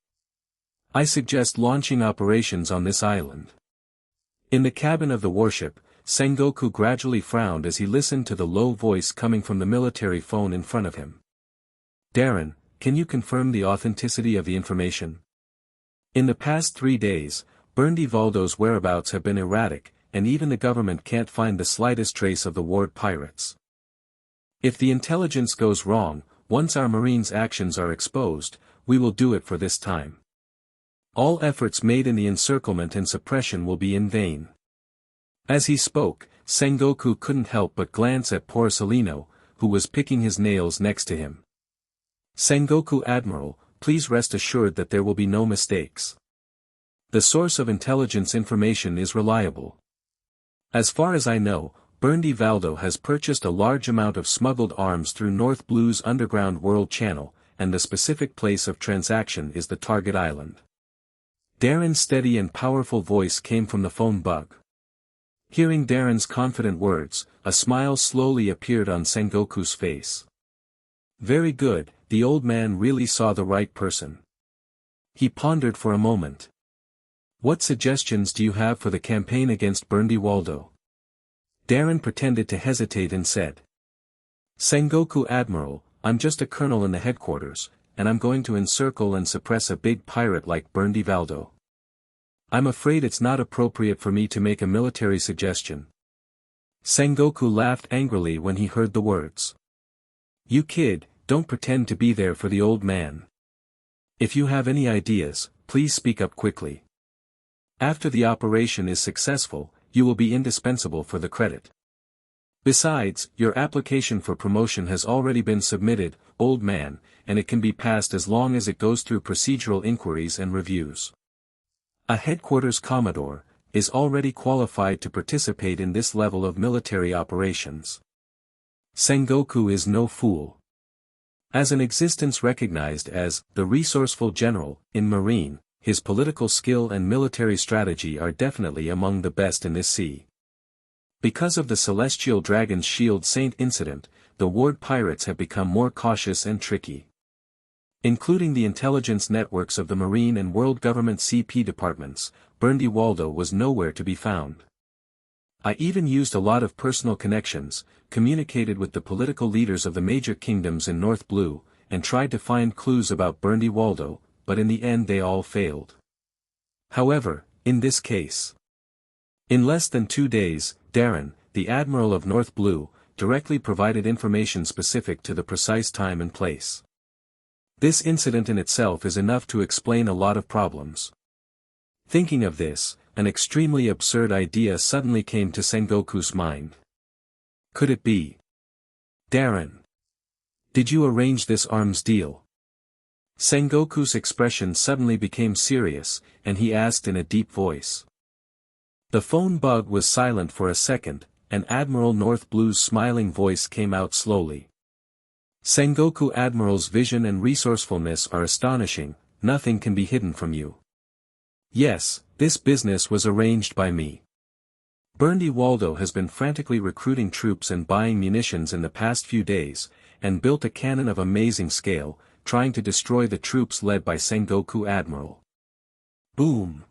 I suggest launching operations on this island. In the cabin of the warship, Sengoku gradually frowned as he listened to the low voice coming from the military phone in front of him. Darren, can you confirm the authenticity of the information? In the past 3 days, Berndi Valdo's whereabouts have been erratic, and even the government can't find the slightest trace of the ward pirates. If the intelligence goes wrong, once our Marines' actions are exposed, we will do it for this time. All efforts made in the encirclement and suppression will be in vain. As he spoke, Sengoku couldn't help but glance at Porcelino, who was picking his nails next to him. Sengoku Admiral, please rest assured that there will be no mistakes. The source of intelligence information is reliable. As far as I know, Berndi Valdo has purchased a large amount of smuggled arms through North Blue's underground world channel, and the specific place of transaction is the target island. Darren's steady and powerful voice came from the phone bug. Hearing Darren's confident words, a smile slowly appeared on Sengoku's face. Very good, the old man really saw the right person. He pondered for a moment. What suggestions do you have for the campaign against Berndi Valdo? Darren pretended to hesitate and said. Sengoku Admiral, I'm just a colonel in the headquarters, and I'm going to encircle and suppress a big pirate like Berndi Valdo. I'm afraid it's not appropriate for me to make a military suggestion. Sengoku laughed angrily when he heard the words. You kid, don't pretend to be there for the old man. If you have any ideas, please speak up quickly. After the operation is successful, you will be indispensable for the credit. Besides, your application for promotion has already been submitted, old man, and it can be passed as long as it goes through procedural inquiries and reviews. A headquarters commodore is already qualified to participate in this level of military operations. Sengoku is no fool. As an existence recognized as the resourceful general in Marine, his political skill and military strategy are definitely among the best in this sea. Because of the Celestial Dragon's Shield Saint incident, the ward pirates have become more cautious and tricky. Including the intelligence networks of the Marine and World Government CP departments, Berndi Valdo was nowhere to be found. I even used a lot of personal connections, communicated with the political leaders of the major kingdoms in North Blue, and tried to find clues about Berndi Valdo, but in the end they all failed. However, in this case, in less than 2 days, Darren, the Admiral of North Blue, directly provided information specific to the precise time and place. This incident in itself is enough to explain a lot of problems. Thinking of this, an extremely absurd idea suddenly came to Sengoku's mind. Could it be? Darren, did you arrange this arms deal? Sengoku's expression suddenly became serious, and he asked in a deep voice. The phone bug was silent for a second, and Admiral North Blue's smiling voice came out slowly. Sengoku Admiral's vision and resourcefulness are astonishing, nothing can be hidden from you. Yes, this business was arranged by me. Berndi Valdo has been frantically recruiting troops and buying munitions in the past few days, and built a cannon of amazing scale, trying to destroy the troops led by Sengoku Admiral. Boom!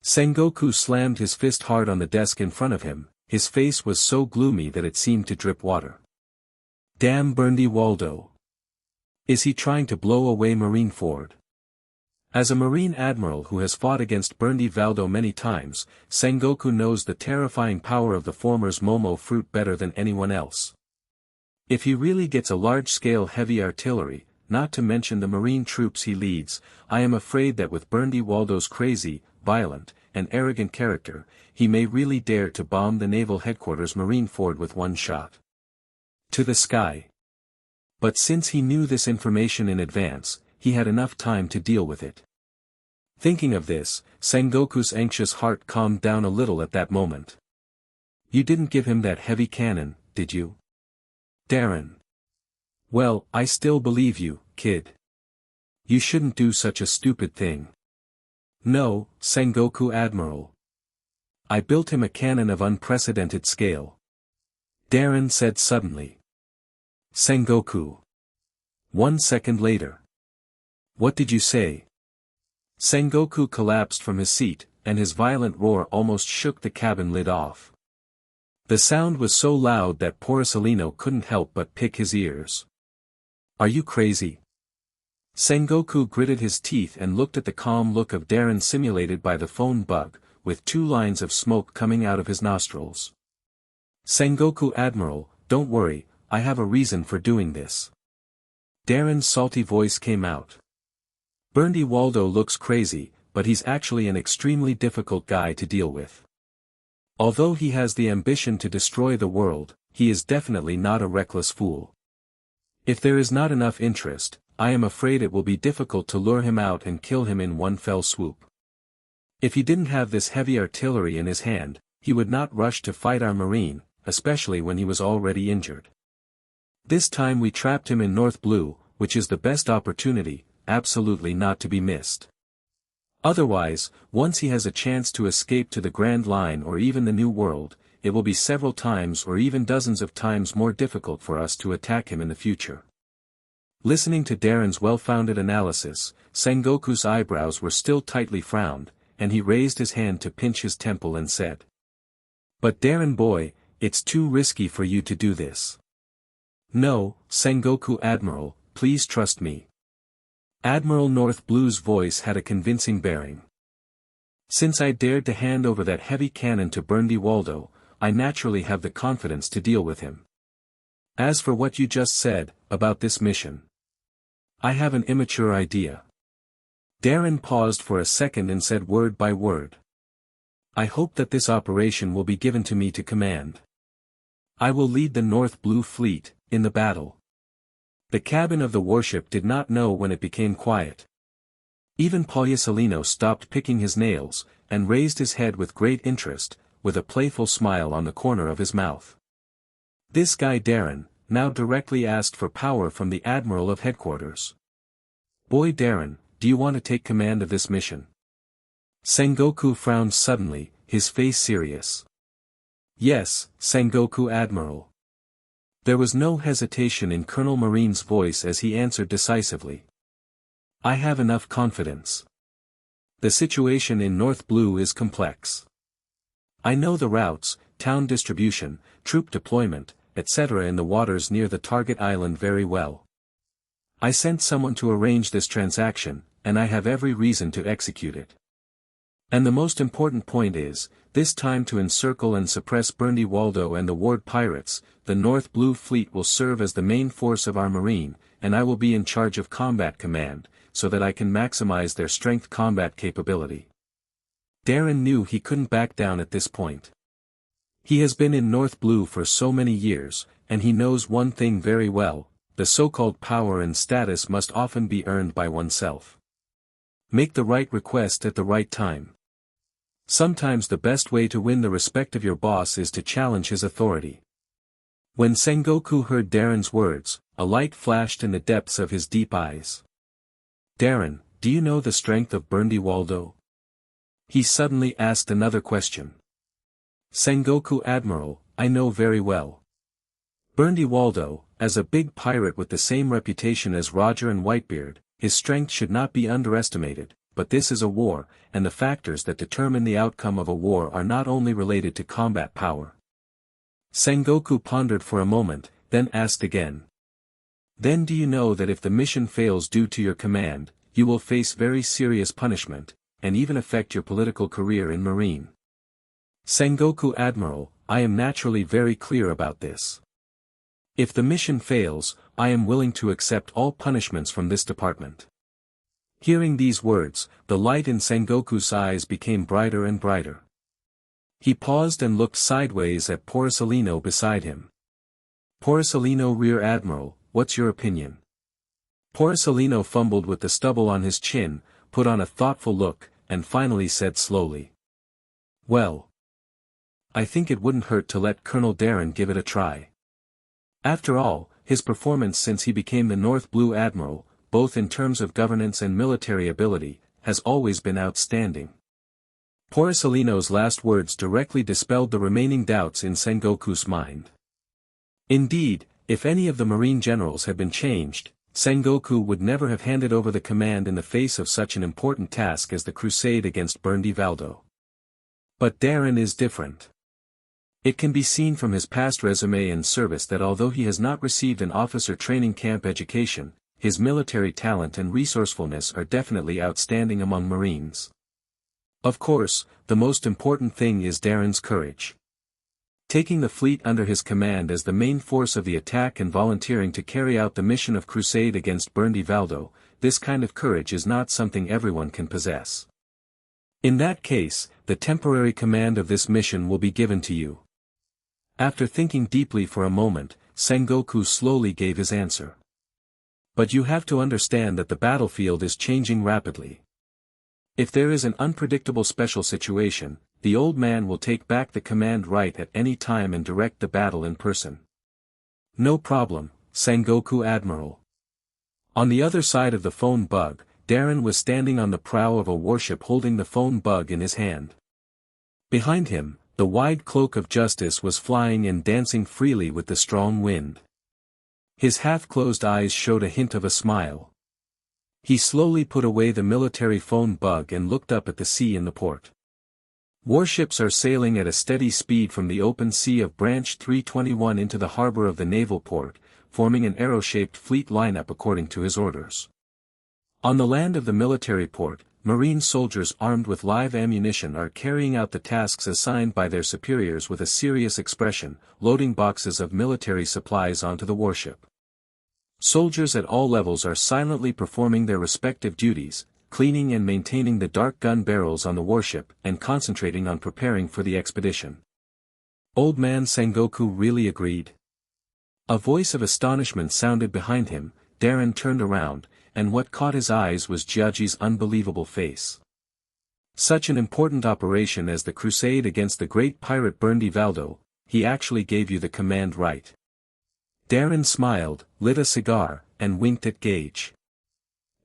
Sengoku slammed his fist hard on the desk in front of him, his face was so gloomy that it seemed to drip water. Damn Berndi Valdo! Is he trying to blow away Marineford? As a Marine Admiral who has fought against Berndi Valdo many times, Sengoku knows the terrifying power of the former's Momo fruit better than anyone else. If he really gets a large-scale heavy artillery, not to mention the Marine troops he leads, I am afraid that with Berndi Valdo's crazy, violent, and arrogant character, he may really dare to bomb the naval headquarters Marineford with one shot. To the sky. But since he knew this information in advance, he had enough time to deal with it. Thinking of this, Sengoku's anxious heart calmed down a little at that moment. You didn't give him that heavy cannon, did you? Darren. Well, I still believe you, kid. You shouldn't do such a stupid thing. No, Sengoku Admiral. I built him a cannon of unprecedented scale. Darren said suddenly. Sengoku. 1 second later. What did you say? Sengoku collapsed from his seat, and his violent roar almost shook the cabin lid off. The sound was so loud that Porcellino couldn't help but pick his ears. Are you crazy? Sengoku gritted his teeth and looked at the calm look of Darren simulated by the phone bug, with 2 lines of smoke coming out of his nostrils. Sengoku Admiral, don't worry, I have a reason for doing this. Darren's salty voice came out. Berndy Waldo looks crazy, but he's actually an extremely difficult guy to deal with. Although he has the ambition to destroy the world, he is definitely not a reckless fool. If there is not enough interest, I am afraid it will be difficult to lure him out and kill him in one fell swoop. If he didn't have this heavy artillery in his hand, he would not rush to fight our marine, especially when he was already injured. This time we trapped him in North Blue, which is the best opportunity, absolutely not to be missed. Otherwise, once he has a chance to escape to the Grand Line or even the New World, it will be several times or even dozens of times more difficult for us to attack him in the future. Listening to Darren's well-founded analysis, Sengoku's eyebrows were still tightly frowned, and he raised his hand to pinch his temple and said. But Darren boy, it's too risky for you to do this. No, Sengoku Admiral, please trust me. Admiral North Blue's voice had a convincing bearing. Since I dared to hand over that heavy cannon to Berndy Waldo, I naturally have the confidence to deal with him. As for what you just said, about this mission. I have an immature idea. Darren paused for a second and said word by word. I hope that this operation will be given to me to command. I will lead the North Blue Fleet, in the battle. The cabin of the warship did not know when it became quiet. Even Porcellino stopped picking his nails, and raised his head with great interest, with a playful smile on the corner of his mouth. This guy Darren, now directly asked for power from the Admiral of Headquarters. Boy Darren, do you want to take command of this mission? Sengoku frowned suddenly, his face serious. Yes, Sengoku Admiral. There was no hesitation in Colonel Marine's voice as he answered decisively. I have enough confidence. The situation in North Blue is complex. I know the routes, town distribution, troop deployment, etc. in the waters near the target island very well. I sent someone to arrange this transaction, and I have every reason to execute it. And the most important point is, this time to encircle and suppress Berndy Waldo and the Ward pirates, the North Blue Fleet will serve as the main force of our marine, and I will be in charge of combat command, so that I can maximize their strength combat capability. Darren knew he couldn't back down at this point. He has been in North Blue for so many years, and he knows one thing very well, the so-called power and status must often be earned by oneself. Make the right request at the right time. Sometimes the best way to win the respect of your boss is to challenge his authority. When Sengoku heard Darren's words, a light flashed in the depths of his deep eyes. Darren, do you know the strength of Berndy Waldo? He suddenly asked another question. Sengoku Admiral, I know very well. Berndy Waldo, as a big pirate with the same reputation as Roger and Whitebeard, his strength should not be underestimated, but this is a war, and the factors that determine the outcome of a war are not only related to combat power. Sengoku pondered for a moment, then asked again. Then do you know that if the mission fails due to your command, you will face very serious punishment, and even affect your political career in Marine? Sengoku Admiral, I am naturally very clear about this. If the mission fails, I am willing to accept all punishments from this department. Hearing these words, the light in Sengoku's eyes became brighter and brighter. He paused and looked sideways at Porcellino beside him. Porcellino Rear Admiral, what's your opinion? Porcellino fumbled with the stubble on his chin, put on a thoughtful look, and finally said slowly. Well. I think it wouldn't hurt to let Colonel Darren give it a try. After all, his performance since he became the North Blue Admiral, both in terms of governance and military ability, has always been outstanding. Porcelino's last words directly dispelled the remaining doubts in Sengoku's mind. Indeed, if any of the Marine generals had been changed, Sengoku would never have handed over the command in the face of such an important task as the crusade against Burndi Valdo. But Darren is different. It can be seen from his past resume and service that although he has not received an officer training camp education, his military talent and resourcefulness are definitely outstanding among Marines. Of course, the most important thing is Darren's courage. Taking the fleet under his command as the main force of the attack and volunteering to carry out the mission of crusade against Burndi Valdo, this kind of courage is not something everyone can possess. In that case, the temporary command of this mission will be given to you. After thinking deeply for a moment, Sengoku slowly gave his answer. But you have to understand that the battlefield is changing rapidly. If there is an unpredictable special situation, the old man will take back the command right at any time and direct the battle in person. No problem, Sengoku Admiral. On the other side of the phone bug, Darren was standing on the prow of a warship holding the phone bug in his hand. Behind him, the wide cloak of justice was flying and dancing freely with the strong wind. His half-closed eyes showed a hint of a smile. He slowly put away the military phone bug and looked up at the sea in the port. Warships are sailing at a steady speed from the open sea of Branch 321 into the harbor of the naval port, forming an arrow-shaped fleet lineup according to his orders. On the land of the military port, Marine soldiers armed with live ammunition are carrying out the tasks assigned by their superiors with a serious expression, loading boxes of military supplies onto the warship. Soldiers at all levels are silently performing their respective duties, cleaning and maintaining the dark gun barrels on the warship and concentrating on preparing for the expedition. Old man Sengoku really agreed. A voice of astonishment sounded behind him. Darren turned around, and what caught his eyes was Jiaji's unbelievable face. Such an important operation as the crusade against the great pirate Burndi Valdo, he actually gave you the command right. Darren smiled, lit a cigar, and winked at Gage.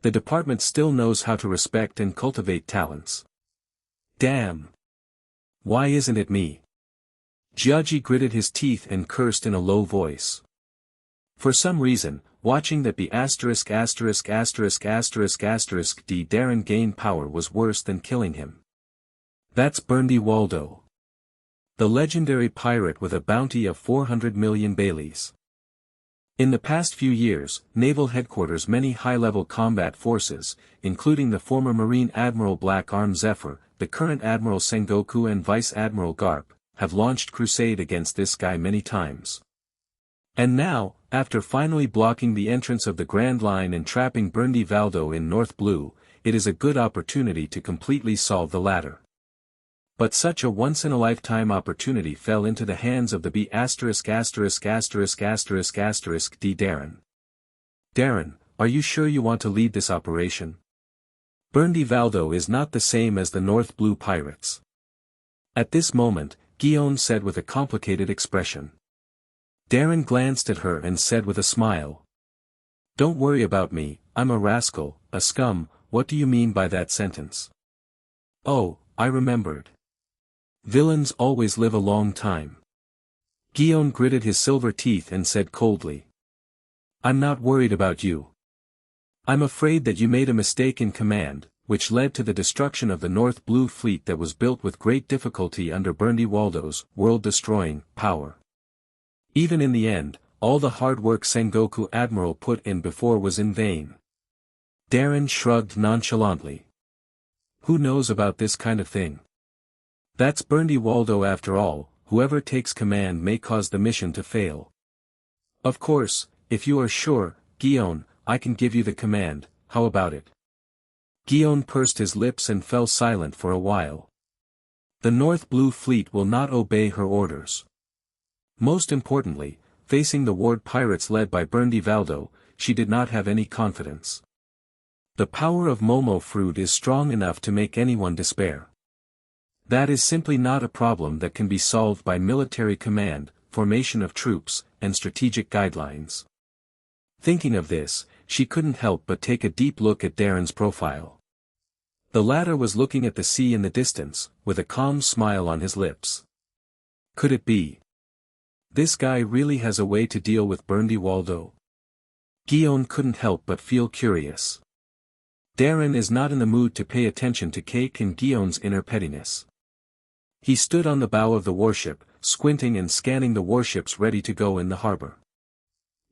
The department still knows how to respect and cultivate talents. Damn! Why isn't it me? Jiaji gritted his teeth and cursed in a low voice. For some reason, watching that be ***************** D Darren gain power was worse than killing him. That's Burndi Valdo. The legendary pirate with a bounty of 400 million Baileys. In the past few years, naval headquarters many high-level combat forces, including the former Marine Admiral Black Arm Zephyr, the current Admiral Sengoku and Vice Admiral Garp, have launched crusade against this guy many times. And now, after finally blocking the entrance of the Grand Line and trapping Burndi Valdo in North Blue, it is a good opportunity to completely solve the latter. But such a once-in-a-lifetime opportunity fell into the hands of the D Darren. Darren, are you sure you want to lead this operation? Burndi Valdo is not the same as the North Blue Pirates. At this moment, Guillaume said with a complicated expression. Darren glanced at her and said with a smile. Don't worry about me, I'm a rascal, a scum. What do you mean by that sentence? Oh, I remembered. Villains always live a long time. Guillaume gritted his silver teeth and said coldly. I'm not worried about you. I'm afraid that you made a mistake in command, which led to the destruction of the North Blue Fleet that was built with great difficulty under Burndi Valdo's world-destroying power. Even in the end, all the hard work Sengoku Admiral put in before was in vain. Darren shrugged nonchalantly. Who knows about this kind of thing? That's Burndi Valdo after all. Whoever takes command may cause the mission to fail. Of course, if you are sure, Guillaume, I can give you the command. How about it? Guillaume pursed his lips and fell silent for a while. The North Blue Fleet will not obey her orders. Most importantly, facing the Ward pirates led by Burndi Valdo, she did not have any confidence. The power of Momo fruit is strong enough to make anyone despair. That is simply not a problem that can be solved by military command, formation of troops, and strategic guidelines. Thinking of this, she couldn't help but take a deep look at Darren's profile. The latter was looking at the sea in the distance, with a calm smile on his lips. Could it be? This guy really has a way to deal with Burndy Waldo? Guillaume couldn't help but feel curious. Darren is not in the mood to pay attention to Cake and Guillaume's inner pettiness. He stood on the bow of the warship, squinting and scanning the warships ready to go in the harbor.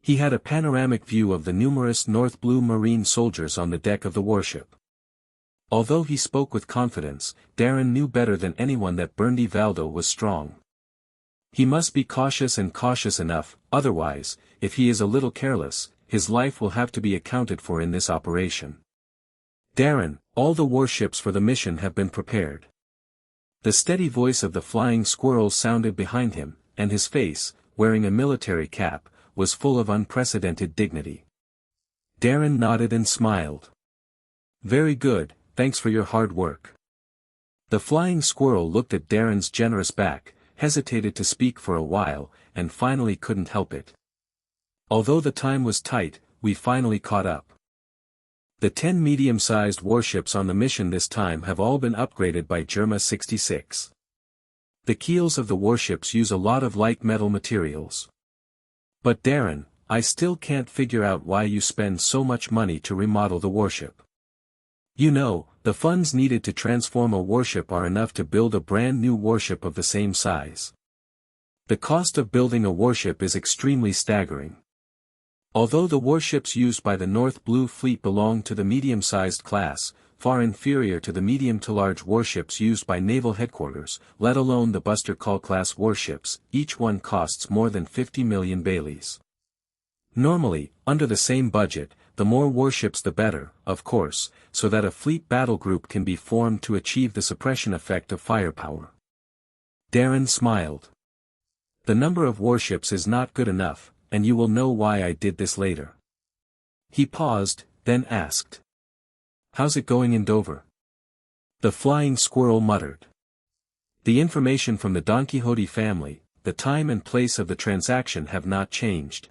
He had a panoramic view of the numerous North Blue Marine soldiers on the deck of the warship. Although he spoke with confidence, Darren knew better than anyone that Burndy Waldo was strong. He must be cautious and cautious enough, otherwise, if he is a little careless, his life will have to be accounted for in this operation. Darren, all the warships for the mission have been prepared. The steady voice of the flying squirrel sounded behind him, and his face, wearing a military cap, was full of unprecedented dignity. Darren nodded and smiled. Very good, thanks for your hard work. The flying squirrel looked at Darren's generous back, hesitated to speak for a while, and finally couldn't help it. Although the time was tight, we finally caught up. The 10 medium-sized warships on the mission this time have all been upgraded by Germa 66. The keels of the warships use a lot of light metal materials. But Darren, I still can't figure out why you spend so much money to remodel the warship. You know, the funds needed to transform a warship are enough to build a brand new warship of the same size. The cost of building a warship is extremely staggering. Although the warships used by the North Blue Fleet belong to the medium-sized class, far inferior to the medium to large warships used by naval headquarters, let alone the Buster Call-class warships, each one costs more than 50 million Baileys. Normally, under the same budget, the more warships the better, of course, so that a fleet battle group can be formed to achieve the suppression effect of firepower. Darren smiled. The number of warships is not good enough, and you will know why I did this later. He paused, then asked. How's it going in Dover? The flying squirrel muttered. The information from the Don Quixote family, the time and place of the transaction have not changed.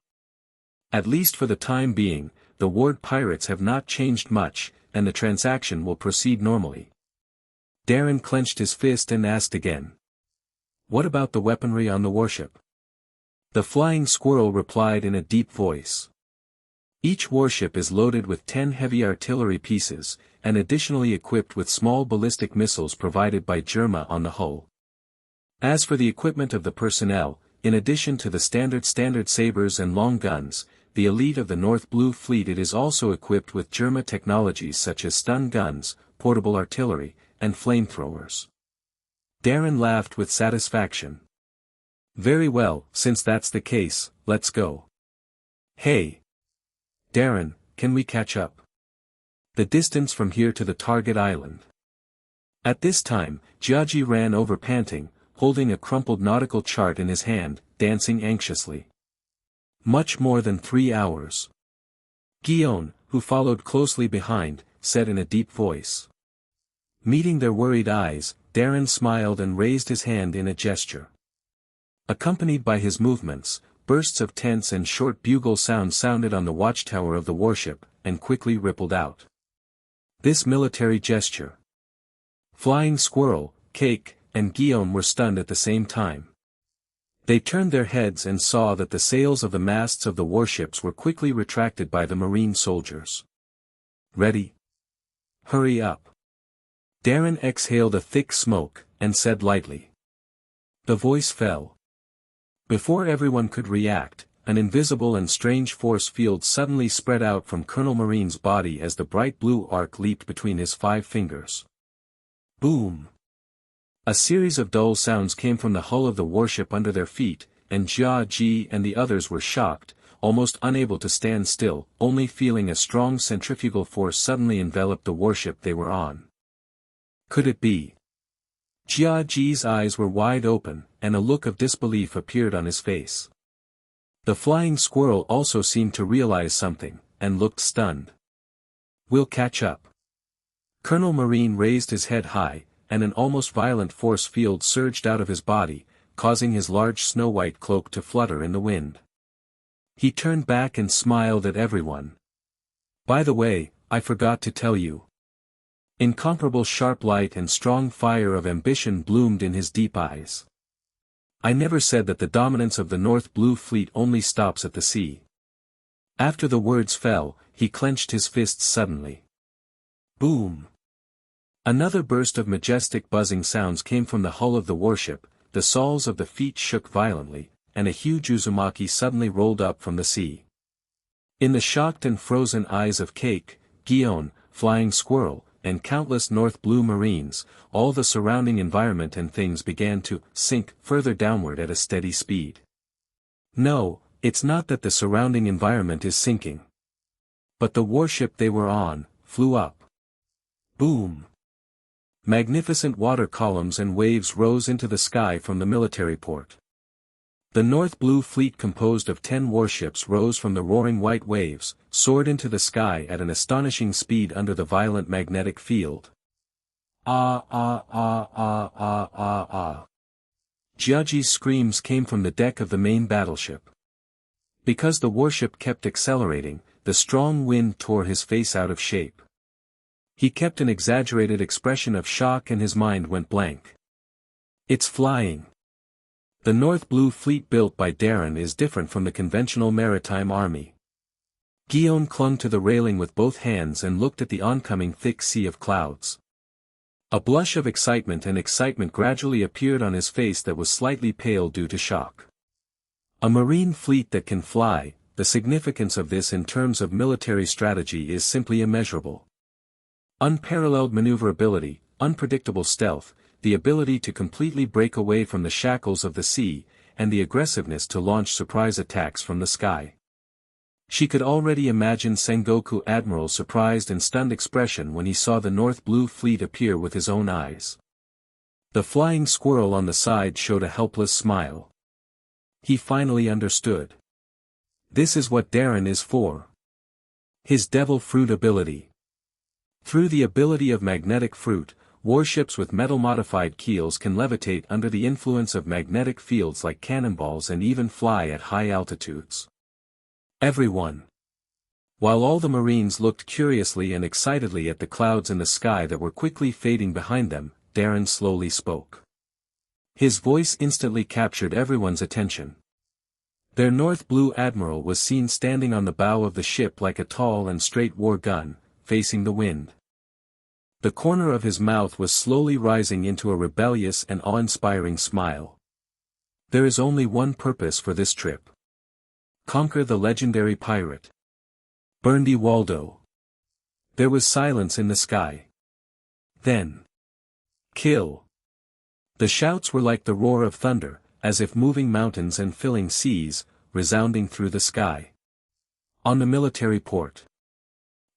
At least for the time being, the Ward pirates have not changed much, and the transaction will proceed normally. Darren clenched his fist and asked again. What about the weaponry on the warship? The flying squirrel replied in a deep voice. Each warship is loaded with 10 heavy artillery pieces, and additionally equipped with small ballistic missiles provided by Germa on the hull. As for the equipment of the personnel, in addition to the standard sabers and long guns, the elite of the North Blue Fleet it is also equipped with Germa technologies such as stun guns, portable artillery, and flamethrowers. Darren laughed with satisfaction. Very well, since that's the case, let's go. Hey! Darren, can we catch up? The distance from here to the target island. At this time, Jiaji ran over panting, holding a crumpled nautical chart in his hand, dancing anxiously. Much more than 3 hours. Guillaume, who followed closely behind, said in a deep voice. Meeting their worried eyes, Darren smiled and raised his hand in a gesture. Accompanied by his movements, bursts of tense and short bugle sounds sounded on the watchtower of the warship, and quickly rippled out. This military gesture. Flying Squirrel, Cake, and Guillaume were stunned at the same time. They turned their heads and saw that the sails of the masts of the warships were quickly retracted by the marine soldiers. Ready? Hurry up. Darren exhaled a thick smoke, and said lightly. The voice fell. Before everyone could react, an invisible and strange force field suddenly spread out from Colonel Marine's body as the bright blue arc leaped between his 5 fingers. Boom! A series of dull sounds came from the hull of the warship under their feet, and Jia Ji and the others were shocked, almost unable to stand still, only feeling a strong centrifugal force suddenly envelop the warship they were on. Could it be? Jia Ji's eyes were wide open, and a look of disbelief appeared on his face. The flying squirrel also seemed to realize something, and looked stunned. We'll catch up. Colonel Marine raised his head high, and an almost violent force field surged out of his body, causing his large snow-white cloak to flutter in the wind. He turned back and smiled at everyone. "By the way, I forgot to tell you." Incomparable sharp light and strong fire of ambition bloomed in his deep eyes. "I never said that the dominance of the North Blue Fleet only stops at the sea." After the words fell, he clenched his fists suddenly. Boom! Another burst of majestic buzzing sounds came from the hull of the warship, the soles of the feet shook violently, and a huge Uzumaki suddenly rolled up from the sea. In the shocked and frozen eyes of Cake, Gion, Flying Squirrel, and countless North Blue Marines, all the surrounding environment and things began to sink further downward at a steady speed. No, it's not that the surrounding environment is sinking. But the warship they were on, flew up. Boom! Magnificent water columns and waves rose into the sky from the military port. The North Blue Fleet composed of 10 warships rose from the roaring white waves, soared into the sky at an astonishing speed under the violent magnetic field. Ah ah ah ah ah ah ah. Jiaji's screams came from the deck of the main battleship. Because the warship kept accelerating, the strong wind tore his face out of shape. He kept an exaggerated expression of shock and his mind went blank. It's flying. The North Blue Fleet built by Darren is different from the conventional maritime army. Guillaume clung to the railing with both hands and looked at the oncoming thick sea of clouds. A blush of excitement gradually appeared on his face that was slightly pale due to shock. A marine fleet that can fly, the significance of this in terms of military strategy is simply immeasurable. Unparalleled maneuverability, unpredictable stealth, the ability to completely break away from the shackles of the sea, and the aggressiveness to launch surprise attacks from the sky. She could already imagine Sengoku Admiral's surprised and stunned expression when he saw the North Blue Fleet appear with his own eyes. The flying squirrel on the side showed a helpless smile. He finally understood. This is what Darren is for. His devil fruit ability. Through the ability of magnetic fruit, warships with metal-modified keels can levitate under the influence of magnetic fields like cannonballs and even fly at high altitudes. Everyone. While all the Marines looked curiously and excitedly at the clouds in the sky that were quickly fading behind them, Darren slowly spoke. His voice instantly captured everyone's attention. Their North Blue Admiral was seen standing on the bow of the ship like a tall and straight war gun, facing the wind. The corner of his mouth was slowly rising into a rebellious and awe-inspiring smile. There is only one purpose for this trip. Conquer the legendary pirate. Berndy Waldo. There was silence in the sky. Then. Kill. The shouts were like the roar of thunder, as if moving mountains and filling seas, resounding through the sky. On the military port.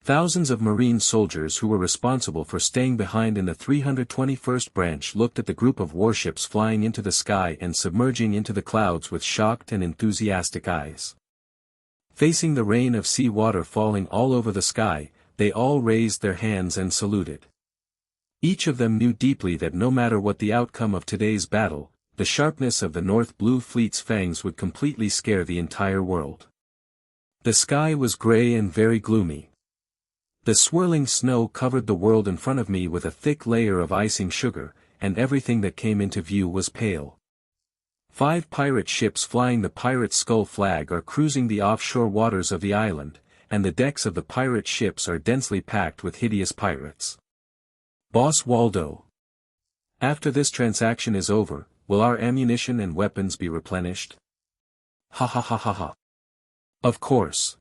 Thousands of Marine soldiers who were responsible for staying behind in the 321st branch looked at the group of warships flying into the sky and submerging into the clouds with shocked and enthusiastic eyes. Facing the rain of sea water falling all over the sky, they all raised their hands and saluted. Each of them knew deeply that no matter what the outcome of today's battle, the sharpness of the North Blue Fleet's fangs would completely scare the entire world. The sky was gray and very gloomy. The swirling snow covered the world in front of me with a thick layer of icing sugar, and everything that came into view was pale. 5 pirate ships flying the pirate skull flag are cruising the offshore waters of the island, and the decks of the pirate ships are densely packed with hideous pirates. Boss Waldo. After this transaction is over, will our ammunition and weapons be replenished? Ha ha ha ha ha. Of course.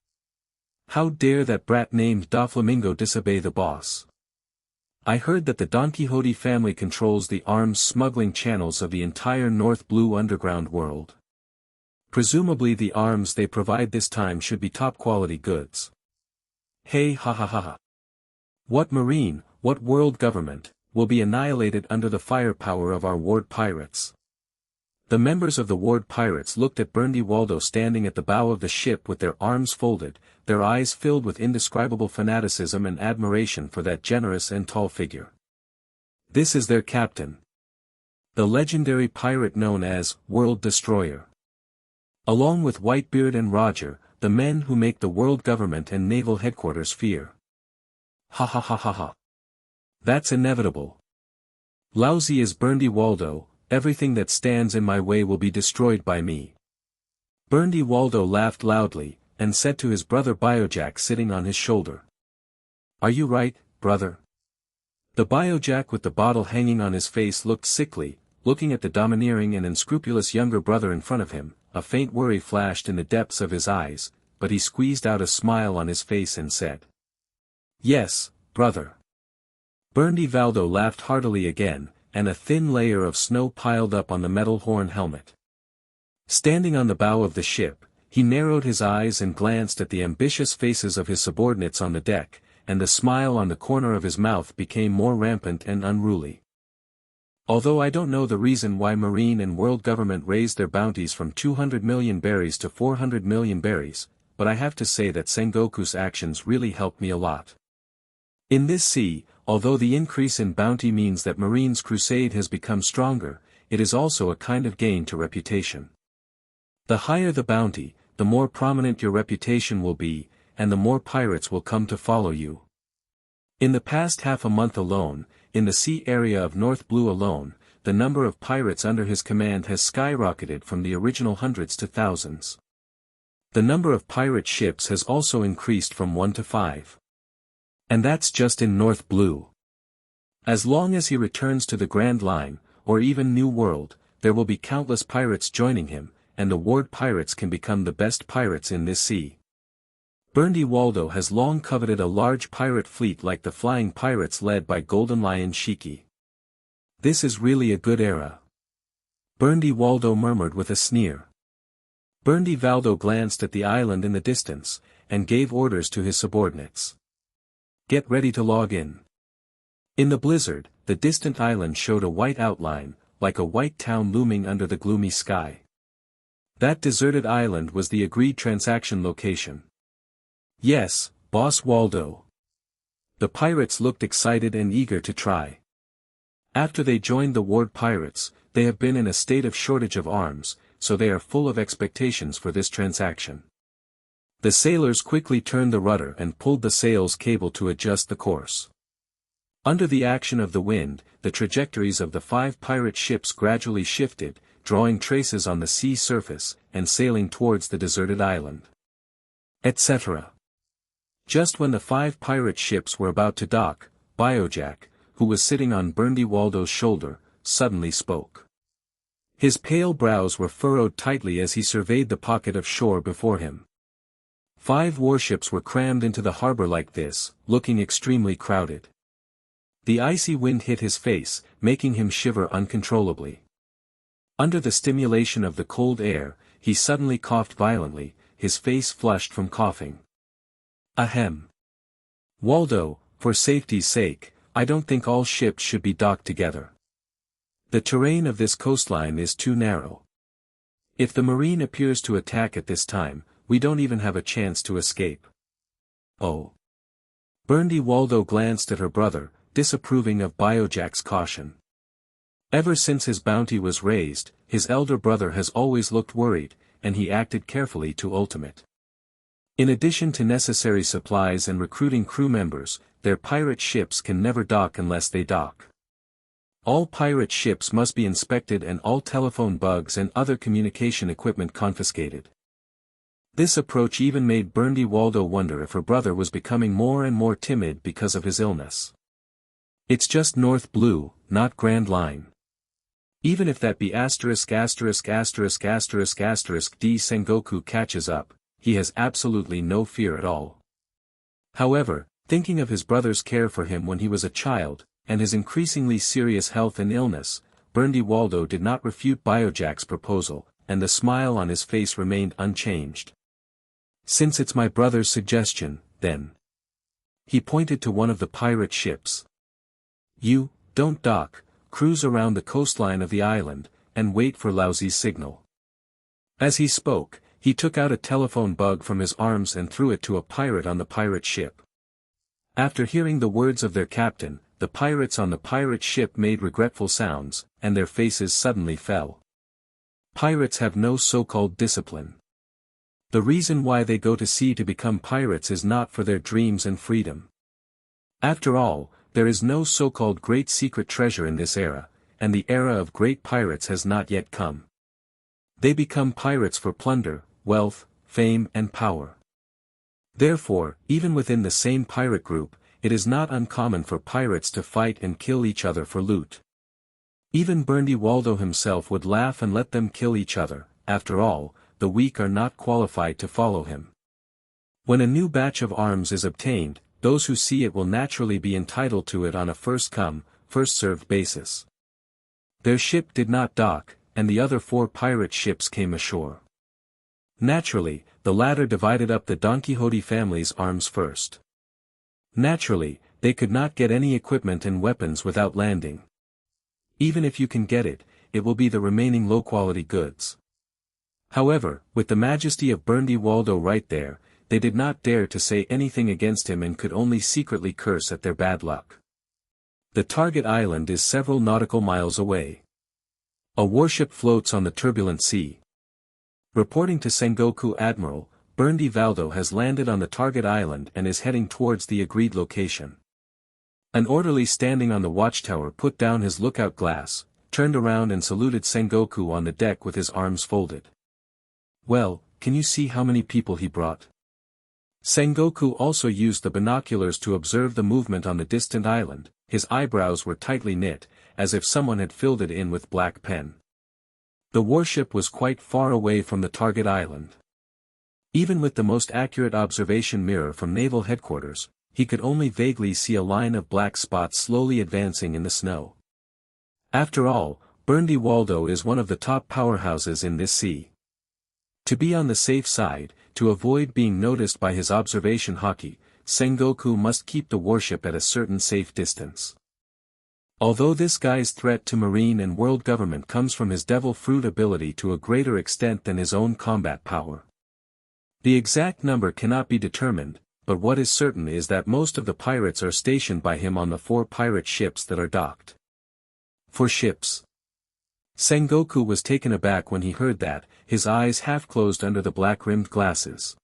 How dare that brat named Doflamingo disobey the boss? I heard that the Don Quixote family controls the arms smuggling channels of the entire North Blue underground world. Presumably the arms they provide this time should be top-quality goods. Hey ha ha ha ha. What marine, what world government, will be annihilated under the firepower of our ward pirates? The members of the ward pirates looked at Berndy Waldo standing at the bow of the ship with their arms folded, their eyes filled with indescribable fanaticism and admiration for that generous and tall figure. This is their captain. The legendary pirate known as World Destroyer. Along with Whitebeard and Roger, the men who make the world government and naval headquarters fear. Ha ha ha ha ha. That's inevitable. Lousy is Burndy Waldo, everything that stands in my way will be destroyed by me. Burndy Waldo laughed loudly, and said to his brother Biojack sitting on his shoulder. Are you right, brother? The Biojack with the bottle hanging on his face looked sickly, looking at the domineering and unscrupulous younger brother in front of him. A faint worry flashed in the depths of his eyes, but he squeezed out a smile on his face and said. Yes, brother. Burndy Waldo laughed heartily again, and a thin layer of snow piled up on the metal horn helmet. Standing on the bow of the ship, he narrowed his eyes and glanced at the ambitious faces of his subordinates on the deck, and the smile on the corner of his mouth became more rampant and unruly. Although I don't know the reason why Marine and World Government raised their bounties from 200 million berries to 400 million berries, but I have to say that Sengoku's actions really helped me a lot. In this sea, although the increase in bounty means that Marine's crusade has become stronger, it is also a kind of gain to reputation. The higher the bounty, the more prominent your reputation will be, and the more pirates will come to follow you. In the past half a month alone, in the sea area of North Blue alone, the number of pirates under his command has skyrocketed from the original hundreds to thousands. The number of pirate ships has also increased from 1 to 5. And that's just in North Blue. As long as he returns to the Grand Line, or even New World, there will be countless pirates joining him, and the Ward pirates can become the best pirates in this sea. Burndy Waldo has long coveted a large pirate fleet like the Flying Pirates led by Golden Lion Shiki. This is really a good era. Burndy Waldo murmured with a sneer. Burndy Waldo glanced at the island in the distance, and gave orders to his subordinates. Get ready to log in. In the blizzard, the distant island showed a white outline, like a white town looming under the gloomy sky. That deserted island was the agreed transaction location. Yes, Boss Waldo. The pirates looked excited and eager to try. After they joined the Ward pirates, they have been in a state of shortage of arms, so they are full of expectations for this transaction. The sailors quickly turned the rudder and pulled the sails cable to adjust the course. Under the action of the wind, the trajectories of the 5 pirate ships gradually shifted, drawing traces on the sea surface, and sailing towards the deserted island. Etc. Just when the 5 pirate ships were about to dock, Biojack, who was sitting on Burndy Waldo's shoulder, suddenly spoke. His pale brows were furrowed tightly as he surveyed the pocket of shore before him. 5 warships were crammed into the harbor like this, looking extremely crowded. The icy wind hit his face, making him shiver uncontrollably. Under the stimulation of the cold air, he suddenly coughed violently, his face flushed from coughing. Ahem. Waldo, for safety's sake, I don't think all ships should be docked together. The terrain of this coastline is too narrow. If the Marine appears to attack at this time, we don't even have a chance to escape. Oh. Burndy Waldo glanced at her brother, disapproving of Biojack's caution. Ever since his bounty was raised, his elder brother has always looked worried, and he acted carefully to ultimate. In addition to necessary supplies and recruiting crew members, their pirate ships can never dock unless they dock. All pirate ships must be inspected and all telephone bugs and other communication equipment confiscated. This approach even made Burndy Waldo wonder if her brother was becoming more and more timid because of his illness. It's just North Blue, not Grand Line. Even if that be D Sengoku catches up, he has absolutely no fear at all. However, thinking of his brother's care for him when he was a child, and his increasingly serious health and illness, Burndy Waldo did not refute Biojack's proposal, and the smile on his face remained unchanged. Since it's my brother's suggestion, then. He pointed to one of the pirate ships. You, don't dock, cruise around the coastline of the island, and wait for Lousy's signal. As he spoke, he took out a telephone bug from his arms and threw it to a pirate on the pirate ship. After hearing the words of their captain, the the pirates on the pirate ship made regretful sounds, and their faces suddenly fell. Pirates have no so-called discipline. The reason why they go to sea to become pirates is not for their dreams and freedom. After all, there is no so-called great secret treasure in this era, and the era of great pirates has not yet come. They become pirates for plunder, wealth, fame and power. Therefore, even within the same pirate group, it is not uncommon for pirates to fight and kill each other for loot. Even Berndy Waldo himself would laugh and let them kill each other. After all, the weak are not qualified to follow him. When a new batch of arms is obtained, those who see it will naturally be entitled to it on a first-come, first-served basis. Their ship did not dock, and the other 4 pirate ships came ashore. Naturally, the latter divided up the Don Quixote family's arms first. Naturally, they could not get any equipment and weapons without landing. Even if you can get it, it will be the remaining low-quality goods. However, with the majesty of Berndy Waldo right there, they did not dare to say anything against him and could only secretly curse at their bad luck. The target island is several nautical miles away. A warship floats on the turbulent sea. Reporting to Sengoku Admiral, Berndy Waldo has landed on the target island and is heading towards the agreed location. An orderly standing on the watchtower put down his lookout glass, turned around and saluted Sengoku on the deck with his arms folded. "Well, can you see how many people he brought?" Sengoku also used the binoculars to observe the movement on the distant island. His eyebrows were tightly knit, as if someone had filled it in with black pen. The warship was quite far away from the target island. Even with the most accurate observation mirror from naval headquarters, he could only vaguely see a line of black spots slowly advancing in the snow. After all, Berndy Waldo is one of the top powerhouses in this sea. To be on the safe side, to avoid being noticed by his observation hockey, Sengoku must keep the warship at a certain safe distance. Although this guy's threat to marine and world government comes from his devil fruit ability to a greater extent than his own combat power. The exact number cannot be determined, but what is certain is that most of the pirates are stationed by him on the 4 pirate ships that are docked. 4 ships. Sengoku was taken aback when he heard that, his eyes half closed under the black-rimmed glasses.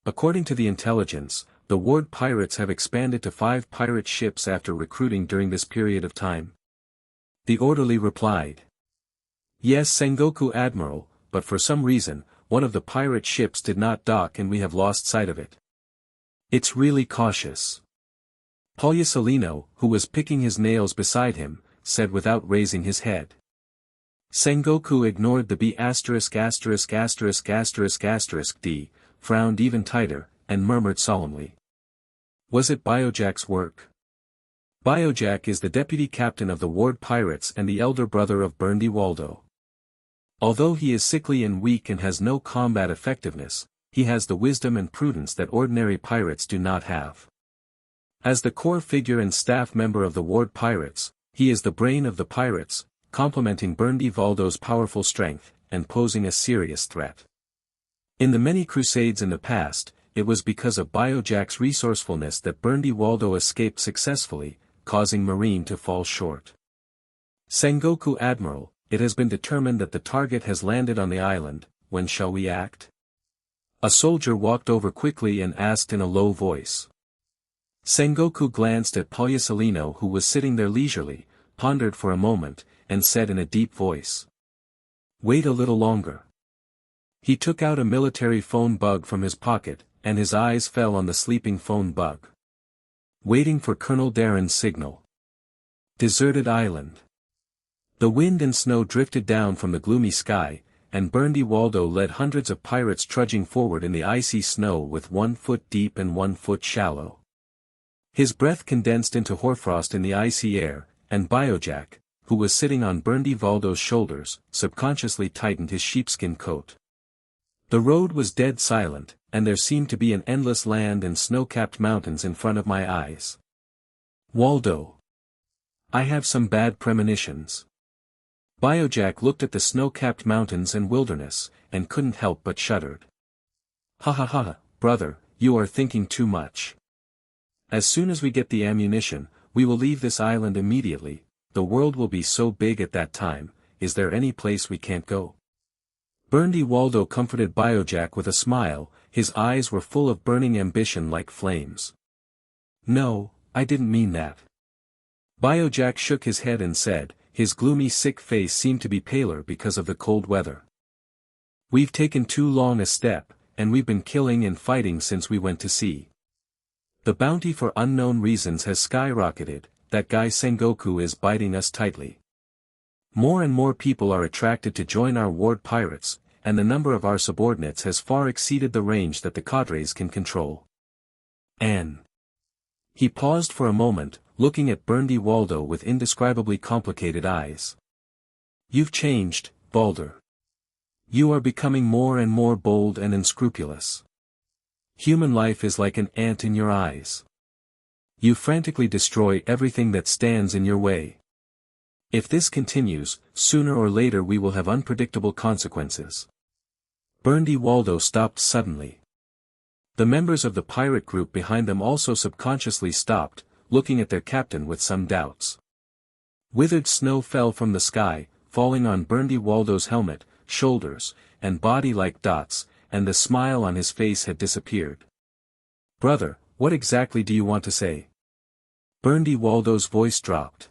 According to the intelligence, the Ward pirates have expanded to 5 pirate ships after recruiting during this period of time. The orderly replied. "Yes, Sengoku Admiral, but for some reason, one of the pirate ships did not dock and we have lost sight of it. It's really cautious." Polyasolino, who was picking his nails beside him, said without raising his head. Sengoku ignored the B***************, frowned even tighter, and murmured solemnly. "Was it Biojack's work?" Biojack is the deputy captain of the Ward Pirates and the elder brother of Berndy Waldo. Although he is sickly and weak and has no combat effectiveness, he has the wisdom and prudence that ordinary pirates do not have. As the core figure and staff member of the Ward Pirates, he is the brain of the pirates, complementing Berndy Waldo's powerful strength, and posing a serious threat. In the many crusades in the past, it was because of Biojack's resourcefulness that Berndy Waldo escaped successfully, causing Marine to fall short. Sengoku Admiral, it has been determined that the target has landed on the island. When shall we act? A soldier walked over quickly and asked in a low voice. Sengoku glanced at Polyasolino, who was sitting there leisurely, pondered for a moment, and said in a deep voice. "Wait a little longer." He took out a military phone bug from his pocket, and his eyes fell on the sleeping phone bug. Waiting for Colonel Darren's signal. Deserted island. The wind and snow drifted down from the gloomy sky, and Berndy Waldo led hundreds of pirates trudging forward in the icy snow with 1 foot deep and 1 foot shallow. His breath condensed into hoarfrost in the icy air, and Biojack, who was sitting on Berndy Waldo's shoulders, subconsciously tightened his sheepskin coat. The road was dead silent, and there seemed to be an endless land and snow-capped mountains in front of my eyes. "Waldo. I have some bad premonitions." Biojack looked at the snow-capped mountains and wilderness, and couldn't help but shuddered. "Ha ha ha, brother, you are thinking too much. As soon as we get the ammunition, we will leave this island immediately, the world will be so big at that time, is there any place we can't go? Burndy Waldo comforted Biojack with a smile, his eyes were full of burning ambition like flames. No, I didn't mean that. Biojack shook his head and said, his gloomy sick face seemed to be paler because of the cold weather. We've taken too long a step, and we've been killing and fighting since we went to sea. The bounty for unknown reasons has skyrocketed, that guy Sengoku is biting us tightly. More and more people are attracted to join our ward pirates, and the number of our subordinates has far exceeded the range that the cadres can control. He paused for a moment, looking at Burndy Waldo with indescribably complicated eyes. You've changed, Balder. You are becoming more and more bold and unscrupulous. Human life is like an ant in your eyes. You frantically destroy everything that stands in your way. If this continues, sooner or later we will have unpredictable consequences. Burndy Waldo stopped suddenly. The members of the pirate group behind them also subconsciously stopped, looking at their captain with some doubts. Withered snow fell from the sky, falling on Burndy Waldo's helmet, shoulders, and body like dots, and the smile on his face had disappeared. Brother, what exactly do you want to say? Burndy Waldo's voice dropped.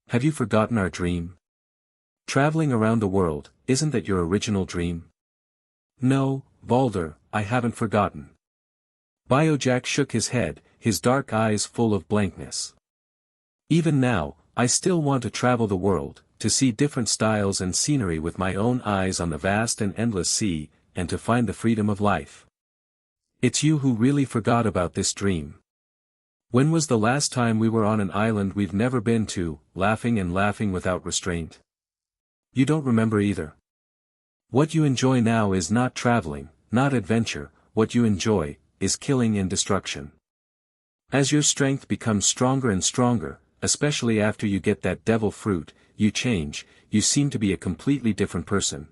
Have you forgotten our dream? Traveling around the world, isn't that your original dream? No, Balder, I haven't forgotten. Biojack shook his head, his dark eyes full of blankness. Even now, I still want to travel the world, to see different styles and scenery with my own eyes on the vast and endless sea, and to find the freedom of life. It's you who really forgot about this dream. When was the last time we were on an island we've never been to, laughing and laughing without restraint? You don't remember either. What you enjoy now is not traveling, not adventure, what you enjoy, is killing and destruction. As your strength becomes stronger and stronger, especially after you get that devil fruit, you change, you seem to be a completely different person.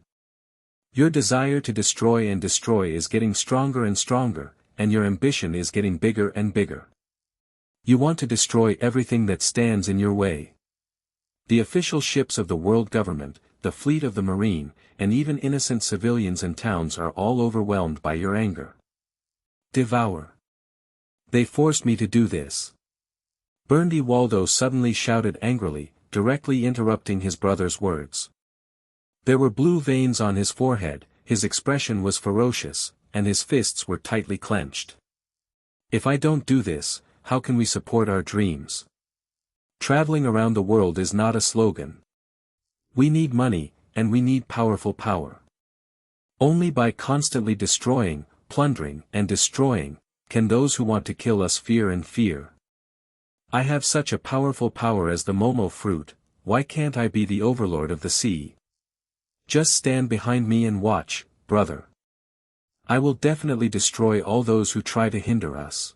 Your desire to destroy and destroy is getting stronger and stronger, and your ambition is getting bigger and bigger. You want to destroy everything that stands in your way. The official ships of the world government, the fleet of the marine, and even innocent civilians and towns are all overwhelmed by your anger. Devour. They forced me to do this. Burndy Waldo suddenly shouted angrily, directly interrupting his brother's words. There were blue veins on his forehead, his expression was ferocious, and his fists were tightly clenched. If I don't do this, how can we support our dreams? Traveling around the world is not a slogan. We need money, and we need powerful power. Only by constantly destroying, plundering, and destroying, can those who want to kill us fear and fear. I have such a powerful power as the Momo fruit, why can't I be the overlord of the sea? Just stand behind me and watch, brother. I will definitely destroy all those who try to hinder us.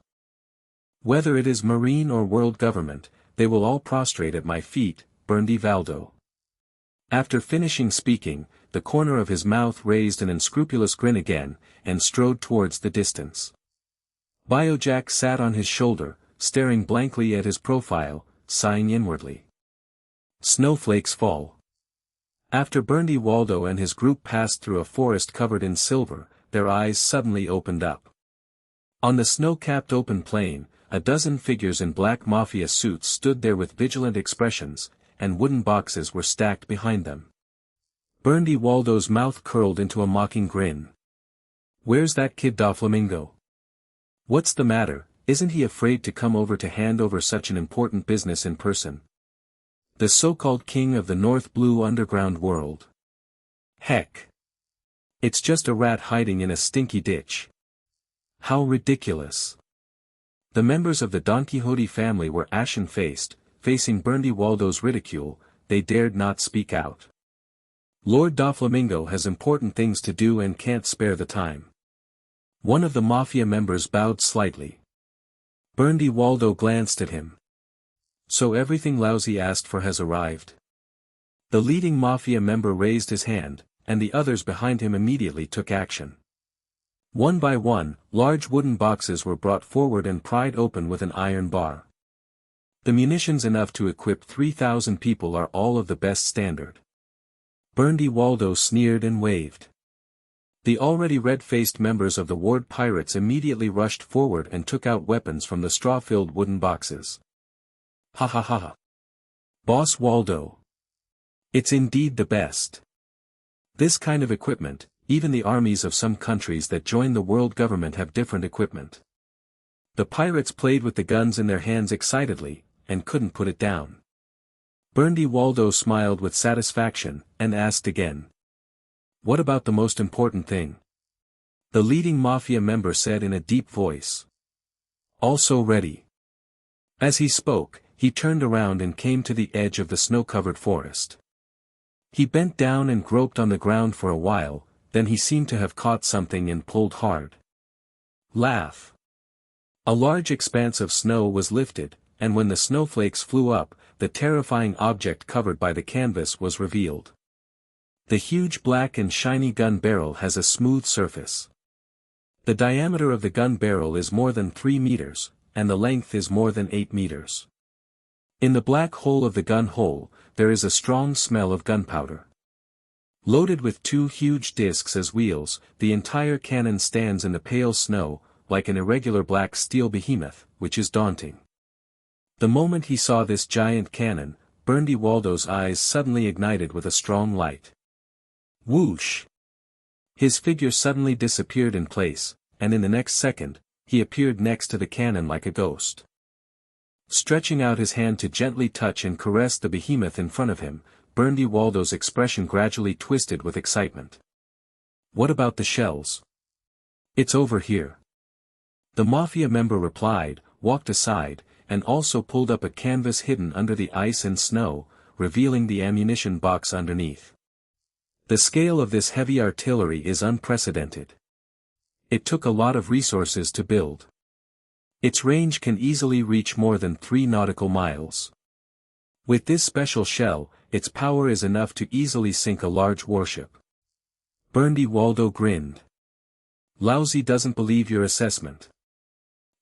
Whether it is marine or world government, they will all prostrate at my feet, Burndy Waldo. After finishing speaking, the corner of his mouth raised an unscrupulous grin again, and strode towards the distance. Biojack sat on his shoulder, staring blankly at his profile, sighing inwardly. Snowflakes fall. After Burndy Waldo and his group passed through a forest covered in silver, their eyes suddenly opened up. On the snow-capped open plain, a dozen figures in black mafia suits stood there with vigilant expressions, and wooden boxes were stacked behind them. Burndy Waldo's mouth curled into a mocking grin. Where's that kid Doflamingo? What's the matter, isn't he afraid to come over to hand over such an important business in person? The so-called king of the North Blue underground world. Heck! It's just a rat hiding in a stinky ditch. How ridiculous! The members of the Don Quixote family were ashen-faced, facing Burndy Waldo's ridicule, they dared not speak out. Lord Doflamingo has important things to do and can't spare the time. One of the mafia members bowed slightly. Burndy Waldo glanced at him. So everything Lousy asked for has arrived. The leading mafia member raised his hand, and the others behind him immediately took action. One by one, large wooden boxes were brought forward and pried open with an iron bar. The munitions enough to equip 3,000 people are all of the best standard. Berndy Waldo sneered and waved. The already red-faced members of the Ward Pirates immediately rushed forward and took out weapons from the straw-filled wooden boxes. Ha ha ha ha. Boss Waldo. It's indeed the best. This kind of equipment, even the armies of some countries that join the world government have different equipment. The pirates played with the guns in their hands excitedly, and couldn't put it down. Berndy Waldo smiled with satisfaction, and asked again. What about the most important thing? The leading mafia member said in a deep voice. Also ready. As he spoke, he turned around and came to the edge of the snow-covered forest. He bent down and groped on the ground for a while, then he seemed to have caught something and pulled hard. Laugh. A large expanse of snow was lifted, and when the snowflakes flew up, the terrifying object covered by the canvas was revealed. The huge black and shiny gun barrel has a smooth surface. The diameter of the gun barrel is more than 3 meters, and the length is more than 8 meters. In the black hole of the gun hole, there is a strong smell of gunpowder. Loaded with 2 huge discs as wheels, the entire cannon stands in the pale snow, like an irregular black steel behemoth, which is daunting. The moment he saw this giant cannon, Berndy Waldo's eyes suddenly ignited with a strong light. Whoosh! His figure suddenly disappeared in place, and in the next second, he appeared next to the cannon like a ghost. Stretching out his hand to gently touch and caress the behemoth in front of him, Berndy Waldo's expression gradually twisted with excitement. What about the shells? It's over here. The mafia member replied, walked aside, and also pulled up a canvas hidden under the ice and snow, revealing the ammunition box underneath. The scale of this heavy artillery is unprecedented. It took a lot of resources to build. Its range can easily reach more than 3 nautical miles. With this special shell, its power is enough to easily sink a large warship. Berndy Waldo grinned. Lousy doesn't believe your assessment.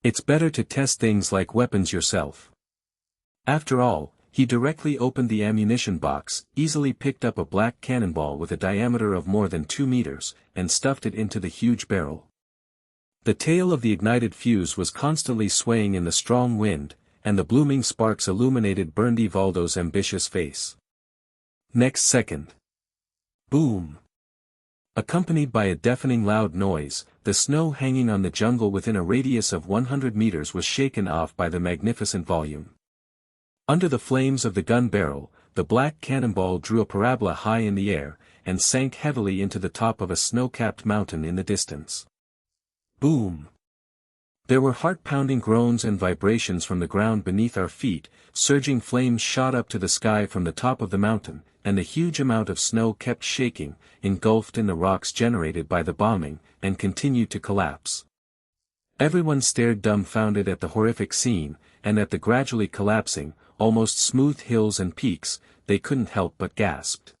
It's better to test things like weapons yourself. After all, he directly opened the ammunition box, easily picked up a black cannonball with a diameter of more than 2 meters, and stuffed it into the huge barrel. The tail of the ignited fuse was constantly swaying in the strong wind, and the blooming sparks illuminated Berndy Waldo's ambitious face. Next second. Boom! Accompanied by a deafening loud noise, the snow hanging on the jungle within a radius of 100 meters was shaken off by the magnificent volume. Under the flames of the gun barrel, the black cannonball drew a parabola high in the air, and sank heavily into the top of a snow-capped mountain in the distance. Boom! There were heart-pounding groans and vibrations from the ground beneath our feet, surging flames shot up to the sky from the top of the mountain, and the huge amount of snow kept shaking, engulfed in the rocks generated by the bombing, and continued to collapse. Everyone stared dumbfounded at the horrific scene, and at the gradually collapsing, almost smooth hills and peaks. They couldn't help but gasped.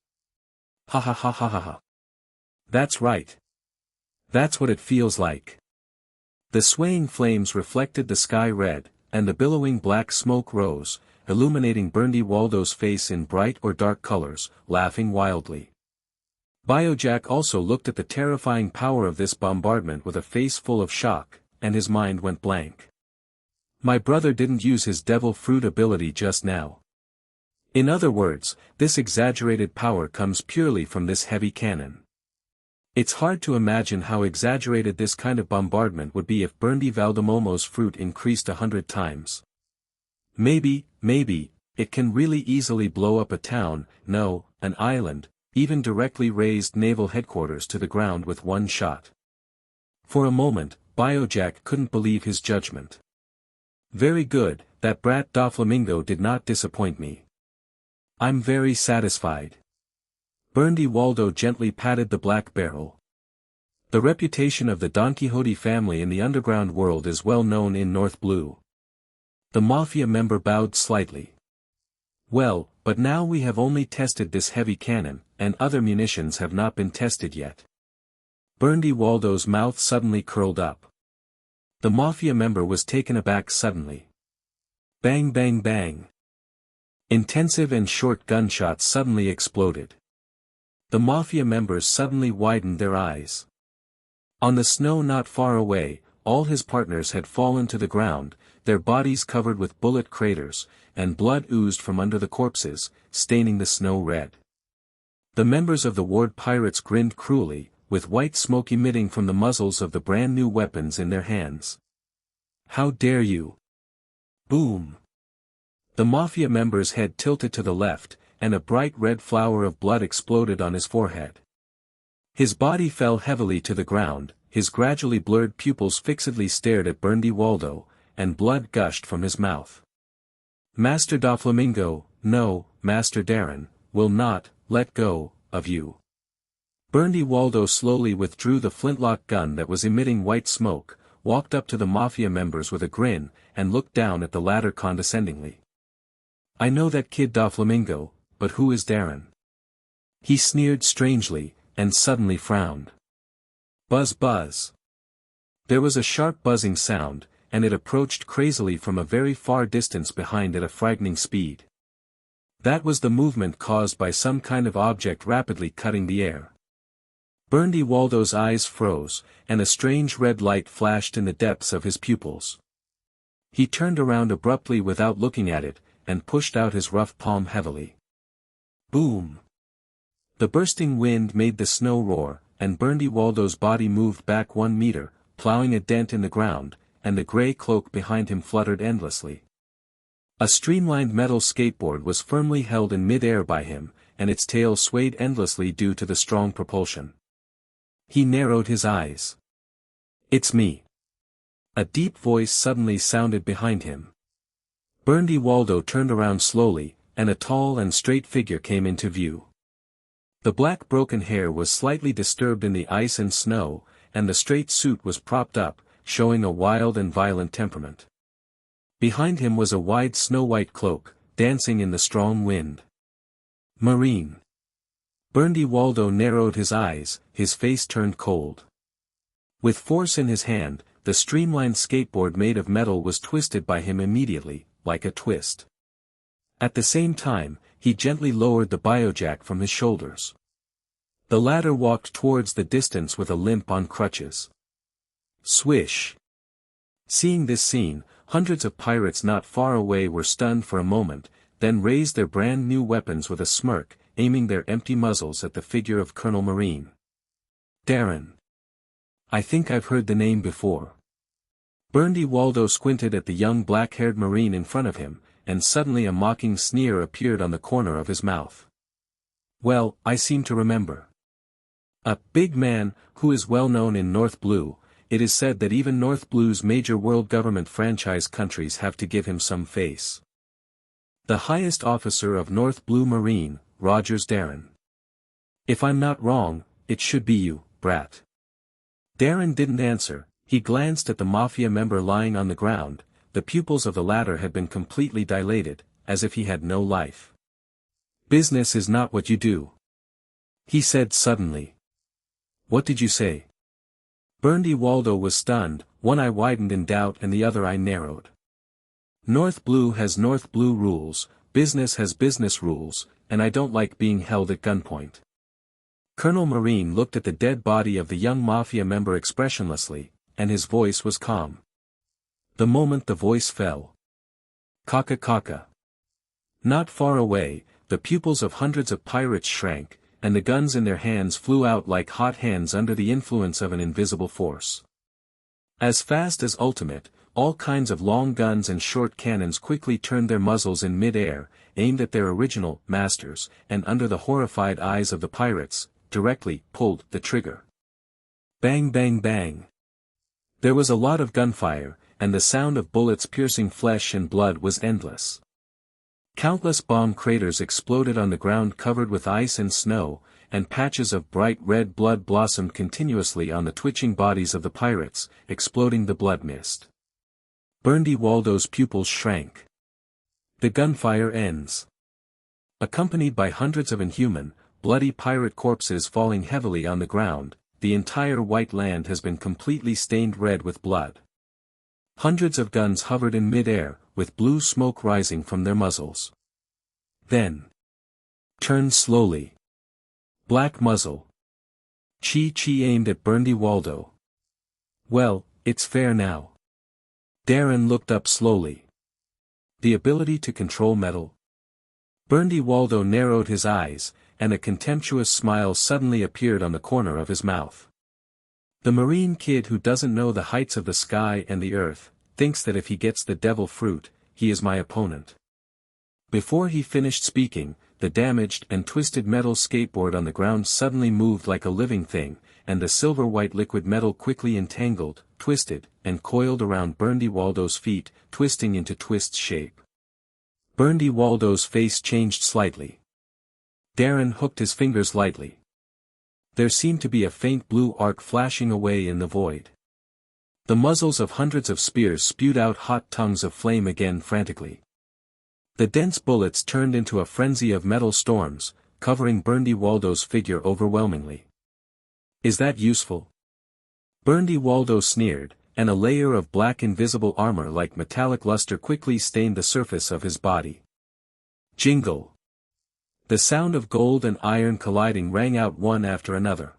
Ha ha ha ha ha ha. That's right. That's what it feels like. The swaying flames reflected the sky red, and the billowing black smoke rose, illuminating Berndy Waldo's face in bright or dark colors, laughing wildly. Biojack also looked at the terrifying power of this bombardment with a face full of shock, and his mind went blank. My brother didn't use his devil fruit ability just now. In other words, this exaggerated power comes purely from this heavy cannon. It's hard to imagine how exaggerated this kind of bombardment would be if Berndy Valdemomo's fruit increased 100 times. Maybe, it can really easily blow up a town, no, an island, even directly raised naval headquarters to the ground with one shot. For a moment, Biojack couldn't believe his judgment. Very good, that brat Doflamingo did not disappoint me. I'm very satisfied. Berndy Waldo gently patted the black barrel. The reputation of the Don Quixote family in the underground world is well known in North Blue. The mafia member bowed slightly. Well, but now we have only tested this heavy cannon, and other munitions have not been tested yet. Berndy Waldo's mouth suddenly curled up. The mafia member was taken aback suddenly. Bang bang bang. Intensive and short gunshots suddenly exploded. The mafia members suddenly widened their eyes. On the snow not far away, all his partners had fallen to the ground, their bodies covered with bullet craters, and blood oozed from under the corpses, staining the snow red. The members of the ward pirates grinned cruelly, with white smoke emitting from the muzzles of the brand new weapons in their hands. How dare you! Boom! The mafia member's head tilted to the left, and a bright red flower of blood exploded on his forehead. His body fell heavily to the ground, his gradually blurred pupils fixedly stared at Berndy Waldo, and blood gushed from his mouth. Master Doflamingo, no, Master Darren, will not let go of you. Berndy Waldo slowly withdrew the flintlock gun that was emitting white smoke, walked up to the mafia members with a grin, and looked down at the latter condescendingly. I know that kid Doflamingo, but who is Darren? He sneered strangely, and suddenly frowned. Buzz buzz. There was a sharp buzzing sound, and it approached crazily from a very far distance behind at a frightening speed. That was the movement caused by some kind of object rapidly cutting the air. Berndy Waldo's eyes froze, and a strange red light flashed in the depths of his pupils. He turned around abruptly without looking at it, and pushed out his rough palm heavily. Boom! The bursting wind made the snow roar, and Berndy Waldo's body moved back 1 meter, plowing a dent in the ground, and the gray cloak behind him fluttered endlessly. A streamlined metal skateboard was firmly held in mid-air by him, and its tail swayed endlessly due to the strong propulsion. He narrowed his eyes. It's me. A deep voice suddenly sounded behind him. Berndy Waldo turned around slowly, and a tall and straight figure came into view. The black broken hair was slightly disturbed in the ice and snow, and the straight suit was propped up, showing a wild and violent temperament. Behind him was a wide snow-white cloak, dancing in the strong wind. Marine. Berndy Waldo narrowed his eyes, his face turned cold. With force in his hand, the streamlined skateboard made of metal was twisted by him immediately, like a twist. At the same time, he gently lowered the biojack from his shoulders. The latter walked towards the distance with a limp on crutches. Swish! Seeing this scene, hundreds of pirates not far away were stunned for a moment, then raised their brand new weapons with a smirk, aiming their empty muzzles at the figure of Colonel Marine. Darren. I think I've heard the name before. Berndy Waldo squinted at the young black-haired Marine in front of him, and suddenly a mocking sneer appeared on the corner of his mouth. Well, I seem to remember. A big man, who is well known in North Blue. It is said that even North Blue's major world government franchise countries have to give him some face. The highest officer of North Blue Marine, Rogers Darren. If I'm not wrong, it should be you, brat. Darren didn't answer. He glanced at the mafia member lying on the ground. The pupils of the latter had been completely dilated, as if he had no life. Business is not what you do, he said suddenly. What did you say? Berndy Waldo was stunned, one eye widened in doubt and the other eye narrowed. North Blue has North Blue rules, business has business rules, and I don't like being held at gunpoint. Colonel Marine looked at the dead body of the young mafia member expressionlessly, and his voice was calm. The moment the voice fell. Kaka kaka. Not far away, the pupils of hundreds of pirates shrank, and the guns in their hands flew out like hot hands under the influence of an invisible force. As fast as ultimate, all kinds of long guns and short cannons quickly turned their muzzles in mid-air, aimed at their original masters, and under the horrified eyes of the pirates, directly pulled the trigger. Bang bang bang. There was a lot of gunfire, and the sound of bullets piercing flesh and blood was endless. Countless bomb craters exploded on the ground covered with ice and snow, and patches of bright red blood blossomed continuously on the twitching bodies of the pirates, exploding the blood mist. Berndy Waldo's pupils shrank. The gunfire ends. Accompanied by hundreds of inhuman, bloody pirate corpses falling heavily on the ground, the entire white land has been completely stained red with blood. Hundreds of guns hovered in mid-air, with blue smoke rising from their muzzles. Then turned slowly. Black muzzle. Chi aimed at Burndy Waldo. Well, it's fair now. Darren looked up slowly. The ability to control metal. Burndy Waldo narrowed his eyes, and a contemptuous smile suddenly appeared on the corner of his mouth. The Marine kid who doesn't know the heights of the sky and the earth, thinks that if he gets the devil fruit, he is my opponent. Before he finished speaking, the damaged and twisted metal skateboard on the ground suddenly moved like a living thing, and the silver-white liquid metal quickly entangled, twisted, and coiled around Burndy Waldo's feet, twisting into twist shape. Burndy Waldo's face changed slightly. Darren hooked his fingers lightly. There seemed to be a faint blue arc flashing away in the void. The muzzles of hundreds of spears spewed out hot tongues of flame again frantically. The dense bullets turned into a frenzy of metal storms, covering Burndy Waldo's figure overwhelmingly. Is that useful? Burndy Waldo sneered, and a layer of black invisible armor like metallic luster quickly stained the surface of his body. Jingle! The sound of gold and iron colliding rang out one after another.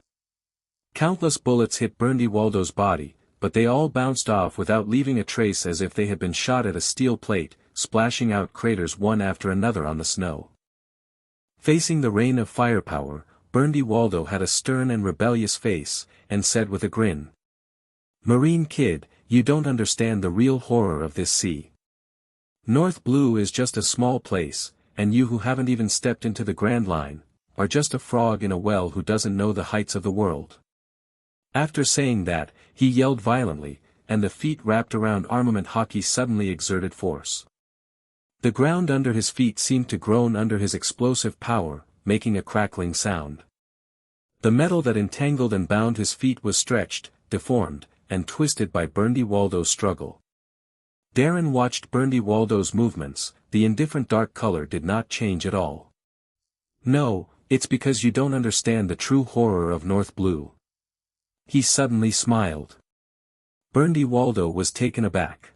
Countless bullets hit Burndy Waldo's body, but they all bounced off without leaving a trace, as if they had been shot at a steel plate, splashing out craters one after another on the snow. Facing the rain of firepower, Burndy Waldo had a stern and rebellious face, and said with a grin, "Marine kid, you don't understand the real horror of this sea. North Blue is just a small place, and you who haven't even stepped into the Grand Line, are just a frog in a well who doesn't know the heights of the world." After saying that, he yelled violently, and the feet wrapped around armament hockey suddenly exerted force. The ground under his feet seemed to groan under his explosive power, making a crackling sound. The metal that entangled and bound his feet was stretched, deformed, and twisted by Burndy Waldo's struggle. Darren watched Burndy Waldo's movements. The indifferent dark color did not change at all. "No, it's because you don't understand the true horror of North Blue." He suddenly smiled. Burndy Waldo was taken aback.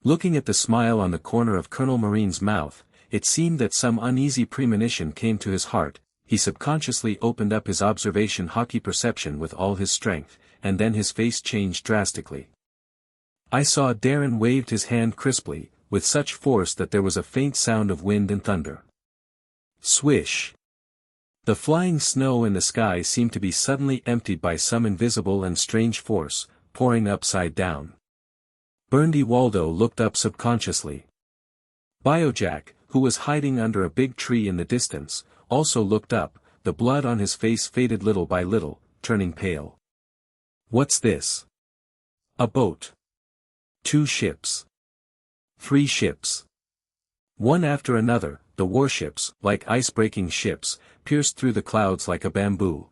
Looking at the smile on the corner of Colonel Marine's mouth, it seemed that some uneasy premonition came to his heart. He subconsciously opened up his observation hockey perception with all his strength, and then his face changed drastically. I saw Darren waved his hand crisply, with such force that there was a faint sound of wind and thunder. Swish! The flying snow in the sky seemed to be suddenly emptied by some invisible and strange force, pouring upside down. Burndy Waldo looked up subconsciously. Biojack, who was hiding under a big tree in the distance, also looked up. The blood on his face faded little by little, turning pale. "What's this?" "A boat." "2 ships." "3 ships." One after another, the warships, like ice-breaking ships, pierced through the clouds like a bamboo.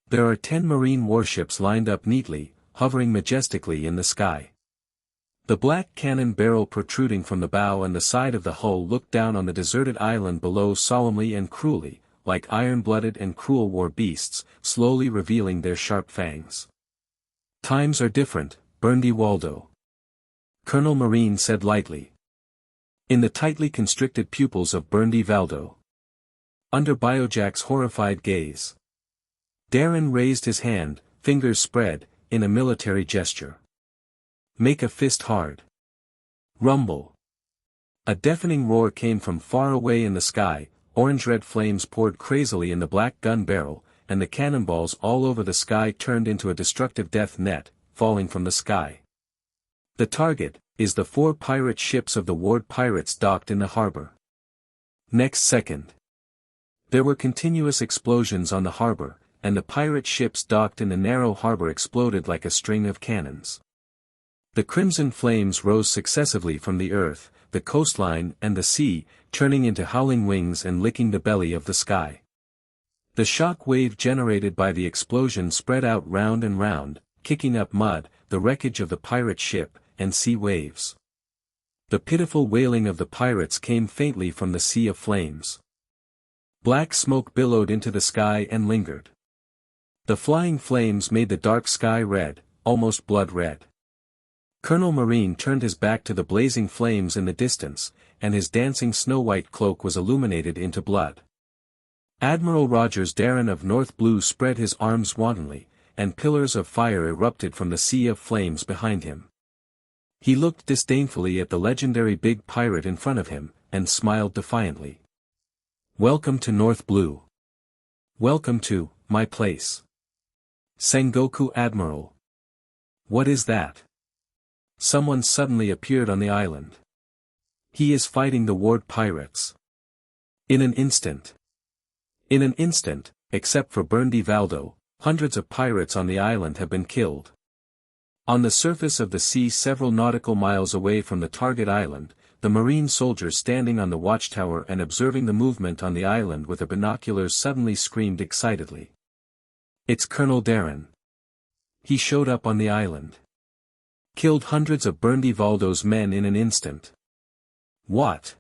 There are 10 Marine warships lined up neatly, hovering majestically in the sky. The black cannon barrel protruding from the bow and the side of the hull looked down on the deserted island below solemnly and cruelly, like iron-blooded and cruel war beasts, slowly revealing their sharp fangs. "Times are different, Burndy Waldo," Colonel Marine said lightly. In the tightly constricted pupils of Burndy Waldo. Under Biojack's horrified gaze. Darren raised his hand, fingers spread, in a military gesture. "Make a fist hard." Rumble. A deafening roar came from far away in the sky. Orange-red flames poured crazily in the black gun barrel, and the cannonballs all over the sky turned into a destructive death net, falling from the sky. The target is the 4 pirate ships of the Ward pirates docked in the harbor. Next second, there were continuous explosions on the harbor, and the pirate ships docked in the narrow harbor exploded like a string of cannons. The crimson flames rose successively from the earth, the coastline and the sea, turning into howling wings and licking the belly of the sky. The shock wave generated by the explosion spread out round and round, kicking up mud, the wreckage of the pirate ship, and sea waves. The pitiful wailing of the pirates came faintly from the sea of flames. Black smoke billowed into the sky and lingered. The flying flames made the dark sky red, almost blood red. Colonel Marine turned his back to the blazing flames in the distance, and his dancing snow-white cloak was illuminated into blood. Admiral Rogers Darren of North Blue spread his arms wantonly, and pillars of fire erupted from the sea of flames behind him. He looked disdainfully at the legendary big pirate in front of him, and smiled defiantly. "Welcome to North Blue. Welcome to my place. Sengoku Admiral. What is that?" Someone suddenly appeared on the island. "He is fighting the ward pirates." In an instant, except for Berndi Valdo, hundreds of pirates on the island have been killed. On the surface of the sea several nautical miles away from the target island, the marine soldier standing on the watchtower and observing the movement on the island with a binoculars suddenly screamed excitedly. "It's Colonel Darren. He showed up on the island. Killed hundreds of Berndi Valdo's men in an instant." "What?"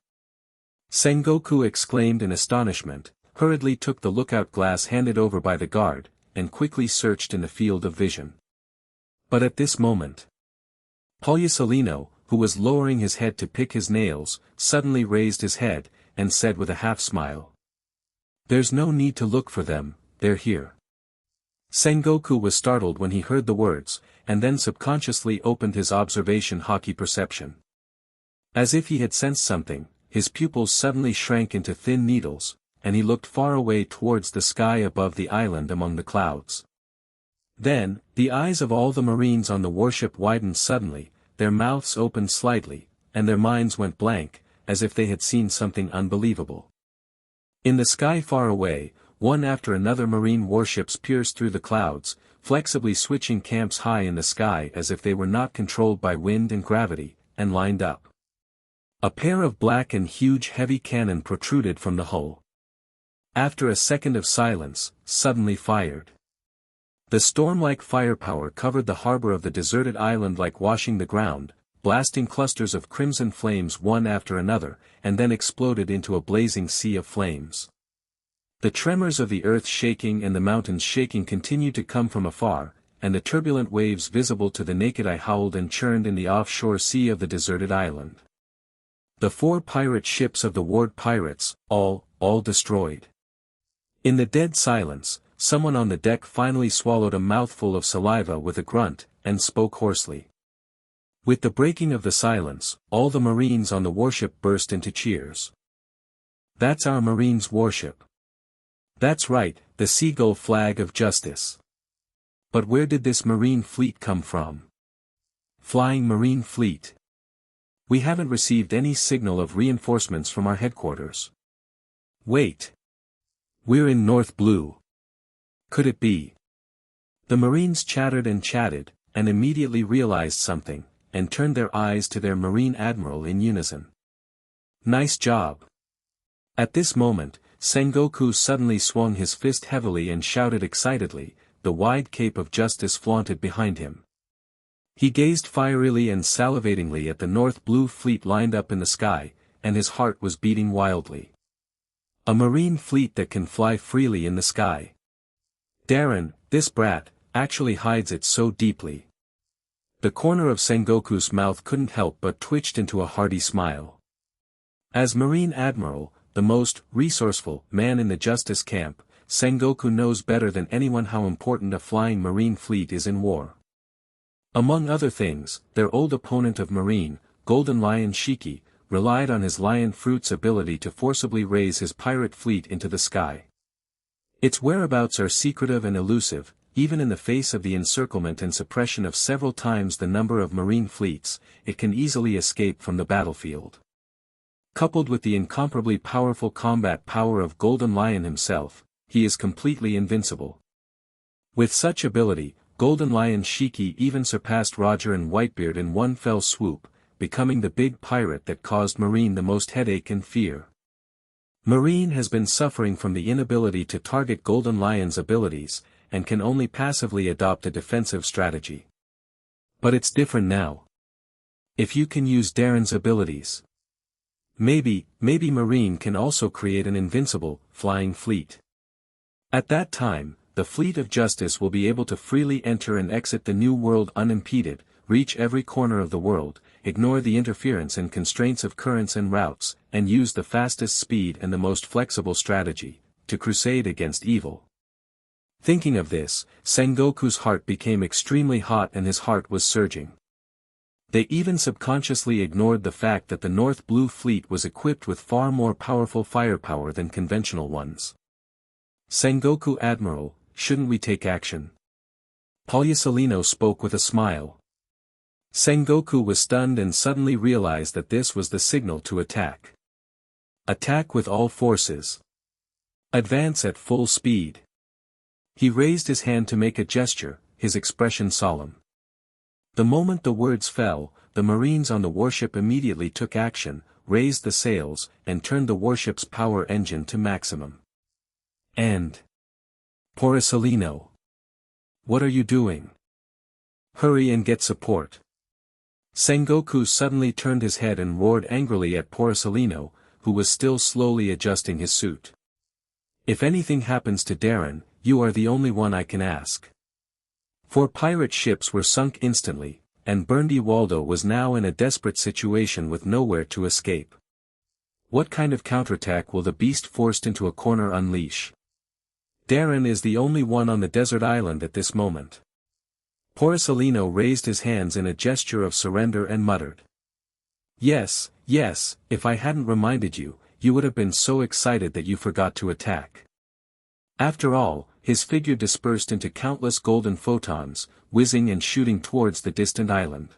Sengoku exclaimed in astonishment, hurriedly took the lookout glass handed over by the guard, and quickly searched in the field of vision. But at this moment, Poliusolino, who was lowering his head to pick his nails, suddenly raised his head, and said with a half-smile, "There's no need to look for them, they're here." Sengoku was startled when he heard the words, and then subconsciously opened his observation hockey perception. As if he had sensed something, his pupils suddenly shrank into thin needles, and he looked far away towards the sky above the island among the clouds. Then, the eyes of all the marines on the warship widened suddenly, their mouths opened slightly, and their minds went blank, as if they had seen something unbelievable. In the sky far away, one after another marine warships pierced through the clouds, flexibly switching camps high in the sky as if they were not controlled by wind and gravity, and lined up. A pair of black and huge heavy cannon protruded from the hull. After a second of silence, suddenly fired. The storm-like firepower covered the harbor of the deserted island like washing the ground, blasting clusters of crimson flames one after another, and then exploded into a blazing sea of flames. The tremors of the earth shaking and the mountains shaking continued to come from afar, and the turbulent waves visible to the naked eye howled and churned in the offshore sea of the deserted island. The 4 pirate ships of the ward pirates, all destroyed. In the dead silence, someone on the deck finally swallowed a mouthful of saliva with a grunt, and spoke hoarsely. With the breaking of the silence, all the marines on the warship burst into cheers. "That's our Marines' warship. That's right, the Seagull flag of justice. But where did this marine fleet come from? Flying Marine Fleet. We haven't received any signal of reinforcements from our headquarters. Wait. We're in North Blue. Could it be?" The Marines chattered, and immediately realized something, and turned their eyes to their Marine Admiral in unison. "Nice job." At this moment, Sengoku suddenly swung his fist heavily and shouted excitedly, the wide cape of justice flaunted behind him. He gazed fierily and salivatingly at the North Blue fleet lined up in the sky, and his heart was beating wildly. A marine fleet that can fly freely in the sky. Darren, this brat, actually hides it so deeply. The corner of Sengoku's mouth couldn't help but twitched into a hearty smile. As Marine Admiral, the most resourceful man in the justice camp, Sengoku knows better than anyone how important a flying marine fleet is in war. Among other things, their old opponent of Marine, Golden Lion Shiki, relied on his lion fruit's ability to forcibly raise his pirate fleet into the sky. Its whereabouts are secretive and elusive, even in the face of the encirclement and suppression of several times the number of marine fleets, it can easily escape from the battlefield. Coupled with the incomparably powerful combat power of Golden Lion himself, he is completely invincible. With such ability, Golden Lion Shiki even surpassed Roger and Whitebeard in one fell swoop, becoming the big pirate that caused Marine the most headache and fear. Marine has been suffering from the inability to target Golden Lion's abilities, and can only passively adopt a defensive strategy. But it's different now. If you can use Darren's abilities, maybe Marine can also create an invincible, flying fleet. At that time, the fleet of justice will be able to freely enter and exit the new world unimpeded, reach every corner of the world, ignore the interference and constraints of currents and routes, and use the fastest speed and the most flexible strategy, to crusade against evil. Thinking of this, Sengoku's heart became extremely hot and his heart was surging. They even subconsciously ignored the fact that the North Blue Fleet was equipped with far more powerful firepower than conventional ones. Sengoku Admiral, shouldn't we take action? Polyasalino spoke with a smile. Sengoku was stunned and suddenly realized that this was the signal to attack. Attack with all forces. Advance at full speed. He raised his hand to make a gesture, his expression solemn. The moment the words fell, the Marines on the warship immediately took action, raised the sails, and turned the warship's power engine to maximum. And... Polyasalino. What are you doing? Hurry and get support. Sengoku suddenly turned his head and roared angrily at Polyasalino, who was still slowly adjusting his suit. If anything happens to Darren, you are the only one I can ask. 4 pirate ships were sunk instantly, and Berndy Waldo was now in a desperate situation with nowhere to escape. What kind of counterattack will the beast forced into a corner unleash? Darren is the only one on the desert island at this moment. Polyasalino raised his hands in a gesture of surrender and muttered. Yes, yes, if I hadn't reminded you, you would have been so excited that you forgot to attack. After all, his figure dispersed into countless golden photons, whizzing and shooting towards the distant island.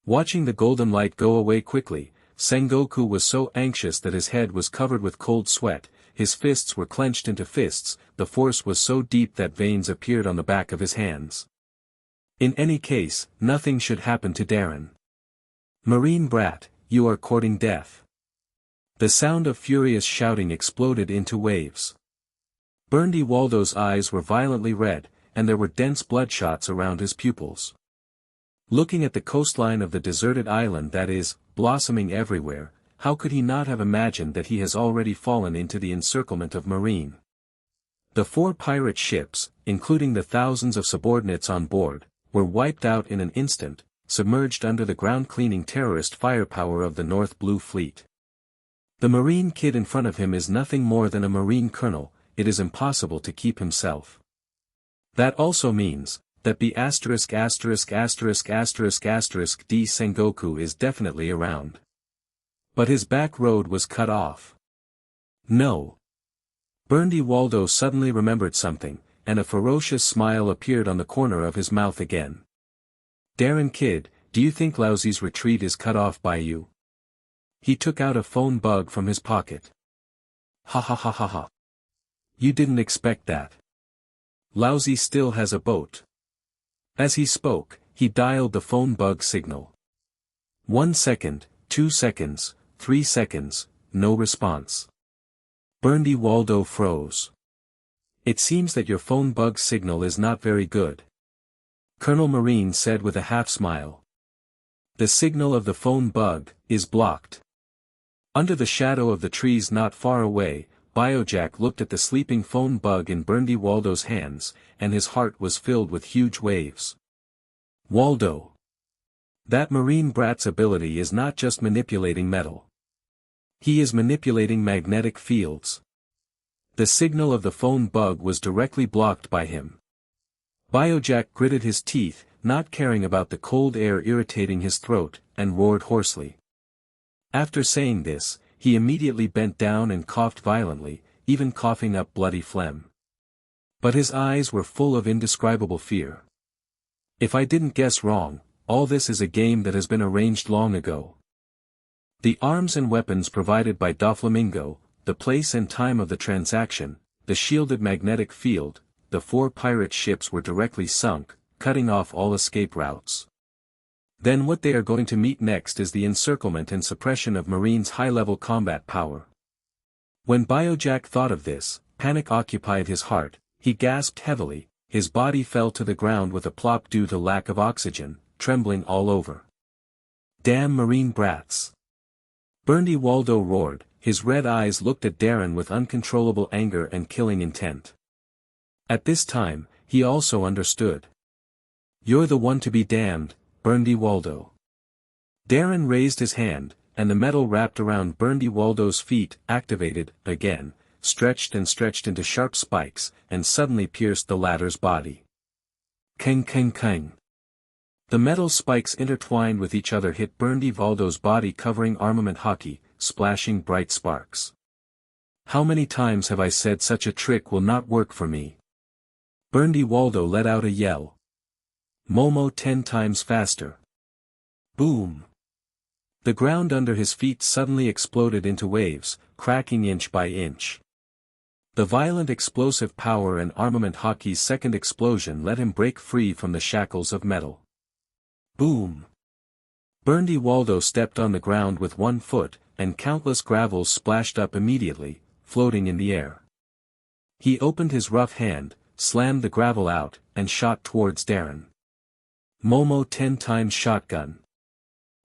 Watching the golden light go away quickly, Sengoku was so anxious that his head was covered with cold sweat, his fists were clenched into fists, the force was so deep that veins appeared on the back of his hands. In any case, nothing should happen to Darren. Marine brat, you are courting death. The sound of furious shouting exploded into waves. Berndy Waldo's eyes were violently red, and there were dense bloodshots around his pupils. Looking at the coastline of the deserted island that is, blossoming everywhere, how could he not have imagined that he has already fallen into the encirclement of Marine? The 4 pirate ships, including the thousands of subordinates on board, were wiped out in an instant, submerged under the ground-cleaning terrorist firepower of the North Blue Fleet. The Marine kid in front of him is nothing more than a Marine colonel. It is impossible to keep himself. That also means, that B****************** D Sengoku is definitely around. But his back road was cut off. No. Berndy Waldo suddenly remembered something, and a ferocious smile appeared on the corner of his mouth again. Darren kid, do you think Lousy's retreat is cut off by you? He took out a phone bug from his pocket. Ha ha ha ha ha. You didn't expect that. Lousy still has a boat. As he spoke, he dialed the phone bug signal. 1 second, 2 seconds, 3 seconds, no response. Berndy Waldo froze. It seems that your phone bug signal is not very good. Colonel Marine said with a half-smile. The signal of the phone bug is blocked. Under the shadow of the trees not far away, Biojack looked at the sleeping phone bug in Berndy Waldo's hands, and his heart was filled with huge waves. Waldo. That Marine brat's ability is not just manipulating metal. He is manipulating magnetic fields. The signal of the phone bug was directly blocked by him. Biojack gritted his teeth, not caring about the cold air irritating his throat, and roared hoarsely. After saying this, he immediately bent down and coughed violently, even coughing up bloody phlegm. But his eyes were full of indescribable fear. If I didn't guess wrong, all this is a game that has been arranged long ago. The arms and weapons provided by Doflamingo, the place and time of the transaction, the shielded magnetic field, the 4 pirate ships were directly sunk, cutting off all escape routes. Then what they are going to meet next is the encirclement and suppression of Marine's high-level combat power. When Biojack thought of this, panic occupied his heart, he gasped heavily, his body fell to the ground with a plop due to lack of oxygen, trembling all over. Damn Marine brats! Berndy Waldo roared, his red eyes looked at Darren with uncontrollable anger and killing intent. At this time, he also understood. You're the one to be damned, Burndy Waldo. Darren raised his hand, and the metal wrapped around Burndy Waldo's feet activated, again, stretched into sharp spikes, and suddenly pierced the latter's body. Kang kang kang. The metal spikes intertwined with each other hit Burndy Waldo's body, covering armament hockey, splashing bright sparks. How many times have I said such a trick will not work for me? Burndy Waldo let out a yell. Momo 10 times faster. Boom. The ground under his feet suddenly exploded into waves, cracking inch by inch. The violent explosive power and armament hockey's second explosion let him break free from the shackles of metal. Boom. Burndy Waldo stepped on the ground with one foot, and countless gravels splashed up immediately, floating in the air. He opened his rough hand, slammed the gravel out, and shot towards Darren. Momo 10 times shotgun.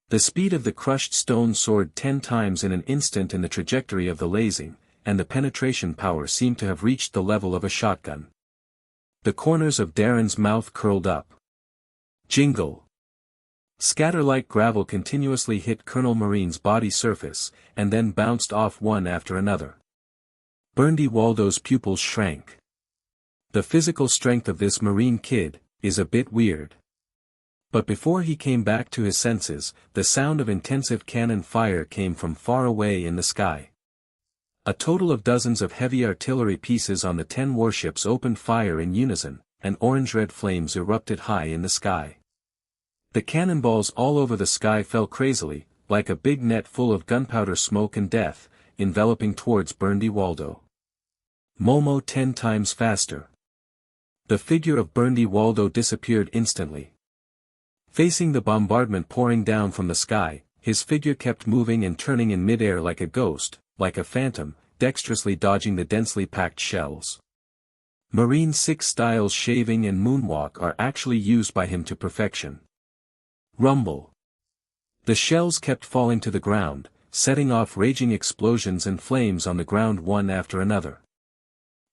The speed of the crushed stone soared 10 times in an instant in the trajectory of the lasing, and the penetration power seemed to have reached the level of a shotgun. The corners of Darren's mouth curled up. Jingle. Scatter-like gravel continuously hit Colonel Marine's body surface, and then bounced off one after another. Burndy Waldo's pupils shrank. The physical strength of this Marine kid is a bit weird. But before he came back to his senses, the sound of intensive cannon fire came from far away in the sky. A total of dozens of heavy artillery pieces on the 10 warships opened fire in unison, and orange-red flames erupted high in the sky. The cannonballs all over the sky fell crazily, like a big net full of gunpowder smoke and death, enveloping towards Burndy Waldo. Momo 10 times faster. The figure of Burndy Waldo disappeared instantly. Facing the bombardment pouring down from the sky, his figure kept moving and turning in mid-air like a ghost, like a phantom, dexterously dodging the densely packed shells. Marine 6 styles shaving and moonwalk are actually used by him to perfection. Rumble. The shells kept falling to the ground, setting off raging explosions and flames on the ground one after another.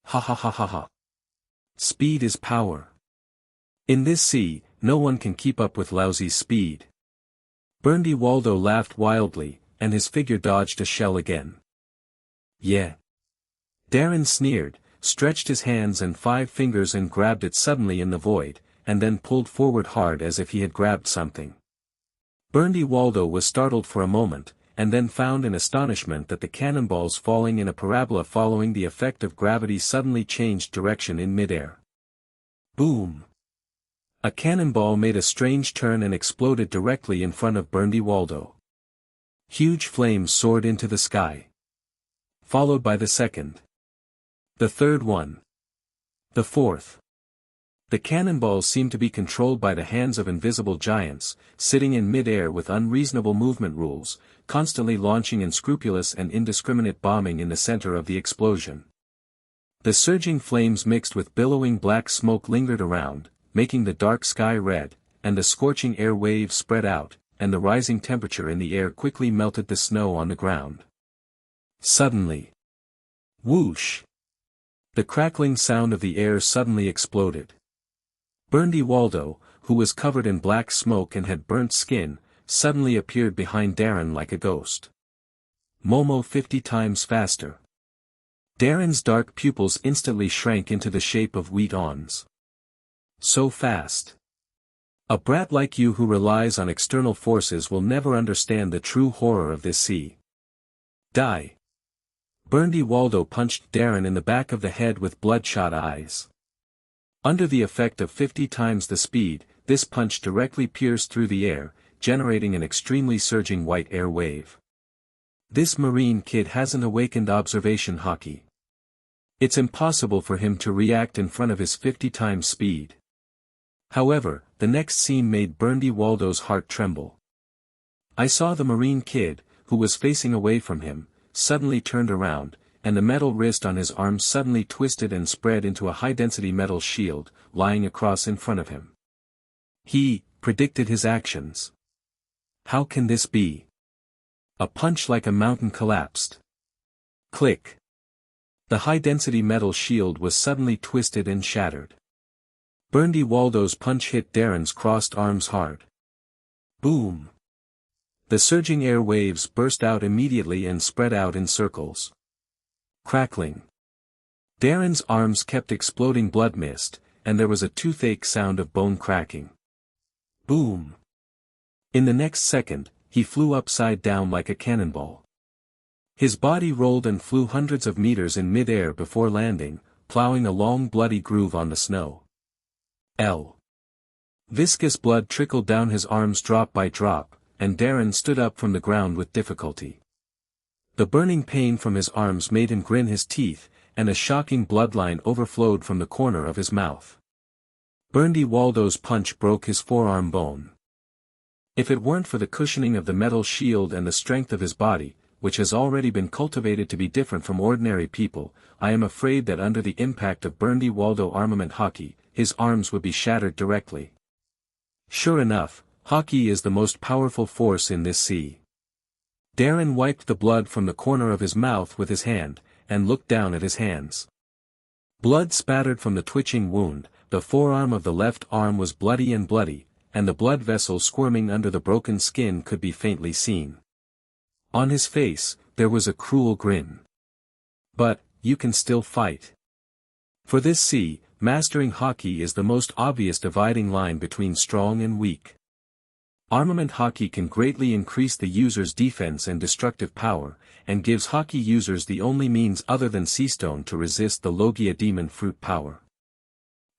Ha ha ha ha ha. Speed is power. In this sea, no one can keep up with lousy speed. Burndy Waldo laughed wildly, and his figure dodged a shell again. Yeah. Darren sneered, stretched his hands and 5 fingers and grabbed it suddenly in the void, and then pulled forward hard as if he had grabbed something. Burndy Waldo was startled for a moment, and then found in astonishment that the cannonballs falling in a parabola following the effect of gravity suddenly changed direction in midair. Boom! A cannonball made a strange turn and exploded directly in front of Burndy Waldo. Huge flames soared into the sky. Followed by the second. The third one. The fourth. The cannonballs seemed to be controlled by the hands of invisible giants, sitting in mid-air with unreasonable movement rules, constantly launching unscrupulous and indiscriminate bombing in the center of the explosion. The surging flames mixed with billowing black smoke lingered around, making the dark sky red, and the scorching air waves spread out, and the rising temperature in the air quickly melted the snow on the ground. Suddenly. Whoosh! The crackling sound of the air suddenly exploded. Burndy Waldo, who was covered in black smoke and had burnt skin, suddenly appeared behind Darren like a ghost. Momo 50 times faster. Darren's dark pupils instantly shrank into the shape of wheat awns. So fast. A brat like you who relies on external forces will never understand the true horror of this sea. Die. Burndy Waldo punched Darren in the back of the head with bloodshot eyes. Under the effect of 50 times the speed, this punch directly pierced through the air, generating an extremely surging white air wave. This Marine kid hasn't awakened observation hockey. It's impossible for him to react in front of his 50 times speed. However, the next scene made Burndy Waldo's heart tremble. I saw the Marine kid, who was facing away from him, suddenly turned around, and the metal wrist on his arm suddenly twisted and spread into a high-density metal shield, lying across in front of him. He predicted his actions. How can this be? A punch like a mountain collapsed. Click. The high-density metal shield was suddenly twisted and shattered. Burndy Waldo's punch hit Darren's crossed arms hard. Boom! The surging air waves burst out immediately and spread out in circles. Crackling. Darren's arms kept exploding blood mist, and there was a toothache sound of bone cracking. Boom! In the next second, he flew upside down like a cannonball. His body rolled and flew hundreds of meters in mid-air before landing, plowing a long bloody groove on the snow. Viscous blood trickled down his arms drop by drop, and Darren stood up from the ground with difficulty. The burning pain from his arms made him grin his teeth, and a shocking bloodline overflowed from the corner of his mouth. Berndy Waldo's punch broke his forearm bone. If it weren't for the cushioning of the metal shield and the strength of his body, which has already been cultivated to be different from ordinary people, I am afraid that under the impact of Berndy Waldo armament hockey, his arms would be shattered directly. Sure enough, hockey is the most powerful force in this sea. Darren wiped the blood from the corner of his mouth with his hand, and looked down at his hands. Blood spattered from the twitching wound, the forearm of the left arm was bloody, and the blood vessel squirming under the broken skin could be faintly seen. On his face, there was a cruel grin. But, you can still fight. For this sea, mastering hockey is the most obvious dividing line between strong and weak. Armament hockey can greatly increase the user's defense and destructive power, and gives hockey users the only means other than Seastone to resist the Logia demon fruit power.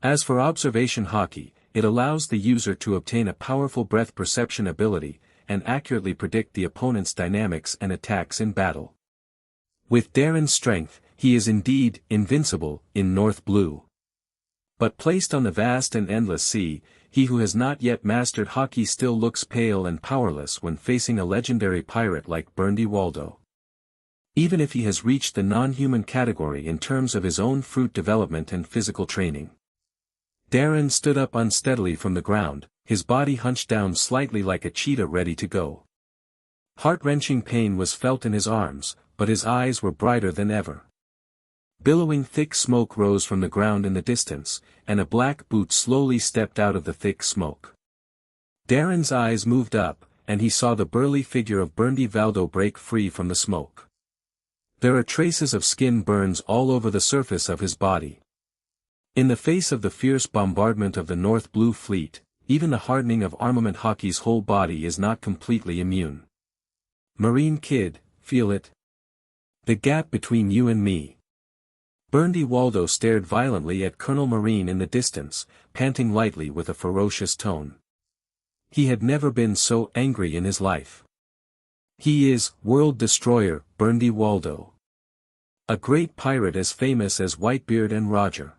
As for observation hockey, it allows the user to obtain a powerful breath perception ability, and accurately predict the opponent's dynamics and attacks in battle. With Darren's strength, he is indeed invincible in North Blue. But placed on the vast and endless sea, he who has not yet mastered hockey still looks pale and powerless when facing a legendary pirate like Berndy Waldo. Even if he has reached the non-human category in terms of his own fruit development and physical training. Darren stood up unsteadily from the ground, his body hunched down slightly like a cheetah ready to go. Heart-wrenching pain was felt in his arms, but his eyes were brighter than ever. Billowing thick smoke rose from the ground in the distance, and a black boot slowly stepped out of the thick smoke. Darren's eyes moved up, and he saw the burly figure of Berndy Waldo break free from the smoke. There are traces of skin burns all over the surface of his body. In the face of the fierce bombardment of the North Blue Fleet, even the hardening of armament hockey's whole body is not completely immune. Marine kid, feel it? The gap between you and me. Berndy Waldo stared violently at Colonel Marine in the distance, panting lightly with a ferocious tone. He had never been so angry in his life. He is World Destroyer, Berndy Waldo. A great pirate as famous as Whitebeard and Roger.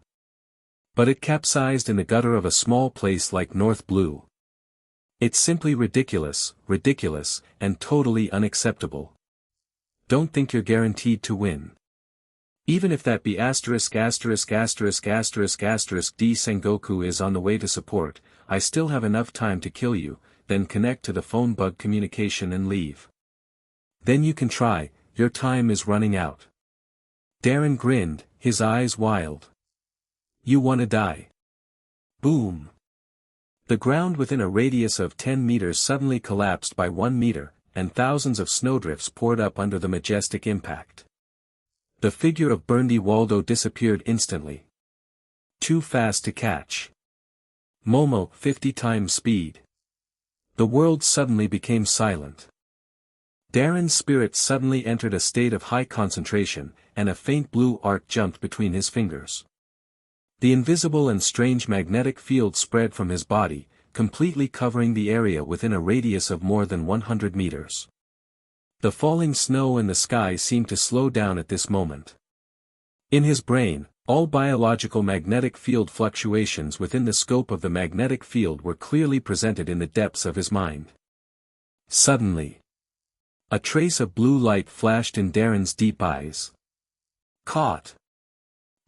But it capsized in the gutter of a small place like North Blue. It's simply ridiculous, and totally unacceptable. Don't think you're guaranteed to win. Even if that be ********** D Sengoku is on the way to support, I still have enough time to kill you, then connect to the phone bug communication and leave. Then you can try, your time is running out. Darren grinned, his eyes wild. You wanna die? Boom. The ground within a radius of 10 meters suddenly collapsed by 1 meter, and thousands of snowdrifts poured up under the majestic impact. The figure of Berndy Waldo disappeared instantly. Too fast to catch. Momo, 50 times speed. The world suddenly became silent. Darren's spirit suddenly entered a state of high concentration, and a faint blue arc jumped between his fingers. The invisible and strange magnetic field spread from his body, completely covering the area within a radius of more than 100 meters. The falling snow in the sky seemed to slow down at this moment. In his brain, all biological magnetic field fluctuations within the scope of the magnetic field were clearly presented in the depths of his mind. Suddenly, a trace of blue light flashed in Darren's deep eyes. Caught.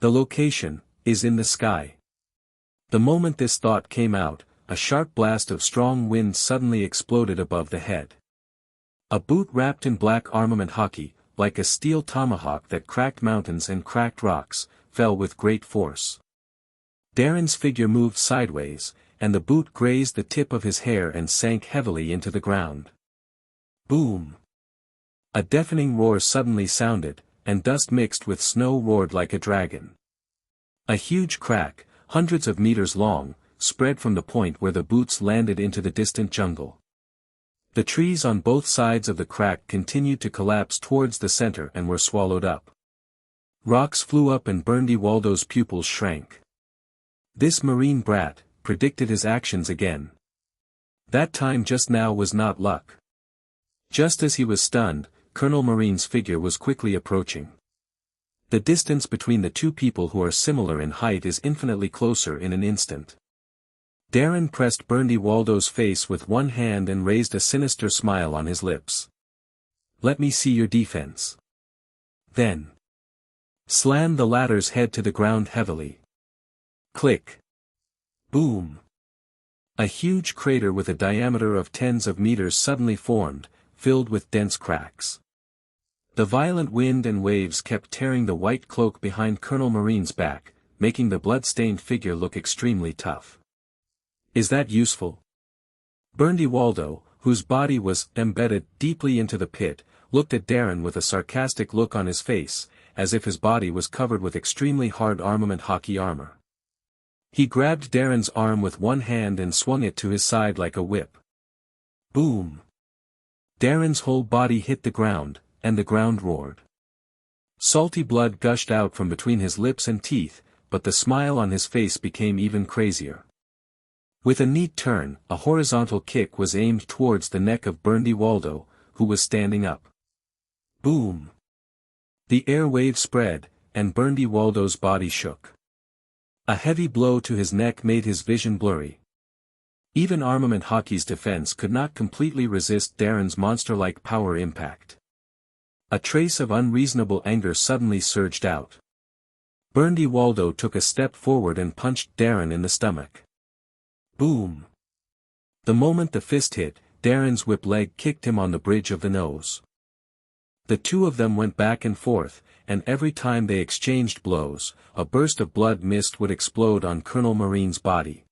The location is in the sky. The moment this thought came out, a sharp blast of strong wind suddenly exploded above the head. A boot wrapped in black armament hockey, like a steel tomahawk that cracked mountains and cracked rocks, fell with great force. Darren's figure moved sideways, and the boot grazed the tip of his hair and sank heavily into the ground. Boom! A deafening roar suddenly sounded, and dust mixed with snow roared like a dragon. A huge crack, hundreds of meters long, spread from the point where the boots landed into the distant jungle. The trees on both sides of the crack continued to collapse towards the center and were swallowed up. Rocks flew up and Burndy Waldo's pupils shrank. This marine brat predicted his actions again. That time just now was not luck. Just as he was stunned, Colonel Marine's figure was quickly approaching. The distance between the two people who are similar in height is infinitely closer in an instant. Darren pressed Burndy Waldo's face with one hand and raised a sinister smile on his lips. "Let me see your defense." Then slammed the latter's head to the ground heavily. Click. Boom. A huge crater with a diameter of tens of meters suddenly formed, filled with dense cracks. The violent wind and waves kept tearing the white cloak behind Colonel Marine's back, making the blood-stained figure look extremely tough. "Is that useful?" Burndy Waldo, whose body was embedded deeply into the pit, looked at Darren with a sarcastic look on his face, as if his body was covered with extremely hard armament hockey armor. He grabbed Darren's arm with one hand and swung it to his side like a whip. Boom! Darren's whole body hit the ground, and the ground roared. Salty blood gushed out from between his lips and teeth, but the smile on his face became even crazier. With a neat turn, a horizontal kick was aimed towards the neck of Burndy Waldo, who was standing up. Boom! The air wave spread, and Burndy Waldo's body shook. A heavy blow to his neck made his vision blurry. Even armament hockey's defense could not completely resist Darren's monster-like power impact. A trace of unreasonable anger suddenly surged out. Burndy Waldo took a step forward and punched Darren in the stomach. Boom! The moment the fist hit, Darren's whip leg kicked him on the bridge of the nose. The two of them went back and forth, and every time they exchanged blows, a burst of blood mist would explode on Colonel Marine's body.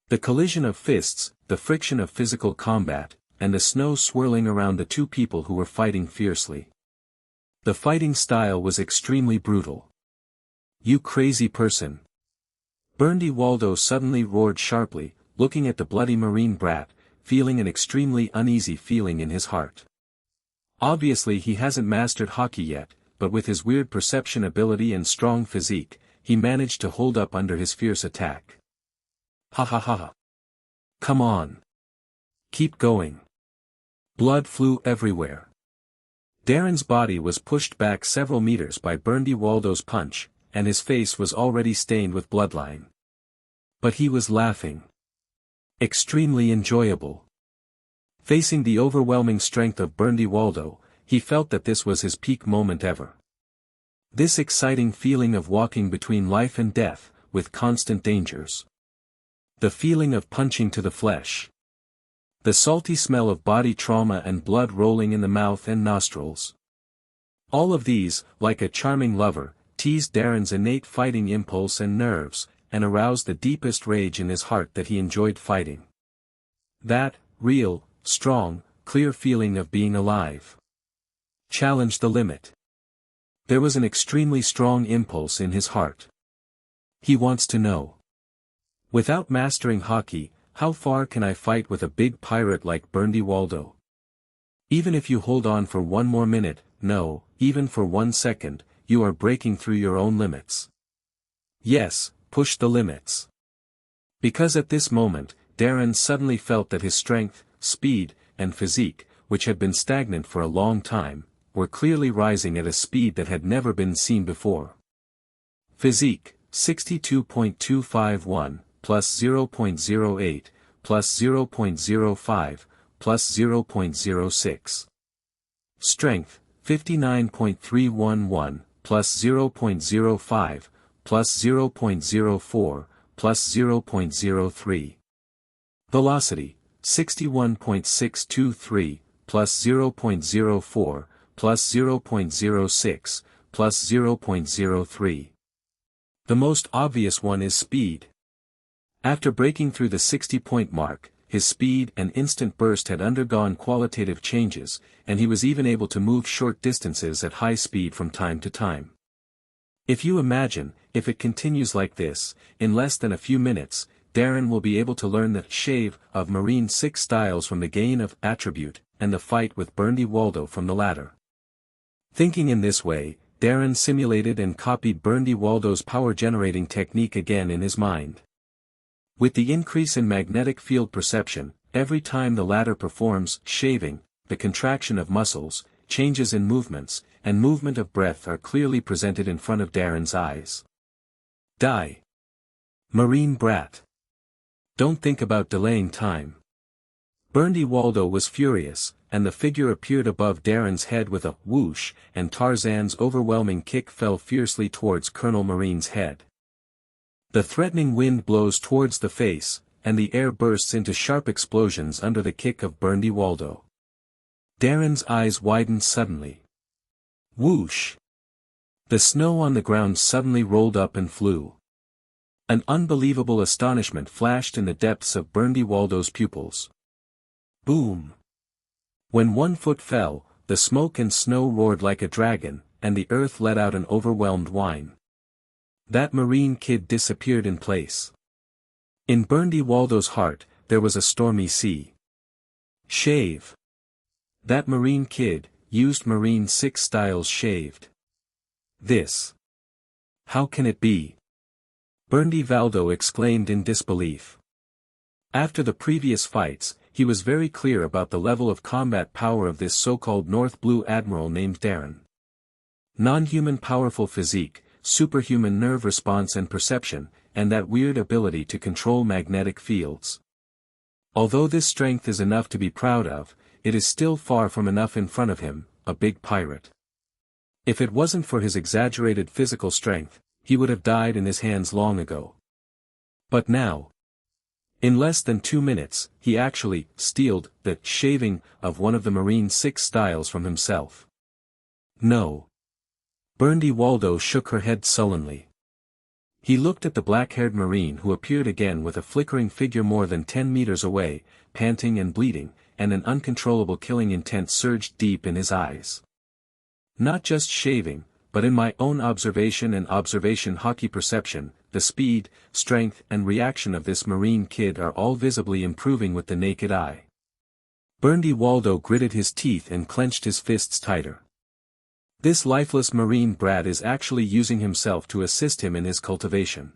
The collision of fists, the friction of physical combat, and the snow swirling around the two people who were fighting fiercely. The fighting style was extremely brutal. "You crazy person!" Burndy Waldo suddenly roared sharply, looking at the bloody marine brat, feeling an extremely uneasy feeling in his heart. Obviously he hasn't mastered hockey yet, but with his weird perception ability and strong physique, he managed to hold up under his fierce attack. Ha ha ha ha. Come on. Keep going. Blood flew everywhere. Darren's body was pushed back several meters by Burndy Waldo's punch, and his face was already stained with bloodline. But he was laughing. Extremely enjoyable. Facing the overwhelming strength of Burndy Waldo, he felt that this was his peak moment ever. This exciting feeling of walking between life and death, with constant dangers. The feeling of punching to the flesh. The salty smell of body trauma and blood rolling in the mouth and nostrils. All of these, like a charming lover, teased Darren's innate fighting impulse and nerves, and aroused the deepest rage in his heart that he enjoyed fighting. That, real, strong, clear feeling of being alive. Challenged the limit. There was an extremely strong impulse in his heart. He wants to know. Without mastering hockey, how far can I fight with a big pirate like Burndy Waldo? Even if you hold on for one more minute, no, even for 1 second, you are breaking through your own limits. Yes, push the limits. Because at this moment, Darren suddenly felt that his strength, speed, and physique, which had been stagnant for a long time, were clearly rising at a speed that had never been seen before. Physique, 62.251, plus 0.08, plus 0.05, plus 0.06. Strength, 59.311, plus 0.05, plus 0.04, plus 0.03. Velocity, 61.623, plus 0.04, plus 0.06, plus 0.03. The most obvious one is speed. After breaking through the 60-point mark, his speed and instant burst had undergone qualitative changes, and he was even able to move short distances at high speed from time to time. If you imagine, if it continues like this, in less than a few minutes, Darren will be able to learn the shave of Marine 6 styles from the gain of attribute, and the fight with Berndy Waldo from the latter. Thinking in this way, Darren simulated and copied Berndy Waldo's power-generating technique again in his mind. With the increase in magnetic field perception, every time the latter performs shaving, the contraction of muscles, changes in movements, and movement of breath are clearly presented in front of Darren's eyes. Die. Marine brat. Don't think about delaying time. Berndy Waldo was furious, and the figure appeared above Darren's head with a whoosh, and Tarzan's overwhelming kick fell fiercely towards Colonel Marine's head. The threatening wind blows towards the face, and the air bursts into sharp explosions under the kick of Berndy Waldo. Darren's eyes widened suddenly. Whoosh! The snow on the ground suddenly rolled up and flew. An unbelievable astonishment flashed in the depths of Berndy Waldo's pupils. Boom! When 1 foot fell, the smoke and snow roared like a dragon, and the earth let out an overwhelmed whine. That Marine kid disappeared in place. In Berndy Waldo's heart, there was a stormy sea. Shave. That Marine kid, used Marine 6 styles shaved. This. How can it be? Berndy Waldo exclaimed in disbelief. After the previous fights, he was very clear about the level of combat power of this so-called North Blue Admiral named Darren. Non-human powerful physique, superhuman nerve response and perception, and that weird ability to control magnetic fields. Although this strength is enough to be proud of, it is still far from enough in front of him, a big pirate. If it wasn't for his exaggerated physical strength, he would have died in his hands long ago. But now, in less than 2 minutes, he actually stealed the shaving of one of the Marine 6 styles from himself. No. Berndy Waldo shook her head sullenly. He looked at the black-haired Marine who appeared again with a flickering figure more than 10 meters away, panting and bleeding, and an uncontrollable killing intent surged deep in his eyes. Not just shaving, but in my own observation and observation hockey perception, the speed, strength and reaction of this Marine kid are all visibly improving with the naked eye. Berndy Waldo gritted his teeth and clenched his fists tighter. This lifeless Marine brat is actually using himself to assist him in his cultivation.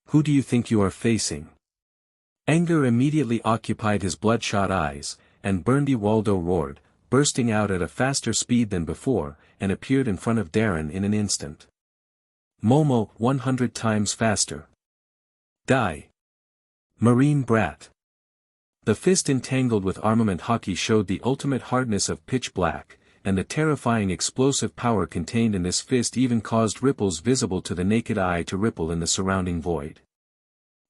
Who do you think you are facing? Anger immediately occupied his bloodshot eyes, and Berndy Waldo roared, bursting out at a faster speed than before, and appeared in front of Darren in an instant. Momo 100 times faster. Die. Marine brat. The fist entangled with armament hockey showed the ultimate hardness of pitch black, and the terrifying explosive power contained in this fist even caused ripples visible to the naked eye to ripple in the surrounding void.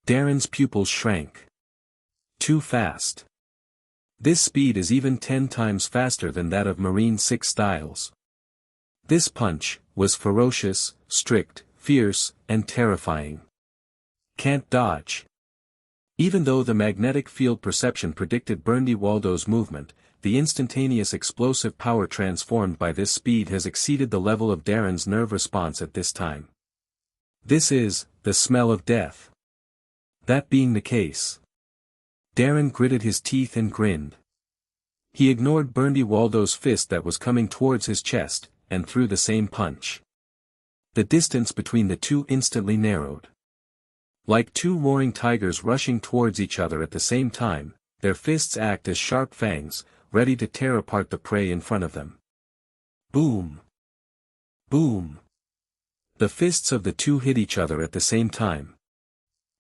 Darren's pupils shrank. Too fast. This speed is even 10 times faster than that of Marine 6 styles. This punch was ferocious, strict, fierce, and terrifying. Can't dodge. Even though the magnetic field perception predicted Berndy Waldo's movement, the instantaneous explosive power transformed by this speed has exceeded the level of Darren's nerve response at this time. This is the smell of death. That being the case, Darren gritted his teeth and grinned. He ignored Berndy Waldo's fist that was coming towards his chest, and threw the same punch. The distance between the two instantly narrowed. Like two roaring tigers rushing towards each other at the same time, their fists act as sharp fangs, ready to tear apart the prey in front of them. Boom! Boom! The fists of the two hit each other at the same time.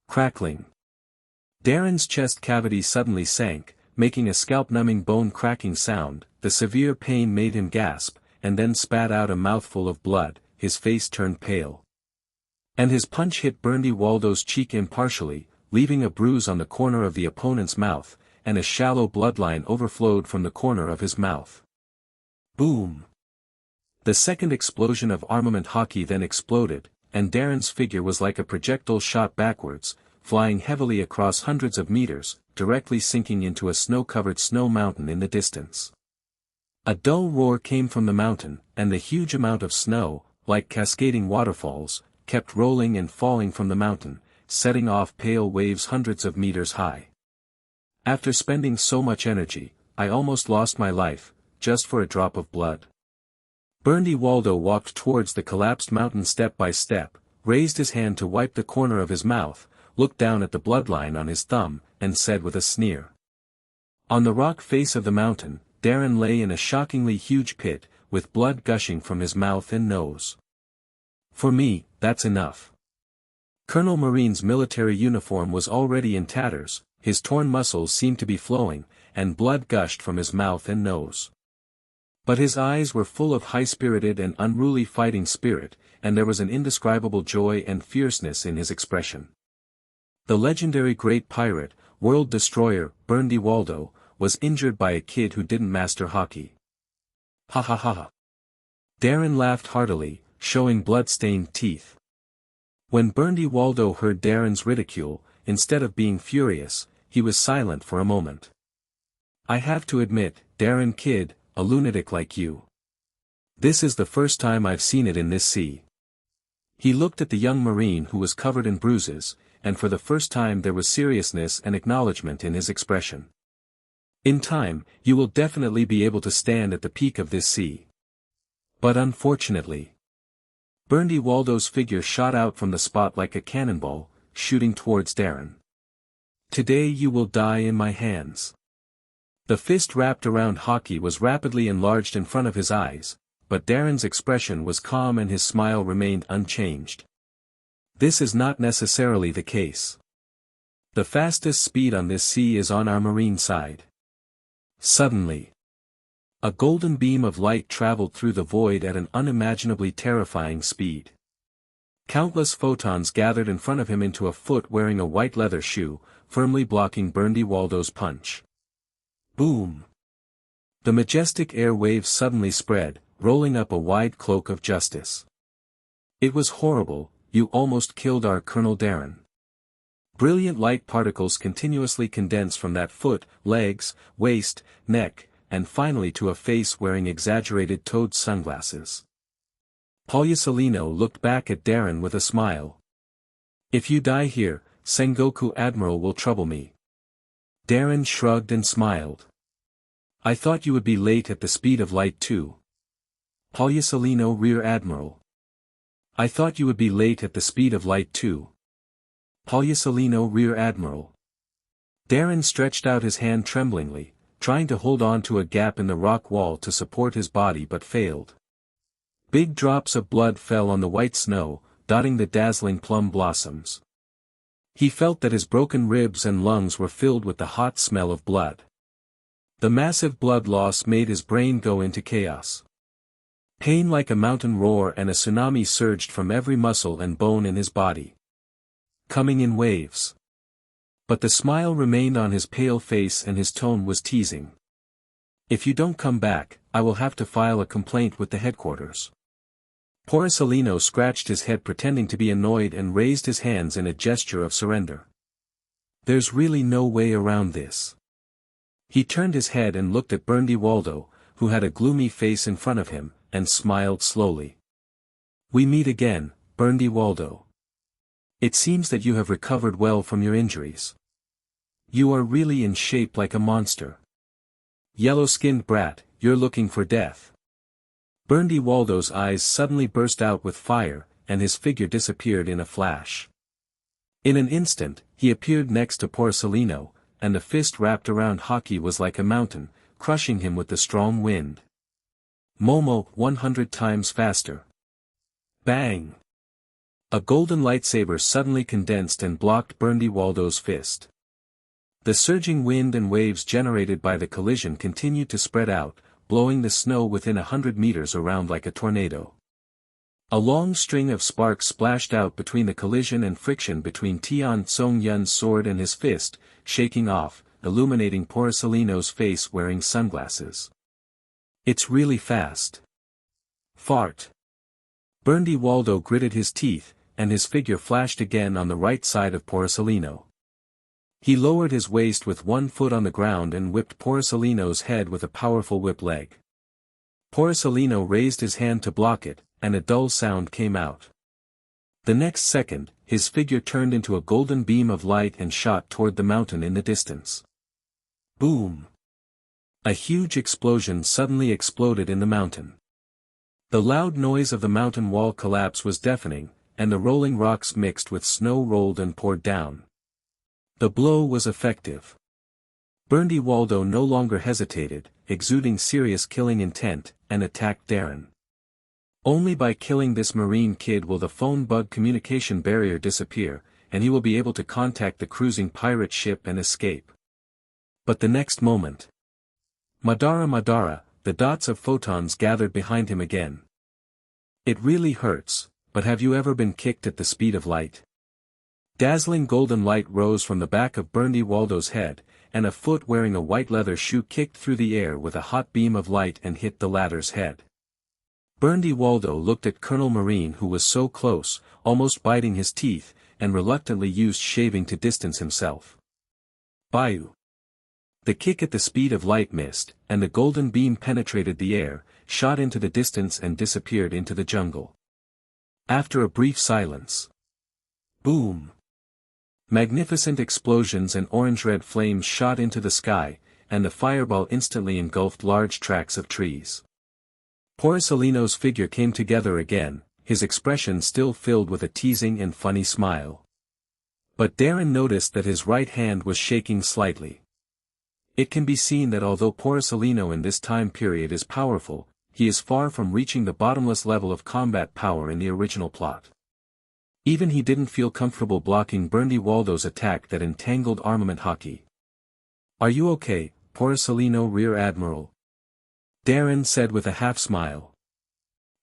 Crackling. Darren's chest cavity suddenly sank, making a scalp-numbing bone-cracking sound. The severe pain made him gasp, and then spat out a mouthful of blood. His face turned pale. And his punch hit Berndy Waldo's cheek impartially, leaving a bruise on the corner of the opponent's mouth, and a shallow bloodline overflowed from the corner of his mouth. Boom! The second explosion of armament hockey then exploded, and Darren's figure was like a projectile shot backwards, flying heavily across hundreds of meters, directly sinking into a snow-covered snow mountain in the distance. A dull roar came from the mountain, and the huge amount of snow, like cascading waterfalls, kept rolling and falling from the mountain, setting off pale waves hundreds of meters high. After spending so much energy, I almost lost my life, just for a drop of blood. Berndy Waldo walked towards the collapsed mountain step by step, raised his hand to wipe the corner of his mouth, looked down at the bloodline on his thumb, and said with a sneer. On the rock face of the mountain, Darren lay in a shockingly huge pit, with blood gushing from his mouth and nose. For me, that's enough. Colonel Marine's military uniform was already in tatters, his torn muscles seemed to be flowing, and blood gushed from his mouth and nose. But his eyes were full of high-spirited and unruly fighting spirit, and there was an indescribable joy and fierceness in his expression. The legendary great pirate, world destroyer, Berndy Waldo, was injured by a kid who didn't master hockey. Ha ha ha ha. Darren laughed heartily, showing blood-stained teeth. When Berndy Waldo heard Darren's ridicule, instead of being furious, he was silent for a moment. I have to admit, Darren kid, a lunatic like you. This is the first time I've seen it in this sea. He looked at the young Marine who was covered in bruises, and for the first time there was seriousness and acknowledgement in his expression. In time, you will definitely be able to stand at the peak of this sea. But unfortunately, Berndy Waldo's figure shot out from the spot like a cannonball, shooting towards Darren. Today you will die in my hands. The fist wrapped around hockey was rapidly enlarged in front of his eyes, but Darren's expression was calm and his smile remained unchanged. This is not necessarily the case. The fastest speed on this sea is on our marine side. Suddenly, a golden beam of light traveled through the void at an unimaginably terrifying speed. Countless photons gathered in front of him into a foot wearing a white leather shoe, firmly blocking Berndy Waldo's punch. Boom! The majestic air waves suddenly spread, rolling up a wide cloak of justice. It was horrible, you almost killed our Colonel Darren. Brilliant light particles continuously condensed from that foot, legs, waist, neck, and finally to a face wearing exaggerated toed sunglasses. Pauliusolino looked back at Darren with a smile. If you die here, Sengoku Admiral will trouble me. Darren shrugged and smiled. I thought you would be late at the speed of light too. Pauliusolino Rear Admiral. I thought you would be late at the speed of light too. Pauliusolino Rear Admiral. Darren stretched out his hand tremblingly, trying to hold on to a gap in the rock wall to support his body but failed. Big drops of blood fell on the white snow, dotting the dazzling plum blossoms. He felt that his broken ribs and lungs were filled with the hot smell of blood. The massive blood loss made his brain go into chaos. Pain like a mountain roar and a tsunami surged from every muscle and bone in his body, coming in waves. But the smile remained on his pale face and his tone was teasing. If you don't come back, I will have to file a complaint with the headquarters. Pauliusolino scratched his head pretending to be annoyed and raised his hands in a gesture of surrender. There's really no way around this. He turned his head and looked at Berndy Waldo, who had a gloomy face in front of him, and smiled slowly. We meet again, Berndy Waldo. It seems that you have recovered well from your injuries. You are really in shape like a monster. Yellow-skinned brat, you're looking for death. Berndy Waldo's eyes suddenly burst out with fire, and his figure disappeared in a flash. In an instant, he appeared next to Pauliusolino, and the fist wrapped around hockey was like a mountain, crushing him with the strong wind. Momo 100 times faster. Bang! A golden lightsaber suddenly condensed and blocked Berndy Waldo's fist. The surging wind and waves generated by the collision continued to spread out, blowing the snow within 100 meters around like a tornado. A long string of sparks splashed out between the collision and friction between Tian Tsong-yun's sword and his fist, shaking off, illuminating Pauliusolino's face wearing sunglasses. It's really fast. Fart. Berndy Waldo gritted his teeth, and his figure flashed again on the right side of Porcelino. He lowered his waist with one foot on the ground and whipped Porcelino's head with a powerful whip leg. Porcelino raised his hand to block it, and a dull sound came out. The next second, his figure turned into a golden beam of light and shot toward the mountain in the distance. Boom! A huge explosion suddenly exploded in the mountain. The loud noise of the mountain wall collapse was deafening, and the rolling rocks mixed with snow rolled and poured down. The blow was effective. Berndy Waldo no longer hesitated, exuding serious killing intent, and attacked Darren. Only by killing this marine kid will the phone bug communication barrier disappear, and he will be able to contact the cruising pirate ship and escape. But the next moment. Madara, the dots of photons gathered behind him again. It really hurts, but have you ever been kicked at the speed of light? Dazzling golden light rose from the back of Berndy Waldo's head, and a foot wearing a white leather shoe kicked through the air with a hot beam of light and hit the latter's head. Berndy Waldo looked at Colonel Marine, who was so close, almost biting his teeth, and reluctantly used shaving to distance himself. Bayou. The kick at the speed of light missed, and the golden beam penetrated the air, shot into the distance and disappeared into the jungle. After a brief silence. Boom! Magnificent explosions and orange-red flames shot into the sky, and the fireball instantly engulfed large tracts of trees. Porcelino's figure came together again, his expression still filled with a teasing and funny smile. But Darren noticed that his right hand was shaking slightly. It can be seen that although Porcelino in this time period is powerful, he is far from reaching the bottomless level of combat power in the original plot. Even he didn't feel comfortable blocking Berndy Waldo's attack that entangled armament hockey. "Are you okay, Porcelino Rear Admiral?" Darren said with a half-smile.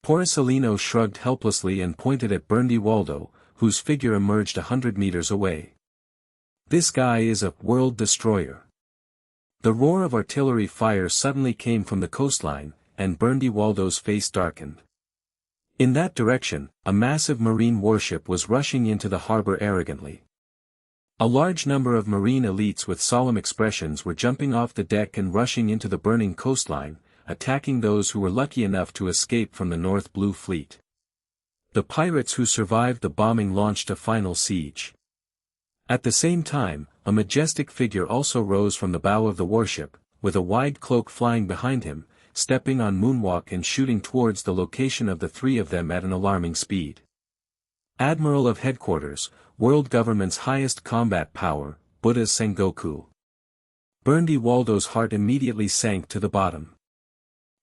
Porcelino shrugged helplessly and pointed at Berndy Waldo, whose figure emerged 100 meters away. "This guy is a world destroyer." The roar of artillery fire suddenly came from the coastline, and Berndy Waldo's face darkened. In that direction, a massive marine warship was rushing into the harbor arrogantly. A large number of marine elites with solemn expressions were jumping off the deck and rushing into the burning coastline, attacking those who were lucky enough to escape from the North Blue Fleet. The pirates who survived the bombing launched a final siege. At the same time, a majestic figure also rose from the bow of the warship, with a wide cloak flying behind him, stepping on moonwalk and shooting towards the location of the three of them at an alarming speed. Admiral of Headquarters, World Government's highest combat power, Buddha's Sengoku. Berndy Waldo's heart immediately sank to the bottom.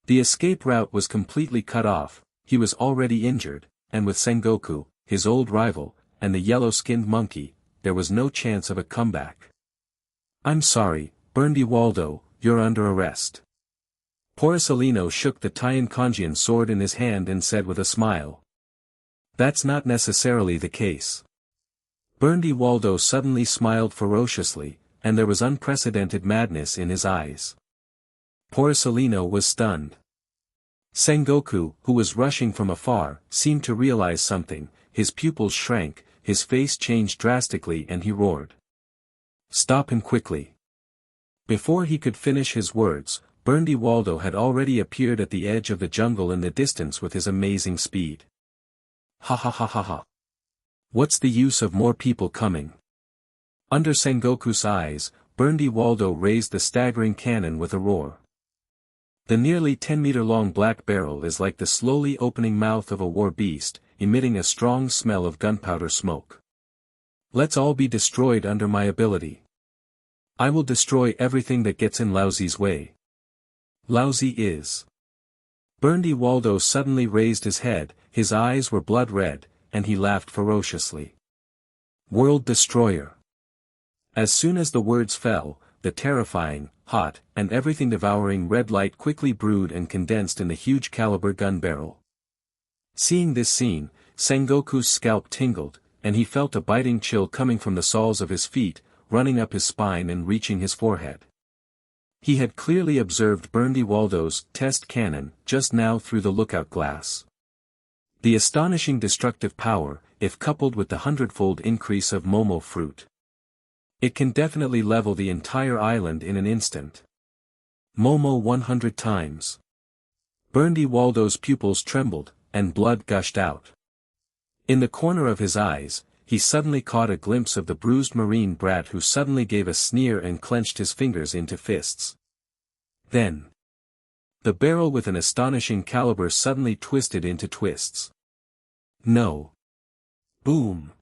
The escape route was completely cut off, he was already injured, and with Sengoku, his old rival, and the yellow-skinned monkey, there was no chance of a comeback. "I'm sorry, Berndy Waldo, you're under arrest." Porcelino shook the Taiyankanjian sword in his hand and said with a smile. "That's not necessarily the case." Berndy Waldo suddenly smiled ferociously, and there was unprecedented madness in his eyes. Porcelino was stunned. Sengoku, who was rushing from afar, seemed to realize something, his pupils shrank, his face changed drastically and he roared. "Stop him quickly." Before he could finish his words, Berndy Waldo had already appeared at the edge of the jungle in the distance with his amazing speed. "Ha ha ha ha ha. What's the use of more people coming?" Under Sengoku's eyes, Berndy Waldo raised the staggering cannon with a roar. The nearly 10-meter-long black barrel is like the slowly opening mouth of a war beast, emitting a strong smell of gunpowder smoke. "Let's all be destroyed under my ability. I will destroy everything that gets in Laozi's way." Laozi is. Berndy Waldo suddenly raised his head, his eyes were blood red, and he laughed ferociously. "World Destroyer." As soon as the words fell, the terrifying, hot, and everything-devouring red light quickly brewed and condensed in the huge caliber gun barrel. Seeing this scene, Sengoku's scalp tingled, and he felt a biting chill coming from the soles of his feet, running up his spine and reaching his forehead. He had clearly observed Berndy Waldo's test cannon just now through the lookout glass. The astonishing destructive power, if coupled with the hundredfold increase of momo fruit. It can definitely level the entire island in an instant. Momo 100 times. Berndy Waldo's pupils trembled, and blood gushed out. In the corner of his eyes, he suddenly caught a glimpse of the bruised marine brat who suddenly gave a sneer and clenched his fingers into fists. Then, the barrel with an astonishing caliber suddenly twisted into twists. No. Boom.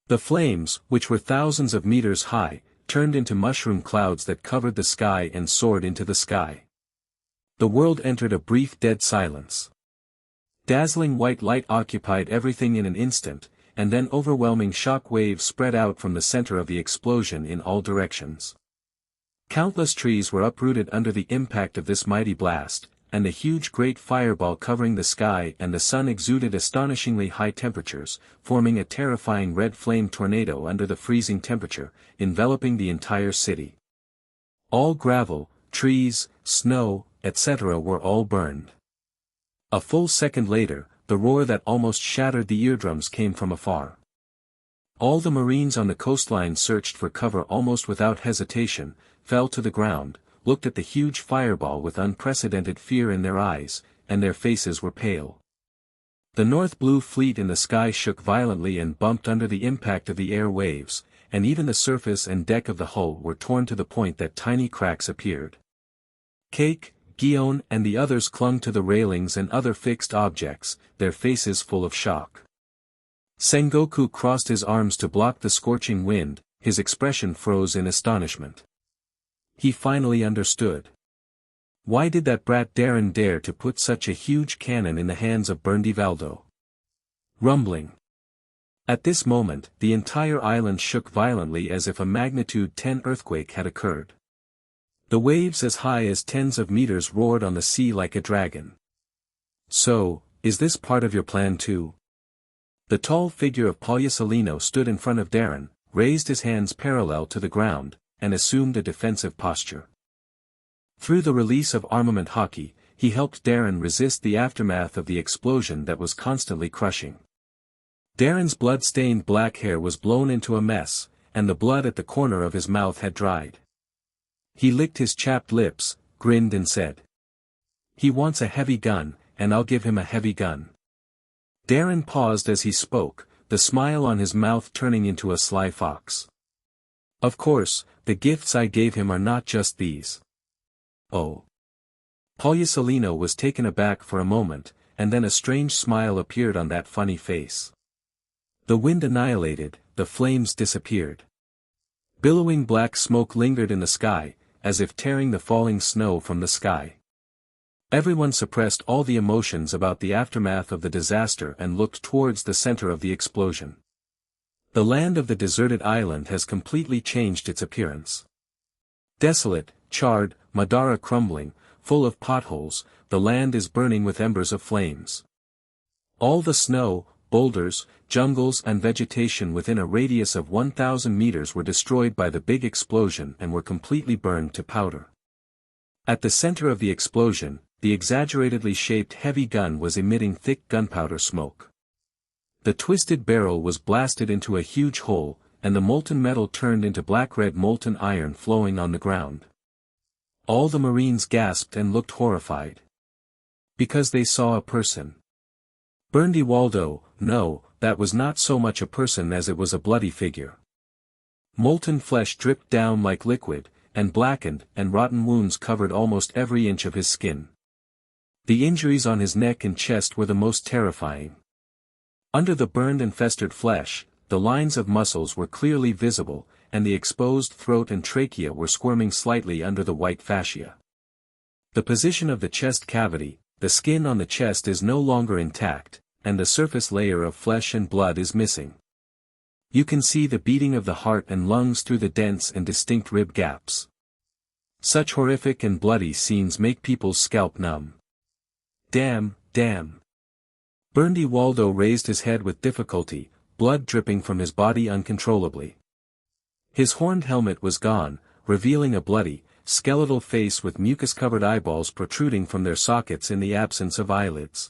The flames, which were thousands of meters high, turned into mushroom clouds that covered the sky and soared into the sky. The world entered a brief dead silence. Dazzling white light occupied everything in an instant, and then overwhelming shock waves spread out from the center of the explosion in all directions. Countless trees were uprooted under the impact of this mighty blast, and the huge great fireball covering the sky and the sun exuded astonishingly high temperatures, forming a terrifying red flame tornado under the freezing temperature, enveloping the entire city. All gravel, trees, snow, etc. were all burned. A full second later, the roar that almost shattered the eardrums came from afar. All the Marines on the coastline searched for cover almost without hesitation, fell to the ground, looked at the huge fireball with unprecedented fear in their eyes, and their faces were pale. The North Blue fleet in the sky shook violently and bumped under the impact of the air waves, and even the surface and deck of the hull were torn to the point that tiny cracks appeared. Cake, Guion and the others clung to the railings and other fixed objects, their faces full of shock. Sengoku crossed his arms to block the scorching wind, his expression froze in astonishment. He finally understood. Why did that brat Darren dare to put such a huge cannon in the hands of Berndy Waldo? Rumbling. At this moment, the entire island shook violently as if a magnitude 10 earthquake had occurred. The waves as high as tens of meters roared on the sea like a dragon. So, is this part of your plan too? The tall figure of Polyasolino stood in front of Darren, raised his hands parallel to the ground, and assumed a defensive posture. Through the release of armament hockey, he helped Darren resist the aftermath of the explosion that was constantly crushing. Darren's blood-stained black hair was blown into a mess, and the blood at the corner of his mouth had dried. He licked his chapped lips, grinned and said, "He wants a heavy gun, and I'll give him a heavy gun." Darren paused as he spoke, the smile on his mouth turning into a sly fox. "Of course, the gifts I gave him are not just these." "Oh." Polyasolino was taken aback for a moment, and then a strange smile appeared on that funny face. The wind annihilated, the flames disappeared. Billowing black smoke lingered in the sky, as if tearing the falling snow from the sky. Everyone suppressed all the emotions about the aftermath of the disaster and looked towards the center of the explosion. The land of the deserted island has completely changed its appearance. Desolate, charred, Madara crumbling, full of potholes, the land is burning with embers of flames. All the snow, boulders, jungles and vegetation within a radius of 1,000 meters were destroyed by the big explosion and were completely burned to powder. At the center of the explosion, the exaggeratedly shaped heavy gun was emitting thick gunpowder smoke. The twisted barrel was blasted into a huge hole, and the molten metal turned into black-red molten iron flowing on the ground. All the Marines gasped and looked horrified. Because they saw a person. Berndy Waldo, no, that was not so much a person as it was a bloody figure. Molten flesh dripped down like liquid, and blackened and rotten wounds covered almost every inch of his skin. The injuries on his neck and chest were the most terrifying. Under the burned and festered flesh, the lines of muscles were clearly visible, and the exposed throat and trachea were squirming slightly under the white fascia. The position of the chest cavity, the skin on the chest is no longer intact, and the surface layer of flesh and blood is missing. You can see the beating of the heart and lungs through the dense and distinct rib gaps. Such horrific and bloody scenes make people's scalp numb. Damn, damn. Berndy Waldo raised his head with difficulty, blood dripping from his body uncontrollably. His horned helmet was gone, revealing a bloody, skeletal face with mucus-covered eyeballs protruding from their sockets in the absence of eyelids.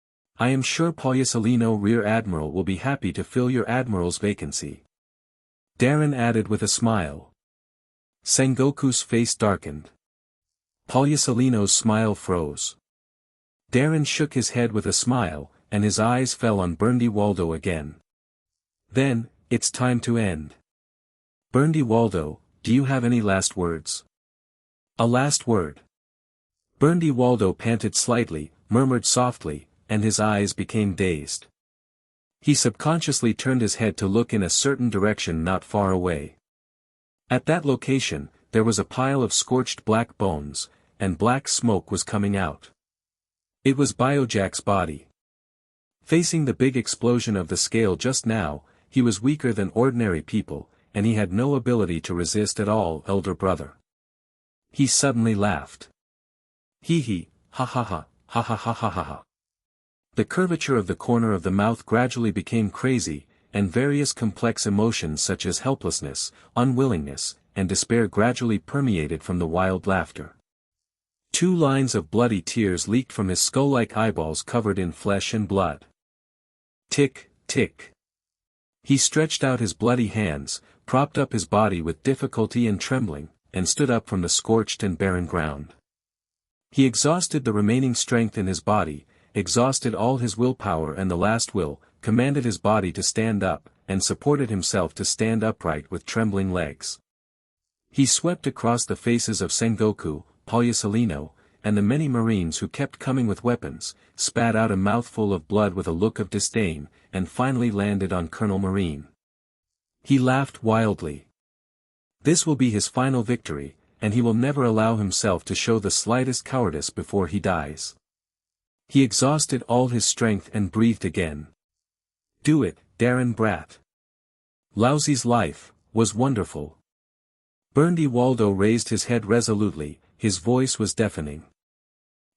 I am sure Polyasolino Rear Admiral will be happy to fill your admiral's vacancy. Darren added with a smile. Sengoku's face darkened. Polyasolino's smile froze. Darren shook his head with a smile, and his eyes fell on Berndy Waldo again. Then, it's time to end. Berndy Waldo, do you have any last words? A last word. Berndy Waldo panted slightly, murmured softly, and his eyes became dazed. He subconsciously turned his head to look in a certain direction not far away. At that location, there was a pile of scorched black bones, and black smoke was coming out. It was Biojack's body. Facing the big explosion of the scale just now, he was weaker than ordinary people, and he had no ability to resist at all, elder brother. He suddenly laughed. Hee, ha ha ha, ha ha ha ha ha ha. The curvature of the corner of the mouth gradually became crazy, and various complex emotions such as helplessness, unwillingness, and despair gradually permeated from the wild laughter. 2 lines of bloody tears leaked from his skull-like eyeballs covered in flesh and blood. Tick, tick. He stretched out his bloody hands, propped up his body with difficulty and trembling, and stood up from the scorched and barren ground. He exhausted the remaining strength in his body, exhausted all his willpower and the last will, commanded his body to stand up, and supported himself to stand upright with trembling legs. He swept across the faces of Sengoku, Polyasolino, and the many Marines who kept coming with weapons, spat out a mouthful of blood with a look of disdain, and finally landed on Colonel Marine. He laughed wildly. This will be his final victory, and he will never allow himself to show the slightest cowardice before he dies. He exhausted all his strength and breathed again. Do it, Darren Brat. Lousy's life was wonderful. Berndy Waldo raised his head resolutely, his voice was deafening.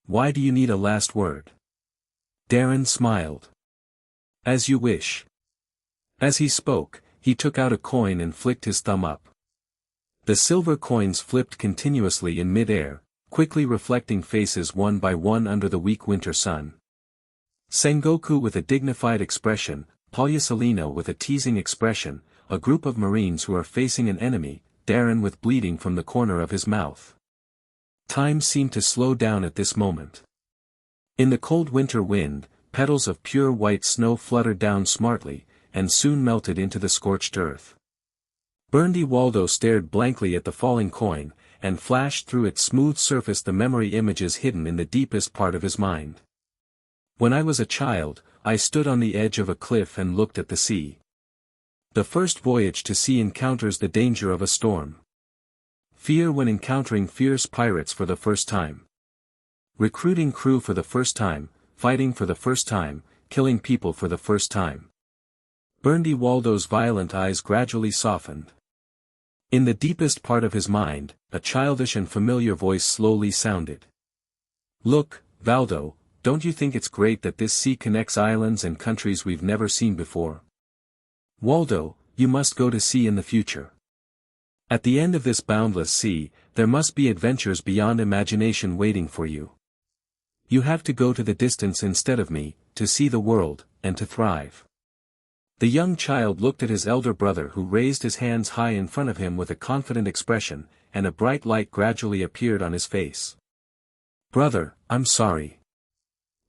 Why do you need a last word? Darren smiled. As you wish. As he spoke, he took out a coin and flicked his thumb up. The silver coins flipped continuously in mid-air, quickly reflecting faces one by one under the weak winter sun. Sengoku with a dignified expression, Polyasalino with a teasing expression, a group of Marines who are facing an enemy, Darren with bleeding from the corner of his mouth. Time seemed to slow down at this moment. In the cold winter wind, petals of pure white snow fluttered down smartly, and soon melted into the scorched earth. Burndy Waldo stared blankly at the falling coin, and flashed through its smooth surface the memory images hidden in the deepest part of his mind. When I was a child, I stood on the edge of a cliff and looked at the sea. The first voyage to sea encounters the danger of a storm. Fear when encountering fierce pirates for the first time. Recruiting crew for the first time, fighting for the first time, killing people for the first time. Burndy Waldo's violent eyes gradually softened. In the deepest part of his mind, a childish and familiar voice slowly sounded. Look, Valdo, don't you think it's great that this sea connects islands and countries we've never seen before? Waldo, you must go to sea in the future. At the end of this boundless sea, there must be adventures beyond imagination waiting for you. You have to go to the distance instead of me, to see the world, and to thrive. The young child looked at his elder brother who raised his hands high in front of him with a confident expression, and a bright light gradually appeared on his face. Brother, I'm sorry.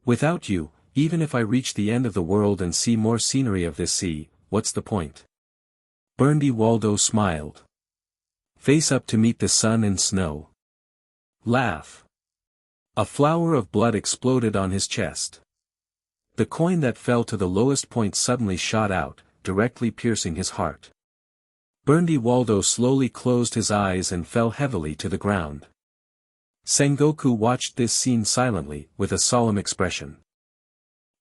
Without you, even if I reach the end of the world and see more scenery of this sea, what's the point? Burndy Waldo smiled. Face up to meet the sun and snow. Laugh. A flower of blood exploded on his chest. The coin that fell to the lowest point suddenly shot out, directly piercing his heart. Burndy Waldo slowly closed his eyes and fell heavily to the ground. Sengoku watched this scene silently, with a solemn expression.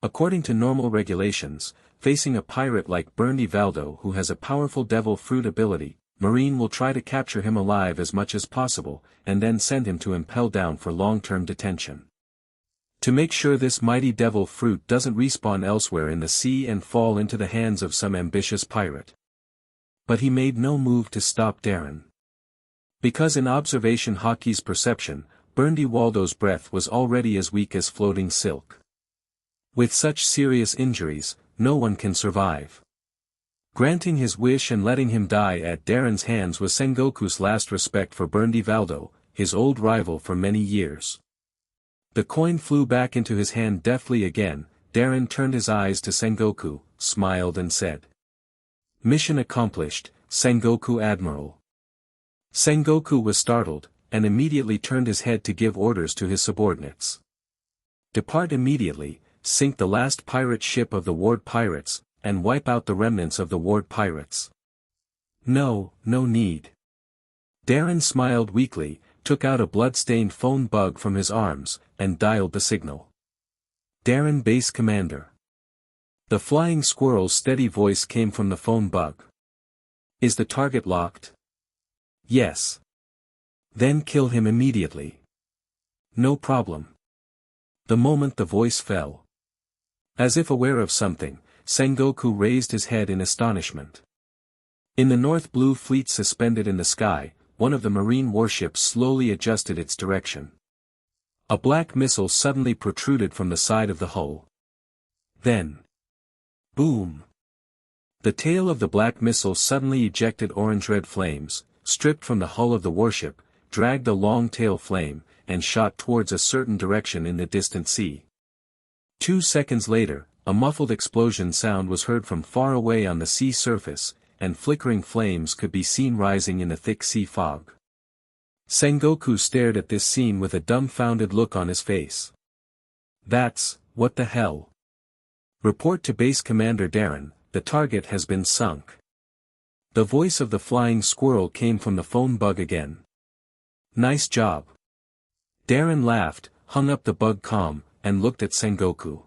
According to normal regulations, facing a pirate like Burndy Valdo who has a powerful devil fruit ability, Marine will try to capture him alive as much as possible, and then send him to impel down for long-term detention. To make sure this mighty devil fruit doesn't respawn elsewhere in the sea and fall into the hands of some ambitious pirate. But he made no move to stop Darren. Because in observation Hockey's perception, Burndy Waldo's breath was already as weak as floating silk. With such serious injuries, no one can survive. Granting his wish and letting him die at Darren's hands was Sengoku's last respect for Burndy Valdo, his old rival for many years. The coin flew back into his hand deftly again. Darren turned his eyes to Sengoku, smiled and said. Mission accomplished, Sengoku Admiral. Sengoku was startled, and immediately turned his head to give orders to his subordinates. Depart immediately, sink the last pirate ship of the Ward pirates, and wipe out the remnants of the Ward pirates. No need. Darren smiled weakly, took out a blood-stained phone bug from his arms, and dialed the signal. Darren Base Commander. The flying squirrel's steady voice came from the phone bug. Is the target locked? Yes. Then kill him immediately. No problem. The moment the voice fell. As if aware of something, Sengoku raised his head in astonishment. In the North Blue Fleet suspended in the sky, one of the marine warships slowly adjusted its direction. A black missile suddenly protruded from the side of the hull. Then. Boom! The tail of the black missile suddenly ejected orange-red flames, stripped from the hull of the warship, dragged a long tail flame, and shot towards a certain direction in the distant sea. 2 seconds later, a muffled explosion sound was heard from far away on the sea surface, and flickering flames could be seen rising in the thick sea fog. Sengoku stared at this scene with a dumbfounded look on his face. That's, what the hell? Report to Base Commander Darren, the target has been sunk. The voice of the flying squirrel came from the phone bug again. Nice job. Darren laughed, hung up the bug comm, and looked at Sengoku.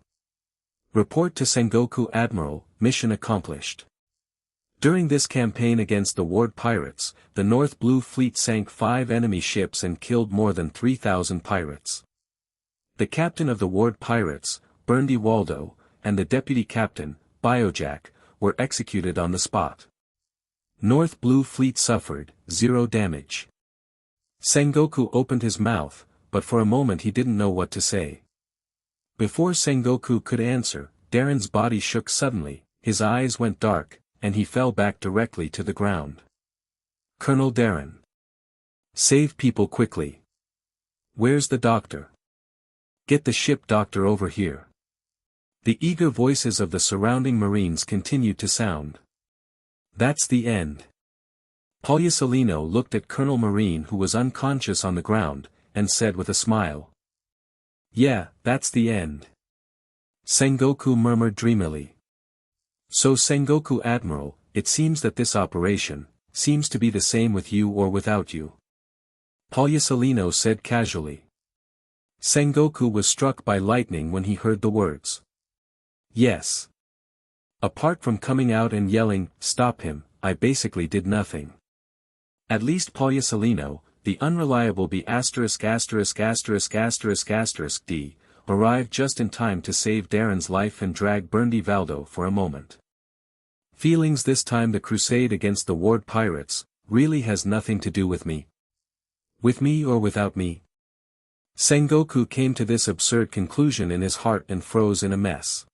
Report to Sengoku Admiral, mission accomplished. During this campaign against the Ward pirates, the North Blue Fleet sank 5 enemy ships and killed more than 3,000 pirates. The captain of the ward pirates, Burndy Waldo, and the deputy captain, Biojack, were executed on the spot. North Blue Fleet suffered 0 damage. Sengoku opened his mouth, but for a moment he didn't know what to say. Before Sengoku could answer, Darren's body shook suddenly, his eyes went dark, and he fell back directly to the ground. Colonel Darren. Save people quickly. Where's the doctor? Get the ship doctor over here. The eager voices of the surrounding Marines continued to sound. That's the end. Polyasolino looked at Colonel Marine who was unconscious on the ground, and said with a smile. Yeah, that's the end. Sengoku murmured dreamily. So Sengoku Admiral, it seems that this operation, seems to be the same with you or without you. Polyasolino said casually. Sengoku was struck by lightning when he heard the words. Yes. Apart from coming out and yelling, stop him, I basically did nothing. At least Polyasolino, the unreliable B******************, arrived just in time to save Darren's life and drag Burndy Valdo for a moment. Feelings this time the crusade against the ward pirates, really has nothing to do with me. With me or without me? Sengoku came to this absurd conclusion in his heart and froze in a mess.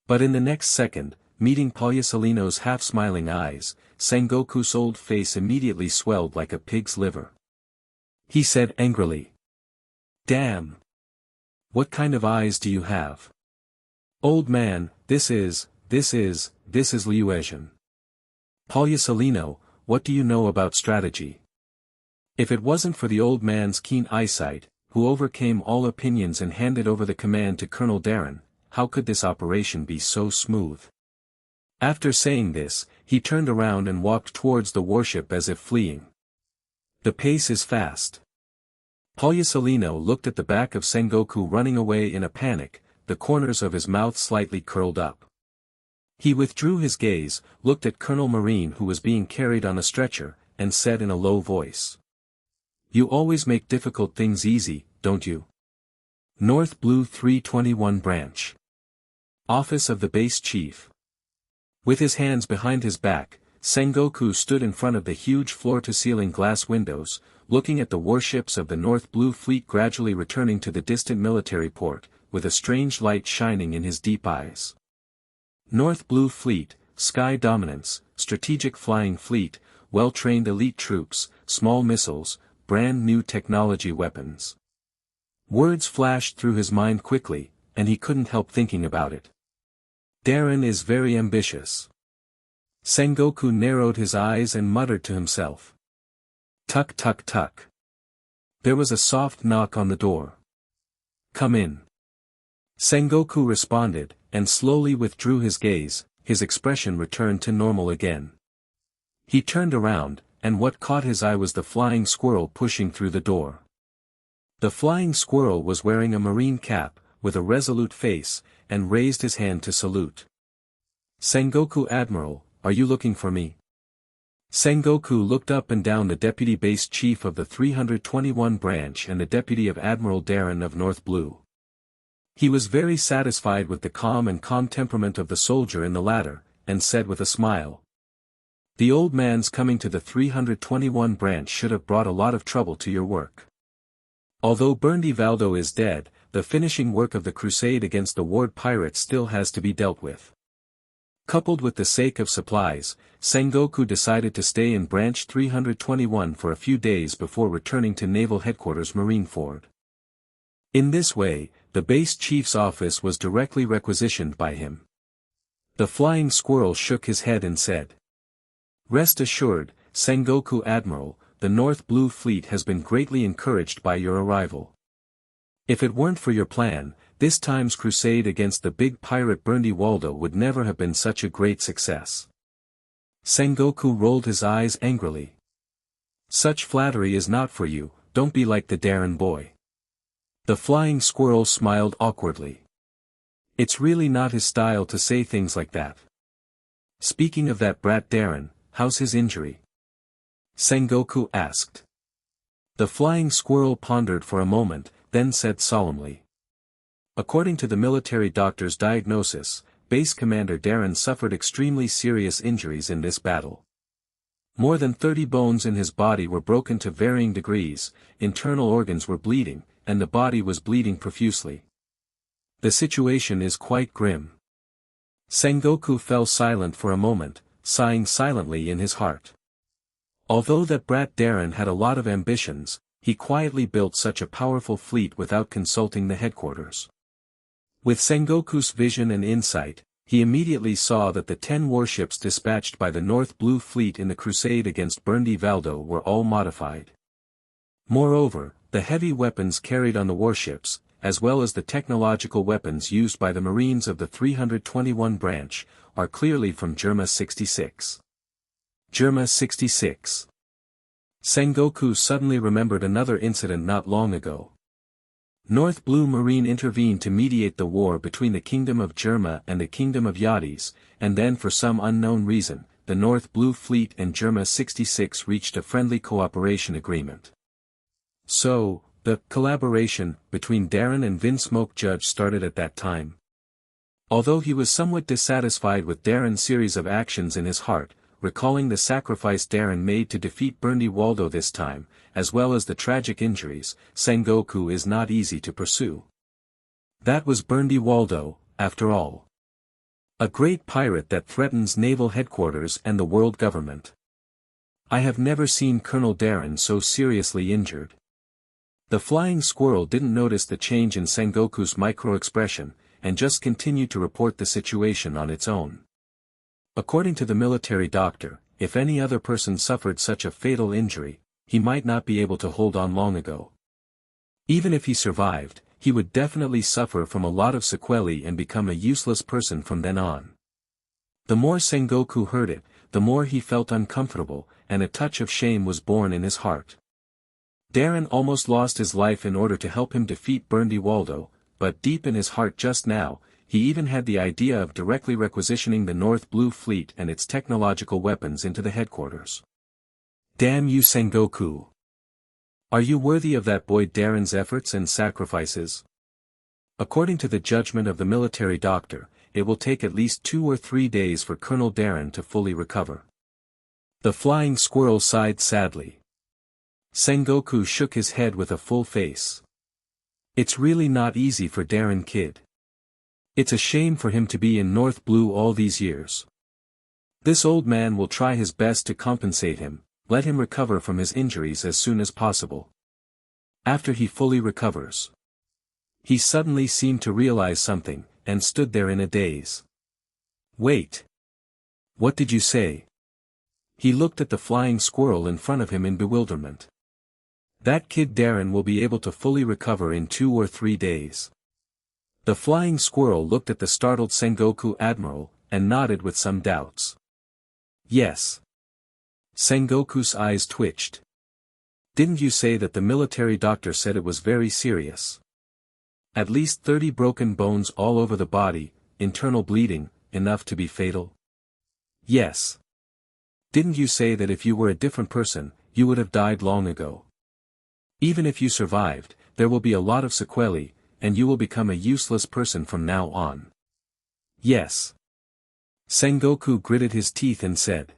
But in the next second, meeting Polyasolino's half-smiling eyes, Sengoku's old face immediately swelled like a pig's liver. He said angrily. Damn! What kind of eyes do you have? Old man, this is Liuasian. Polyasolino, what do you know about strategy? If it wasn't for the old man's keen eyesight, who overcame all opinions and handed over the command to Colonel Darren, how could this operation be so smooth? After saying this, he turned around and walked towards the warship as if fleeing. The pace is fast. Polyasolino looked at the back of Sengoku running away in a panic, the corners of his mouth slightly curled up. He withdrew his gaze, looked at Colonel Marine who was being carried on a stretcher, and said in a low voice. You always make difficult things easy, don't you? North Blue 321 Branch. Office of the Base Chief. With his hands behind his back, Sengoku stood in front of the huge floor-to-ceiling glass windows, looking at the warships of the North Blue Fleet gradually returning to the distant military port, with a strange light shining in his deep eyes. North Blue Fleet, Sky Dominance, Strategic Flying Fleet, well-trained elite troops, small missiles, brand new technology weapons. Words flashed through his mind quickly, and he couldn't help thinking about it. Darren is very ambitious. Sengoku narrowed his eyes and muttered to himself. Tuck tuck tuck. There was a soft knock on the door. Come in. Sengoku responded, and slowly withdrew his gaze, his expression returned to normal again. He turned around, and what caught his eye was the flying squirrel pushing through the door. The flying squirrel was wearing a marine cap, with a resolute face, and raised his hand to salute. Sengoku Admiral, are you looking for me? Sengoku looked up and down the deputy base chief of the 321 branch and the deputy of Admiral Darren of North Blue. He was very satisfied with the calm temperament of the soldier in the latter, and said with a smile. The old man's coming to the 321 branch should have brought a lot of trouble to your work. Although Burndy Valdo is dead, the finishing work of the crusade against the ward pirates still has to be dealt with. Coupled with the sake of supplies, Sengoku decided to stay in Branch 321 for a few days before returning to Naval Headquarters Marineford. In this way, the base chief's office was directly requisitioned by him. The flying squirrel shook his head and said. Rest assured, Sengoku Admiral, the North Blue Fleet has been greatly encouraged by your arrival. If it weren't for your plan, this time's crusade against the big pirate Burndy Waldo would never have been such a great success. Sengoku rolled his eyes angrily. Such flattery is not for you, don't be like the Darren boy. The flying squirrel smiled awkwardly. It's really not his style to say things like that. Speaking of that brat Darren, how's his injury? Sengoku asked. The flying squirrel pondered for a moment, then said solemnly. According to the military doctor's diagnosis, Base Commander Darren suffered extremely serious injuries in this battle. More than 30 bones in his body were broken to varying degrees, internal organs were bleeding, and the body was bleeding profusely. The situation is quite grim. Sengoku fell silent for a moment, sighing silently in his heart. Although that brat Darren had a lot of ambitions, he quietly built such a powerful fleet without consulting the headquarters. With Sengoku's vision and insight, he immediately saw that the 10 warships dispatched by the North Blue Fleet in the crusade against Burndy Valdo were all modified. Moreover, the heavy weapons carried on the warships, as well as the technological weapons used by the Marines of the 321 branch, are clearly from Germa 66. Germa 66. Sengoku suddenly remembered another incident not long ago. North Blue Marine intervened to mediate the war between the Kingdom of Germa and the Kingdom of Yadis, and then for some unknown reason, the North Blue Fleet and Germa 66 reached a friendly cooperation agreement. So, the collaboration between Darren and Vinsmoke Judge started at that time. Although he was somewhat dissatisfied with Darren's series of actions in his heart, recalling the sacrifice Darren made to defeat Burndy Waldo this time, as well as the tragic injuries, Sengoku is not easy to pursue. That was Burndy Waldo, after all. A great pirate that threatens naval headquarters and the world government. I have never seen Colonel Darren so seriously injured. The flying squirrel didn't notice the change in Sengoku's micro-expression, and just continued to report the situation on its own. According to the military doctor, if any other person suffered such a fatal injury, he might not be able to hold on long ago. Even if he survived, he would definitely suffer from a lot of sequelae and become a useless person from then on. The more Sengoku heard it, the more he felt uncomfortable, and a touch of shame was born in his heart. Darren almost lost his life in order to help him defeat Burndy Waldo, but deep in his heart just now, he even had the idea of directly requisitioning the North Blue Fleet and its technological weapons into the headquarters. Damn you Sengoku! Are you worthy of that boy Darren's efforts and sacrifices? According to the judgment of the military doctor, it will take at least 2 or 3 days for Colonel Darren to fully recover. The flying squirrel sighed sadly. Sengoku shook his head with a full face. It's really not easy for Darren kid. It's a shame for him to be in North Blue all these years. This old man will try his best to compensate him, let him recover from his injuries as soon as possible. After he fully recovers. He suddenly seemed to realize something, and stood there in a daze. Wait. What did you say? He looked at the flying squirrel in front of him in bewilderment. That kid Darren will be able to fully recover in 2 or 3 days. The flying squirrel looked at the startled Sengoku Admiral, and nodded with some doubts. Yes. Sengoku's eyes twitched. Didn't you say that the military doctor said it was very serious? At least 30 broken bones all over the body, internal bleeding, enough to be fatal? Yes. Didn't you say that if you were a different person, you would have died long ago? Even if you survived, there will be a lot of sequelae, and you will become a useless person from now on. Yes. Sengoku gritted his teeth and said.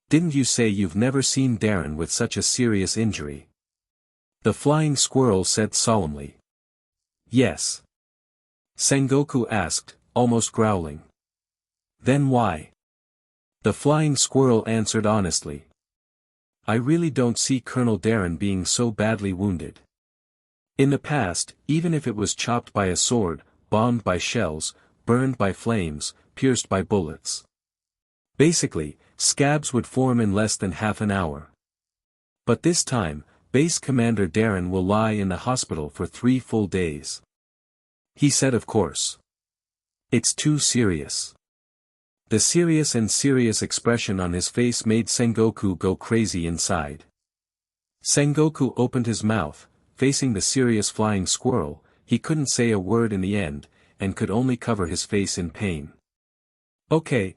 Didn't you say you've never seen Darren with such a serious injury? The flying squirrel said solemnly. Yes. Sengoku asked, almost growling. Then why? The flying squirrel answered honestly. I really don't see Colonel Darren being so badly wounded. In the past, even if it was chopped by a sword, bombed by shells, burned by flames, pierced by bullets. Basically, scabs would form in less than half an hour. But this time, Base Commander Darren will lie in the hospital for 3 full days. He said of course. It's too serious. The serious expression on his face made Sengoku go crazy inside. Sengoku opened his mouth, facing the serious flying squirrel. He couldn't say a word in the end, and could only cover his face in pain. Okay,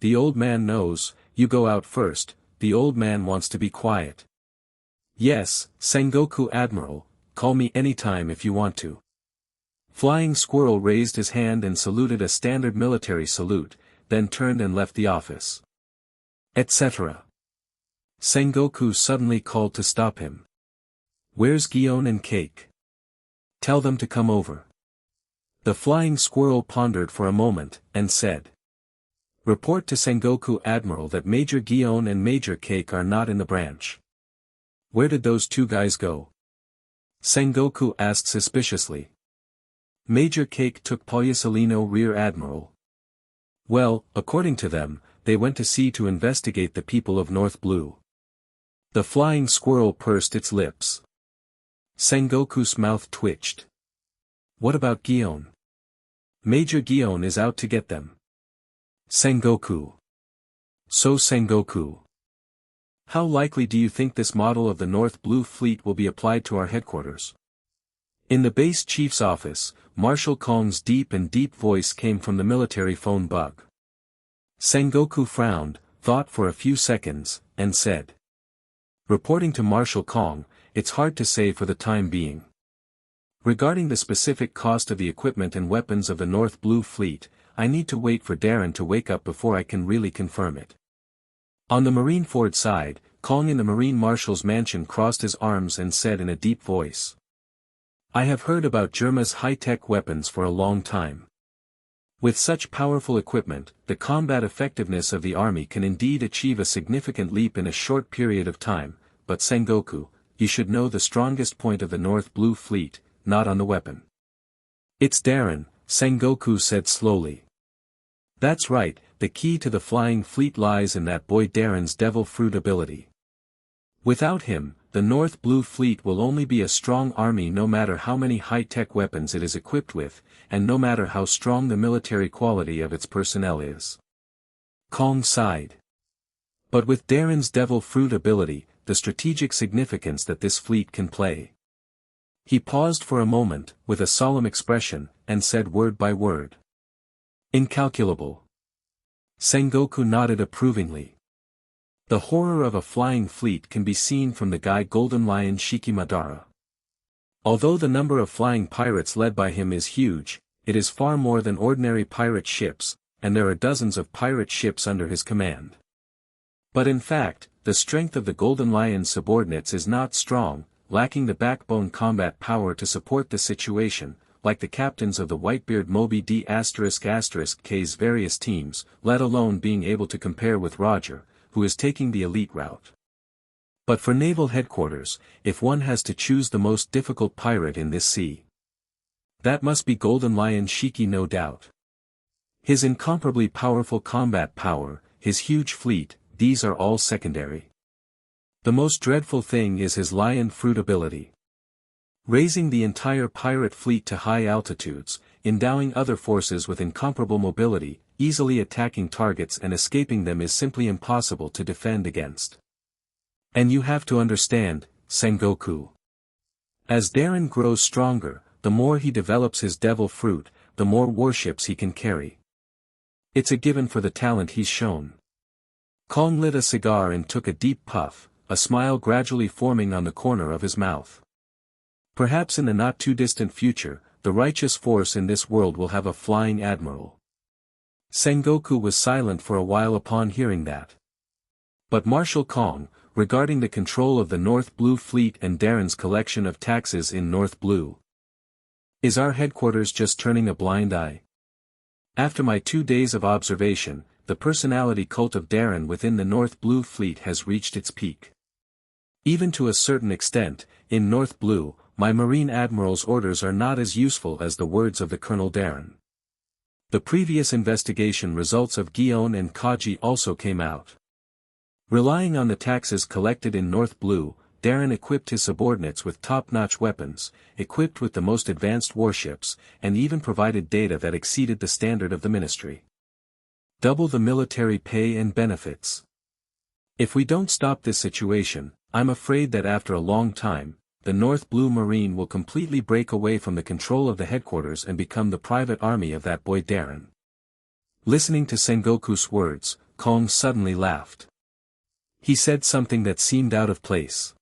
the old man knows, you go out first, the old man wants to be quiet. Yes, Sengoku Admiral, call me anytime if you want to. Flying Squirrel raised his hand and saluted a standard military salute, then turned and left the office. Etc. Sengoku suddenly called to stop him. "Where's Gion and Cake? Tell them to come over." The Flying Squirrel pondered for a moment, and said. "Report to Sengoku Admiral that Major Gion and Major Cake are not in the branch." "Where did those two guys go?" Sengoku asked suspiciously. "Major Cake took Polyasolino Rear Admiral." "Well, according to them, they went to sea to investigate the people of North Blue." The Flying Squirrel pursed its lips. Sengoku's mouth twitched. "What about Gion?" "Major Gion is out to get them." Sengoku. So Sengoku. How likely do you think this model of the North Blue Fleet will be applied to our headquarters? In the base chief's office, Marshal Kong's deep voice came from the military phone bug. Sengoku frowned, thought for a few seconds, and said. Reporting to Marshal Kong, it's hard to say for the time being. Regarding the specific cost of the equipment and weapons of the North Blue Fleet, I need to wait for Darren to wake up before I can really confirm it. On the Marineford side, Kong in the Marine Marshal's mansion crossed his arms and said in a deep voice. I have heard about Germa's high-tech weapons for a long time. With such powerful equipment, the combat effectiveness of the army can indeed achieve a significant leap in a short period of time, but Sengoku, you should know the strongest point of the North Blue Fleet, not on the weapon. It's Darren, Sengoku said slowly. That's right, the key to the flying fleet lies in that boy Darren's devil fruit ability. Without him, the North Blue Fleet will only be a strong army no matter how many high-tech weapons it is equipped with, and no matter how strong the military quality of its personnel is. Kong sighed. But with Darren's devil fruit ability, the strategic significance that this fleet can play. He paused for a moment, with a solemn expression, and said word by word. Incalculable. Sengoku nodded approvingly. The horror of a flying fleet can be seen from the guy Golden Lion Shikimadara. Although the number of flying pirates led by him is huge, it is far more than ordinary pirate ships, and there are dozens of pirate ships under his command. But in fact, the strength of the Golden Lion's subordinates is not strong, lacking the backbone combat power to support the situation, like the captains of the Whitebeard Moby D***K's various teams, let alone being able to compare with Roger, who is taking the elite route. But for naval headquarters, if one has to choose the most difficult pirate in this sea, that must be Golden Lion Shiki, no doubt. His incomparably powerful combat power, his huge fleet, these are all secondary. The most dreadful thing is his lion fruit ability. Raising the entire pirate fleet to high altitudes, endowing other forces with incomparable mobility, easily attacking targets and escaping them is simply impossible to defend against. And you have to understand, Sengoku. As Darren grows stronger, the more he develops his devil fruit, the more warships he can carry. It's a given for the talent he's shown. Kong lit a cigar and took a deep puff, a smile gradually forming on the corner of his mouth. Perhaps in the not-too-distant future, the righteous force in this world will have a flying admiral. Sengoku was silent for a while upon hearing that. But Marshal Kong, regarding the control of the North Blue Fleet and Darren's collection of taxes in North Blue, is our headquarters just turning a blind eye? After my 2 days of observation, the personality cult of Darren within the North Blue Fleet has reached its peak. Even to a certain extent, in North Blue, my Marine Admiral's orders are not as useful as the words of the Colonel Darren. The previous investigation results of Gion and Kaji also came out. Relying on the taxes collected in North Blue, Darren equipped his subordinates with top-notch weapons, equipped with the most advanced warships, and even provided data that exceeded the standard of the ministry. Double the military pay and benefits. If we don't stop this situation, I'm afraid that after a long time, the North Blue Marine will completely break away from the control of the headquarters and become the private army of that boy Darren. Listening to Sengoku's words, Kong suddenly laughed. He said something that seemed out of place.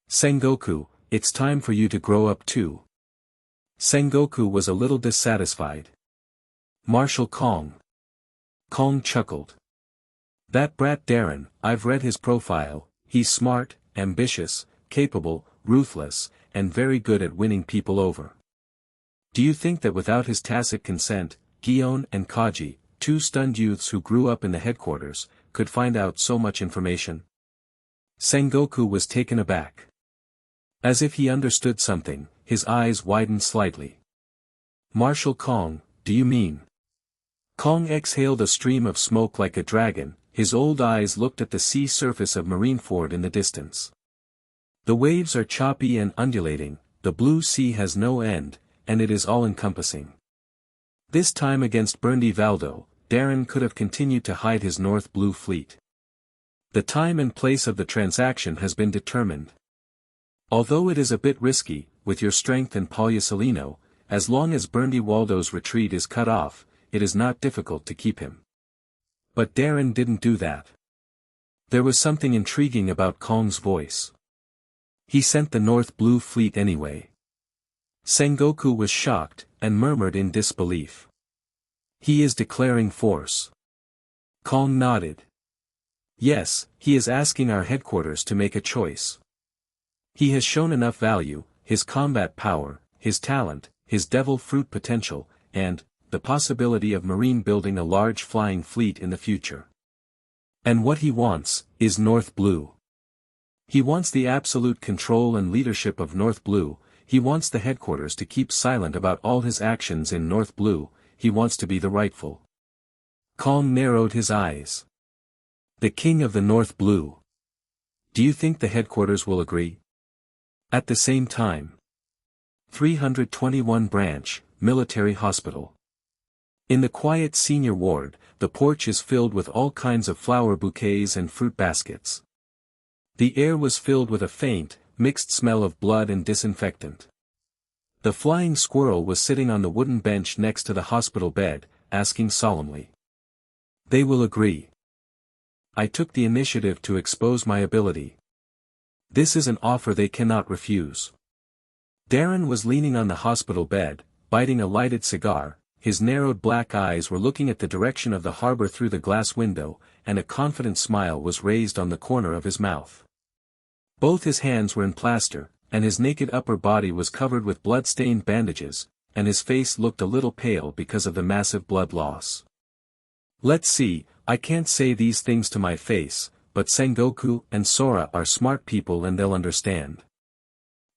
Sengoku, it's time for you to grow up too. Sengoku was a little dissatisfied. Marshal Kong. Kong chuckled. That brat Darren, I've read his profile, he's smart, ambitious, capable, ruthless, and very good at winning people over. Do you think that without his tacit consent, Gion and Kaji, two stunned youths who grew up in the headquarters, could find out so much information? Sengoku was taken aback. As if he understood something, his eyes widened slightly. Marshal Kong, do you mean? Kong exhaled a stream of smoke like a dragon, his old eyes looked at the sea surface of Marineford in the distance. The waves are choppy and undulating, the blue sea has no end, and it is all-encompassing. This time against Burndy Valdo, Darren could have continued to hide his North Blue fleet. The time and place of the transaction has been determined. Although it is a bit risky, with your strength and Pagliasolino, as long as Burndy Waldo's retreat is cut off, it is not difficult to keep him. But Darren didn't do that. There was something intriguing about Kong's voice. He sent the North Blue fleet anyway. Sengoku was shocked, and murmured in disbelief. He is declaring force. Kong nodded. Yes, he is asking our headquarters to make a choice. He has shown enough value, his combat power, his talent, his devil fruit potential, and the possibility of Marine building a large flying fleet in the future. And what he wants is North Blue. He wants the absolute control and leadership of North Blue. He wants the headquarters to keep silent about all his actions in North Blue. He wants to be the rightful. Kong narrowed his eyes. The king of the North Blue. Do you think the headquarters will agree? At the same time. 321 Branch, Military Hospital. In the quiet senior ward, the porch is filled with all kinds of flower bouquets and fruit baskets. The air was filled with a faint, mixed smell of blood and disinfectant. The flying squirrel was sitting on the wooden bench next to the hospital bed, asking solemnly. They will agree. I took the initiative to expose my ability. This is an offer they cannot refuse. Darren was leaning on the hospital bed, biting a lighted cigar. His narrowed black eyes were looking at the direction of the harbor through the glass window, and a confident smile was raised on the corner of his mouth. Both his hands were in plaster, and his naked upper body was covered with blood-stained bandages, and his face looked a little pale because of the massive blood loss. Let's see, I can't say these things to my face, but Sengoku and Sora are smart people and they'll understand.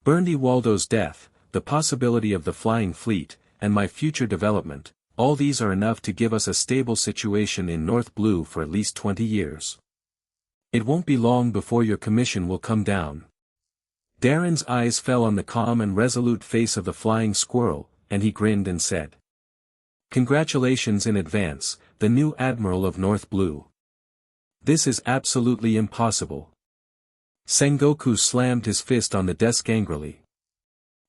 Burndy Waldo's death, the possibility of the flying fleet, and my future development, all these are enough to give us a stable situation in North Blue for at least 20 years. It won't be long before your commission will come down. Darren's eyes fell on the calm and resolute face of the flying squirrel, and he grinned and said. Congratulations in advance, the new Admiral of North Blue. This is absolutely impossible. Sengoku slammed his fist on the desk angrily.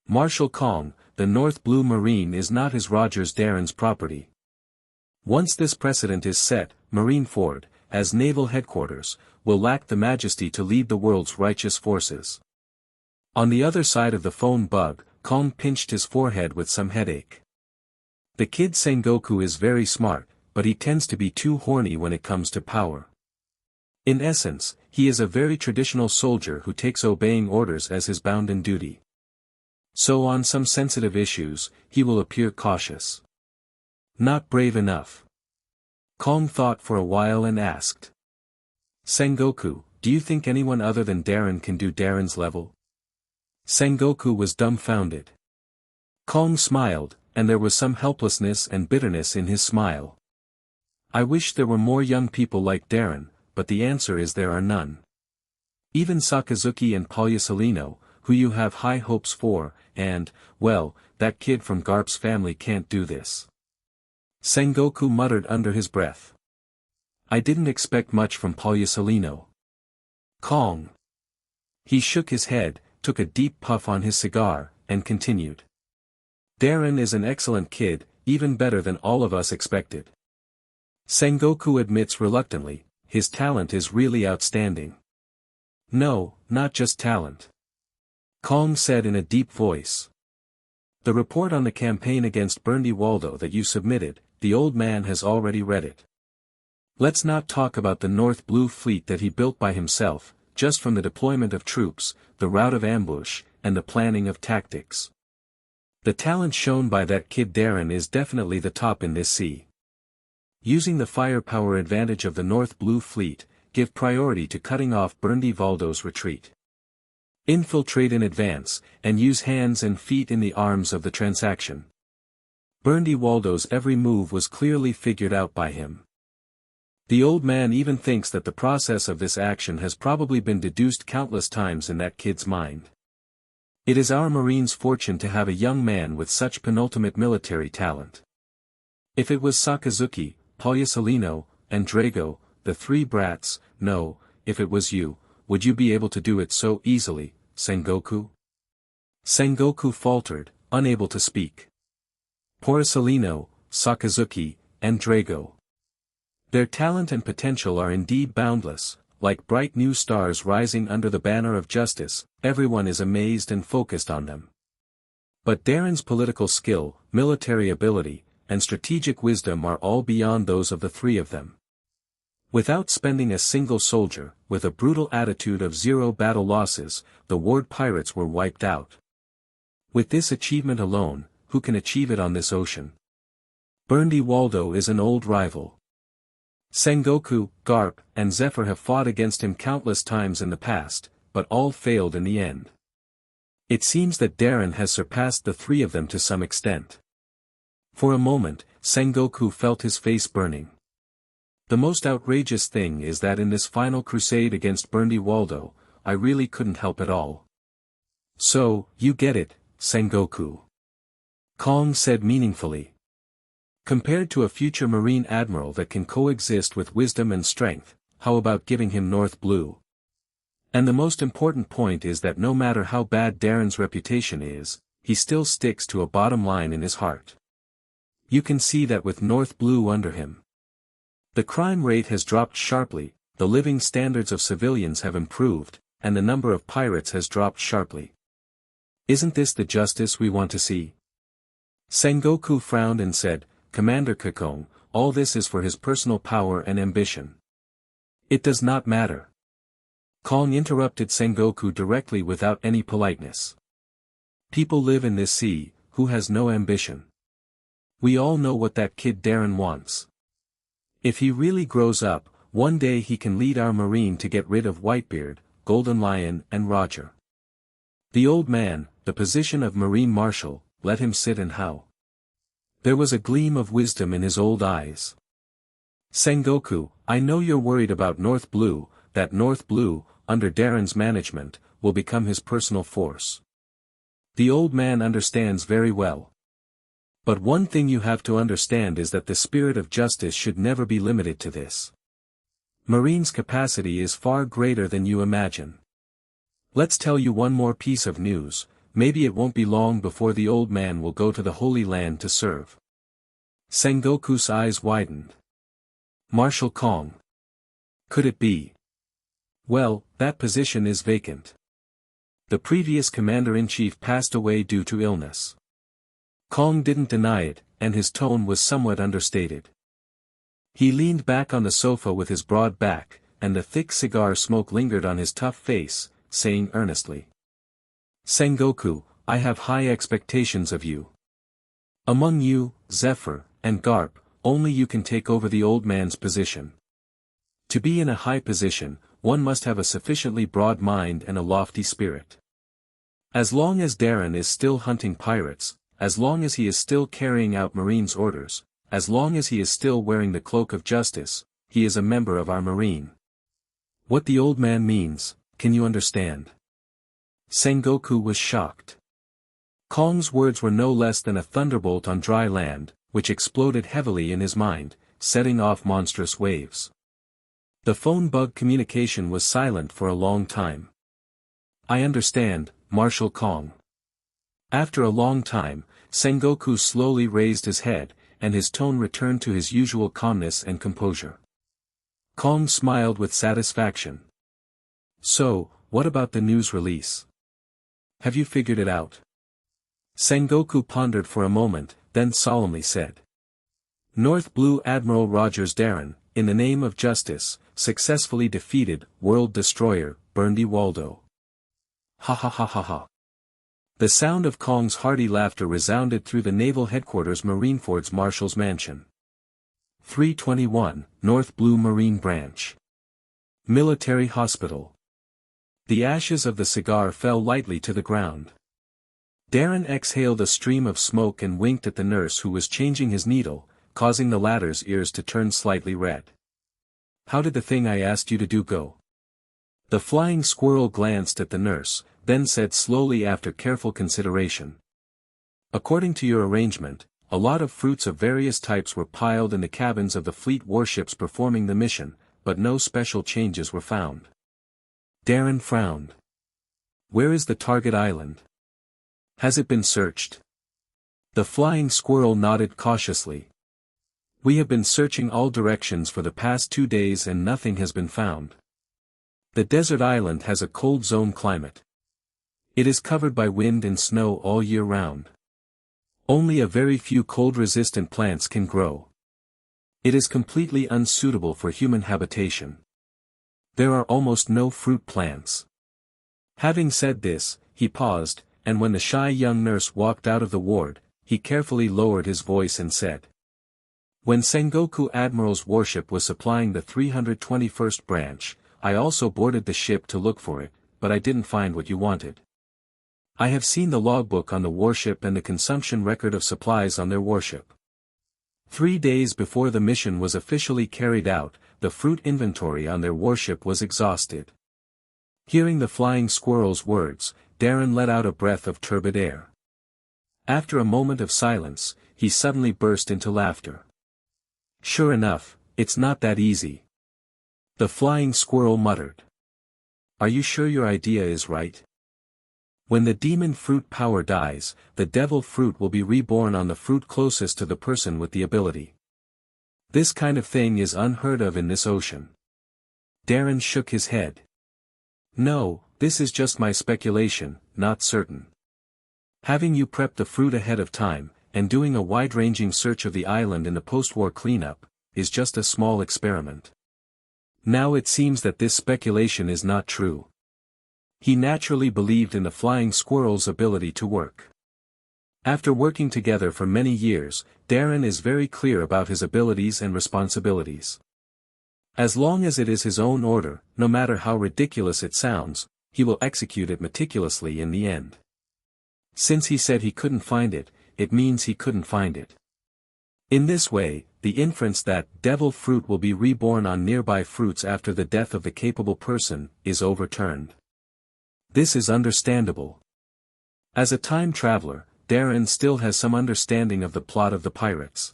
Marshal Kong, the North Blue Marine is not his Rogers Darren's property. Once this precedent is set, Marineford, as naval headquarters, will lack the majesty to lead the world's righteous forces. On the other side of the phone bug, Kong pinched his forehead with some headache. The kid Sengoku is very smart, but he tends to be too horny when it comes to power. In essence, he is a very traditional soldier who takes obeying orders as his bounden duty. So on some sensitive issues, he will appear cautious. Not brave enough. Kong thought for a while and asked. Sengoku, do you think anyone other than Darren can do Darren's level? Sengoku was dumbfounded. Kong smiled, and there was some helplessness and bitterness in his smile. I wish there were more young people like Darren, but the answer is there are none. Even Sakazuki and Pagliasolino, who you have high hopes for, and, well, that kid from Garp's family can't do this. Sengoku muttered under his breath. I didn't expect much from Pagliasolino. Kong. He shook his head, took a deep puff on his cigar, and continued. Darren is an excellent kid, even better than all of us expected. Sengoku admits reluctantly, his talent is really outstanding. No, not just talent. Kong said in a deep voice. The report on the campaign against Burndy Waldo that you submitted, the old man has already read it. Let's not talk about the North Blue Fleet that he built by himself, just from the deployment of troops, the route of ambush, and the planning of tactics. The talent shown by that kid Darren is definitely the top in this sea. Using the firepower advantage of the North Blue Fleet, give priority to cutting off Burndy Waldo's retreat. Infiltrate in advance, and use hands and feet in the arms of the transaction. Burndy Waldo's every move was clearly figured out by him. The old man even thinks that the process of this action has probably been deduced countless times in that kid's mind. It is our Marine's fortune to have a young man with such penultimate military talent. If it was Sakazuki, Palyasolino, and Drago, the three brats, no, if it was you, would you be able to do it so easily, Sengoku? Sengoku faltered, unable to speak. Palyasolino, Sakazuki, and Drago. Their talent and potential are indeed boundless, like bright new stars rising under the banner of justice, everyone is amazed and focused on them. But Darren's political skill, military ability, and strategic wisdom are all beyond those of the three of them. Without spending a single soldier, with a brutal attitude of 0 battle losses, the Ward pirates were wiped out. With this achievement alone, who can achieve it on this ocean? Burndy Waldo is an old rival. Sengoku, Garp, and Zephyr have fought against him countless times in the past, but all failed in the end. It seems that Darren has surpassed the three of them to some extent. For a moment, Sengoku felt his face burning. The most outrageous thing is that in this final crusade against Burndy Waldo, I really couldn't help at all. So, you get it, Sengoku. Kong said meaningfully. Compared to a future Marine Admiral that can coexist with wisdom and strength, how about giving him North Blue? And the most important point is that no matter how bad Darren's reputation is, he still sticks to a bottom line in his heart. You can see that with North Blue under him. The crime rate has dropped sharply, the living standards of civilians have improved, and the number of pirates has dropped sharply. Isn't this the justice we want to see? Sengoku frowned and said, Commander Kakong, all this is for his personal power and ambition. It does not matter. Kong interrupted Sengoku directly without any politeness. People live in this sea, who has no ambition. We all know what that kid Darren wants. If he really grows up, one day he can lead our Marine to get rid of Whitebeard, Golden Lion and Roger. The old man, the position of Marine Marshal, let him sit and howl. There was a gleam of wisdom in his old eyes. Sengoku, I know you're worried about North Blue, that North Blue, under Darren's management, will become his personal force. The old man understands very well. But one thing you have to understand is that the spirit of justice should never be limited to this. Marine's capacity is far greater than you imagine. Let's tell you one more piece of news, maybe it won't be long before the old man will go to the Holy Land to serve. Sengoku's eyes widened. Marshal Kong. Could it be? Well, that position is vacant. The previous commander-in-chief passed away due to illness. Kong didn't deny it, and his tone was somewhat understated. He leaned back on the sofa with his broad back, and the thick cigar smoke lingered on his tough face, saying earnestly. Sengoku, I have high expectations of you. Among you, Zephyr, and Garp, only you can take over the old man's position. To be in a high position, one must have a sufficiently broad mind and a lofty spirit. As long as Darren is still hunting pirates, as long as he is still carrying out Marine's orders, as long as he is still wearing the cloak of justice, he is a member of our Marine. What the old man means, can you understand? Sengoku was shocked. Kong's words were no less than a thunderbolt on dry land, which exploded heavily in his mind, setting off monstrous waves. The phone bug communication was silent for a long time. I understand, Marshal Kong. After a long time, Sengoku slowly raised his head, and his tone returned to his usual calmness and composure. Kong smiled with satisfaction. So, what about the news release? Have you figured it out? Sengoku pondered for a moment, then solemnly said. North Blue Admiral Darren, in the name of justice, successfully defeated World Destroyer, Burndy Waldo. Ha ha ha ha ha. The sound of Kong's hearty laughter resounded through the Naval Headquarters Marineford's Marshal's Mansion. 321, North Blue Marine Branch. Military Hospital. The ashes of the cigar fell lightly to the ground. Darren exhaled a stream of smoke and winked at the nurse who was changing his needle, causing the latter's ears to turn slightly red. How did the thing I asked you to do go? The flying squirrel glanced at the nurse, then said slowly after careful consideration. According to your arrangement, a lot of fruits of various types were piled in the cabins of the fleet warships performing the mission, but no special changes were found. Darren frowned. Where is the target island? Has it been searched? The flying squirrel nodded cautiously. We have been searching all directions for the past 2 days and nothing has been found. The desert island has a cold zone climate. It is covered by wind and snow all year round. Only a very few cold-resistant plants can grow. It is completely unsuitable for human habitation. There are almost no fruit plants. Having said this, he paused, and when the shy young nurse walked out of the ward, he carefully lowered his voice and said. When Sengoku Admiral's warship was supplying the 321st branch, I also boarded the ship to look for it, but I didn't find what you wanted. I have seen the logbook on the warship and the consumption record of supplies on their warship. 3 days before the mission was officially carried out, the fruit inventory on their warship was exhausted. Hearing the flying squirrel's words, Darren let out a breath of turbid air. After a moment of silence, he suddenly burst into laughter. Sure enough, it's not that easy. The flying squirrel muttered. Are you sure your idea is right? When the demon fruit power dies, the devil fruit will be reborn on the fruit closest to the person with the ability. This kind of thing is unheard of in this ocean. Darren shook his head. No, this is just my speculation, not certain. Having you prep the fruit ahead of time, and doing a wide-ranging search of the island in the post-war cleanup, is just a small experiment. Now it seems that this speculation is not true. He naturally believed in the flying squirrel's ability to work. After working together for many years, Darren is very clear about his abilities and responsibilities. As long as it is his own order, no matter how ridiculous it sounds, he will execute it meticulously in the end. Since he said he couldn't find it, it means he couldn't find it. In this way, the inference that devil fruit will be reborn on nearby fruits after the death of the capable person is overturned. This is understandable. As a time traveler, Darren still has some understanding of the plot of the Pirates.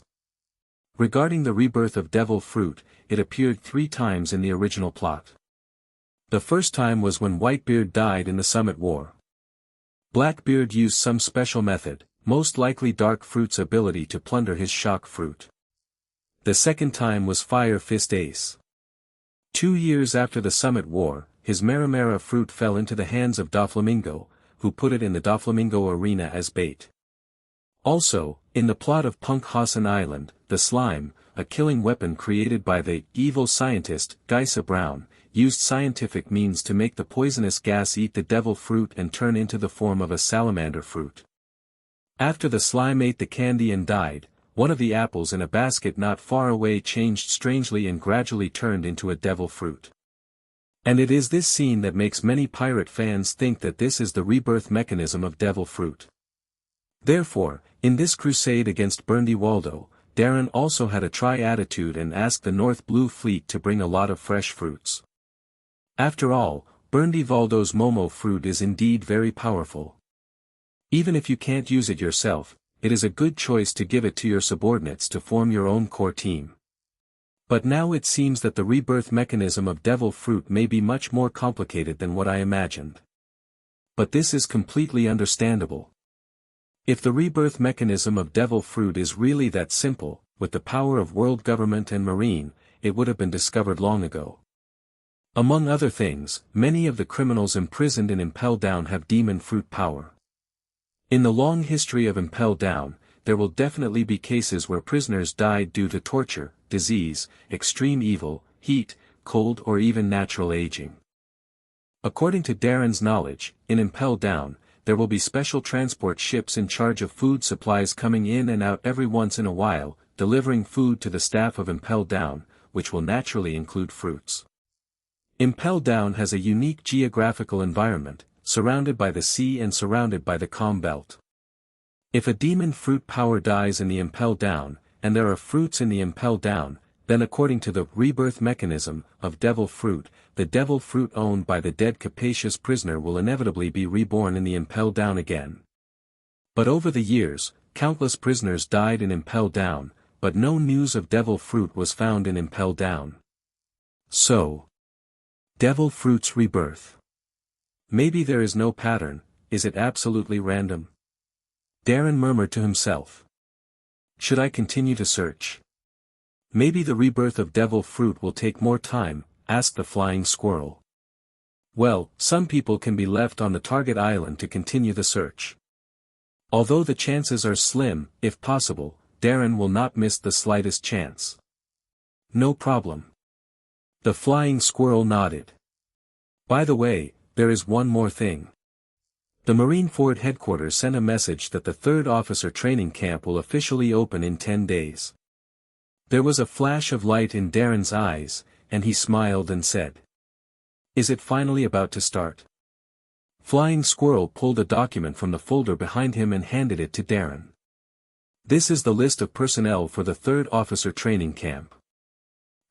Regarding the rebirth of devil fruit, it appeared 3 times in the original plot. The first time was when Whitebeard died in the Summit War. Blackbeard used some special method, most likely Dark Fruit's ability to plunder his shock fruit. The second time was Fire Fist Ace. 2 years after the Summit War, his Marimara fruit fell into the hands of Doflamingo, who put it in the Doflamingo arena as bait. Also, in the plot of Punk Hassan Island, the slime, a killing weapon created by the evil scientist, Geisa Brown, used scientific means to make the poisonous gas eat the devil fruit and turn into the form of a salamander fruit. After the slime ate the candy and died, one of the apples in a basket not far away changed strangely and gradually turned into a devil fruit. And it is this scene that makes many pirate fans think that this is the rebirth mechanism of devil fruit. Therefore, in this crusade against Burndy Waldo, Darren also had a try attitude and asked the North Blue Fleet to bring a lot of fresh fruits. After all, Burndy Waldo's Momo fruit is indeed very powerful. Even if you can't use it yourself, it is a good choice to give it to your subordinates to form your own core team. But now it seems that the rebirth mechanism of devil fruit may be much more complicated than what I imagined. But this is completely understandable. If the rebirth mechanism of devil fruit is really that simple, with the power of world government and marine, it would have been discovered long ago. Among other things, many of the criminals imprisoned in Impel Down have demon fruit power. In the long history of Impel Down, there will definitely be cases where prisoners died due to torture, disease, extreme evil, heat, cold or even natural aging. According to Darren's knowledge, in Impel Down, there will be special transport ships in charge of food supplies coming in and out every once in a while, delivering food to the staff of Impel Down, which will naturally include fruits. Impel Down has a unique geographical environment, surrounded by the sea and surrounded by the calm belt. If a demon fruit power dies in the Impel Down, and there are fruits in the Impel Down, then according to the rebirth mechanism of devil fruit, the devil fruit owned by the dead capacious prisoner will inevitably be reborn in the Impel Down again. But over the years, countless prisoners died in Impel Down, but no news of devil fruit was found in Impel Down. So, devil fruit's rebirth. Maybe there is no pattern, is it absolutely random? Darren murmured to himself. Should I continue to search? Maybe the rebirth of devil fruit will take more time, asked the flying squirrel. Well, some people can be left on the target island to continue the search. Although the chances are slim, if possible, Darren will not miss the slightest chance. No problem. The flying squirrel nodded. By the way, there is one more thing. The Marineford headquarters sent a message that the 3rd Officer Training Camp will officially open in 10 days. There was a flash of light in Darren's eyes, and he smiled and said, "Is it finally about to start?" Flying Squirrel pulled a document from the folder behind him and handed it to Darren. This is the list of personnel for the 3rd Officer Training Camp.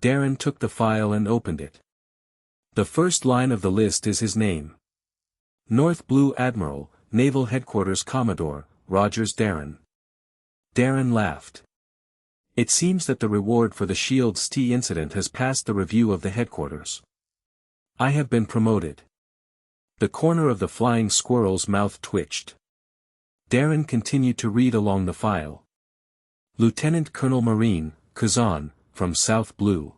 Darren took the file and opened it. The first line of the list is his name. North Blue Admiral, Naval Headquarters Commodore, Rogers Darren. Darren laughed. It seems that the reward for the Shield's tea incident has passed the review of the headquarters. I have been promoted. The corner of the flying squirrel's mouth twitched. Darren continued to read along the file. Lieutenant Colonel Marine, Kazan, from South Blue.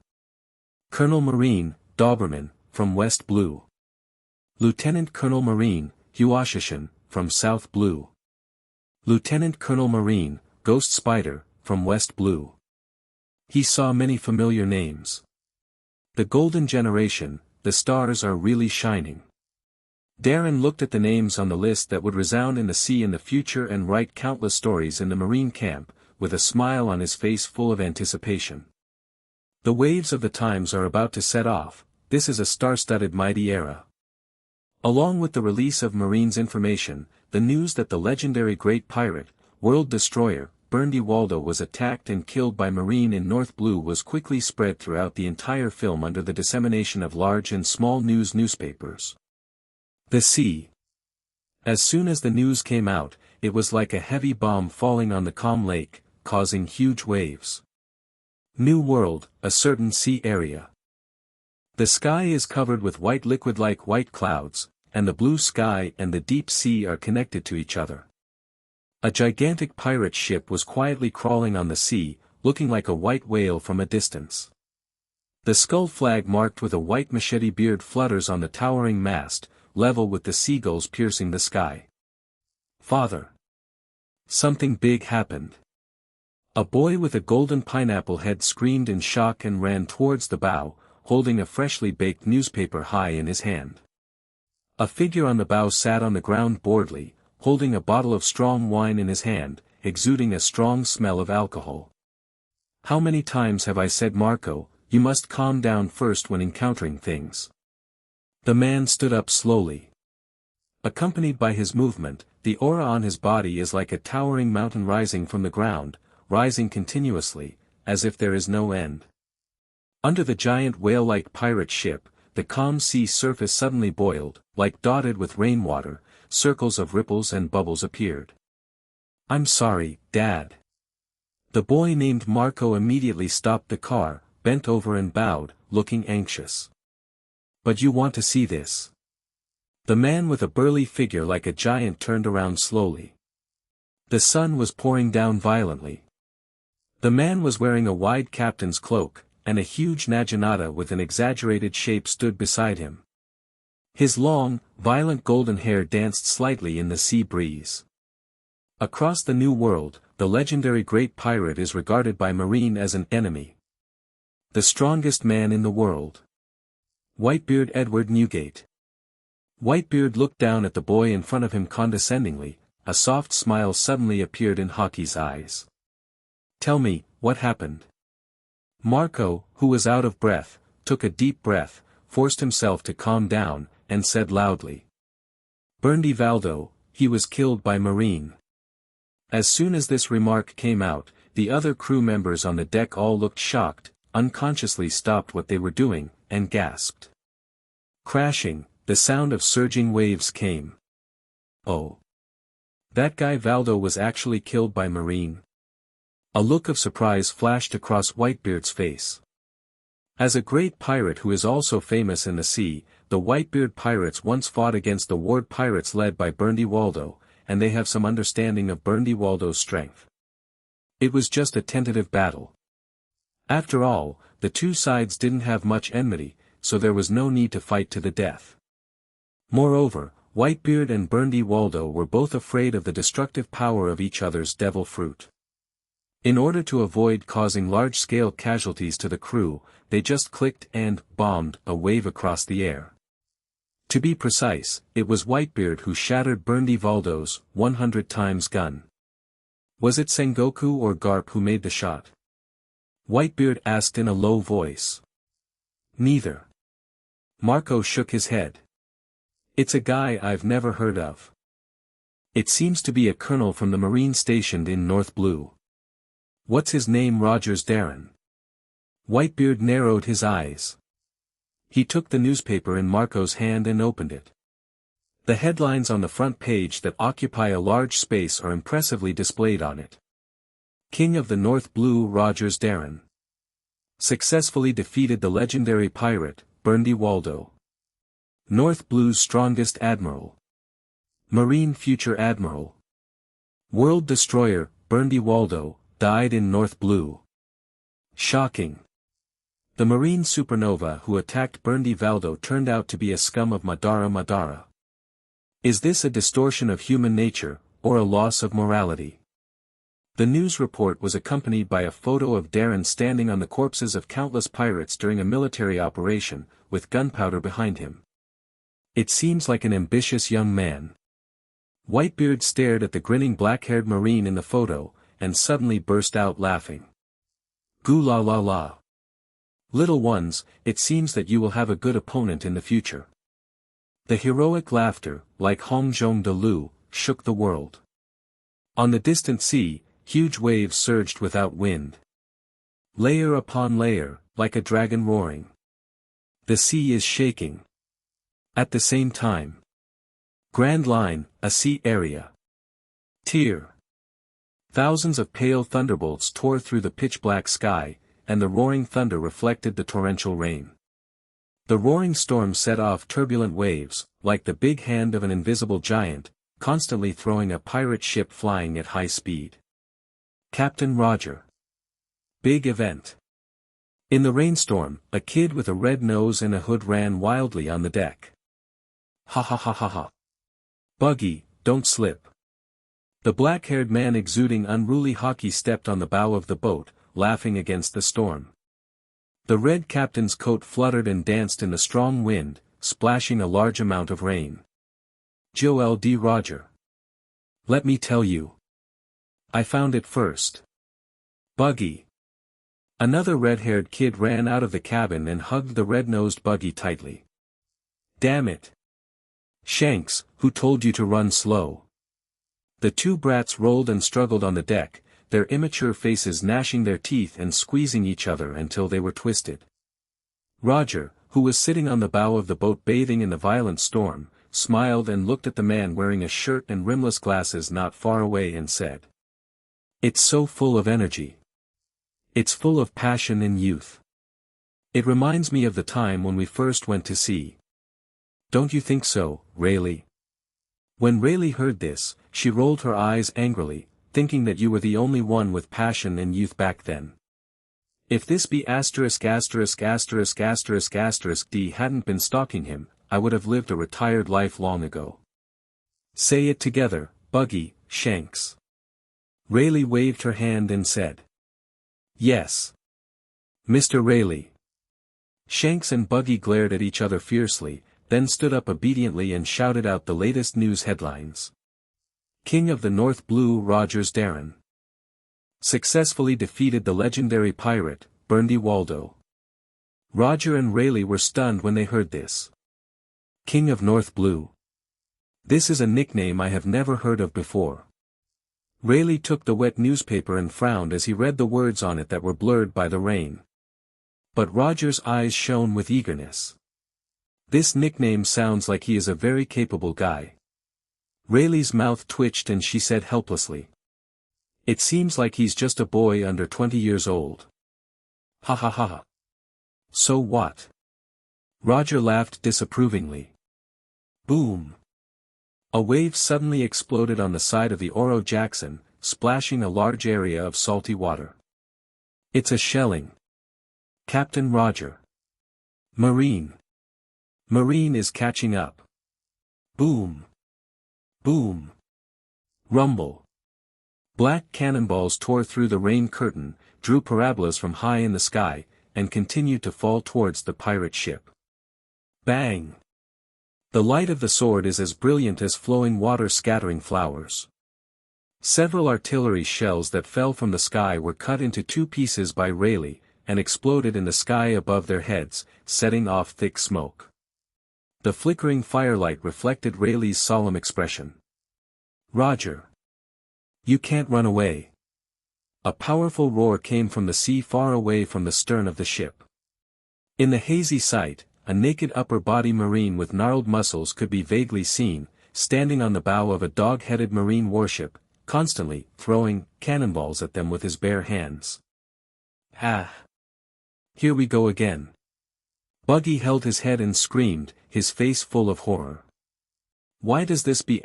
Colonel Marine, Doberman, from West Blue. Lieutenant Colonel Marine, Huashishan, from South Blue. Lieutenant Colonel Marine, Ghost Spider, from West Blue. He saw many familiar names. The golden generation, the stars are really shining. Darren looked at the names on the list that would resound in the sea in the future and write countless stories in the Marine camp, with a smile on his face full of anticipation. The waves of the times are about to set off, this is a star-studded mighty era. Along with the release of Marines information, the news that the legendary Great Pirate, World Destroyer, Berndy Waldo was attacked and killed by Marine in North Blue was quickly spread throughout the entire film under the dissemination of large and small newspapers. The sea. As soon as the news came out, it was like a heavy bomb falling on the calm lake, causing huge waves. New World, a certain sea area. The sky is covered with white liquid like white clouds, and the blue sky and the deep sea are connected to each other. A gigantic pirate ship was quietly crawling on the sea, looking like a white whale from a distance. The skull flag marked with a white machete beard flutters on the towering mast, level with the seagulls piercing the sky. Father. Something big happened. A boy with a golden pineapple head screamed in shock and ran towards the bow, holding a freshly baked newspaper high in his hand. A figure on the bow sat on the ground boredly, holding a bottle of strong wine in his hand, exuding a strong smell of alcohol. How many times have I said, Marco, you must calm down first when encountering things. The man stood up slowly. Accompanied by his movement, the aura on his body is like a towering mountain rising from the ground, rising continuously, as if there is no end. Under the giant whale-like pirate ship, the calm sea surface suddenly boiled, like dotted with rainwater, circles of ripples and bubbles appeared. I'm sorry, Dad. The boy named Marco immediately stopped the car, bent over and bowed, looking anxious. But you want to see this. The man with a burly figure like a giant turned around slowly. The sun was pouring down violently. The man was wearing a wide captain's cloak, and a huge naginata with an exaggerated shape stood beside him. His long, violent golden hair danced slightly in the sea breeze. Across the New World, the legendary great pirate is regarded by Marine as an enemy. The strongest man in the world. Whitebeard Edward Newgate. Whitebeard looked down at the boy in front of him condescendingly. A soft smile suddenly appeared in Hockey's eyes. "Tell me, what happened?" Marco, who was out of breath, took a deep breath, forced himself to calm down, and said loudly. "Berndi Valdo, he was killed by Marine." As soon as this remark came out, the other crew members on the deck all looked shocked, unconsciously stopped what they were doing, and gasped. Crashing, the sound of surging waves came. "Oh. That guy Valdo was actually killed by Marine?" A look of surprise flashed across Whitebeard's face. As a great pirate who is also famous in the sea, the Whitebeard pirates once fought against the Ward pirates led by Berndi Waldo, and they have some understanding of Berndi Waldo's strength. It was just a tentative battle. After all, the two sides didn't have much enmity, so there was no need to fight to the death. Moreover, Whitebeard and Berndi Waldo were both afraid of the destructive power of each other's devil fruit. In order to avoid causing large-scale casualties to the crew, they just clicked and bombed a wave across the air. To be precise, it was Whitebeard who shattered Berndi Waldo's 100 times gun. Was it Sengoku or Garp who made the shot? Whitebeard asked in a low voice. Neither. Marco shook his head. It's a guy I've never heard of. It seems to be a colonel from the Marine stationed in North Blue. What's his name? Rogers Darren. Whitebeard narrowed his eyes. He took the newspaper in Marco's hand and opened it. The headlines on the front page that occupy a large space are impressively displayed on it. King of the North Blue Rogers Darren. Successfully defeated the legendary pirate, Berndi Waldo. North Blue's strongest admiral. Marine future admiral. World destroyer, Berndi Waldo, died in North Blue. Shocking. The Marine supernova who attacked Berndi Valdo turned out to be a scum of Madara. Is this a distortion of human nature, or a loss of morality? The news report was accompanied by a photo of Darren standing on the corpses of countless pirates during a military operation, with gunpowder behind him. It seems like an ambitious young man. Whitebeard stared at the grinning black-haired Marine in the photo, and suddenly burst out laughing. Goo la la la. Little ones, it seems that you will have a good opponent in the future. The heroic laughter, like Hong Zhong de Lu, shook the world. On the distant sea, huge waves surged without wind. Layer upon layer, like a dragon roaring. The sea is shaking. At the same time. Grand Line, a sea area. Tier. Thousands of pale thunderbolts tore through the pitch-black sky, and the roaring thunder reflected the torrential rain. The roaring storm set off turbulent waves, like the big hand of an invisible giant, constantly throwing a pirate ship flying at high speed. Captain Roger. Big event. In the rainstorm, a kid with a red nose and a hood ran wildly on the deck. Ha ha ha ha ha. Buggy, don't slip. The black-haired man exuding unruly hockey stepped on the bow of the boat, laughing against the storm. The red captain's coat fluttered and danced in the strong wind, splashing a large amount of rain. Joel D. Roger. Let me tell you. I found it first. Buggy. Another red-haired kid ran out of the cabin and hugged the red-nosed Buggy tightly. Damn it. Shanks, who told you to run slow? The two brats rolled and struggled on the deck, their immature faces gnashing their teeth and squeezing each other until they were twisted. Roger, who was sitting on the bow of the boat bathing in the violent storm, smiled and looked at the man wearing a shirt and rimless glasses not far away and said, "It's so full of energy. It's full of passion and youth. It reminds me of the time when we first went to sea. Don't you think so, Rayleigh?" When Rayleigh heard this, she rolled her eyes angrily, thinking that you were the only one with passion and youth back then. If this be ********** D hadn't been stalking him, I would have lived a retired life long ago. Say it together, Buggy, Shanks. Rayleigh waved her hand and said. Yes. Mr. Rayleigh. Shanks and Buggy glared at each other fiercely, then stood up obediently and shouted out the latest news headlines. King of the North Blue Rogers Darren successfully defeated the legendary pirate, Berndy Waldo. Roger and Rayleigh were stunned when they heard this. King of North Blue. This is a nickname I have never heard of before. Rayleigh took the wet newspaper and frowned as he read the words on it that were blurred by the rain. But Roger's eyes shone with eagerness. This nickname sounds like he is a very capable guy. Rayleigh's mouth twitched and she said helplessly. It seems like he's just a boy under 20 years old. Ha ha ha ha. So what? Roger laughed disapprovingly. Boom. A wave suddenly exploded on the side of the Oro Jackson, splashing a large area of salty water. It's a shelling. Captain Roger. Marine. Marine is catching up. Boom. Boom. Rumble. Black cannonballs tore through the rain curtain, drew parabolas from high in the sky, and continued to fall towards the pirate ship. Bang! The light of the sword is as brilliant as flowing water scattering flowers. Several artillery shells that fell from the sky were cut into two pieces by Rayleigh, and exploded in the sky above their heads, setting off thick smoke. The flickering firelight reflected Rayleigh's solemn expression. Roger. You can't run away. A powerful roar came from the sea far away from the stern of the ship. In the hazy sight, a naked upper-body marine with gnarled muscles could be vaguely seen, standing on the bow of a dog-headed marine warship, constantly throwing cannonballs at them with his bare hands. Ah! Here we go again. Buggy held his head and screamed, his face full of horror. Why does this B**********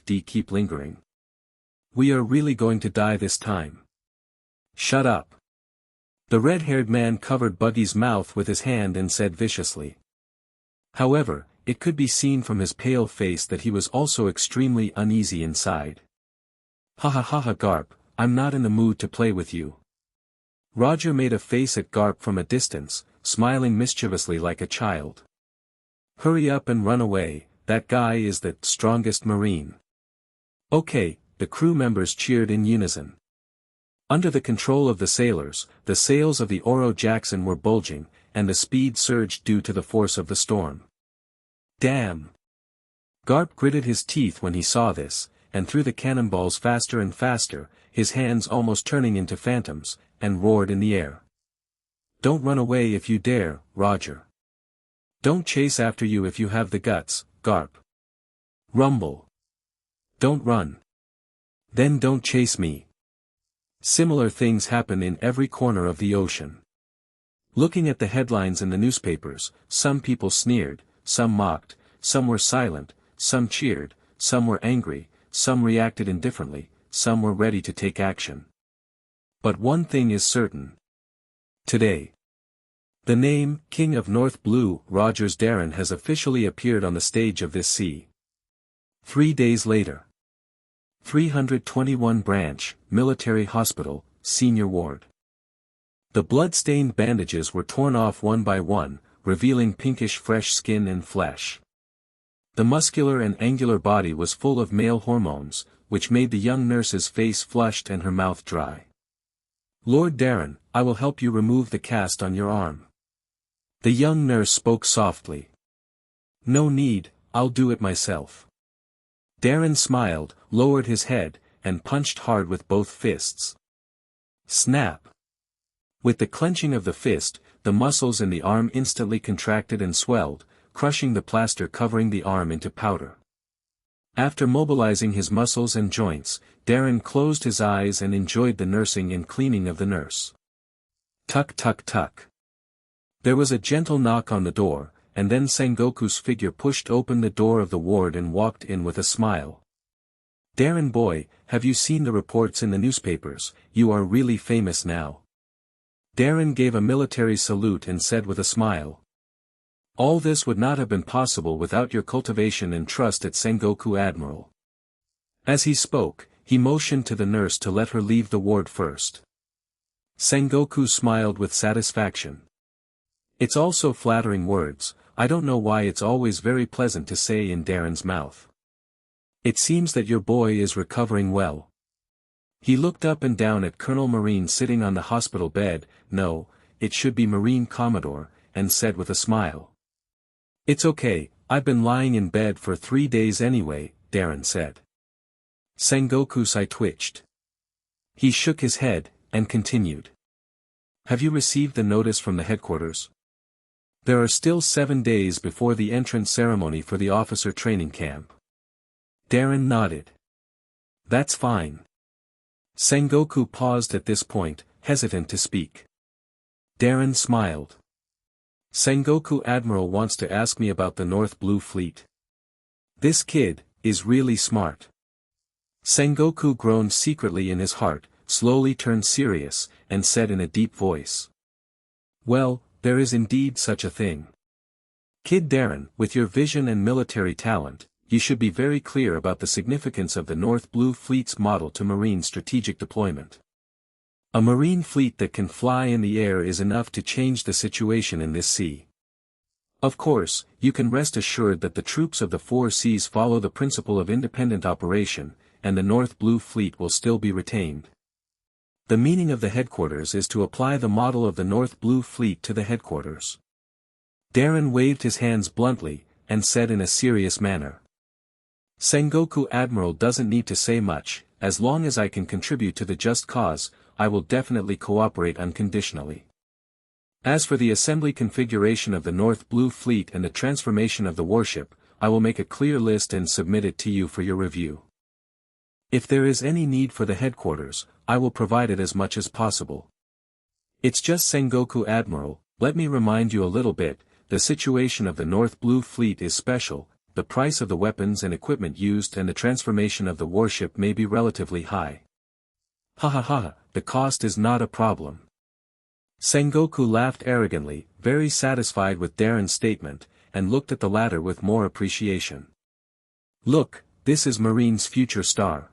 D keep lingering? We are really going to die this time. Shut up. The red-haired man covered Buggy's mouth with his hand and said viciously. However, it could be seen from his pale face that he was also extremely uneasy inside. Ha ha ha ha Garp, I'm not in the mood to play with you. Roger made a face at Garp from a distance, smiling mischievously like a child. Hurry up and run away, that guy is the strongest marine. Okay, the crew members cheered in unison. Under the control of the sailors, the sails of the Oro Jackson were bulging, and the speed surged due to the force of the storm. Damn! Garp gritted his teeth when he saw this, and threw the cannonballs faster and faster, his hands almost turning into phantoms, and roared in the air. Don't run away if you dare, Roger. Don't chase after you if you have the guts, Garp. Rumble. Don't run. Then don't chase me. Similar things happen in every corner of the ocean. Looking at the headlines in the newspapers, some people sneered, some mocked, some were silent, some cheered, some were angry, some reacted indifferently, some were ready to take action. But one thing is certain. Today, the name, King of North Blue, Rogers Darren has officially appeared on the stage of this sea. 3 days later. 321 Branch, Military Hospital, Senior Ward. The blood-stained bandages were torn off one by one, revealing pinkish fresh skin and flesh. The muscular and angular body was full of male hormones, which made the young nurse's face flushed and her mouth dry. Lord Darren, I will help you remove the cast on your arm. The young nurse spoke softly. No need, I'll do it myself. Darren smiled, lowered his head, and punched hard with both fists. Snap! With the clenching of the fist, the muscles in the arm instantly contracted and swelled, crushing the plaster covering the arm into powder. After mobilizing his muscles and joints, Darren closed his eyes and enjoyed the nursing and cleaning of the nurse. Tuck tuck tuck. There was a gentle knock on the door, and then Sengoku's figure pushed open the door of the ward and walked in with a smile. Darren boy, have you seen the reports in the newspapers? You are really famous now. Darren gave a military salute and said with a smile. All this would not have been possible without your cultivation and trust at Sengoku Admiral. As he spoke, he motioned to the nurse to let her leave the ward first. Sengoku smiled with satisfaction. It's also flattering words, I don't know why it's always very pleasant to say in Darren's mouth. It seems that your boy is recovering well. He looked up and down at Colonel Marine sitting on the hospital bed, no, it should be Marine Commodore, and said with a smile. It's okay, I've been lying in bed for 3 days anyway, Darren said. Sengoku-sai twitched. He shook his head, and continued. Have you received the notice from the headquarters? There are still 7 days before the entrance ceremony for the officer training camp. Darren nodded. That's fine. Sengoku paused at this point, hesitant to speak. Darren smiled. Sengoku Admiral wants to ask me about the North Blue Fleet. This kid is really smart. Sengoku groaned secretly in his heart, slowly turned serious, and said in a deep voice. Well, there is indeed such a thing. Kid Darren, with your vision and military talent, you should be very clear about the significance of the North Blue Fleet's model to Marine strategic deployment. A Marine fleet that can fly in the air is enough to change the situation in this sea. Of course, you can rest assured that the troops of the 4 seas follow the principle of independent operation, and the North Blue Fleet will still be retained. The meaning of the headquarters is to apply the model of the North Blue Fleet to the headquarters. Darren waved his hands bluntly, and said in a serious manner. Sengoku Admiral doesn't need to say much, as long as I can contribute to the just cause, I will definitely cooperate unconditionally. As for the assembly configuration of the North Blue Fleet and the transformation of the warship, I will make a clear list and submit it to you for your review. If there is any need for the headquarters, I will provide it as much as possible. It's just Sengoku Admiral, let me remind you a little bit, the situation of the North Blue Fleet is special, the price of the weapons and equipment used and the transformation of the warship may be relatively high. Ha ha ha, the cost is not a problem. Sengoku laughed arrogantly, very satisfied with Darren's statement, and looked at the latter with more appreciation. Look, this is Marine's future star.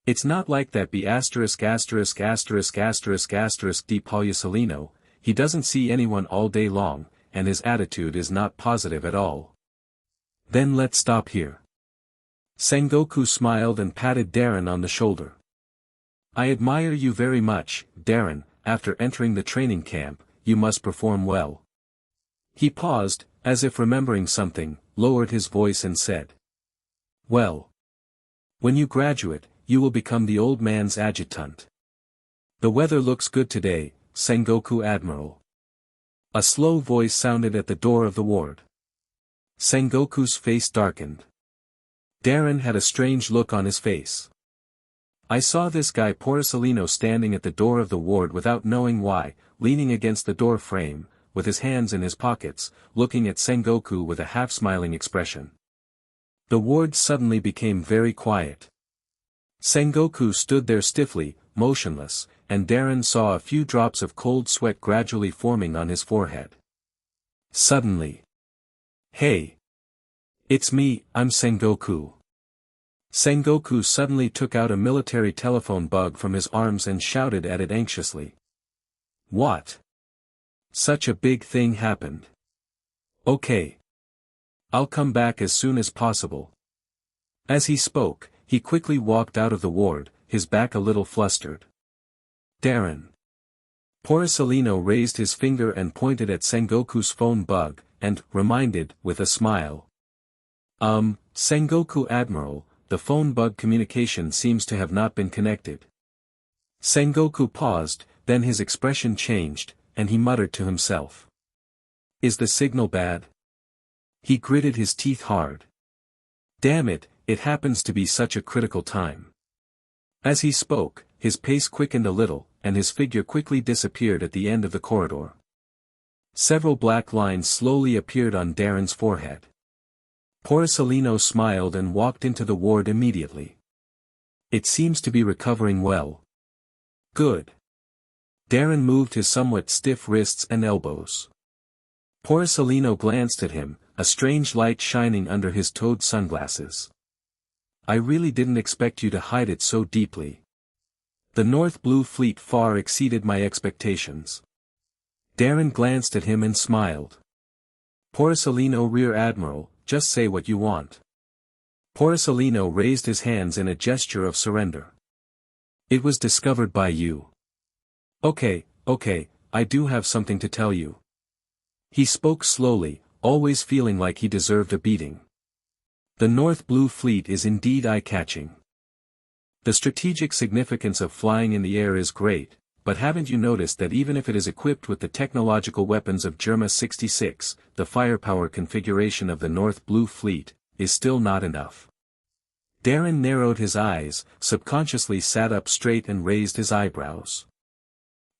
It's not like that B***************************** D. Polysolino, he doesn't see anyone all day long, and his attitude is not positive at all. Then let's stop here. Sengoku smiled and patted Darren on the shoulder. I admire you very much, Darren, after entering the training camp, you must perform well. He paused, as if remembering something, lowered his voice and said. Well. When you graduate, you will become the old man's adjutant. The weather looks good today, Sengoku Admiral. A slow voice sounded at the door of the ward. Sengoku's face darkened. Darren had a strange look on his face. I saw this guy Porisolino standing at the door of the ward without knowing why, leaning against the door frame, with his hands in his pockets, looking at Sengoku with a half-smiling expression. The ward suddenly became very quiet. Sengoku stood there stiffly, motionless, and Darren saw a few drops of cold sweat gradually forming on his forehead. Suddenly. Hey! It's me, I'm Sengoku. Sengoku suddenly took out a military telephone bug from his arms and shouted at it anxiously. What? Such a big thing happened. Okay. I'll come back as soon as possible. As he spoke, he quickly walked out of the ward, his back a little flustered. Darren. Porisolino raised his finger and pointed at Sengoku's phone bug, and reminded, with a smile. Sengoku Admiral, the phone bug communication seems to have not been connected. Sengoku paused, then his expression changed, and he muttered to himself. Is the signal bad? He gritted his teeth hard. Damn it, it happens to be such a critical time. As he spoke, his pace quickened a little, and his figure quickly disappeared at the end of the corridor. Several black lines slowly appeared on Darren's forehead. Porisolino smiled and walked into the ward immediately. It seems to be recovering well. Good. Darren moved his somewhat stiff wrists and elbows. Porisolino glanced at him, a strange light shining under his toed sunglasses. I really didn't expect you to hide it so deeply. The North Blue Fleet far exceeded my expectations. Darren glanced at him and smiled. Porcellino Rear Admiral, just say what you want. Porcellino raised his hands in a gesture of surrender. It was discovered by you. Okay, I do have something to tell you. He spoke slowly, always feeling like he deserved a beating. The North Blue Fleet is indeed eye-catching. The strategic significance of flying in the air is great, but haven't you noticed that even if it is equipped with the technological weapons of Germa 66, the firepower configuration of the North Blue Fleet is still not enough? Darren narrowed his eyes, subconsciously sat up straight and raised his eyebrows.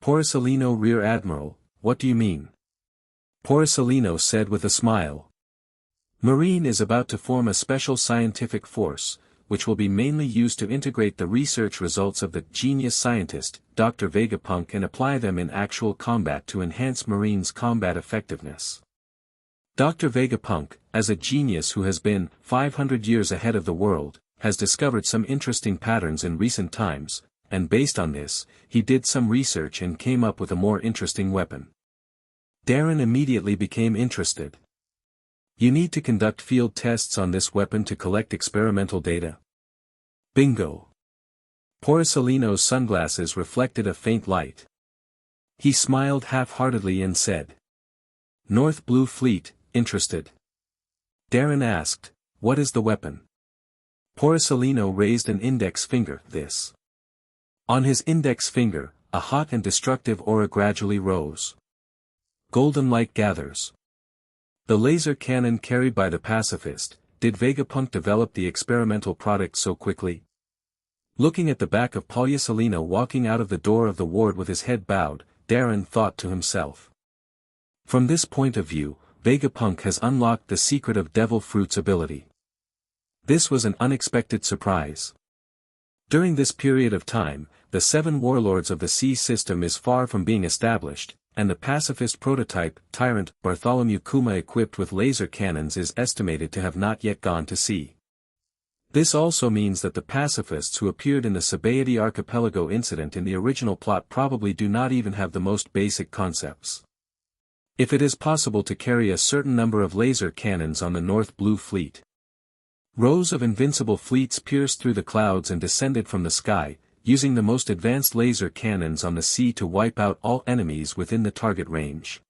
Porcellino Rear Admiral, what do you mean? Porcellino said with a smile. Marine is about to form a special scientific force, which will be mainly used to integrate the research results of the genius scientist, Dr. Vegapunk, and apply them in actual combat to enhance Marine's combat effectiveness. Dr. Vegapunk, as a genius who has been 500 years ahead of the world, has discovered some interesting patterns in recent times, and based on this, he did some research and came up with a more interesting weapon. Darren immediately became interested. You need to conduct field tests on this weapon to collect experimental data. Bingo. Porcellino's sunglasses reflected a faint light. He smiled half-heartedly and said. North Blue Fleet, interested? Darren asked, what is the weapon? Porcellino raised an index finger, this. On his index finger, a hot and destructive aura gradually rose. Golden light gathers. The laser cannon carried by the pacifist. Did Vegapunk develop the experimental product so quickly? Looking at the back of Porcellino walking out of the door of the ward with his head bowed, Darren thought to himself. From this point of view, Vegapunk has unlocked the secret of Devil Fruit's ability. This was an unexpected surprise. During this period of time, the 7 warlords of the sea system is far from being established, and the pacifist prototype, Tyrant, Bartholomew Kuma equipped with laser cannons is estimated to have not yet gone to sea. This also means that the pacifists who appeared in the Sabaody Archipelago incident in the original plot probably do not even have the most basic concepts. If it is possible to carry a certain number of laser cannons on the North Blue Fleet. Rows of invincible fleets pierced through the clouds and descended from the sky, using the most advanced laser cannons on the sea to wipe out all enemies within the target range.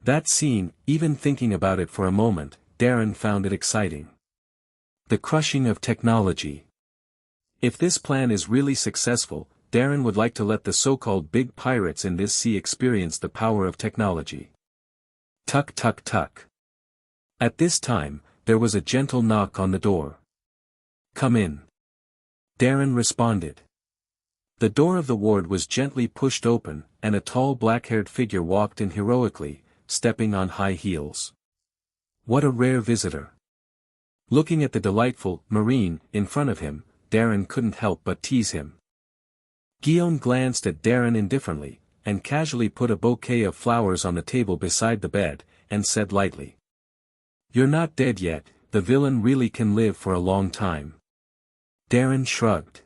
That scene, even thinking about it for a moment, Darren found it exciting. The crushing of technology. If this plan is really successful, Darren would like to let the so-called big pirates in this sea experience the power of technology. Tuck tuck tuck. At this time, there was a gentle knock on the door. Come in. Darren responded. The door of the ward was gently pushed open, and a tall black-haired figure walked in heroically, stepping on high heels. What a rare visitor. Looking at the delightful Marine in front of him, Darren couldn't help but tease him. Guillaume glanced at Darren indifferently, and casually put a bouquet of flowers on the table beside the bed, and said lightly. You're not dead yet, the villain really can live for a long time. Darren shrugged.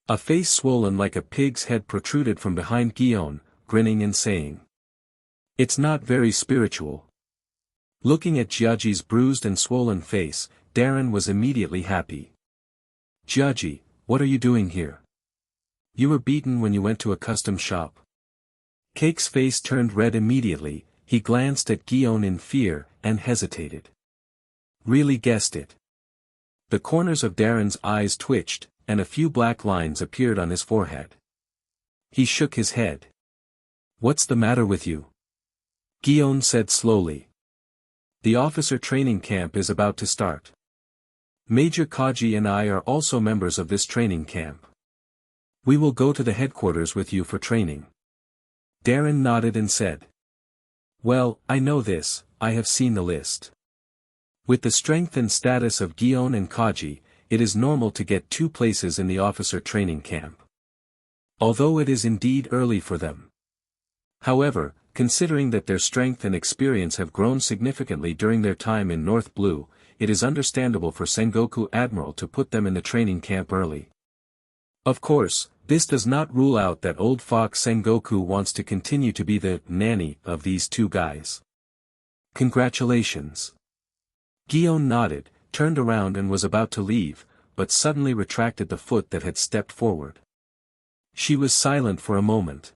A face swollen like a pig's head protruded from behind Guillaume, grinning and saying. It's not very spiritual. Looking at Giagi's bruised and swollen face, Darren was immediately happy. Giagi, what are you doing here? You were beaten when you went to a custom shop. Cake's face turned red immediately, he glanced at Guillaume in fear, and hesitated. Really guessed it. The corners of Darren's eyes twitched, and a few black lines appeared on his forehead. He shook his head. What's the matter with you? Guillaume said slowly. The officer training camp is about to start. Major Kaji and I are also members of this training camp. We will go to the headquarters with you for training. Darren nodded and said. Well, I know this, I have seen the list. With the strength and status of Guillaume and Kaji, it is normal to get 2 places in the officer training camp. Although it is indeed early for them. However, considering that their strength and experience have grown significantly during their time in North Blue, it is understandable for Sengoku Admiral to put them in the training camp early. Of course, this does not rule out that old fox Sengoku wants to continue to be the nanny of these two guys. Congratulations. Gion nodded, turned around and was about to leave, but suddenly retracted the foot that had stepped forward. She was silent for a moment.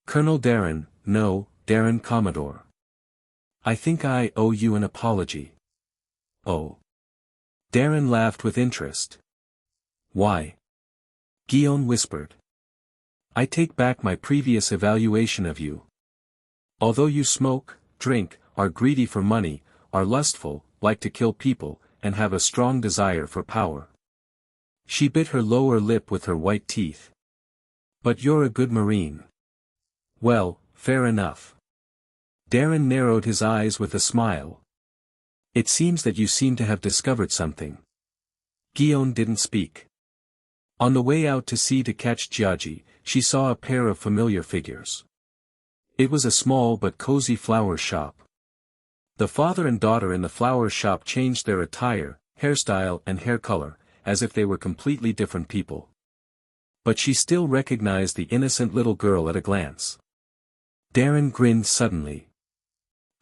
Colonel Darren, no, Darren Commodore. I think I owe you an apology. Oh. Darren laughed with interest. Why? Gion whispered. I take back my previous evaluation of you. Although you smoke, drink, are greedy for money, are lustful, like to kill people, and have a strong desire for power. She bit her lower lip with her white teeth. But you're a good Marine. Well, fair enough. Darren narrowed his eyes with a smile. It seems that you seem to have discovered something. Gion didn't speak. On the way out to sea to catch Jiaji, she saw a pair of familiar figures. It was a small but cozy flower shop. The father and daughter in the flower shop changed their attire, hairstyle and hair color, as if they were completely different people. But she still recognized the innocent little girl at a glance. Darren grinned suddenly.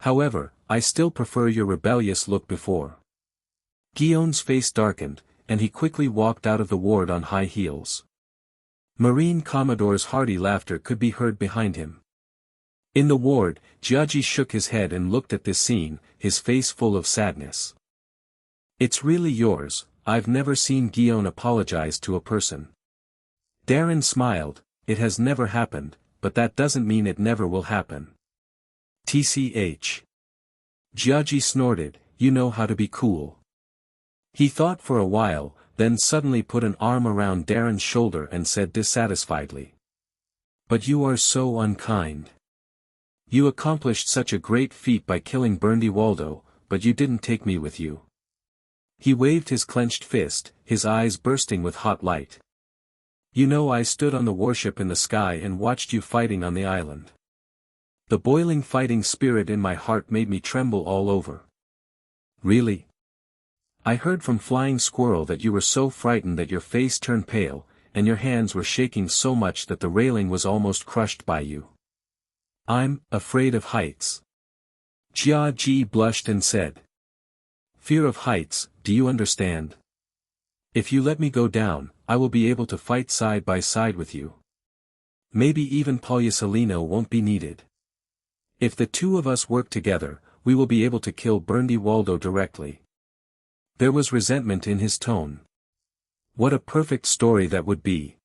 However, I still prefer your rebellious look before. Gion's face darkened, and he quickly walked out of the ward on high heels. Marine Commodore's hearty laughter could be heard behind him. In the ward, Jiaji shook his head and looked at this scene, his face full of sadness. It's really yours, I've never seen Gion apologize to a person. Darren smiled, it has never happened, but that doesn't mean it never will happen. TCH. Jiaji snorted, you know how to be cool. He thought for a while, then suddenly put an arm around Darren's shoulder and said dissatisfiedly. But you are so unkind. You accomplished such a great feat by killing Burndy Waldo, but you didn't take me with you. He waved his clenched fist, his eyes bursting with hot light. You know I stood on the warship in the sky and watched you fighting on the island. The boiling fighting spirit in my heart made me tremble all over. Really? I heard from Flying Squirrel that you were so frightened that your face turned pale, and your hands were shaking so much that the railing was almost crushed by you. I'm afraid of heights. Jia Ji blushed and said. Fear of heights, do you understand? If you let me go down, I will be able to fight side by side with you. Maybe even Polyusolino won't be needed. If the two of us work together, we will be able to kill Burndy Waldo directly. There was resentment in his tone. What a perfect story that would be.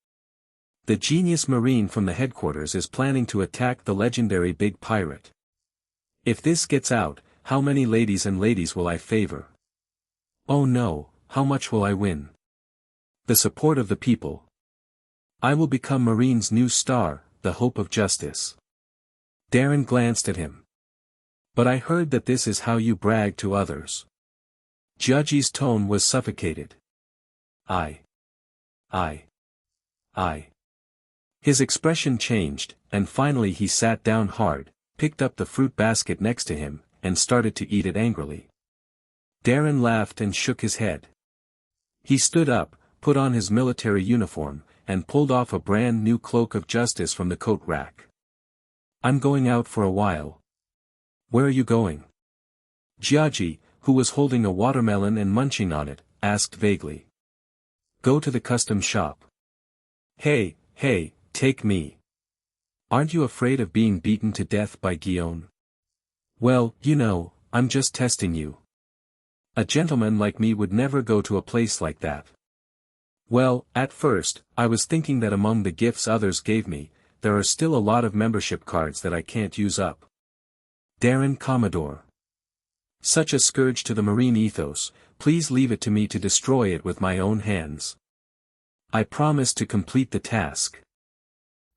The genius Marine from the headquarters is planning to attack the legendary big pirate. If this gets out, how many ladies will I favor? Oh no, how much will I win? The support of the people. I will become Marine's new star, the hope of justice. Darren glanced at him. But I heard that this is how you brag to others. Jiaji's tone was suffocated. I. His expression changed, and finally he sat down hard, picked up the fruit basket next to him, and started to eat it angrily. Darren laughed and shook his head. He stood up, put on his military uniform, and pulled off a brand new cloak of justice from the coat rack. I'm going out for a while. Where are you going? Jiaji, who was holding a watermelon and munching on it, asked vaguely. Go to the custom shop. Hey, take me. Aren't you afraid of being beaten to death by Gion? Well, you know, I'm just testing you. A gentleman like me would never go to a place like that. Well, at first, I was thinking that among the gifts others gave me, there are still a lot of membership cards that I can't use up. Darren Commodore. Such a scourge to the Marine ethos, please leave it to me to destroy it with my own hands. I promise to complete the task.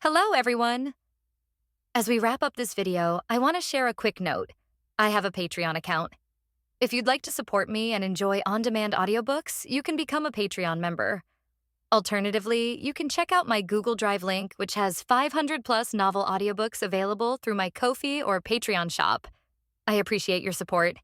Hello everyone! As we wrap up this video, I want to share a quick note. I have a Patreon account. If you'd like to support me and enjoy on-demand audiobooks, you can become a Patreon member. Alternatively, you can check out my Google Drive link, which has 500+ novel audiobooks available through my Ko-fi or Patreon shop. I appreciate your support.